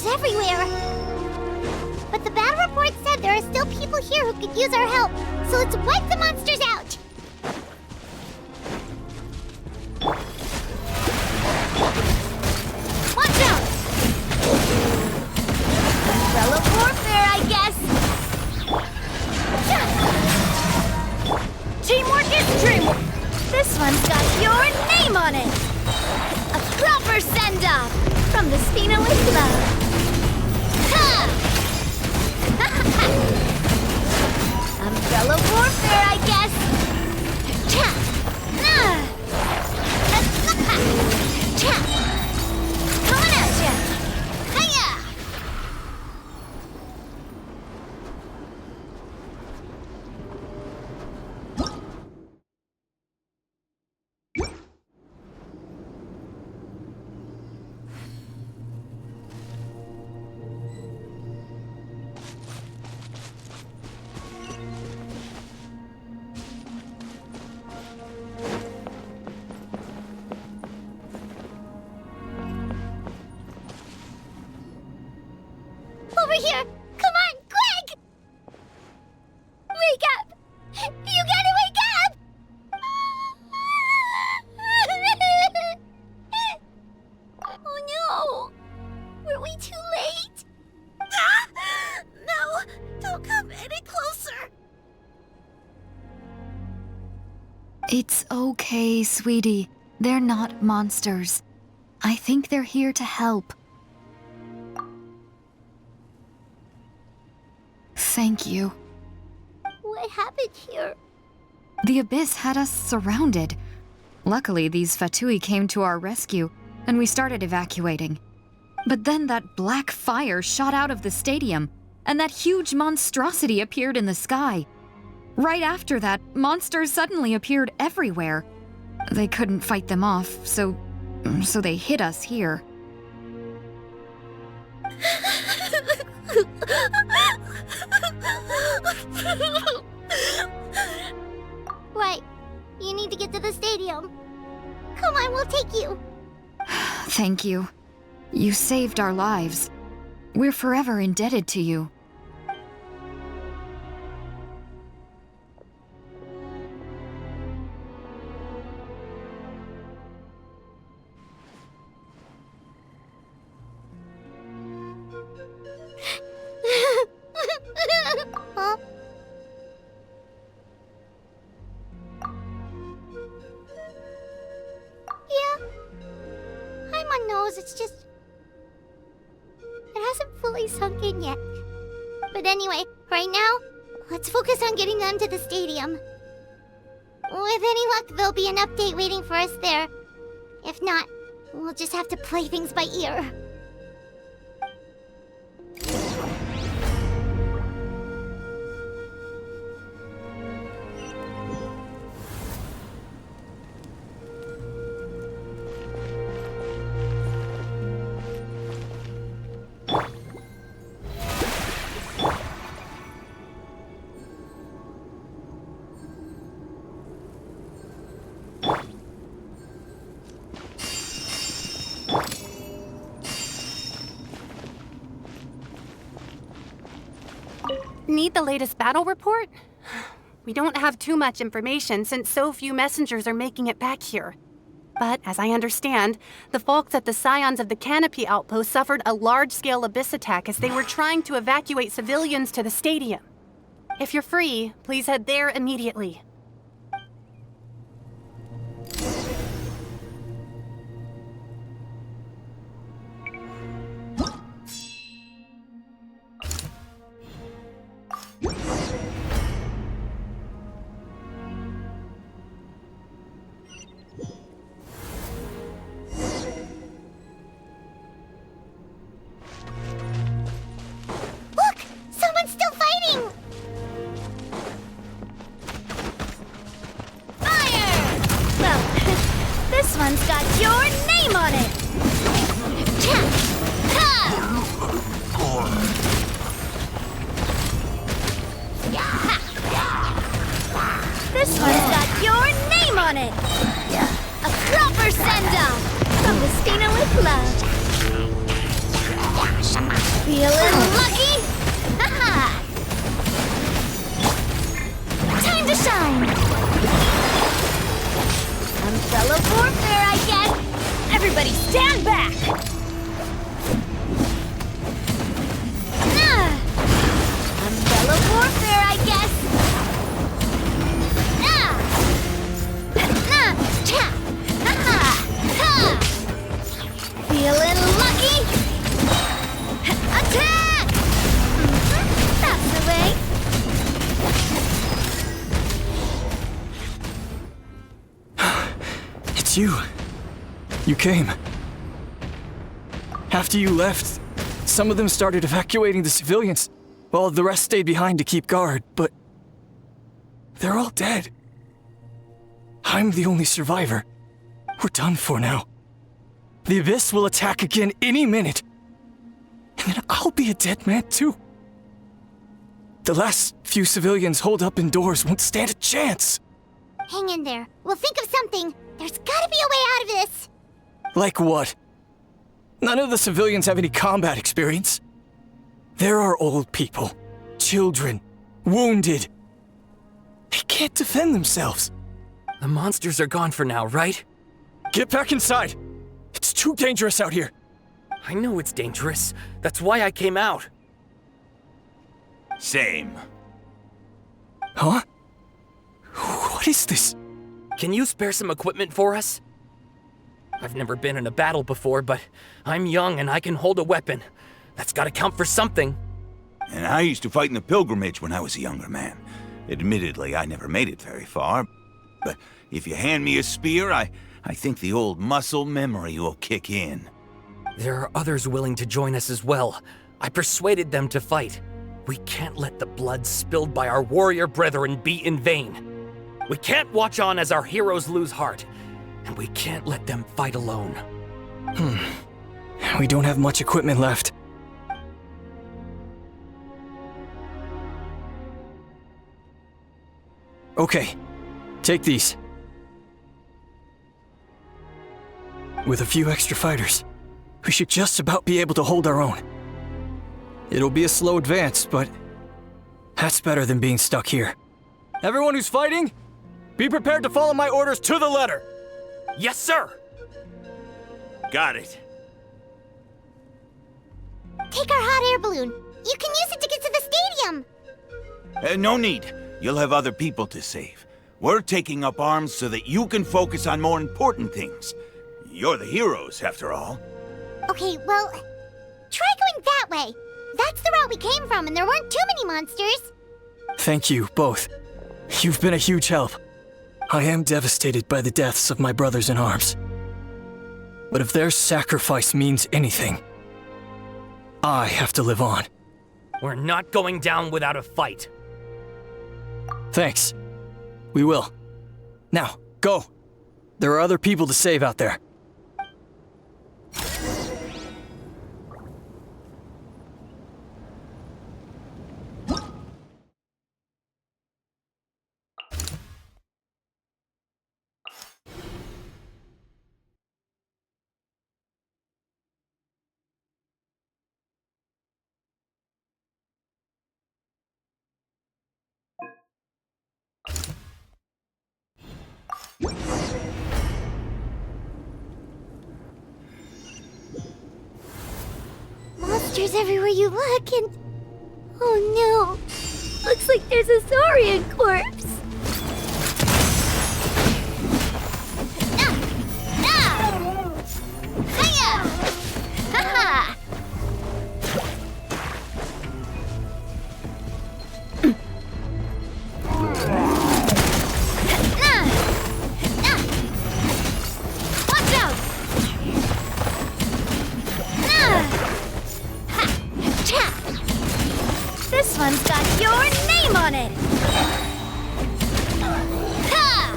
Everywhere. But the battle report said there are still people here who could use our help, so let's wipe the monsters out! This one's got your name on it! A proper send-off from the Spina with love. Ha! Umbrella warfare, I guess. Cha! Nah! Cha! Coming at ya! Hiya! Over here! Come on, quick! Wake up! You gotta wake up! Oh no! Were we too late? No! Don't come any closer! It's okay, sweetie. They're not monsters. I think they're here to help. Thank you. What happened here? The Abyss had us surrounded. Luckily, these Fatui came to our rescue, and we started evacuating. But then that black fire shot out of the stadium, and that huge monstrosity appeared in the sky. Right after that, monsters suddenly appeared everywhere. They couldn't fight them off, so they hit us here. Right. You need to get to the stadium. Come on, we'll take you. Thank you. You saved our lives. We're forever indebted to you. Huh? Yeah. Paimon knows, it's just... it hasn't fully sunk in yet. But anyway, right now, let's focus on getting them to the stadium. With any luck, there'll be an update waiting for us there. If not, we'll just have to play things by ear. Need the latest battle report? We don't have too much information since so few messengers are making it back here. But as I understand, the folks at the Scions of the Canopy outpost suffered a large-scale abyss attack as they were trying to evacuate civilians to the stadium. If you're free, please head there immediately. Look! Someone's still fighting! Fire! Well, this one's got your name on it! Cha! Ha! This one's got your name on it! A proper send-off from the Spina with love. Feeling lucky? Haha! Time to shine! Umbrella warfare, I guess! Everybody stand back! Umbrella warfare, I guess! It's you. You came. After you left, some of them started evacuating the civilians, while the rest stayed behind to keep guard, but they're all dead. I'm the only survivor. We're done for now. The Abyss will attack again any minute. And then I'll be a dead man too. The last few civilians holed up indoors won't stand a chance. Hang in there. We'll think of something. There's gotta be a way out of this. Like what? None of the civilians have any combat experience. There are old people, children, wounded. They can't defend themselves. The monsters are gone for now, right? Get back inside! It's too dangerous out here. I know it's dangerous. That's why I came out. Same. Huh? What is this? Can you spare some equipment for us? I've never been in a battle before, but I'm young and I can hold a weapon. That's gotta count for something. And I used to fight in the pilgrimage when I was a younger man. Admittedly, I never made it very far. But if you hand me a spear, I think the old muscle memory will kick in. There are others willing to join us as well. I persuaded them to fight. We can't let the blood spilled by our warrior brethren be in vain. We can't watch on as our heroes lose heart. And we can't let them fight alone. We don't have much equipment left. Okay, take these. With a few extra fighters, we should just about be able to hold our own. It'll be a slow advance, but that's better than being stuck here. Everyone who's fighting, be prepared to follow my orders to the letter. Yes, sir! Got it. Take our hot air balloon. You can use it to get to the stadium. No need. You'll have other people to save. We're taking up arms so that you can focus on more important things. You're the heroes, after all. Okay, well, try going that way. That's the route we came from, and there weren't too many monsters. Thank you, both. You've been a huge help. I am devastated by the deaths of my brothers in arms. But if their sacrifice means anything, I have to live on. We're not going down without a fight. Thanks. We will. Now, go. There are other people to save out there. Monsters everywhere you look, and... oh no! Looks like there's a Saurian corpse! Hiya! Haha! Watch out! This one's got your name on it! Ha!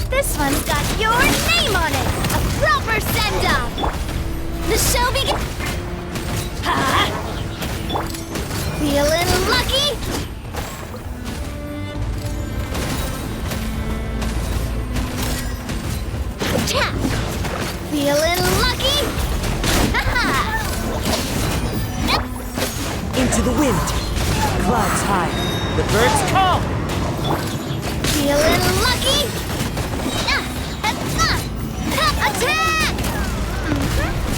This one's got your name on it! A proper send-off! The show begins... Ha! Feeling lucky? Cha! Feeling lucky? Ha-ha! Into the wind. Clouds high. The birds call. Feeling lucky? Attack!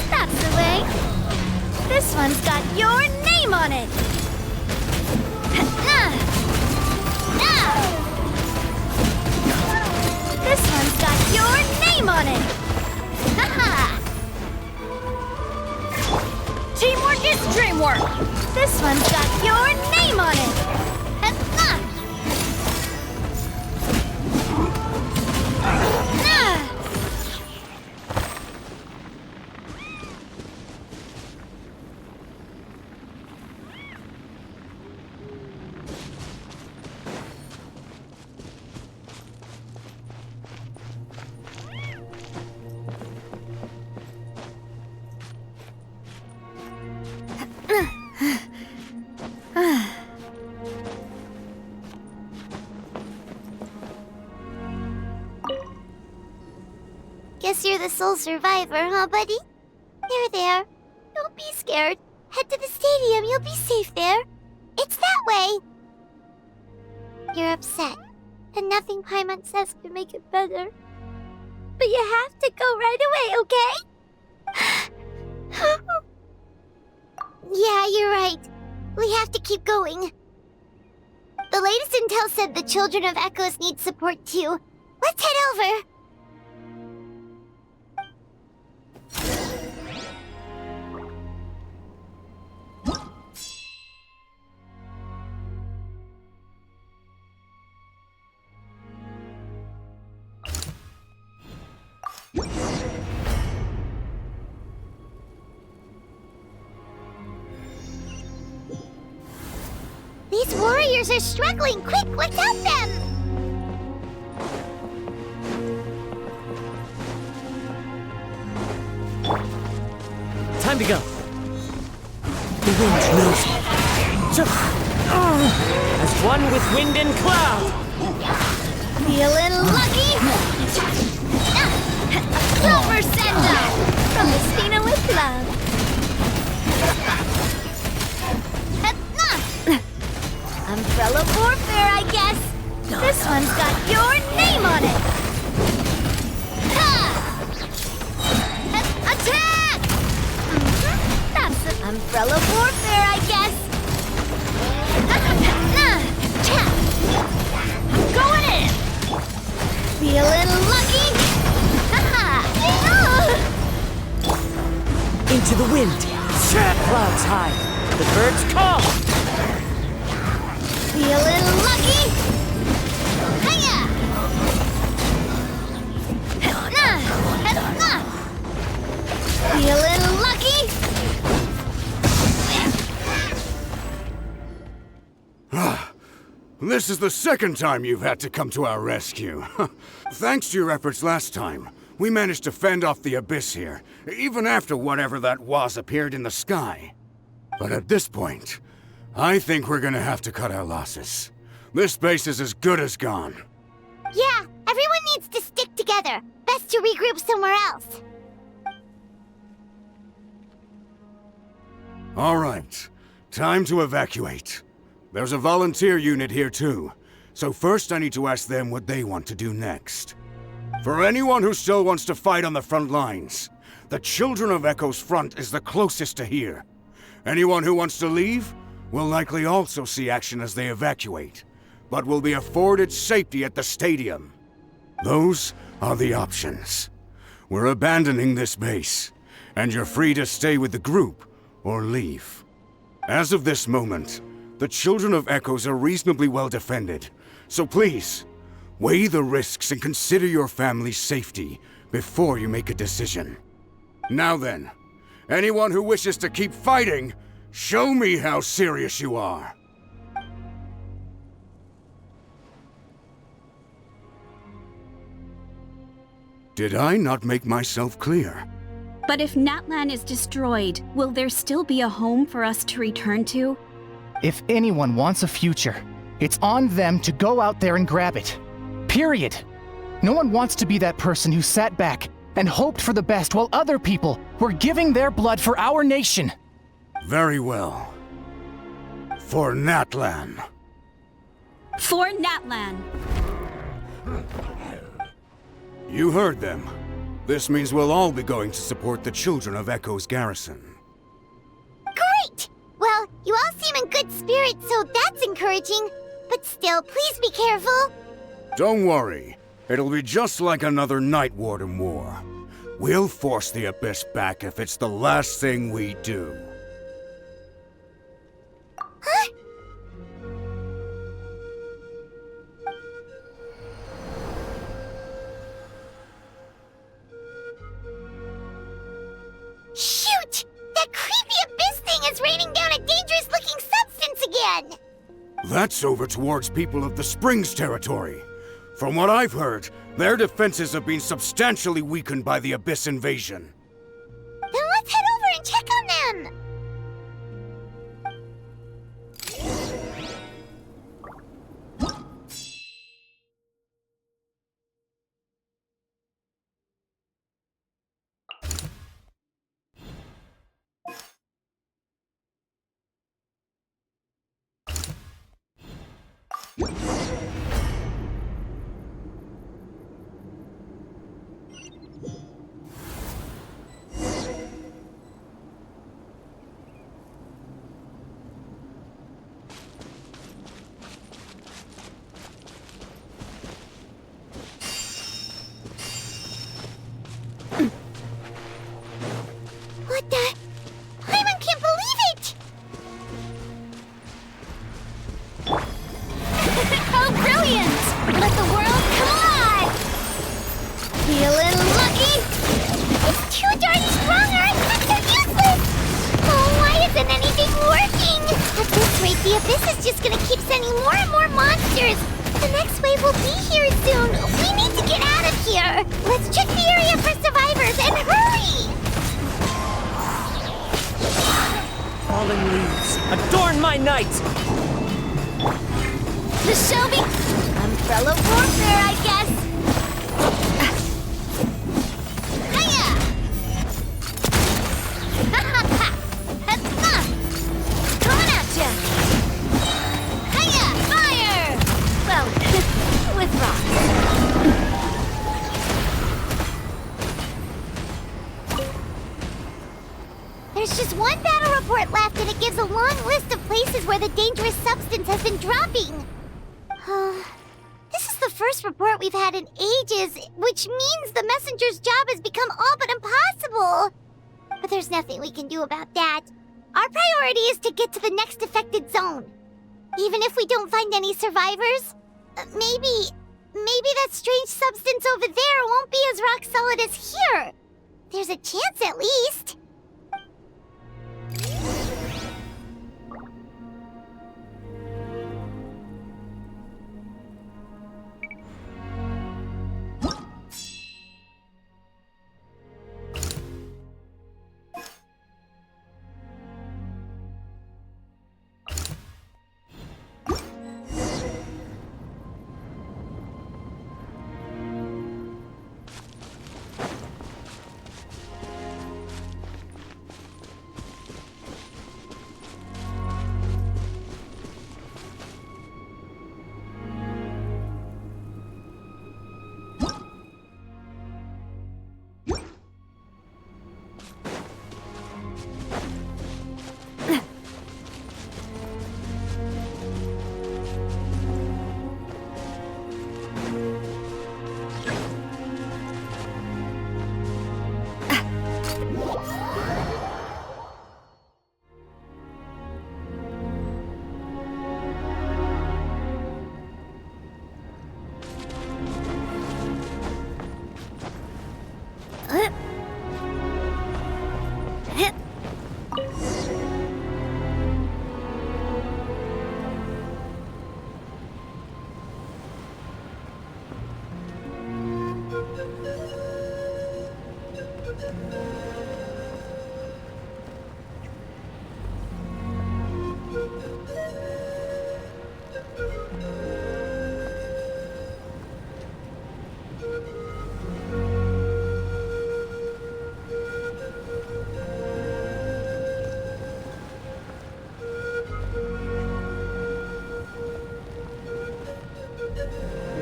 That's the way. This one's got your name on it. This one's got your name on it. Ha-ha! Teamwork is dreamwork. This one's got your name on it. Guess you're the sole survivor, huh, buddy? There. Don't be scared. Head to the stadium, you'll be safe there. It's that way. You're upset, and nothing Paimon says can make it better. But you have to go right away, okay? Yeah, you're right. We have to keep going. The latest intel said the Children of Echoes need support too. Let's head over. These warriors are struggling! Quick, let's help them! Time to go. The wind knows me. As one with wind and cloud. Feeling lucky? Silver Sendo! From the Spina with love. Umbrella warfare, I guess. This one's got your name on it. Attack! That's it. Umbrella warfare, I guess. Going in. Feeling lucky? Into the wind. Clouds high. The birds call. Feeling lucky? Hiya! Feeling lucky? This is the second time you've had to come to our rescue. Thanks to your efforts last time, we managed to fend off the abyss here, even after whatever that was appeared in the sky. But at this point, I think we're gonna have to cut our losses. This base is as good as gone. Yeah, everyone needs to stick together. Best to regroup somewhere else. All right, time to evacuate. There's a volunteer unit here too, so first I need to ask them what they want to do next. For anyone who still wants to fight on the front lines, the Children of Echo's front is the closest to here. Anyone who wants to leave will likely also see action as they evacuate, but will be afforded safety at the stadium. Those are the options. We're abandoning this base, and you're free to stay with the group or leave. As of this moment, the Children of Echoes are reasonably well defended, so please, weigh the risks and consider your family's safety before you make a decision. Now then, anyone who wishes to keep fighting, show me how serious you are. Did I not make myself clear? But if Natlan is destroyed, will there still be a home for us to return to? If anyone wants a future, it's on them to go out there and grab it. Period. No one wants to be that person who sat back and hoped for the best while other people were giving their blood for our nation. Very well. For Natlan. For Natlan. You heard them. This means we'll all be going to support the Children of Echo's garrison. Great! Well, you all seem in good spirits, so that's encouraging. But still, please be careful. Don't worry. It'll be just like another Night Warden war. We'll force the Abyss back if it's the last thing we do. Huh? Shoot! That creepy abyss thing is raining down a dangerous-looking substance again! That's over towards people of the Springs territory. From what I've heard, their defenses have been substantially weakened by the Abyss invasion. Then let's head over and check on them! What the? Paimon can't believe it! How brilliant! Let the world collide! Feeling lucky? It's too darn strong, or I'm so useless! Oh, why isn't anything working? At this rate, the Abyss is just gonna keep sending more and more monsters! The next wave will be here soon! We need to get out of here! Let's check the area for survivors, and hurry! Fallen leaves, adorn my night! This shall be umbrella warfare, I guess. Hiya! Ha ha ha! Coming at ya! Hiya! Fire! Well, with rocks. There's just one battle report left, and it gives a long list of places where the dangerous substance has been dropping. This is the first report we've had in ages, which means the messenger's job has become all but impossible. But there's nothing we can do about that. Our priority is to get to the next affected zone. Even if we don't find any survivors, maybe that strange substance over there won't be as rock solid as here. There's a chance at least.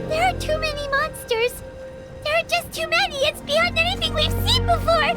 There are too many monsters. There are just too many. It's beyond anything we've seen before.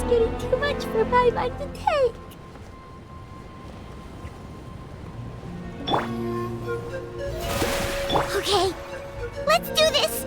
getting too much for Paimon to take. Okay, let's do this!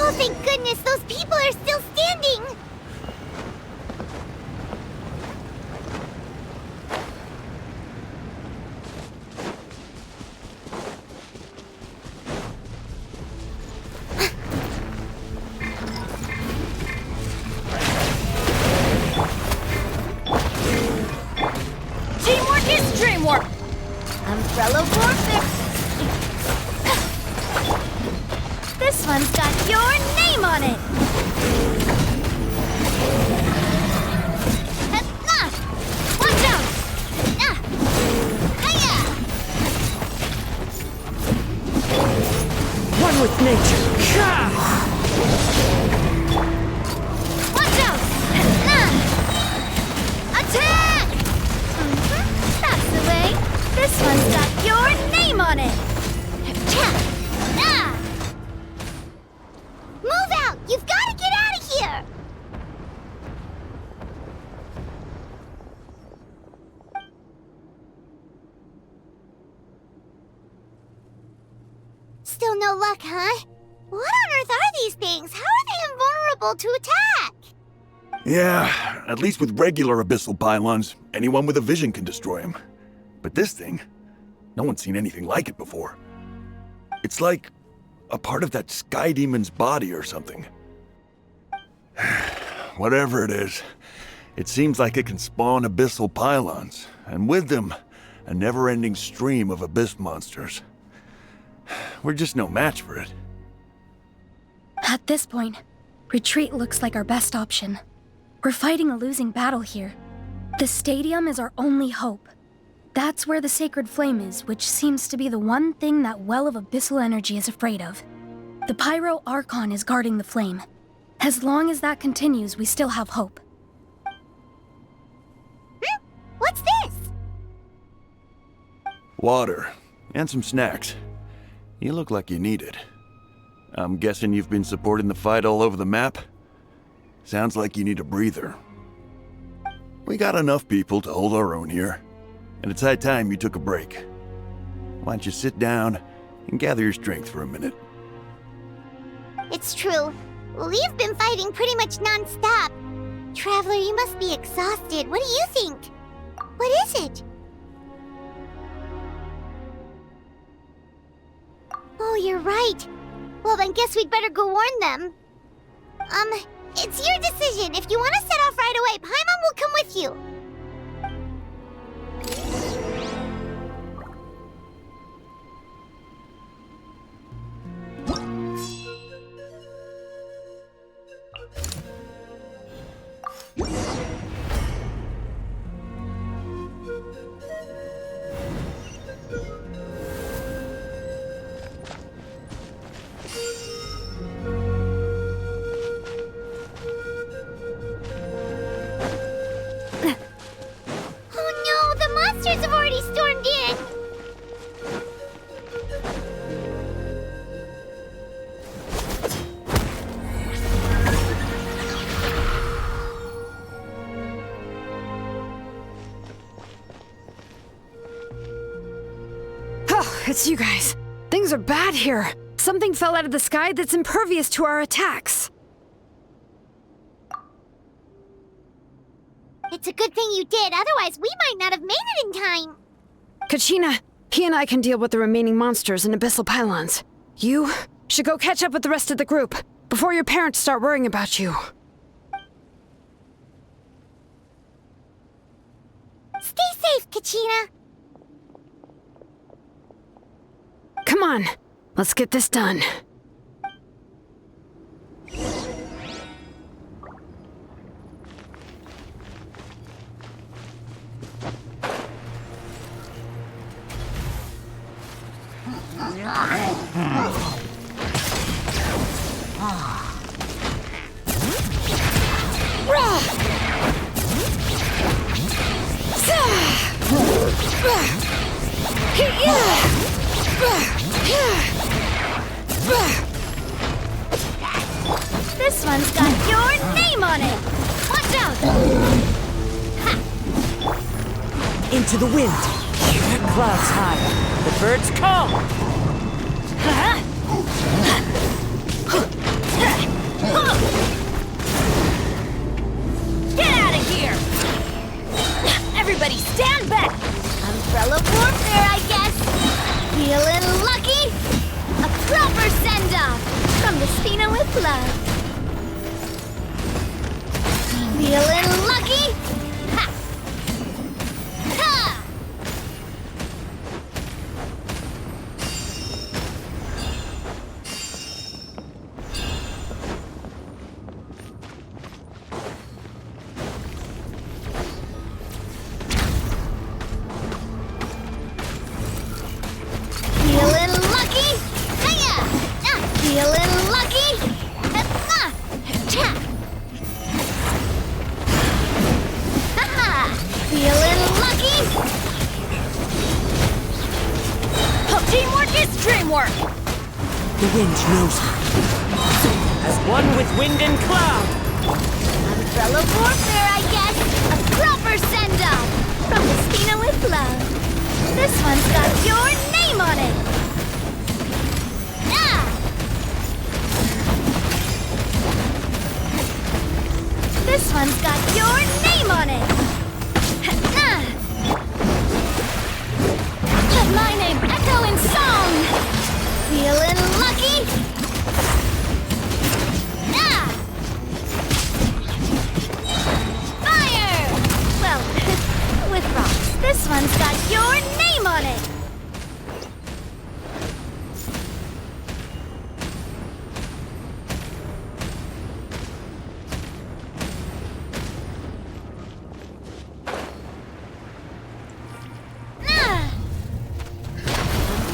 Oh, thank goodness, those people are still standing! Teamwork is dreamwork! Umbrella warfare! This one's got your name on it! Watch out! Hiya! One with nature. Watch out! Attack! That's the way. This one's got your name on it! Move out! You've got to get out of here! Still no luck, huh? What on earth are these things? How are they invulnerable to attack? Yeah, at least with regular abyssal pylons, anyone with a vision can destroy them. But this thing, no one's seen anything like it before. It's like a part of that sky demon's body or something. Whatever it is, it seems like it can spawn abyssal pylons, and with them, a never-ending stream of abyss monsters. We're just no match for it. At this point, retreat looks like our best option. We're fighting a losing battle here. The stadium is our only hope. That's where the sacred flame is, which seems to be the one thing that well of abyssal energy is afraid of. The Pyro Archon is guarding the flame. As long as that continues, we still have hope. What's this? Water, and some snacks. You look like you need it. I'm guessing you've been supporting the fight all over the map? Sounds like you need a breather. We got enough people to hold our own here, and it's high time you took a break. Why don't you sit down and gather your strength for a minute? It's true. We've been fighting pretty much non-stop. Traveler, you must be exhausted. What do you think? What is it? Oh, you're right. Well, then guess we'd better go warn them. It's your decision. If you want to set off right away, Paimon will come with you. Monsters have already stormed in! Oh, it's you guys. Things are bad here. Something fell out of the sky that's impervious to our attacks. It's a good thing you did, otherwise we might not have made it in time. Kachina, He and I can deal with the remaining monsters and abyssal pylons. You should go catch up with the rest of the group before your parents start worrying about you. Stay safe, Kachina. Come on, let's get this done. This one's got your name on it! Watch out! Ha. Into the wind. Clouds high. The birds call. Get out of here! Everybody stand back! Umbrella warfare, I guess! Feeling lucky? A proper send-off from the Spina with love. Feeling lucky? Ha! Ha! Feeling lucky? Hiya! Feeling lucky? Cha! Ha-ha! Feeling lucky? Teamwork is dreamwork! The wind knows her. As one with wind and cloud. Umbrella warfare, I guess! A proper send-off from the Spina with love. This one's got your name on it! Ah! This one's got your name on it! Ah! Let my name echo in song! Feeling lucky? Ah! Fire! Well, with rocks. This one's got your name on it!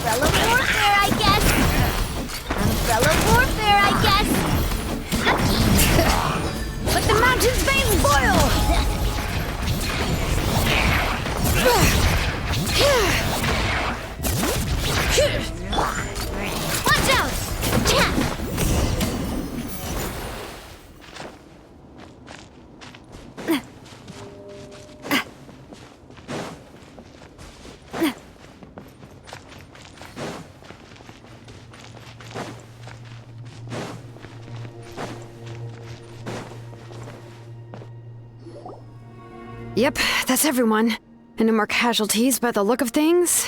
Umbrella warfare, I guess. Umbrella warfare, I guess. Let the mountain's veins boil! Watch out! Yep, that's everyone. And no more casualties by the look of things.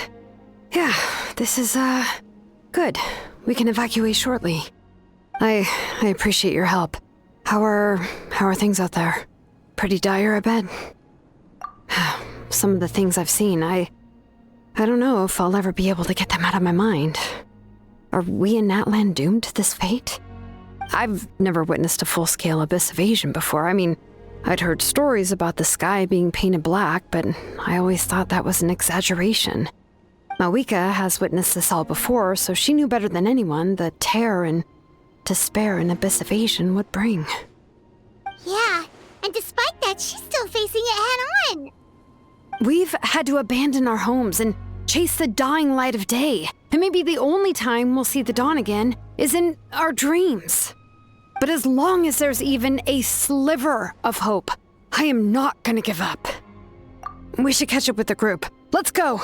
Yeah, this is, good. We can evacuate shortly. I appreciate your help. How are things out there? Pretty dire, I bet. Some of the things I've seen, I don't know if I'll ever be able to get them out of my mind. Are we in Natlan doomed to this fate? I've never witnessed a full-scale abyss invasion before. I mean, I'd heard stories about the sky being painted black, but I always thought that was an exaggeration. Mawika has witnessed this all before, so she knew better than anyone the terror and despair an abyss invasion would bring. Yeah, and despite that, she's still facing it head-on. We've had to abandon our homes and chase the dying light of day, and maybe the only time we'll see the dawn again is in our dreams. But as long as there's even a sliver of hope, I am not gonna give up. We should catch up with the group. Let's go!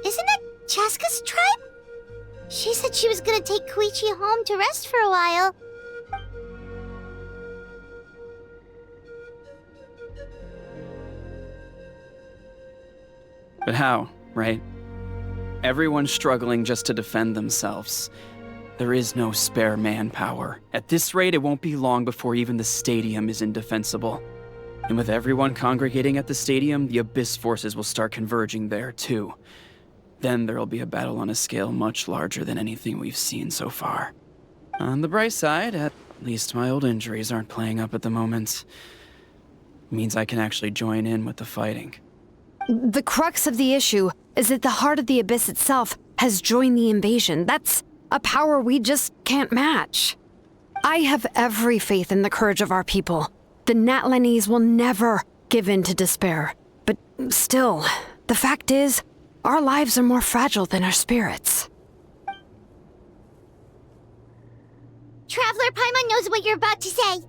Isn't that Chaska's tribe? She said she was gonna take Koichi home to rest for a while. But how, right? Everyone's struggling just to defend themselves. There is no spare manpower. At this rate, it won't be long before even the stadium is indefensible. And with everyone congregating at the stadium, the Abyss forces will start converging there, too. Then there'll be a battle on a scale much larger than anything we've seen so far. On the bright side, at least my old injuries aren't playing up at the moment. Means I can actually join in with the fighting. The crux of the issue is that the heart of the Abyss itself has joined the invasion. That's a power we just can't match. I have every faith in the courage of our people. The Natlanese will never give in to despair. But still, the fact is, our lives are more fragile than our spirits. Traveler Paimon knows what you're about to say.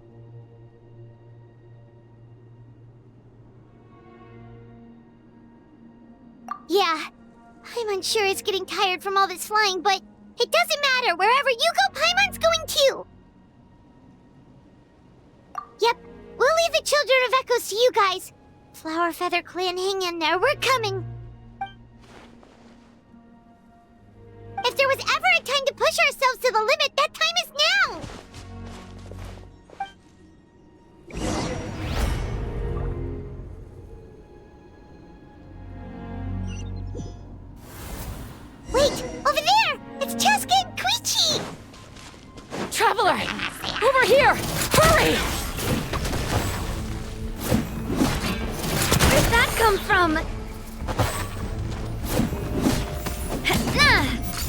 Yeah, Paimon sure is getting tired from all this flying, but it doesn't matter. Wherever you go, Paimon's going too. Yep, we'll leave the Children of Echoes to you guys. Flower Feather Clan, hang in there. We're coming. If there was ever a time to push ourselves to the limit, that time is now! Wait! Over there! It's Chaska and Koichi! Traveler! Over here! Hurry! Where'd that come from?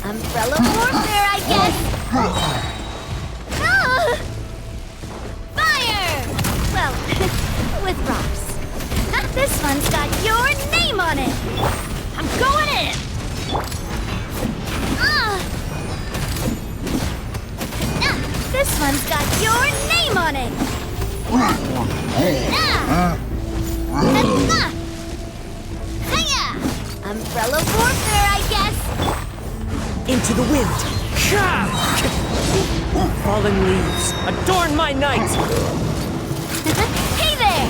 Umbrella warfare, I guess! Fire! Well, with rocks. This one's got your name on it! I'm going in! This one's got your name on it! Umbrella warfare, I guess! Into the wind! Fallen leaves, adorn my night! Hey there!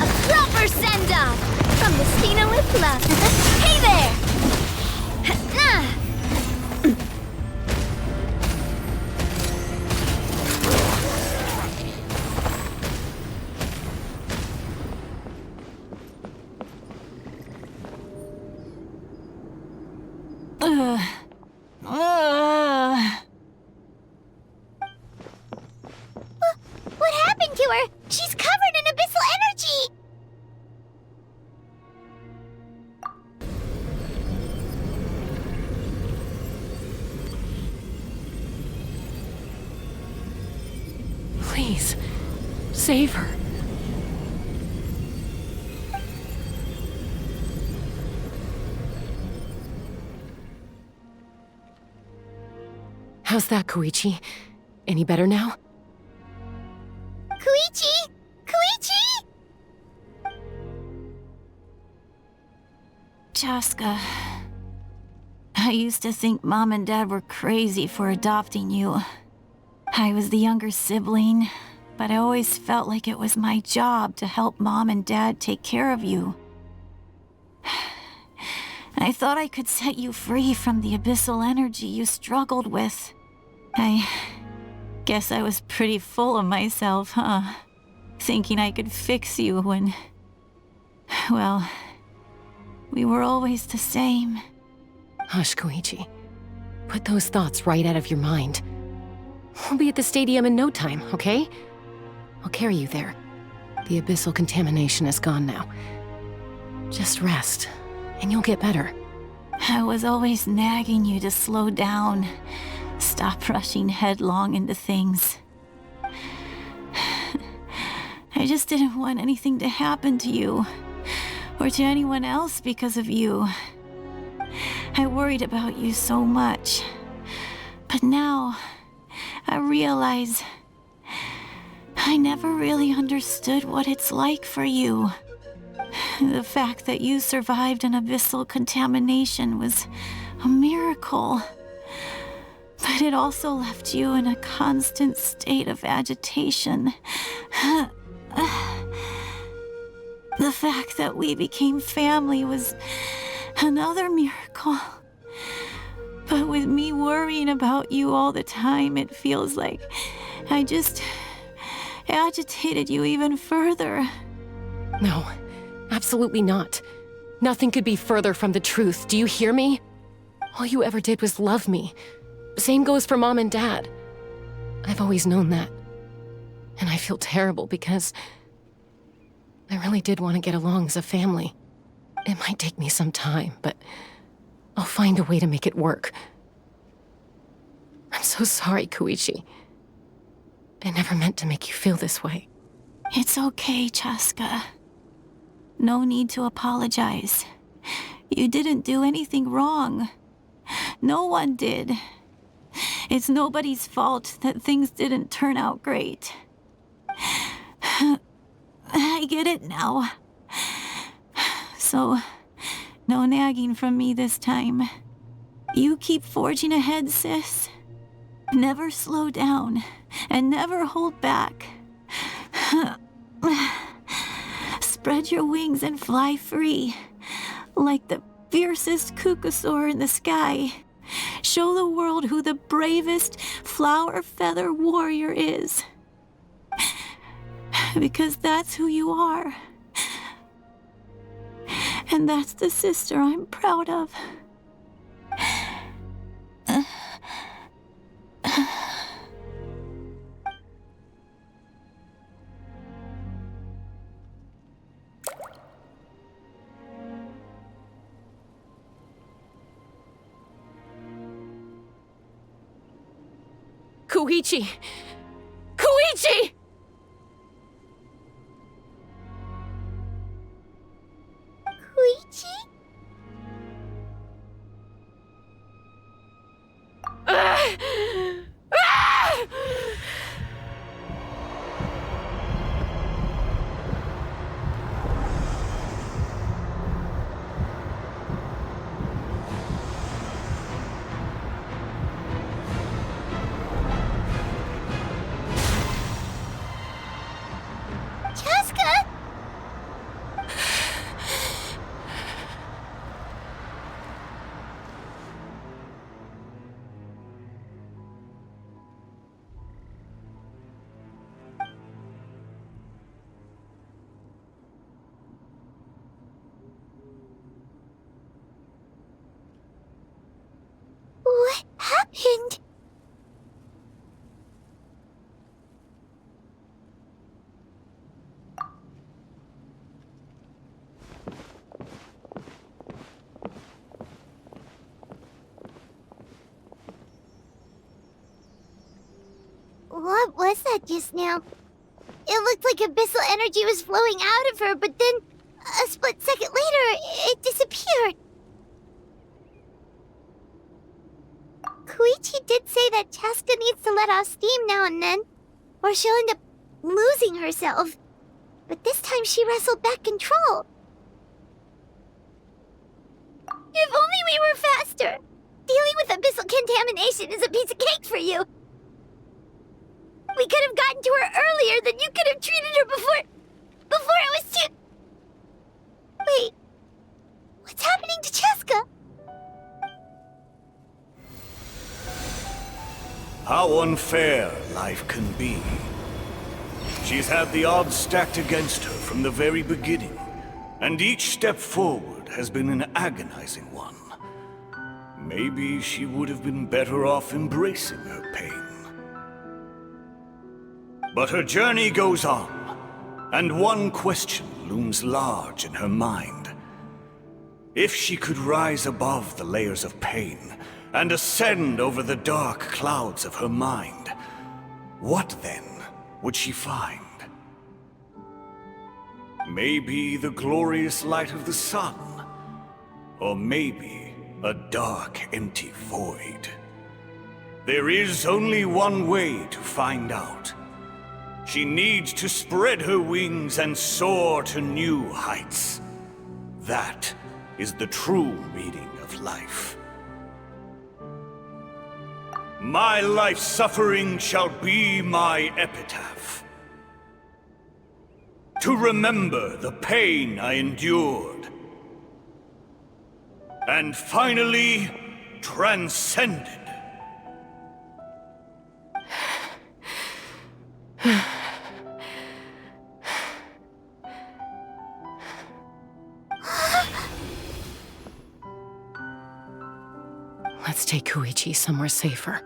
A proper send-off from the Stina with love. Hey there! What happened to her? She's covered in abyssal energy! Please, save her. How's that, Koichi? Any better now? Koichi! Koichi! Chaska, I used to think Mom and Dad were crazy for adopting you. I was the younger sibling, but I always felt like it was my job to help Mom and Dad take care of you. I thought I could set you free from the abyssal energy you struggled with. I guess I was pretty full of myself, huh? Thinking I could fix you when... well, we were always the same. Hush, Koichi. Put those thoughts right out of your mind. We'll be at the stadium in no time, okay? I'll carry you there. The abyssal contamination is gone now. Just rest, and you'll get better. I was always nagging you to slow down. Stop rushing headlong into things. I just didn't want anything to happen to you, or to anyone else because of you. I worried about you so much. But now, I realize I never really understood what it's like for you. The fact that you survived an abyssal contamination was a miracle. But it also left you in a constant state of agitation. The fact that we became family was another miracle. But with me worrying about you all the time, it feels like I just agitated you even further. No, absolutely not. Nothing could be further from the truth. Do you hear me? All you ever did was love me. Same goes for Mom and Dad. I've always known that. And I feel terrible because I really did want to get along as a family. It might take me some time, but I'll find a way to make it work. I'm so sorry, Koichi. I never meant to make you feel this way. It's okay, Chaska. No need to apologize. You didn't do anything wrong. No one did. It's nobody's fault that things didn't turn out great. I get it now. So, no nagging from me this time. You keep forging ahead, sis. Never slow down, and never hold back. Spread your wings and fly free, like the fiercest kukusaur in the sky. Show the world who the bravest flower feather warrior is. Because that's who you are. And that's the sister I'm proud of. Koichi! Koichi! Koichi? Chaska? What happened? What was that just now? It looked like abyssal energy was flowing out of her, but then a split second later, it disappeared. Koichi did say that Chaska needs to let off steam now and then, or she'll end up losing herself. But this time she wrestled back control. If only we were faster! Dealing with abyssal contamination is a piece of cake for you. We could have gotten to her earlier, then you could have treated her before it was too... Wait, what's happening to Chaska? How unfair life can be. She's had the odds stacked against her from the very beginning, and each step forward has been an agonizing one. Maybe she would have been better off embracing her pain. But her journey goes on, and one question looms large in her mind. If she could rise above the layers of pain and ascend over the dark clouds of her mind, what then would she find? Maybe the glorious light of the sun, or maybe a dark, empty void. There is only one way to find out. She needs to spread her wings and soar to new heights. That is the true meaning of life. My life suffering shall be my epitaph. To remember the pain I endured. And finally, transcended. Let's take Koichi somewhere safer.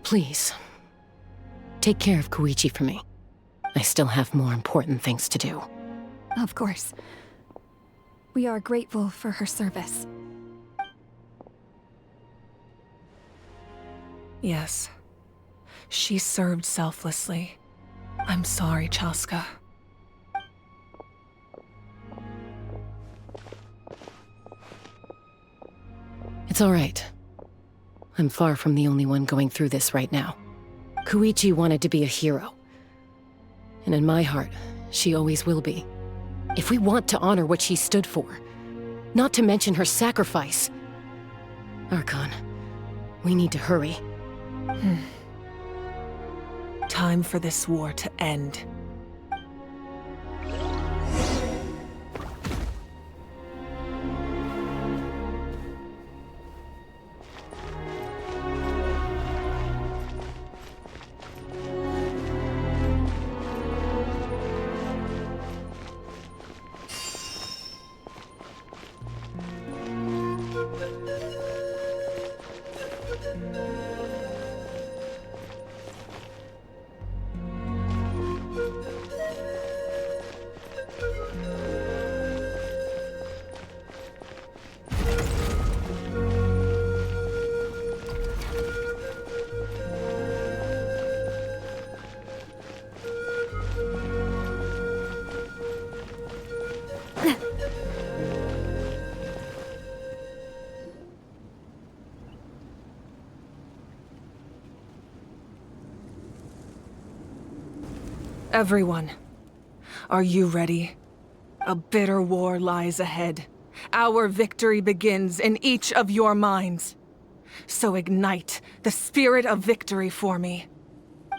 Please, take care of Koichi for me. I still have more important things to do. Of course. We are grateful for her service. Yes. She served selflessly. I'm sorry, Chaska. It's all right. I'm far from the only one going through this right now. Koichi wanted to be a hero. And in my heart, she always will be. If we want to honor what she stood for, not to mention her sacrifice. Archon, we need to hurry. Time for this war to end. Everyone, are you ready? A bitter war lies ahead. Our victory begins in each of your minds. So ignite the spirit of victory for me.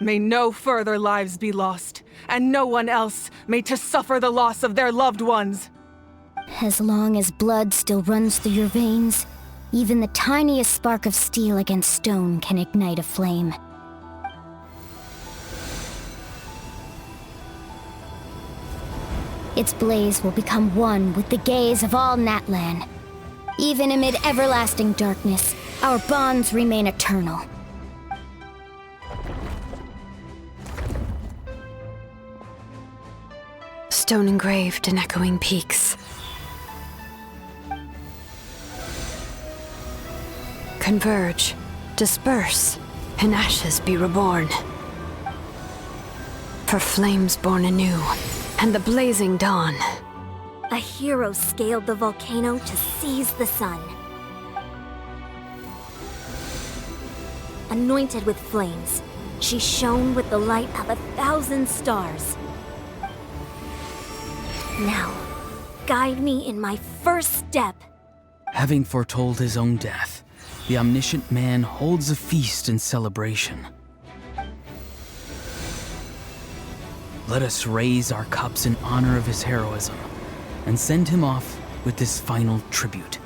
May no further lives be lost, and no one else may to suffer the loss of their loved ones. As long as blood still runs through your veins, even the tiniest spark of steel against stone can ignite a flame. Its blaze will become one with the gaze of all Natlan. Even amid everlasting darkness, our bonds remain eternal. Stone engraved in echoing peaks. Converge, disperse, in ashes be reborn. For flames born anew, and the blazing dawn. A hero scaled the volcano to seize the sun. Anointed with flames, she shone with the light of 1,000 stars. Now, guide me in my first step. Having foretold his own death, the omniscient man holds a feast in celebration. Let us raise our cups in honor of his heroism and send him off with this final tribute.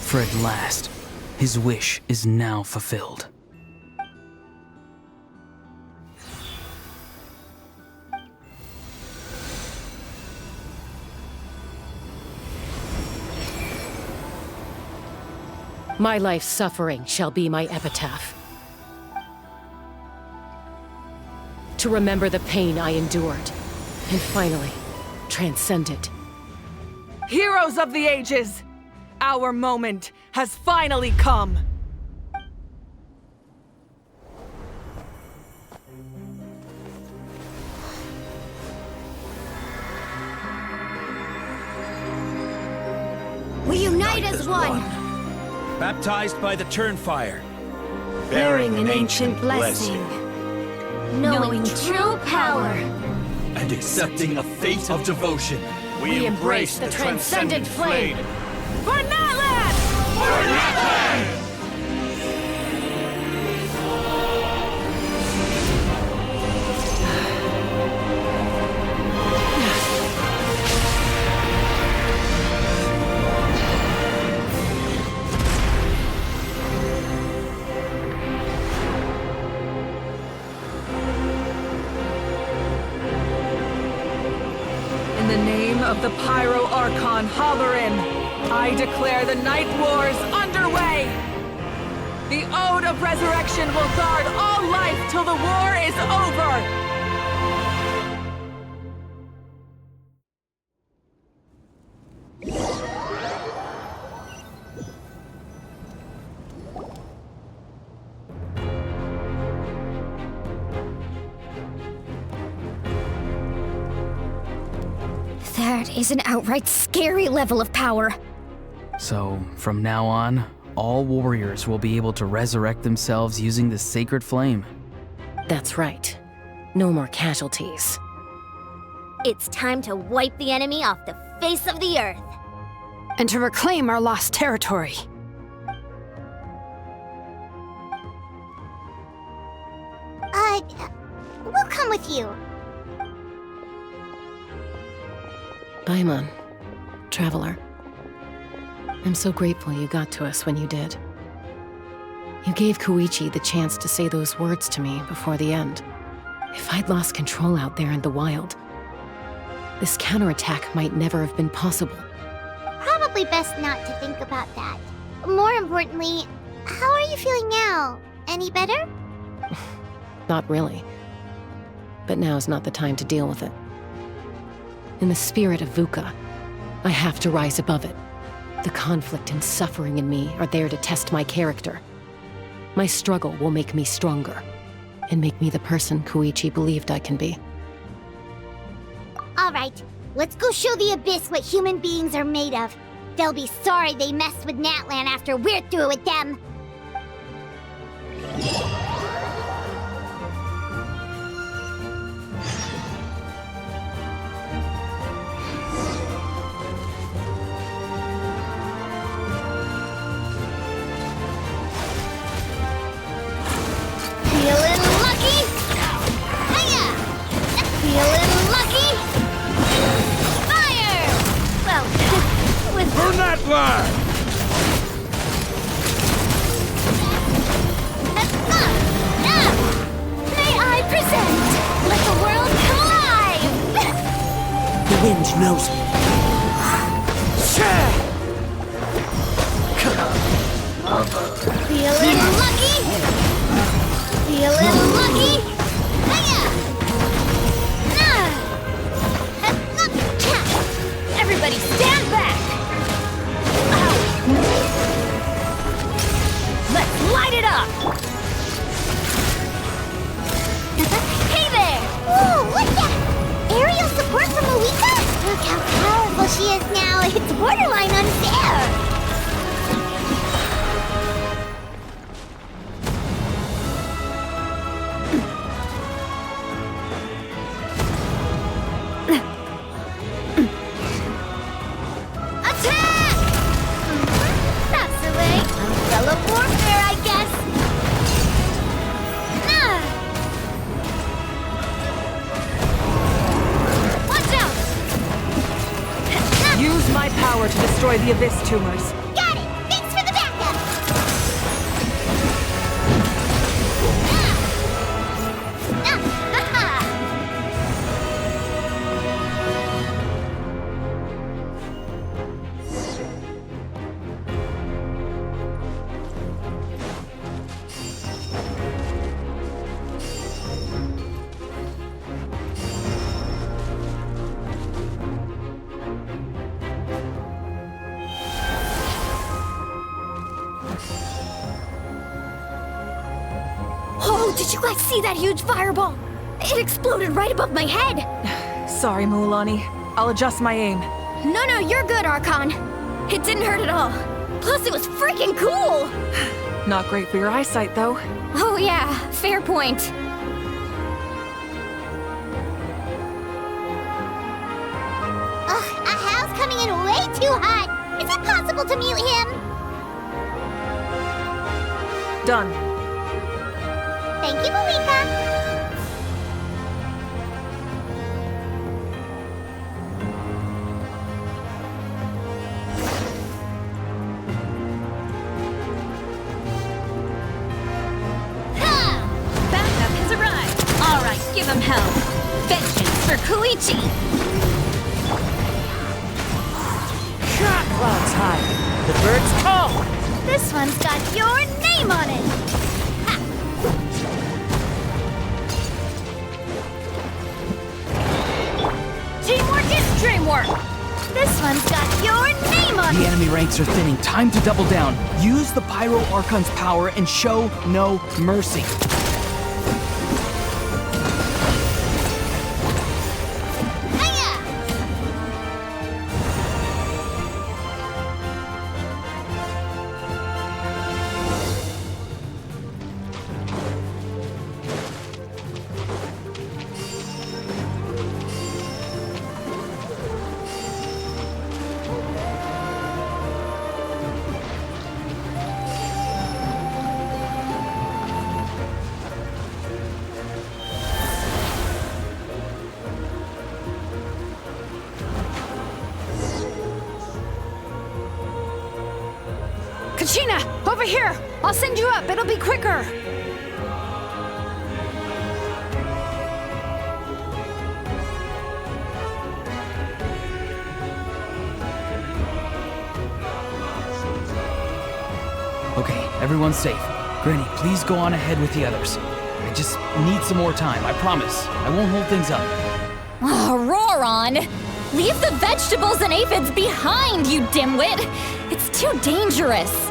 For at last, his wish is now fulfilled. My life's suffering shall be my epitaph. To remember the pain I endured, and finally, transcend it. Heroes of the ages! Our moment has finally come! We unite as one! Baptized by the Turnfire. Bearing an ancient blessing. Knowing true power. And accepting a fate of devotion. We embrace the transcendent flame! For Natlan! For Natlan! In the name of the Pyro Archon Halloran, I declare the Night Wars underway! The Ode of Resurrection will guard all life till the war is over! That is an outright scary level of power. So, from now on, all warriors will be able to resurrect themselves using the sacred flame. That's right. No more casualties. It's time to wipe the enemy off the face of the earth. And to reclaim our lost territory. We'll come with you. Paimon, Traveler. I'm so grateful you got to us when you did. You gave Koichi the chance to say those words to me before the end. If I'd lost control out there in the wild, this counterattack might never have been possible. Probably best not to think about that. More importantly, how are you feeling now? Any better? Not really. But now's not the time to deal with it. In the spirit of VUCA, I have to rise above it. The conflict and suffering in me are there to test my character. My struggle will make me stronger, and make me the person Koichi believed I can be. All right, let's go show the Abyss what human beings are made of. They'll be sorry they messed with Natlan after we're through with them. Feeling lucky? Hiya! Feeling lucky? Fire! Well, with For Natlan! May I present? Let the world come alive! The wind knows me. Feeling lucky? Feeling lucky? Hiya! Everybody stand back! Let's light it up! Hey there! Whoa, what's that? Aerial support from Moika? Look how powerful she is now. It's borderline unfair. Attack! That's the way. Umbrella warfare, I guess. Watch out! Use my power to destroy the Abyss tumors. Got it. Thanks for the backup. Did you guys see that huge fireball? It exploded right above my head. Sorry, Muulani. I'll adjust my aim. No, you're good, Archon. It didn't hurt at all. Plus, it was freaking cool! Not great for your eyesight, though. Oh yeah, fair point. Ugh, Ahal's coming in way too hot. Is it possible to mute him? Done. Thank you, Malika. Backup has arrived. All right, give him hell. Vengeance for Koichi. Clouds high. The birds call. This one's got your name on it. Teamwork is dreamwork! This one's got your name on The it. enemy ranks are thinning. Time to double down. Use the Pyro Archon's power and show no mercy. Kachina, over here! I'll send you up, it'll be quicker! Okay, everyone's safe. Granny, please go on ahead with the others. I just need some more time, I promise. I won't hold things up. Oh, Roron! Leave the vegetables and aphids behind, you dimwit! It's too dangerous!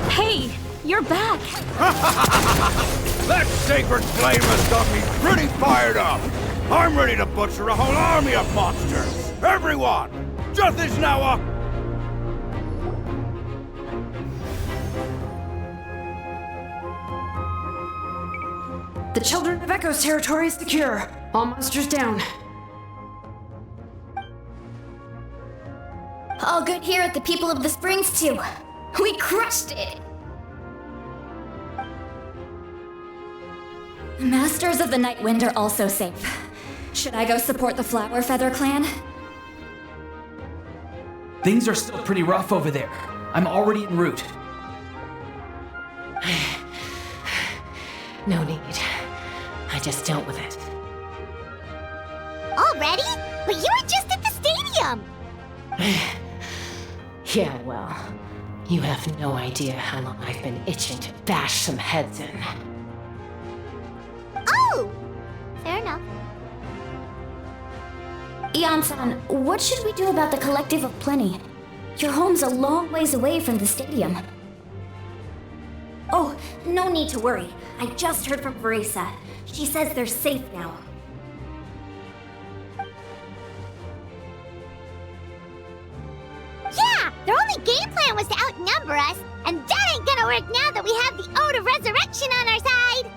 Hey, you're back! That sacred flame has got me pretty fired up. I'm ready to butcher a whole army of monsters. Everyone, just this now. The Children of Echo's territory is secure. All monsters down. All good here at the People of the Springs, too. We crushed it! The Masters of the Night Wind are also safe. Should I go support the Flower Feather clan? Things are still pretty rough over there. I'm already en route. No need. I just dealt with it. Already? But you were just at the stadium! Yeah, well, you have no idea how long I've been itching to bash some heads in. Oh! Fair enough. Ian-san, what should we do about the Collective of Plenty? Your home's a long ways away from the stadium. Oh, no need to worry. I just heard from Verisa. She says they're safe now. Yeah! Their only game plan was to outnumber us, and that ain't gonna work now that we have the Ode of Resurrection on our side!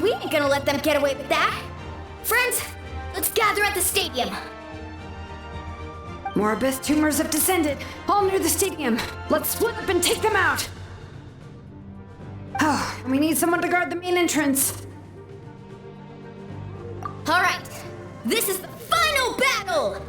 We ain't gonna let them get away with that. Friends, let's gather at the stadium. More abyss tumors have descended, all near the stadium. Let's split up and take them out. Oh, we need someone to guard the main entrance. All right, this is the final battle!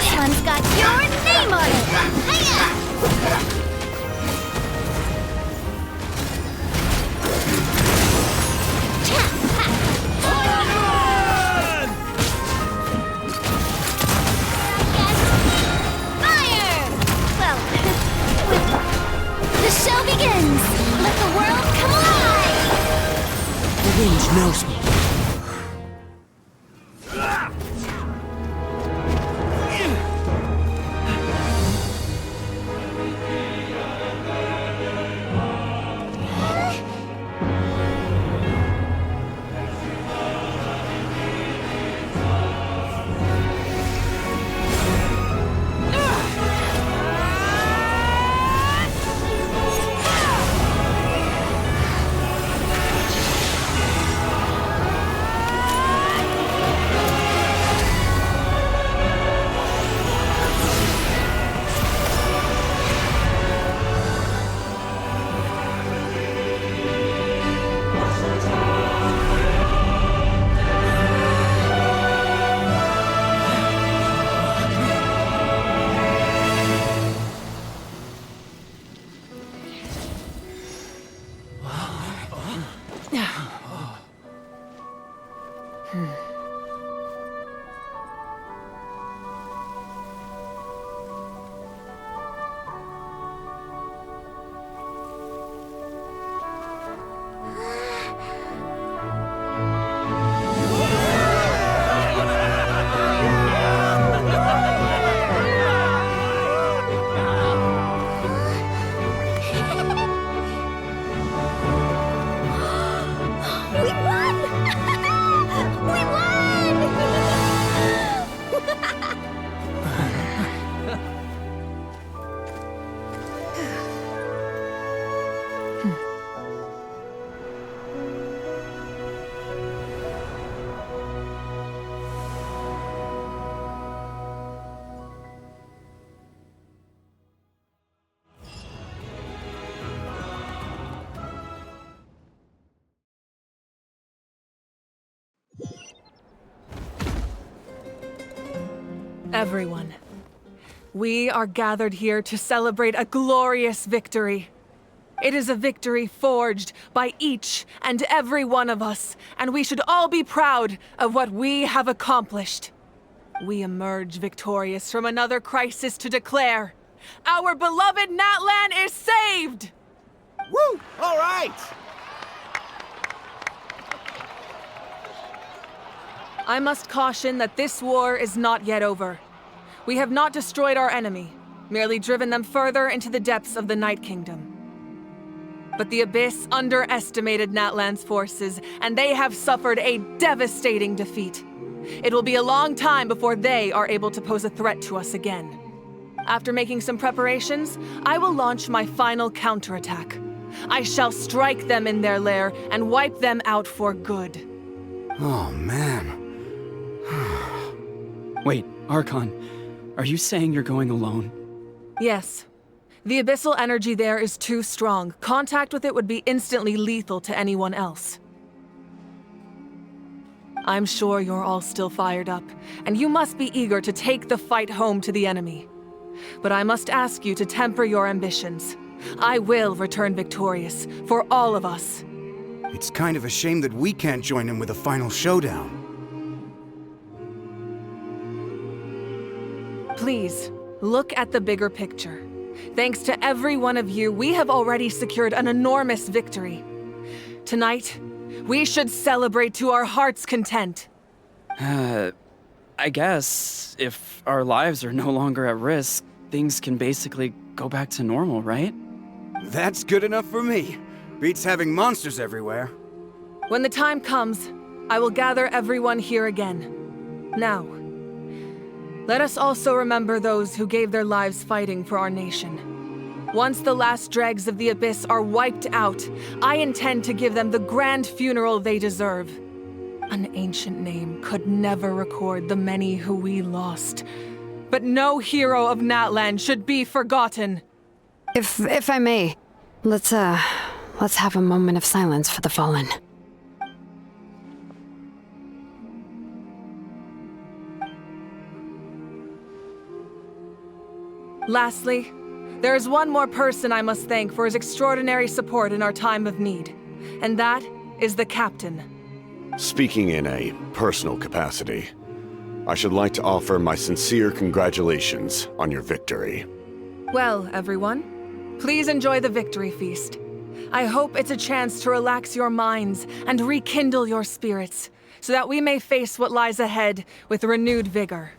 This one's got your name on it! Hiya! Fire! Well, the show begins! Let the world come alive! The wind knows me. Everyone, we are gathered here to celebrate a glorious victory. It is a victory forged by each and every one of us, and we should all be proud of what we have accomplished. We emerge victorious from another crisis to declare, our beloved Natlan is saved! Woo! All right! I must caution that this war is not yet over. We have not destroyed our enemy, merely driven them further into the depths of the Night Kingdom. But the Abyss underestimated Natlan's forces, and they have suffered a devastating defeat. It will be a long time before they are able to pose a threat to us again. After making some preparations, I will launch my final counterattack. I shall strike them in their lair and wipe them out for good. Oh, man. Wait, Archon, are you saying you're going alone? Yes. The abyssal energy there is too strong. Contact with it would be instantly lethal to anyone else. I'm sure you're all still fired up, and you must be eager to take the fight home to the enemy. But I must ask you to temper your ambitions. I will return victorious, for all of us. It's kind of a shame that we can't join in with a final showdown. Please, look at the bigger picture. Thanks to every one of you, we have already secured an enormous victory. Tonight, we should celebrate to our heart's content. I guess if our lives are no longer at risk, things can basically go back to normal, right? That's good enough for me. Beats having monsters everywhere. When the time comes, I will gather everyone here again. Now, let us also remember those who gave their lives fighting for our nation. Once the last dregs of the Abyss are wiped out, I intend to give them the grand funeral they deserve. An ancient name could never record the many who we lost. But no hero of Natlan should be forgotten. If I may, let's have a moment of silence for the fallen. Lastly, there is one more person I must thank for his extraordinary support in our time of need, and that is the captain. Speaking in a personal capacity, I should like to offer my sincere congratulations on your victory. Well, everyone, please enjoy the victory feast. I hope it's a chance to relax your minds and rekindle your spirits, so that we may face what lies ahead with renewed vigor.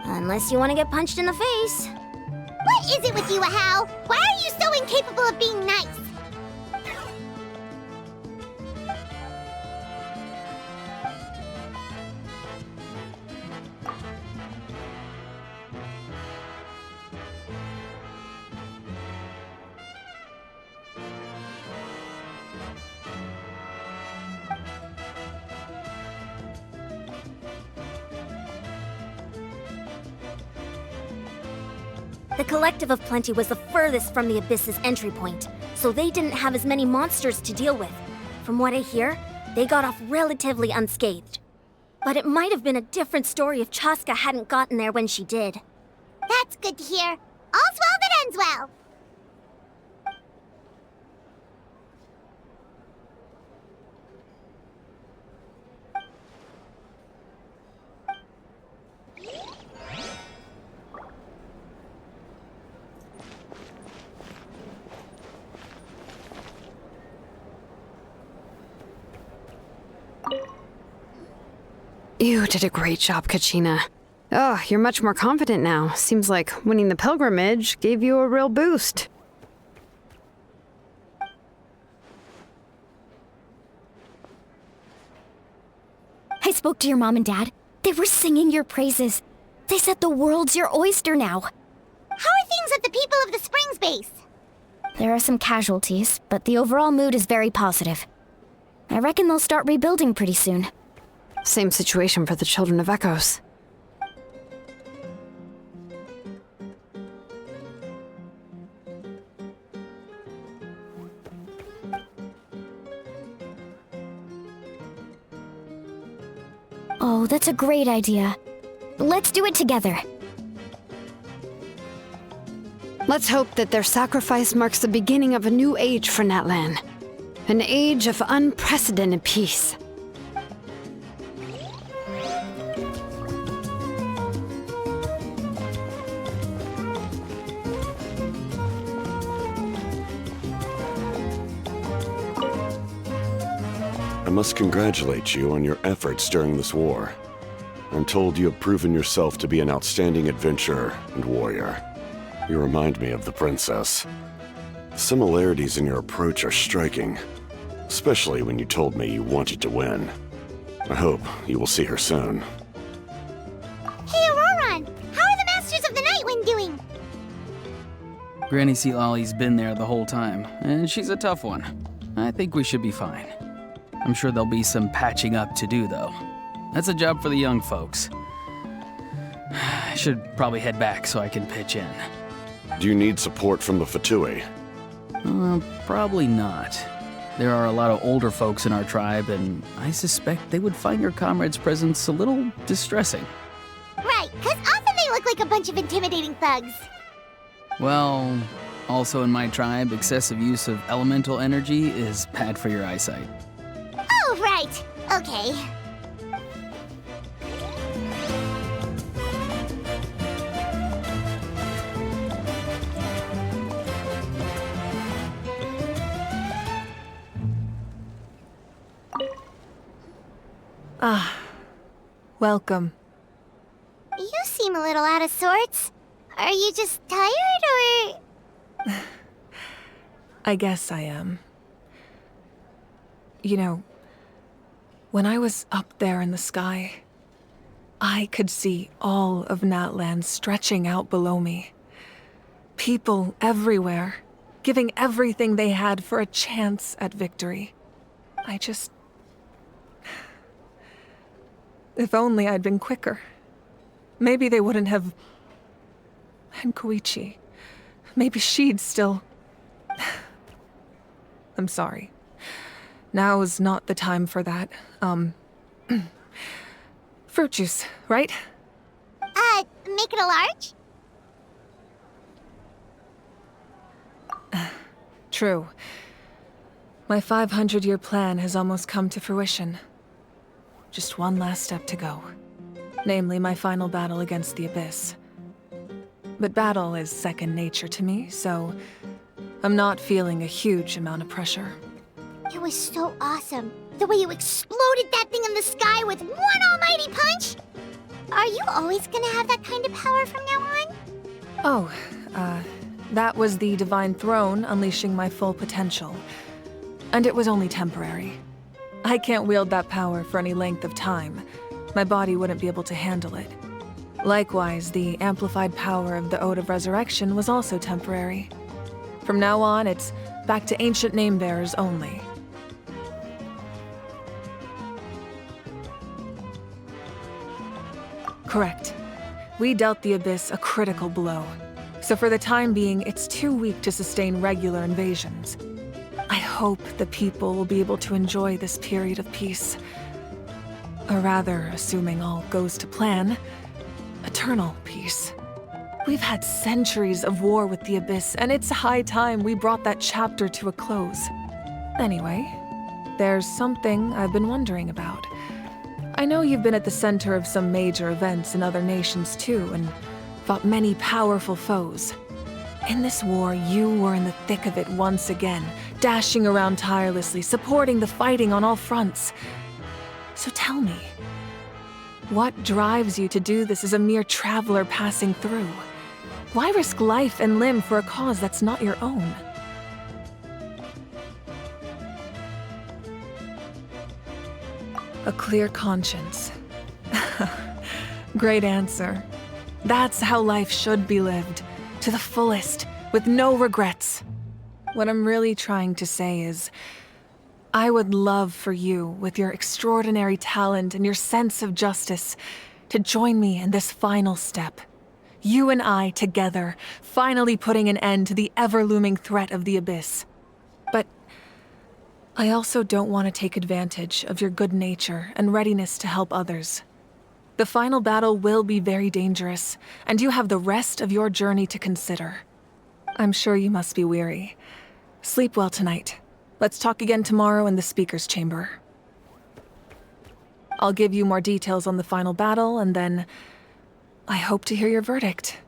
Unless you want to get punched in the face. What is it with you, Ahau? Why are you so incapable of being nice? The Collective of Plenty was the furthest from the Abyss's entry point, so they didn't have as many monsters to deal with. From what I hear, they got off relatively unscathed. But it might have been a different story if Chaska hadn't gotten there when she did. That's good to hear. All's well that ends well. You did a great job, Kachina. Oh, you're much more confident now. Seems like winning the pilgrimage gave you a real boost. I spoke to your mom and dad. They were singing your praises. They said the world's your oyster now. How are things at the People of the Springs base? There are some casualties, but the overall mood is very positive. I reckon they'll start rebuilding pretty soon. Same situation for the Children of Echoes. Oh, that's a great idea. Let's do it together. Let's hope that their sacrifice marks the beginning of a new age for Natlan. An age of unprecedented peace. I must congratulate you on your efforts during this war. I'm told you have proven yourself to be an outstanding adventurer and warrior. You remind me of the princess. The similarities in your approach are striking, especially when you told me you wanted to win. I hope you will see her soon. Hey, Auroran! How are the Masters of the Nightwind doing? Granny Sealali's been there the whole time, and she's a tough one. I think we should be fine. I'm sure there'll be some patching up to do, though. That's a job for the young folks. I should probably head back so I can pitch in. Do you need support from the Fatui? Probably not. There are a lot of older folks in our tribe, and I suspect they would find your comrade's presence a little distressing. Right, because often they look like a bunch of intimidating thugs. Well, also in my tribe, excessive use of elemental energy is bad for your eyesight. Oh, right. Okay. Ah, welcome. You seem a little out of sorts. Are you just tired, or...? I guess I am. You know, when I was up there in the sky, I could see all of Natlan stretching out below me. People everywhere, giving everything they had for a chance at victory. If only I'd been quicker. Maybe they wouldn't have... And Koichi. Maybe she'd still... I'm sorry. Now is not the time for that. Fruit juice, right? Make it a large? True. My 500-year plan has almost come to fruition. Just one last step to go. Namely, my final battle against the Abyss. But battle is second nature to me, so I'm not feeling a huge amount of pressure. It was so awesome. The way you exploded that thing in the sky with one almighty punch! Are you always gonna have that kind of power from now on? Oh, that was the Divine Throne unleashing my full potential. And it was only temporary. I can't wield that power for any length of time. My body wouldn't be able to handle it. Likewise, the amplified power of the Ode of Resurrection was also temporary. From now on, it's back to ancient name-bearers only. Correct. We dealt the Abyss a critical blow. So for the time being, it's too weak to sustain regular invasions. I hope the people will be able to enjoy this period of peace. Or rather, assuming all goes to plan, eternal peace. We've had centuries of war with the Abyss, and it's high time we brought that chapter to a close. Anyway, there's something I've been wondering about. I know you've been at the center of some major events in other nations too, and fought many powerful foes. In this war, you were in the thick of it once again, dashing around tirelessly, supporting the fighting on all fronts. So tell me, what drives you to do this as a mere traveler passing through? Why risk life and limb for a cause that's not your own? A clear conscience. Great answer. That's how life should be lived. To the fullest, with no regrets. What I'm really trying to say is, I would love for you, with your extraordinary talent and your sense of justice, to join me in this final step. You and I together, finally putting an end to the ever-looming threat of the Abyss. But I also don't want to take advantage of your good nature and readiness to help others. The final battle will be very dangerous, and you have the rest of your journey to consider. I'm sure you must be weary. Sleep well tonight. Let's talk again tomorrow in the speaker's chamber. I'll give you more details on the final battle, and then I hope to hear your verdict.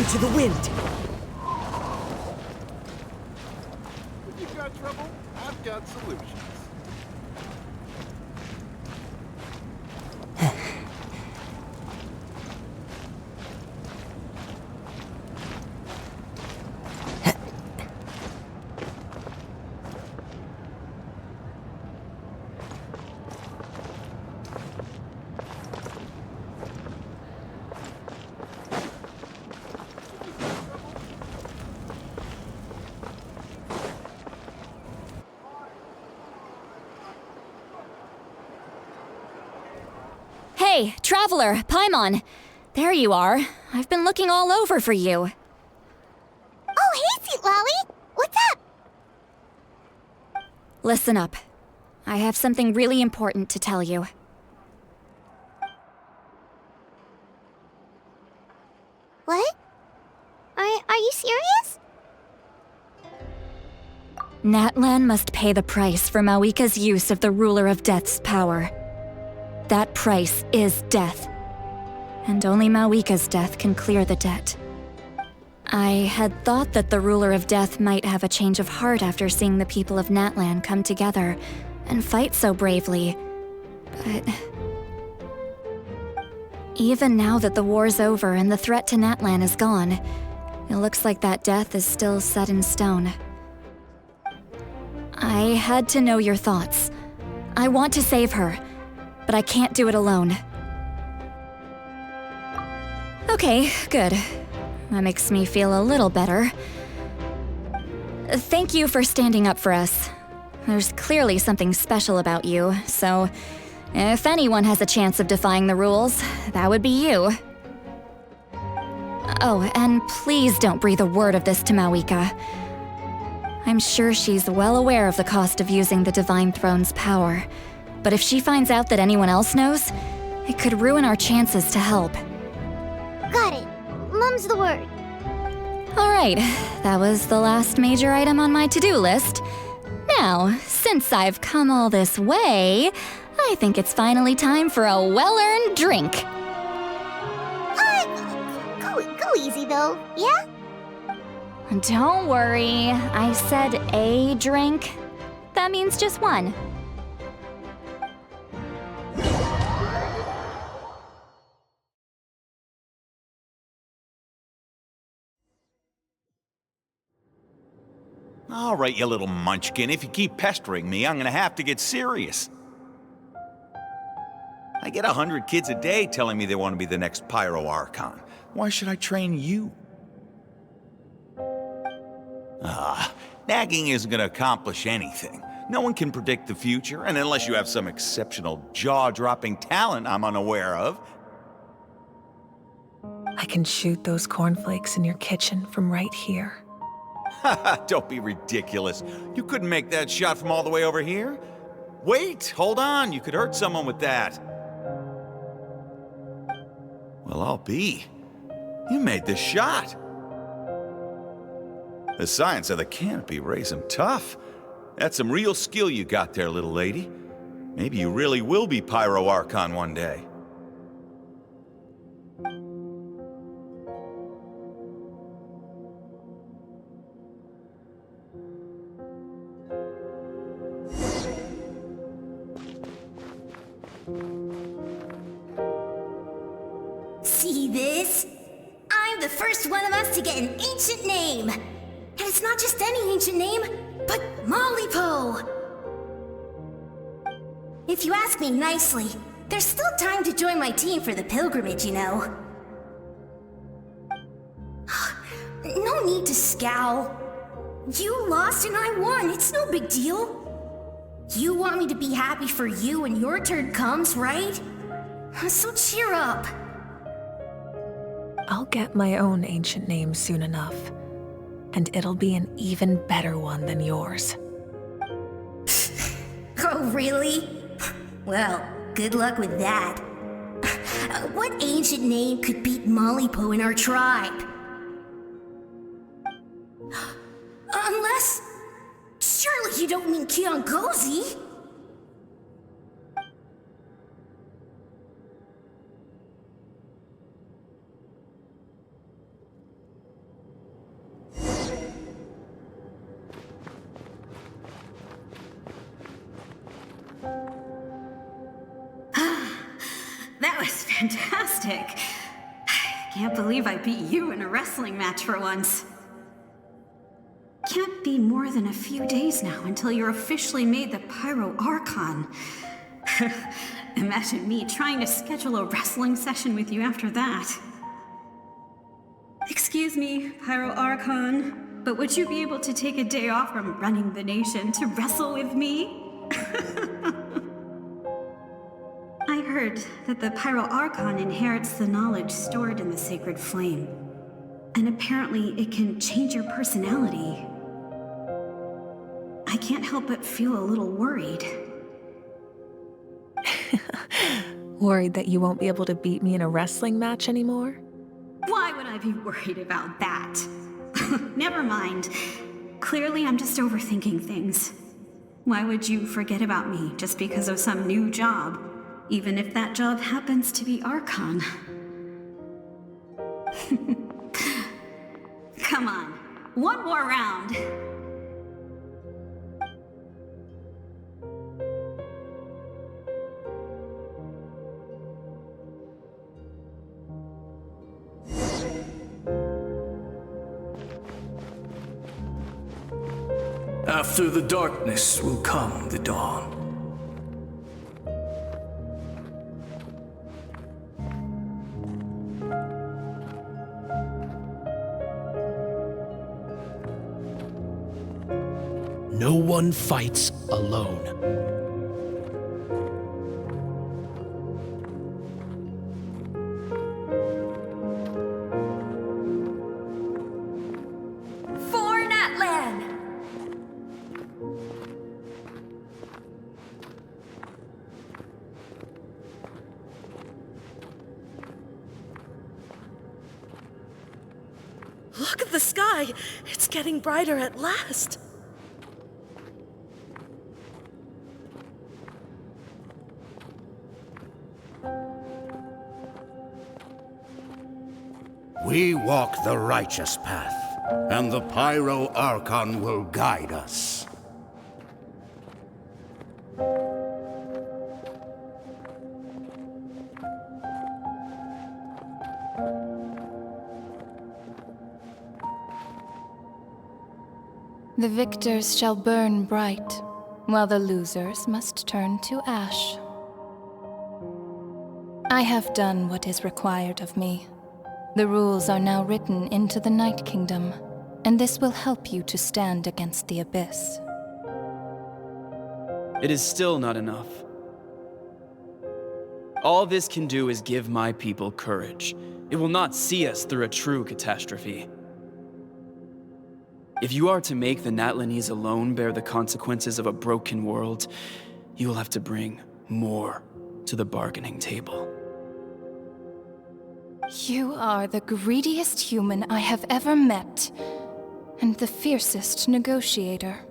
into the wind. If you've got trouble, I've got solutions. Hey, Traveler, Paimon. There you are. I've been looking all over for you. Oh, hey, Sweet Lolly! What's up? Listen up. I have something really important to tell you. What? Are you serious? Natlan must pay the price for Mawika's use of the Ruler of Death's power. That price is death. And only Mawika's death can clear the debt. I had thought that the Ruler of Death might have a change of heart after seeing the people of Natlan come together and fight so bravely, but... even now that the war's over and the threat to Natlan is gone, it looks like that death is still set in stone. I had to know your thoughts. I want to save her, but I can't do it alone. Okay, good. That makes me feel a little better. Thank you for standing up for us. There's clearly something special about you, so if anyone has a chance of defying the rules, that would be you. Oh, and please don't breathe a word of this to Mawika. I'm sure she's well aware of the cost of using the Divine Throne's power, but if she finds out that anyone else knows, it could ruin our chances to help. Got it. Mum's the word. Alright, that was the last major item on my to-do list. Now, since I've come all this way, I think it's finally time for a well-earned drink. Go easy though, yeah? Don't worry, I said a drink. That means just one. All right, you little munchkin. If you keep pestering me, I'm gonna have to get serious. I get 100 kids a day telling me they want to be the next Pyro Archon. Why should I train you? Nagging isn't gonna accomplish anything. No one can predict the future, and unless you have some exceptional jaw-dropping talent I'm unaware of. I can shoot those cornflakes in your kitchen from right here. Don't be ridiculous. You couldn't make that shot from all the way over here? Wait, hold on. You could hurt someone with that. Well, I'll be. You made the shot. The science of the canopy raised him tough. That's some real skill you got there, little lady. Maybe you really will be Pyro Archon one day. See this? I'm the first one of us to get an ancient name. And it's not just any ancient name, but Mollypo. If you ask me nicely, there's still time to join my team for the pilgrimage, you know. No need to scowl. You lost and I won, it's no big deal. You want me to be happy for you when your turn comes, right? So cheer up. I'll get my own ancient name soon enough, and it'll be an even better one than yours. Oh, really? Well, good luck with that. What ancient name could beat Mollypo in our tribe? Unless... surely you don't mean Kiangozi? Fantastic. Can't believe I beat you in a wrestling match for once. Can't be more than a few days now until you're officially made the Pyro Archon. Imagine me trying to schedule a wrestling session with you after that. Excuse me, Pyro Archon, but would you be able to take a day off from running the nation to wrestle with me? I heard that the Pyro Archon inherits the knowledge stored in the sacred flame. And apparently it can change your personality. I can't help but feel a little worried. Worried that you won't be able to beat me in a wrestling match anymore? Why would I be worried about that? Never mind. Clearly I'm just overthinking things. Why would you forget about me just because of some new job? Even if that job happens to be Archon. Come on, one more round. After the darkness will come the dawn. No one fights alone. For Natlan! Look at the sky! It's getting brighter at last! We walk the righteous path, and the Pyro Archon will guide us. The victors shall burn bright, while the losers must turn to ash. I have done what is required of me. The rules are now written into the Night Kingdom, and this will help you to stand against the Abyss. It is still not enough. All this can do is give my people courage. It will not see us through a true catastrophe. If you are to make the Natlanese alone bear the consequences of a broken world, you will have to bring more to the bargaining table. You are the greediest human I have ever met, and the fiercest negotiator.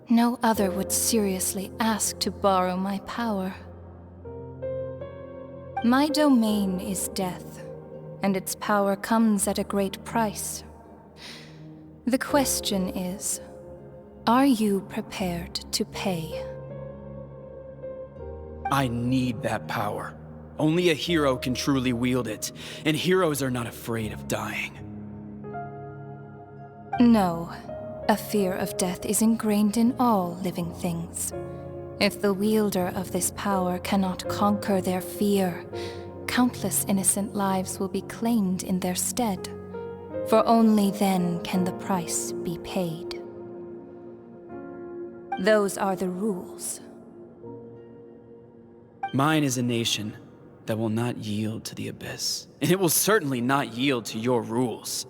No other would seriously ask to borrow my power. My domain is death, and its power comes at a great price. The question is, are you prepared to pay? I need that power. Only a hero can truly wield it, and heroes are not afraid of dying. No, a fear of death is ingrained in all living things. If the wielder of this power cannot conquer their fear, countless innocent lives will be claimed in their stead, for only then can the price be paid. Those are the rules. Mine is a nation that will not yield to the Abyss, and it will certainly not yield to your rules.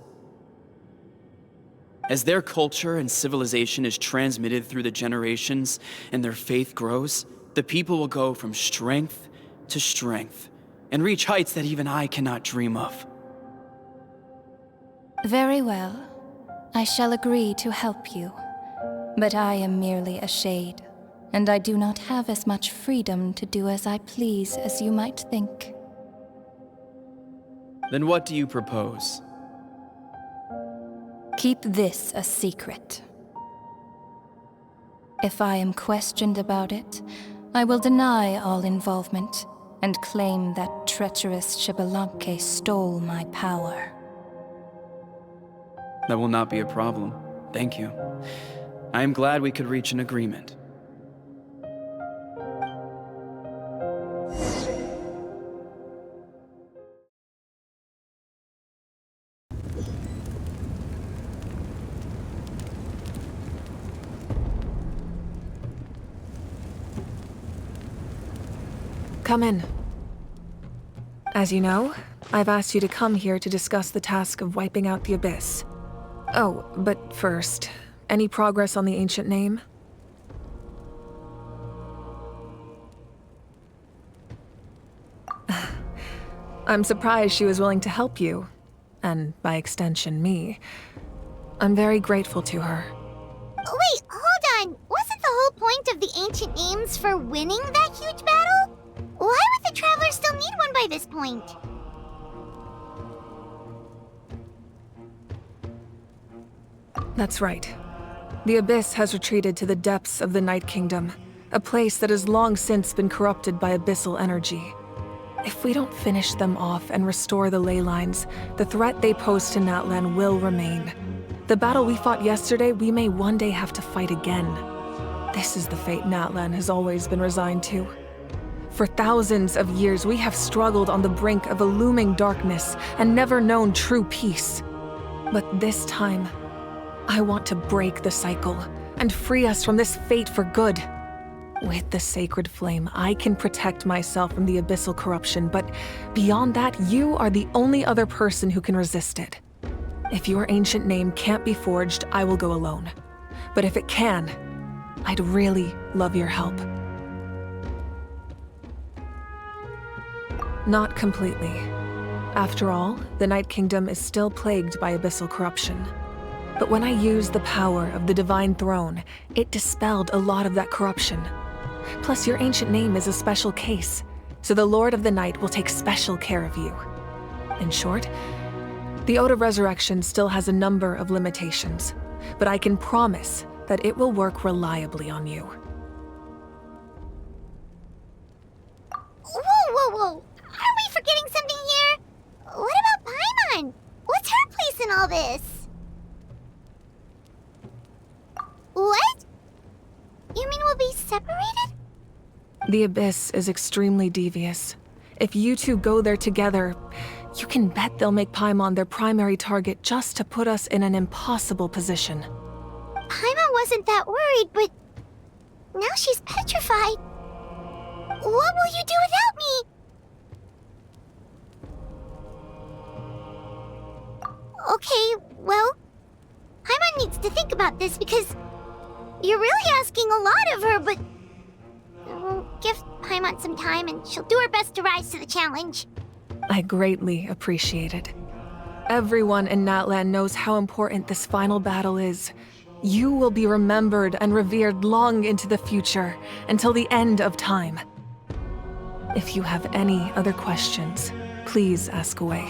As their culture and civilization is transmitted through the generations and their faith grows, the people will go from strength to strength and reach heights that even I cannot dream of. Very well. I shall agree to help you. But I am merely a shade, and I do not have as much freedom to do as I please as you might think. Then what do you propose? Keep this a secret. If I am questioned about it, I will deny all involvement, and claim that treacherous Xbalanque stole my power. That will not be a problem. Thank you. I am glad we could reach an agreement. Come in. As you know, I've asked you to come here to discuss the task of wiping out the Abyss. Oh, but first, any progress on the ancient name? I'm surprised she was willing to help you, and by extension, me. I'm very grateful to her. Wait, hold on. Wasn't the whole point of the ancient names for winning that huge battle? Why would the Traveler still need one by this point? That's right. The Abyss has retreated to the depths of the Night Kingdom, a place that has long since been corrupted by abyssal energy. If we don't finish them off and restore the ley lines, the threat they pose to Natlan will remain. The battle we fought yesterday, we may one day have to fight again. This is the fate Natlan has always been resigned to. For thousands of years, we have struggled on the brink of a looming darkness and never known true peace. But this time, I want to break the cycle and free us from this fate for good. With the sacred flame, I can protect myself from the abyssal corruption, but beyond that, you are the only other person who can resist it. If your ancient name can't be forged, I will go alone. But if it can, I'd really love your help. Not completely. After all, the Night Kingdom is still plagued by abyssal corruption. But when I used the power of the Divine Throne, it dispelled a lot of that corruption. Plus, your ancient name is a special case, so the Lord of the Night will take special care of you. In short, the Ode of Resurrection still has a number of limitations, but I can promise that it will work reliably on you. Whoa! Are we forgetting something here? What about Paimon? What's her place in all this? What? You mean we'll be separated? The Abyss is extremely devious. If you two go there together, you can bet they'll make Paimon their primary target just to put us in an impossible position. Paimon wasn't that worried, but now she's petrified. What will you do without me? Okay, well, Paimon needs to think about this because you're really asking a lot of her, but we'll give Paimon some time and she'll do her best to rise to the challenge. I greatly appreciate it. Everyone in Natlan knows how important this final battle is. You will be remembered and revered long into the future, until the end of time. If you have any other questions, please ask away.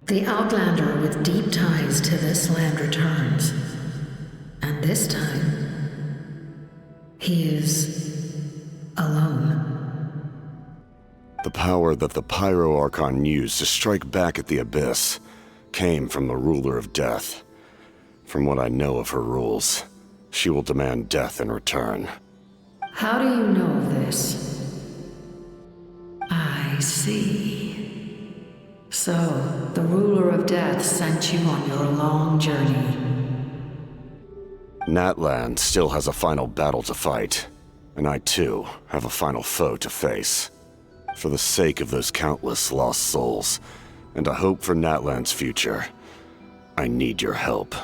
The Outlander with deep ties to this land returns. And this time, he is alone. The power that the Pyro Archon used to strike back at the Abyss came from the Ruler of Death. From what I know of her rules, she will demand death in return. How do you know this? I see. So, the Ruler of Death sent you on your long journey. Natlan still has a final battle to fight, and I too have a final foe to face. For the sake of those countless lost souls, and a hope for Natlan's future, I need your help.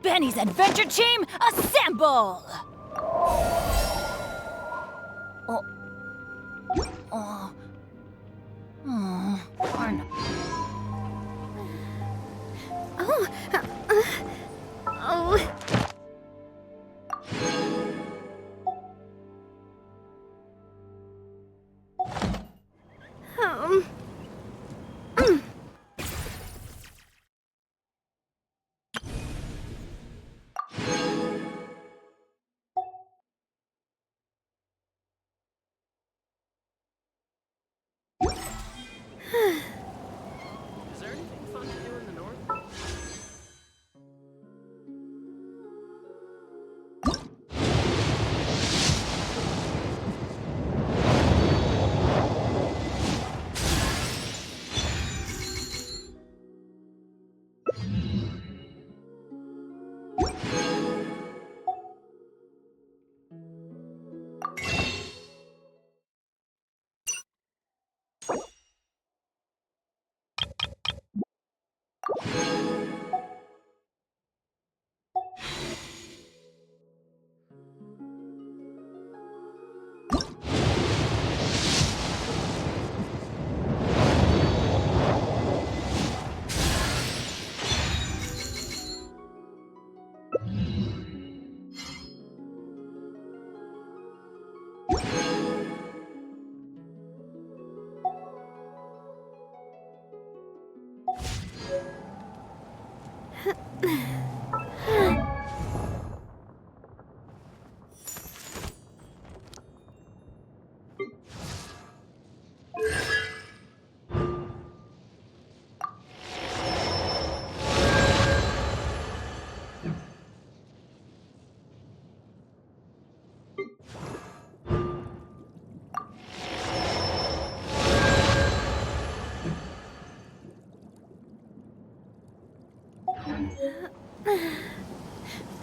Benny's adventure team, assemble! Oh. Oh. Oh. Darn. Oh. Oh. Is there anything fun to do in the north?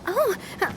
Oh.